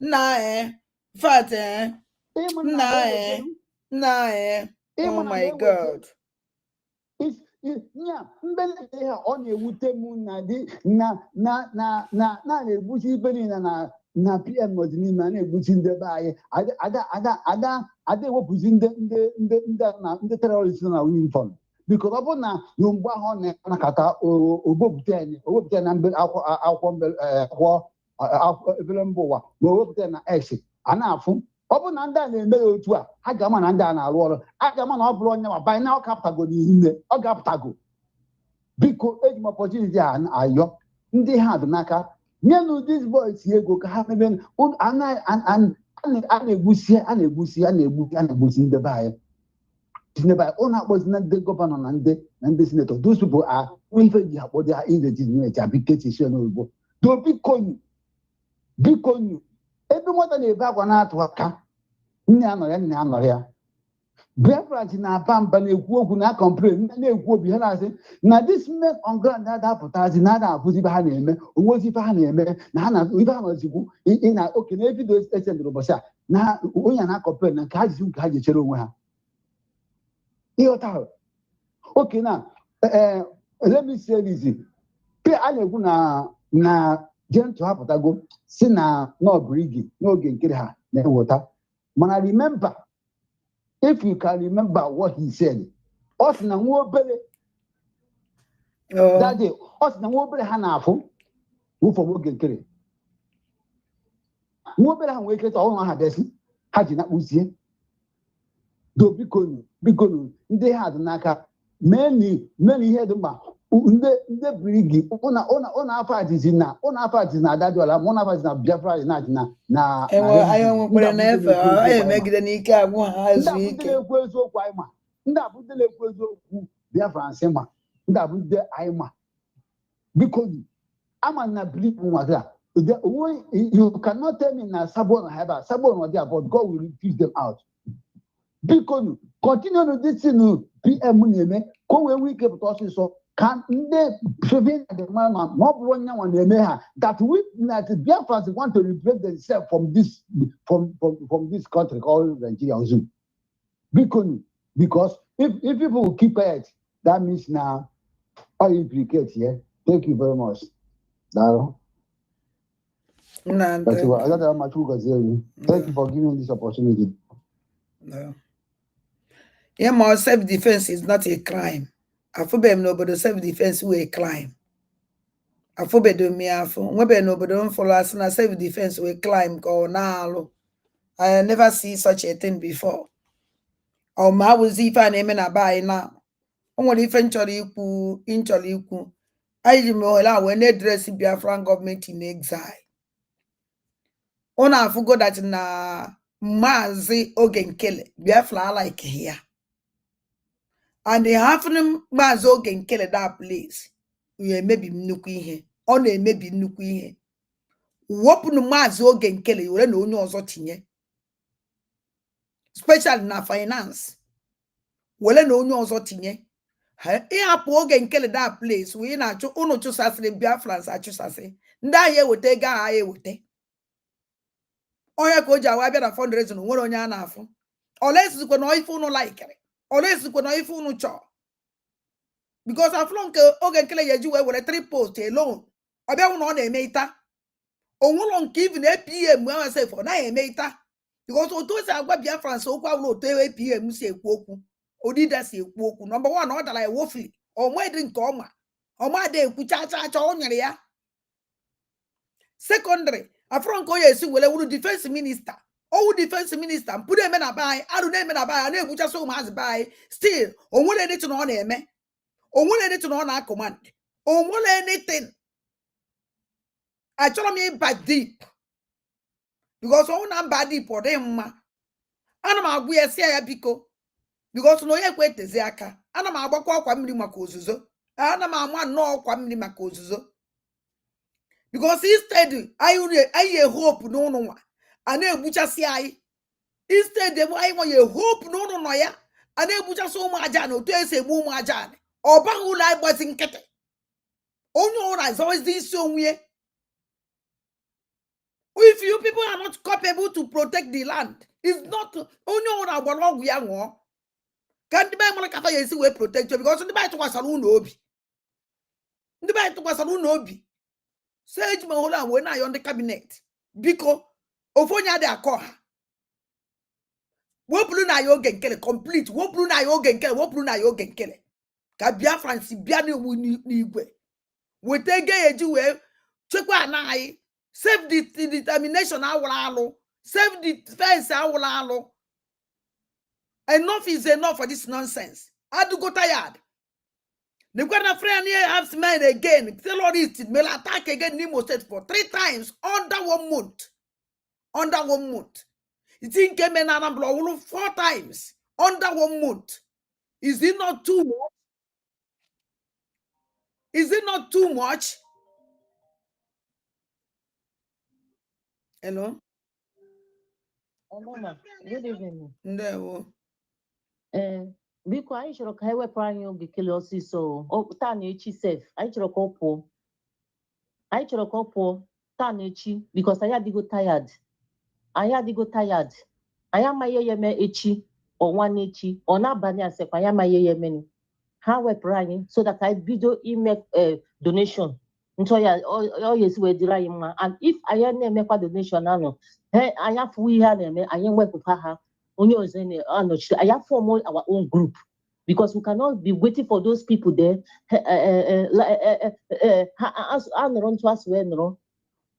Nah, fat, nah, oh my God. Yeah, on a wutemu na ebusi beni na PM was ni man ebusi ndebaye ada wo busi nde terrorist na uniform because upon na yomba ho na kata obobuteni na mbe akwo ebelembo wa obobuteni na exit anafu obu na nda na-eme otu a aga na nda na-arụ ọrụ aga na ọ bụrụ onye ma by now kaptago n'ime ọ gaptago biko eji m opportunity ayọ ndị ha dị n'aka nyenu these boys ego ka ha mebe a na-egbusi ndị be anyị ọ na-akpọzi na ndị gọvanọ na ndị senator those people are ife ji akpọdo ha illegitimate abiketishon oyibo do biko nyu ebe nwata na-ebe akwa na-atụ aka nne anọrọ ya Biafra ji na-aba mba na-ekwu okwu na complain na-ekwu obi ha na-asị na this men on ground na-adapụtazi na-abụzi ibe ha na-eme onwezi ibe ha na-eme na ha na ibe ha nọzikwu na oke na ebido esendịrị ụbọchị a na onye na complain na nke ha jizi nke ha ji echere onwe ha ịghọta oke na let me say this pe a na-ekwu na jentụ hapụtago si na n'ọbrigi n'oge nkiri ha na-eweta mana remember if you can remember what he said us na nwa obere that day us na nwa obere ha na-afụ wụfọ oge nkiri nwa obere ha nwee ike ọhụrụ ha desi ha ji na-akpụzie do bikonu ndị ha dị n'aka mee ihe dị mkpa ndị brigi ụna afọ ajizi na adadiola ma ụna afọ ajizi na Biafra na emegide n'ike agwụ ha ezu ike na-ekwu eziokwu anyị ma ndị abụ ndị na-ekwu eziokwu Biafra nsị ma ndị abụ ndị anyị ma biko ama na believe nwa gị you cannot tell me na Sabon na there but God will refuse them out biko continue to this thing PM na-eme ka o wee nwee ike pụta ọsịsọ ka ndị prevent the man ma ọ bụrụ onye nwa na-eme ha that Biafrans want to liberate themselves from this country called Nigeria Zoo. Because if people will keep quiet, that means now all implicate here. Thank you very much. Thank you for giving me this opportunity. No. Yeah, self-defense is not a crime. Afobem no bodo self-defense we climb. Afobedo mi afo. Mwebe no bodo follow us na self-defense we climb go nalo. I never see such a thing before. Or ma was if I name na buy now. Only eventually ku incholi ku. I jimola when they dress Biafran government in exile. Ona forgot that na Mazi Ogenkele Biafra like here. And they have them Mazi Ogenkele that place. We maybe nnukwu ihe. Ọ na-emebi nnukwu ihe. Wopunu Mazi Ogenkele yore na onye ọzọ tinye. Especially na finance. Wele na onye ọzọ tinye. Ịhapụ Ogenkele that place we na-achụ unu chụsasịrị Biafrans achụsasị. Ndị ahụ eweta ego ahụ eweta. Onye ka o ji awa bịa na fundraising nwere onye a na-afụ. Olesizikwe na ife unu laikere. Olesizikwe na ife unu chọọ. Because afụlọ nke Ogenkele ya eji wee were 3 posts alone. Ọ bịa hụ na ọ na-eme ịta. Onwụlọ nke even APM enwe sef ọ naghị eme ịta. Because otu o si agwa Biafrans okwu awụrụ otu APM si ekwu okwu. Odida si ekwu okwu. Number 1 ọ dara ya wofili. Onwedị nke ọma. Ọma dị ekwu cha o nyere ya. Secondary, afro nke onye esi wele wuru defense minister. Owu defense minister mpụrụ eme na bai, arụ na-eme na bai, na-egbuchasị ụmụazị bai. Still, onwere anything ọ na-eme. Onwere anything ọ na-command. Onwere anything. Achọrọ m ịba deep. Because ọ na-aba deep ọ dị mma. Ana m agwụ ya si ya biko. Because na onye ekwe etezi aka. Ana m agbakwa ọkwa mmiri maka ozuzo. Ana m ama nnọọ ọkwa mmiri maka ozuzo. Because instead, I hope no no. And I buchasi I. Instead, I want you hope no ya. And I bucha so much no to say boom ajan. Or bangu like was in kete. Oh no, is always this so weird. If you people are not capable to protect the land, it's not oh no, I belong young. Can't the man kata yesi we protect you because the bite was a obi. The bite was a obi. Sage Mahola when I on the cabinet. Because Ofonya de Akoha. Wopluna Yogenkele complete. Wopluna Yogenkele. Wopluna Yogenkele. Kabia Franci Biani Nigwe. We take a Jew. Chekwa na self determination awalo. Self defense awalo. Enough is enough for this nonsense. I do go tired. The Ghana friend here has made again. Terrorists may attack again Nimo State for 3 times under 1 month. Under 1 month. It in came in Anambra 4 times under 1 month. Is it not too much? Is it not too much? Hello? Hello, ma. Good evening. No. Biko anyị chọrọ ka anyị wepụ anyị oge kele ọsịsọ taa na echi sef anyị chọrọ ka ọ pụọ taa na echi because anyị adịgo tired anyị amaghị ya eme echi ọnwa n'echi ọ na-abalị asekwa anyị amaghị ya eme ha wepụrụ anyị so that anyị bido ime donation ntọ ya ọ ya esi wee dịrị anyị mma and if anyị na-emekwa donation anọ anyị afụwo ihe a na-eme anyị wepụkwa ha onye ọzọ na-anọchi anyị form our own group because we cannot be waiting for those people there anọrọ ntụ asị wee nọrọ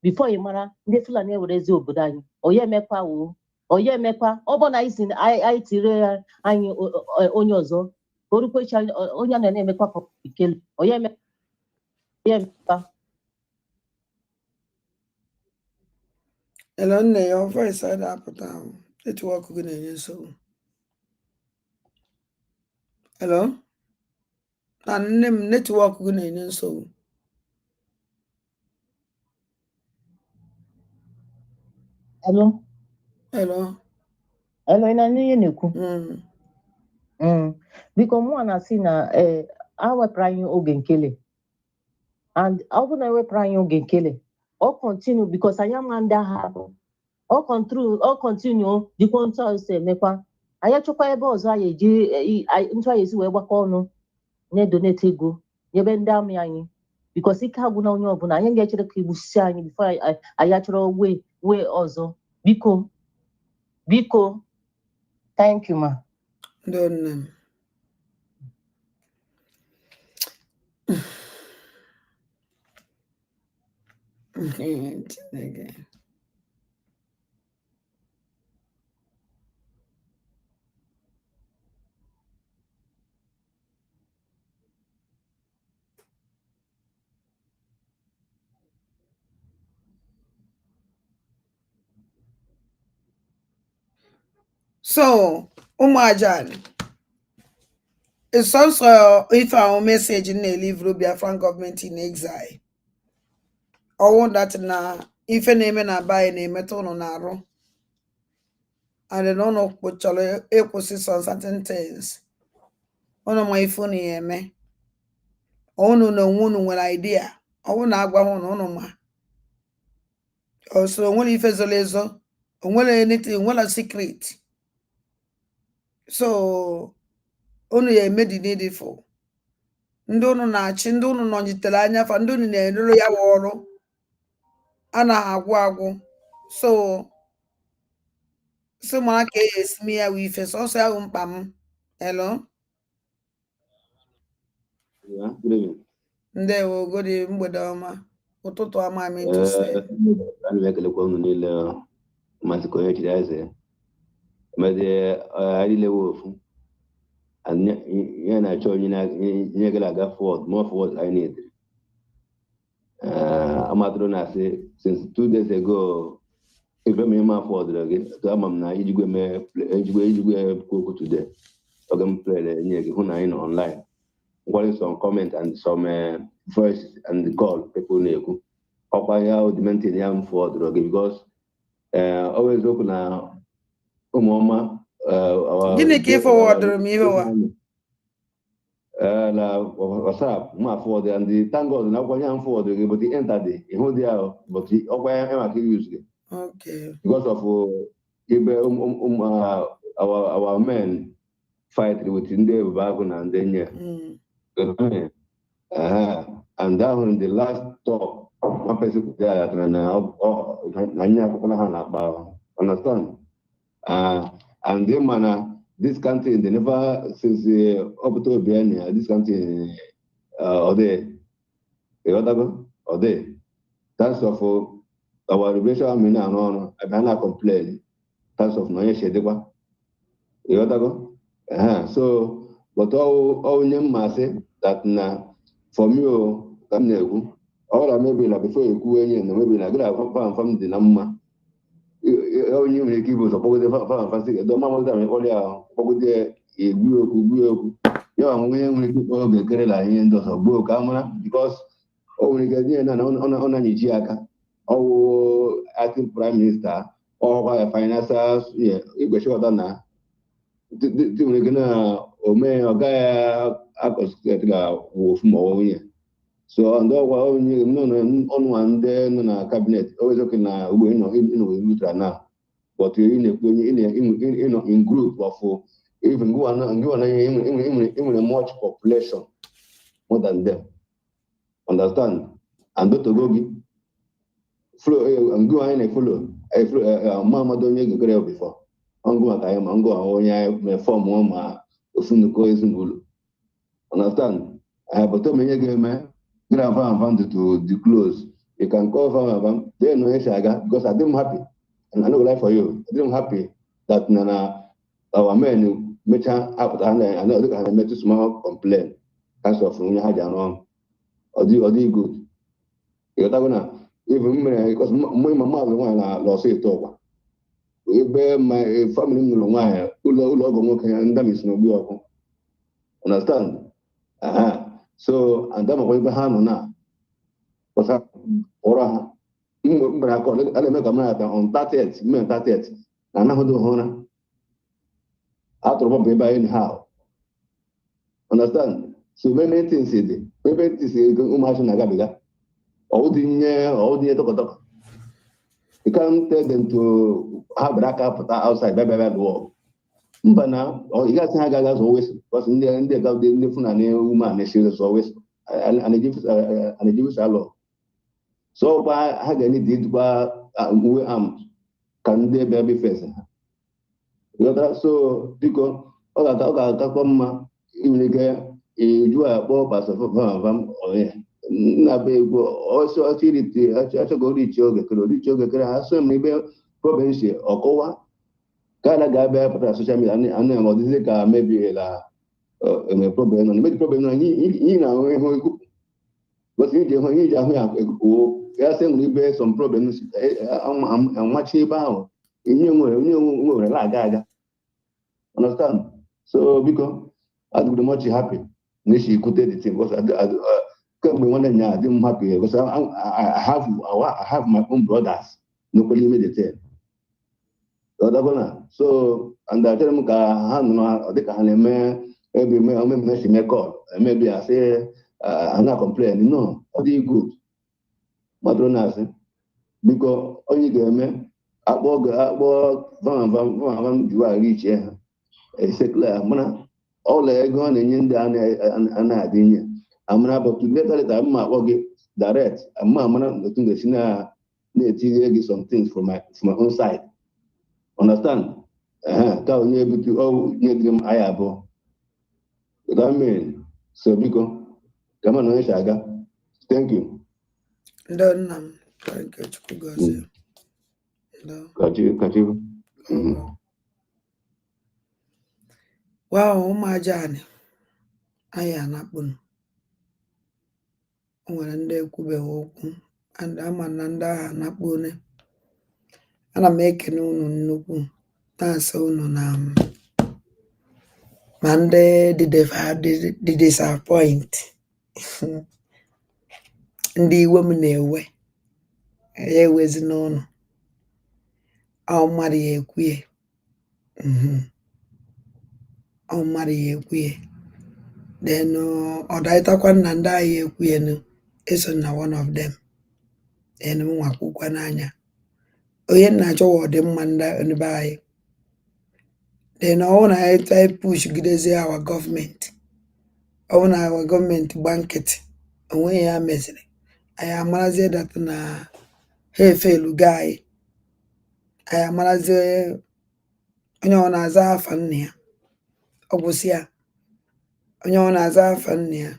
before ị mara ndị Fulani ewerezi obodo anyị onye emekwa ọ bụ na anyị tiri anyị onye ọzọ orukwechi onye na-emekwa ikele onye emekwa. Hello, nne ya voice I apụta network gị na-enye nsogbu. Hello? Na nne m network gị na-enye nsogbu. Hello? Hello? Hello, ị na-anụ ihe na-ekwu? Biko mụ na-asị na a wepụrụ anyị oge nkele and ọ bụ na ewepụrụ anyị oge nkele ọ continue because anyị ama ndị agha ahụ ọ continue dịkwa ntụ anyị si emekwa anyị achọkwa ebe ọzọ anyị eji ntụ anyị esi wee gbakọ ọnụ na-edonate ego nyebe ndị amị anyị because ike agwụ na onye ọbụla anyị ga-echere ka igbusisi anyị before anyị achọrọ wee ọzọ biko thank you ma. Don't know. Again. So, Umajan, it's also if our message in a leave Biafran government in exile. I want that na if a name and a buy a name on arrow. And I don't know what equals on certain things. Ono my phone here, me. Ono no one when idea. I want to go on ma. Also, when if it's a laser, when anything, when a secret. So, only a made it for. Ndono na-achị ndị unu nọnyitere anya fa ndị unu na-eruru ya wa ọrụ a na-agwụ agwụ so mara ka esimi ya wee ife sọsọ ya bụ mkpa m. Hello? Ndewo godi mgbede ọma ụtụtụ ọma m ntụse. Ana m ekelekwa unu niile maazị ka onye chiri eze mezi adịle ofu ihe na-achọ onye gara aga forward more forward I need amatụrụ na-asị since 2 days ago ife m ịma forward gị ama m na ijigwe okwu today oge m plere nye gị hụ na anyị nọ online nwere some comment and some voice and call people na-ekwu ọkwa ya augmented ya m forward gị because always okwu na ụmụọma gịnị ka ị forwardụrụ m ihe wa na WhatsApp ma forward and the thank God na ọkwa ya m forward gị but enter the ịhụ dị ahụ but ọkwa ya maka use gị because of ibe our men fight with ndị ebube agụ na ndị nye and that was the last talk one person could say that understand and them man this country they never since up to Biania this country or they that's of our relation I mean no I cannot complain that's of no shedekwa so but all them say that na for me come na-ekwu ọla maybe na before ekwu enye na maybe na gara fam dị na mma onye nwere ike ibu ụzọ kpọgode fam sị edo mama ụzọ ọrịa ahụ kpọgode egbu okwu ya onye nwere ike ịkpọ oge kere na ihe ndị ọzọ gbuo ka amara because o nwere ike dị na ọ na-anyichi aka ọwụ acting prime minister ọkwa ya financial igwechikọta na dị nwere ike na ome ọ gaghị akọsịtịga wofu ma onye so and onye ọnụ ndị nọ na cabinet always okay na ugbo ịnọ na but ịnọ in group of even go na enwere much population more than them understand and to go gị flow and go anyị na-follow Muhammad onye gogere before ọngụ maka anyị ma ngụ ahụ onye anyị fọm ma ofu nnukwu ezinụlọ understand but menye ga-eme to the close you can call from they know because I didn't happy and I know life for you I didn't happy that our men make up and I know they can make small complaint because of when you had wrong or do good you got to even because my mama lost it over ebe my family no nwanyị ụlọ ọgọ nwoke ndị mi sino gbe ọkụ understand so and them go ha no na osa ora ha mbra ko ale me kamera ta on 30th me 30th na ho do hona atro bo be anyhow understand so many things ide maybe this is umasho na gabiga all the to you can't tell them to have backup outside by the wall. Mbana, or you guys have guys always because in the got the phone and woman is always and a Jewish law. So by having any did by we can they baby face. So because all that come even again you are poor pass of na be go also activity acha go reach oge kere aso m ibe province okowa kana ga be pata social media ani mo dize ka maybe la me problem no me problem no ni na we ho iku but ni je ho ni ja ho ya ko ya se m ibe some problems am machi ba ho ni mo la ga understand so because I would much happy she could take the thing because come when I'm happy because I have my own brothers. Nobody made the thing. So and I tell them they can maybe me call maybe I say I'm not complaining. No, all the good. Madonna say because only game van you are rich here. It's clear, man. All the ego and the adinye. I'm not about to later I'm not direct. I'm not the thing that some things from my own side. Understand? Ka onye able to nye them ayabo. That mean so because come on shaga. Thank you. Don't thank you. Kachi. Wow, ụmụajani anyị anakpụnụ o nwere ndị ekwubeghị okwu and ama na ndị agha anakpụne. Ana m ekene unu nnukwu na-asị unu na ma ndị dị disappoint ndị iwe m na-ewe ya ewezi n'ụlọ ọ mmadụ ya ekwuye ọ mmadụ ya ekwuye then ọ daịtakwa na ndị agha ya ekwuye eso na one of them then m nwakwukwa n'anya onye na-achọ wa ọdịmma ndị be anyị then ọ na anyị push gidezie awa gọọmenti ọ na awa gọọmenti gba nkịtị onweghị ya meziri anyị amarazie dat na ha efelugo anyị amarazie onye ọ na-aza afa nna ya ọ gwụsị ya onye ọ na-aza afa nna ya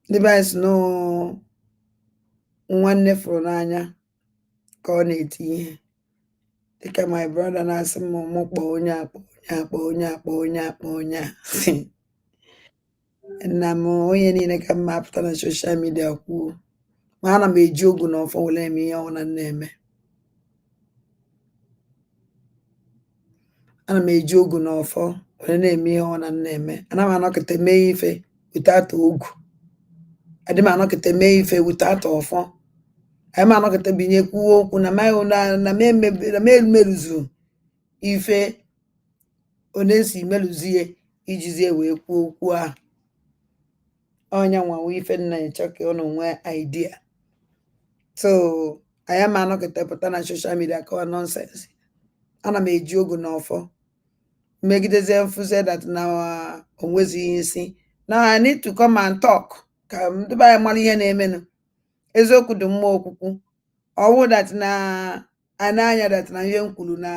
ndị be anyị si nwanne fụrụ n'anya ka ọ na-eti ihe dịka my brother na-asị m kpọọ onye nna m onye niile ka mma apụta na soshal midia kwuo ma ana m eji ogu na ọfọ were eme ihe ọbụla na-eme ana m eji ogu na ọfọ were na-eme ihe ọbụla na-eme ana m anọkịta mee ife without ogu adị m anọkịta mee ife without ọfọ anyị m anọkịta binye kwuo okwu na m emerụzụ ife onye si merụzie ijizie wee kwuo okwu ahụ onye nwanwe ife nna ya chọka ụnụ nwee idea so anyị ma anọkịta pụta na soshal midia kọwa nọnsensị ana m eji ogu na ọfọ megidezie mfuze dat na onwezighị isi na I need to come and talk ka ndị be anyị mara ihe na-emenụ eziokwu dị mma okwukwu ọwụ dat na anya dat na ihe m kwuru na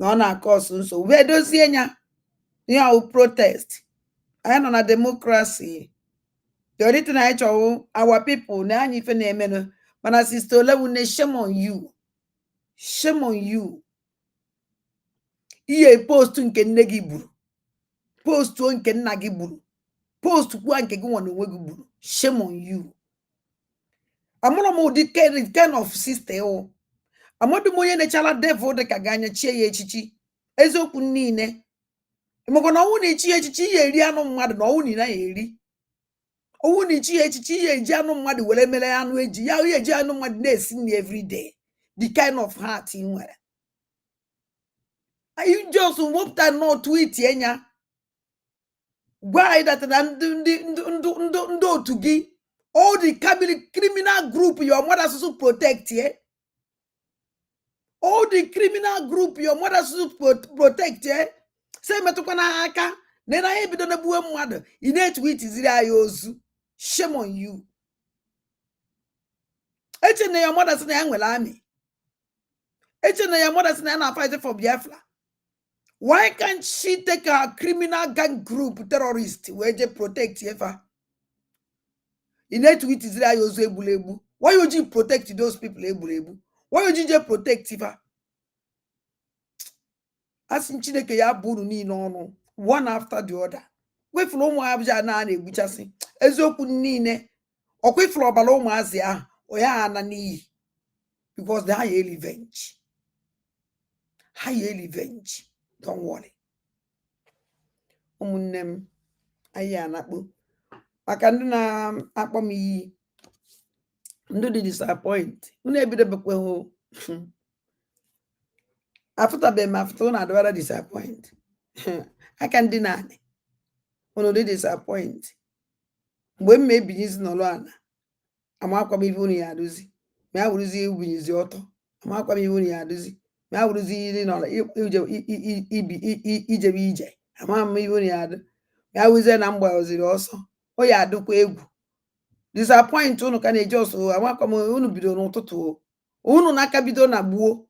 ọ na-akọ ọsụ nsogbu edozie ya ihe ahụ protest anyị nọ na demokrasi the only thing anyị chọwụ our people na anya ife na-emenụ mana sister olewu ne shame on you ihe postu nke nne gị gburu postu nke nna gị gburu postu kwa nke gị nwa na onwe gị gburu shame on you amụrụ m ụdị kind of sister o amadụ m onye na-echala devil dị ka ga-anya chie ya echichi eziokwu niile maka na ọnwụ na-echi ya echichi ihe eri anụ mmadụ na ọnwụ na ya eri ọnwụ na-echi ya echichi ihe eji anụ mmadụ were mere anụ eji ya ihe eji anụ mmadụ na-esi nri every day the kind of heart ị nwere anyị just wepụta nọ tweet enya gwa anyị datara ndị otu gị all the criminal group your mother susu protect all the criminal group your mother susu protect say metụkwana ha aka na anyị ebido na gbuwe mmadụ ị na-etweet ziri anyị ozu shame on you eche na your mother sị na ya nwere army eche na your mother sị na ya na-fight for Biafra. Why can't she take a criminal gang group terrorist where they protect Eva? in it with Israel ozu ebulebu. Why you protect those people ebulebu? Why you just protect Ifa? As in Chineke ya buru ni no one after the other. We flow mo abja na egbuchasi. Eziokwu niile. Okwe flow obala ụmụazị ahụ o ya ana n'iyi. Because they have revenge. High revenge. Don't worry. Ụmụnne anyị anakpo. Maka ndị na-akpọ m iyi. Ndị dị disappoint. Unu ebidobekwe ho. Afutabe m afuta unu adịwara disappoint. Aka ndị naanị. Unu dị disappoint. Mgbe m ebinyizi n'ọlụ ana. Amakwa m ife unu ya aduzi. Ma ya wuruzi ubinyizi ọtọ. Amakwa m ife unu ya aduzi. Ma ya wuruzi iri n'ọla ijebe ije. Ama m ife unu ya adu. Ma ya wuruzi na mgba oziri ọsọ. O ya adụkwa egwu. Disappoint unu ka na-eji ọsọ. Amakwa m unu bido n'ụtụtụ. Unu n'aka bido na gbuo.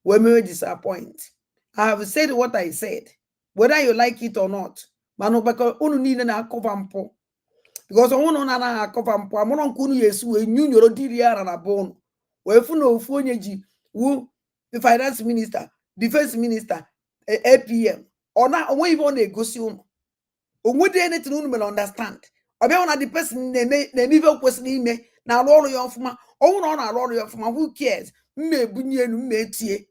We may disappoint. I have said what I said, whether you like it or not. Manu because unu niile na cover mpo. Because unu na cover mpo. Amono nkunu yesu we nyunyoro diri ara na bonu. We fu na ofu onye ji wu the finance minister, defense minister, APM. Ona onwe ife ona egosi unu. Onwe de anything unu will understand. Obia una the person na ife kwesịrị ime na arụ ọrụ ya ọfụma. Unu na arụ ọrụ ya ọfụma. Who cares? Mme bunye enu mme etie.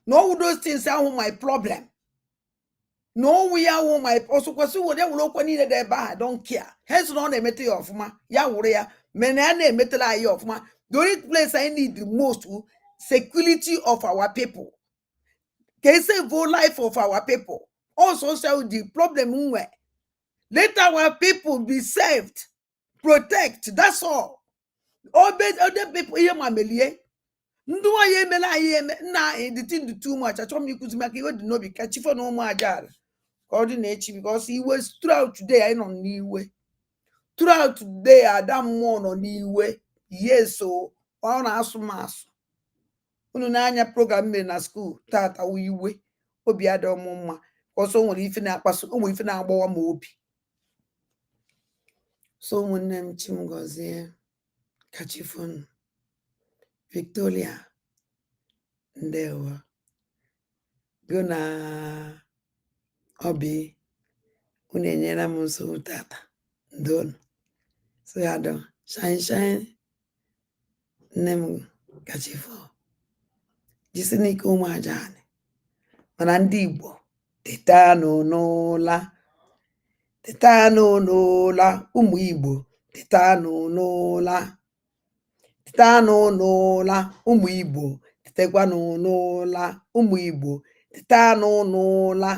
No, those things are my problem. No, we are my also because what they will open in the bar. I don't care. Hence, not a metal of ma. Ya warrior, menane metal eye of ma. The only place I need the most security of our people. Can save the life of our people. Also, so the problem where let our people be saved, protect. That's all. Obey other people here, my melie. Ndu wa ye mela ye na the thing do too much. I told me you could make it no be catch for no more jar. Coordinate because he was throughout today. I don't new way. Throughout today, I don't want on new way. Yes, so on asu mass. Unu na program me na school. Tata we way. Obi ada mama. Also when if na pass, when if na agbawa ma obi. So when them chimgozie catch phone. Victoria ndewa gona obi unenyera m nsogbu tata ndonu so ya do shine nne m kachifo jisi n'ike ụmụ aja anyị mana ndị Igbo tetanụ n'ụla ụmụ Igbo tetanụ n'ụla ụmụ Igbo tetekwanụ n'ụla ụmụ Igbo tetanụ n'ụla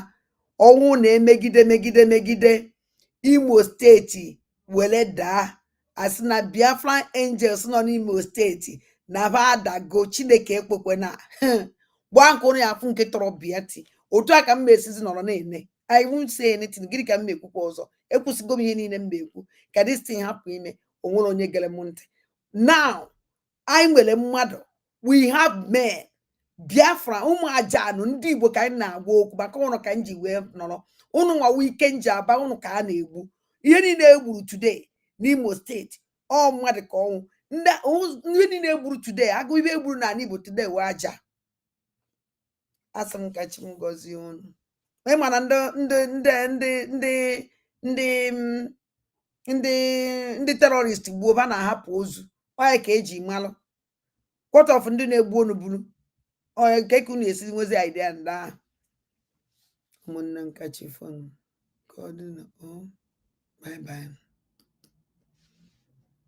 ọnwụ na-emegide Imo steeti were daa asị na Biafran Angels nọ n'Imo steeti na adago Chineke ekpekwe na gba nkụrụ ya afụ nke tọrọ biati otu aka m esizi nọrọ na-ene I won't say anything gịnị ka m ekwukwa ọzọ ekwusigo m ihe niile m ekwu ka this thing hapụ ime onwere onye gere m ntị now anyị nwere mmadụ we have men Biafra ụmụ ajanụ ndị Igbo ka anyị na-agwa okwu maka ụnụ ka m ji wee nọrọ ụnụ nwawa ike nji aba ụnụ ka a na-egbu ihe niile egburu today n'Imo steeti ọ mmadụ ka ọnwụ ndị niile egburu today agụ ibe egburu na Igbo today wee aja asị m ka chi m gọzie unu mana ndị terrorist gbuo ba na-ahapụ ozu onye ka eji malụ quarter of ndị na-egbu onu buru onye nke ka unu esi nwezi idea ndị ahụ ụmụnne nkachi fon ka ọ dị na bye bye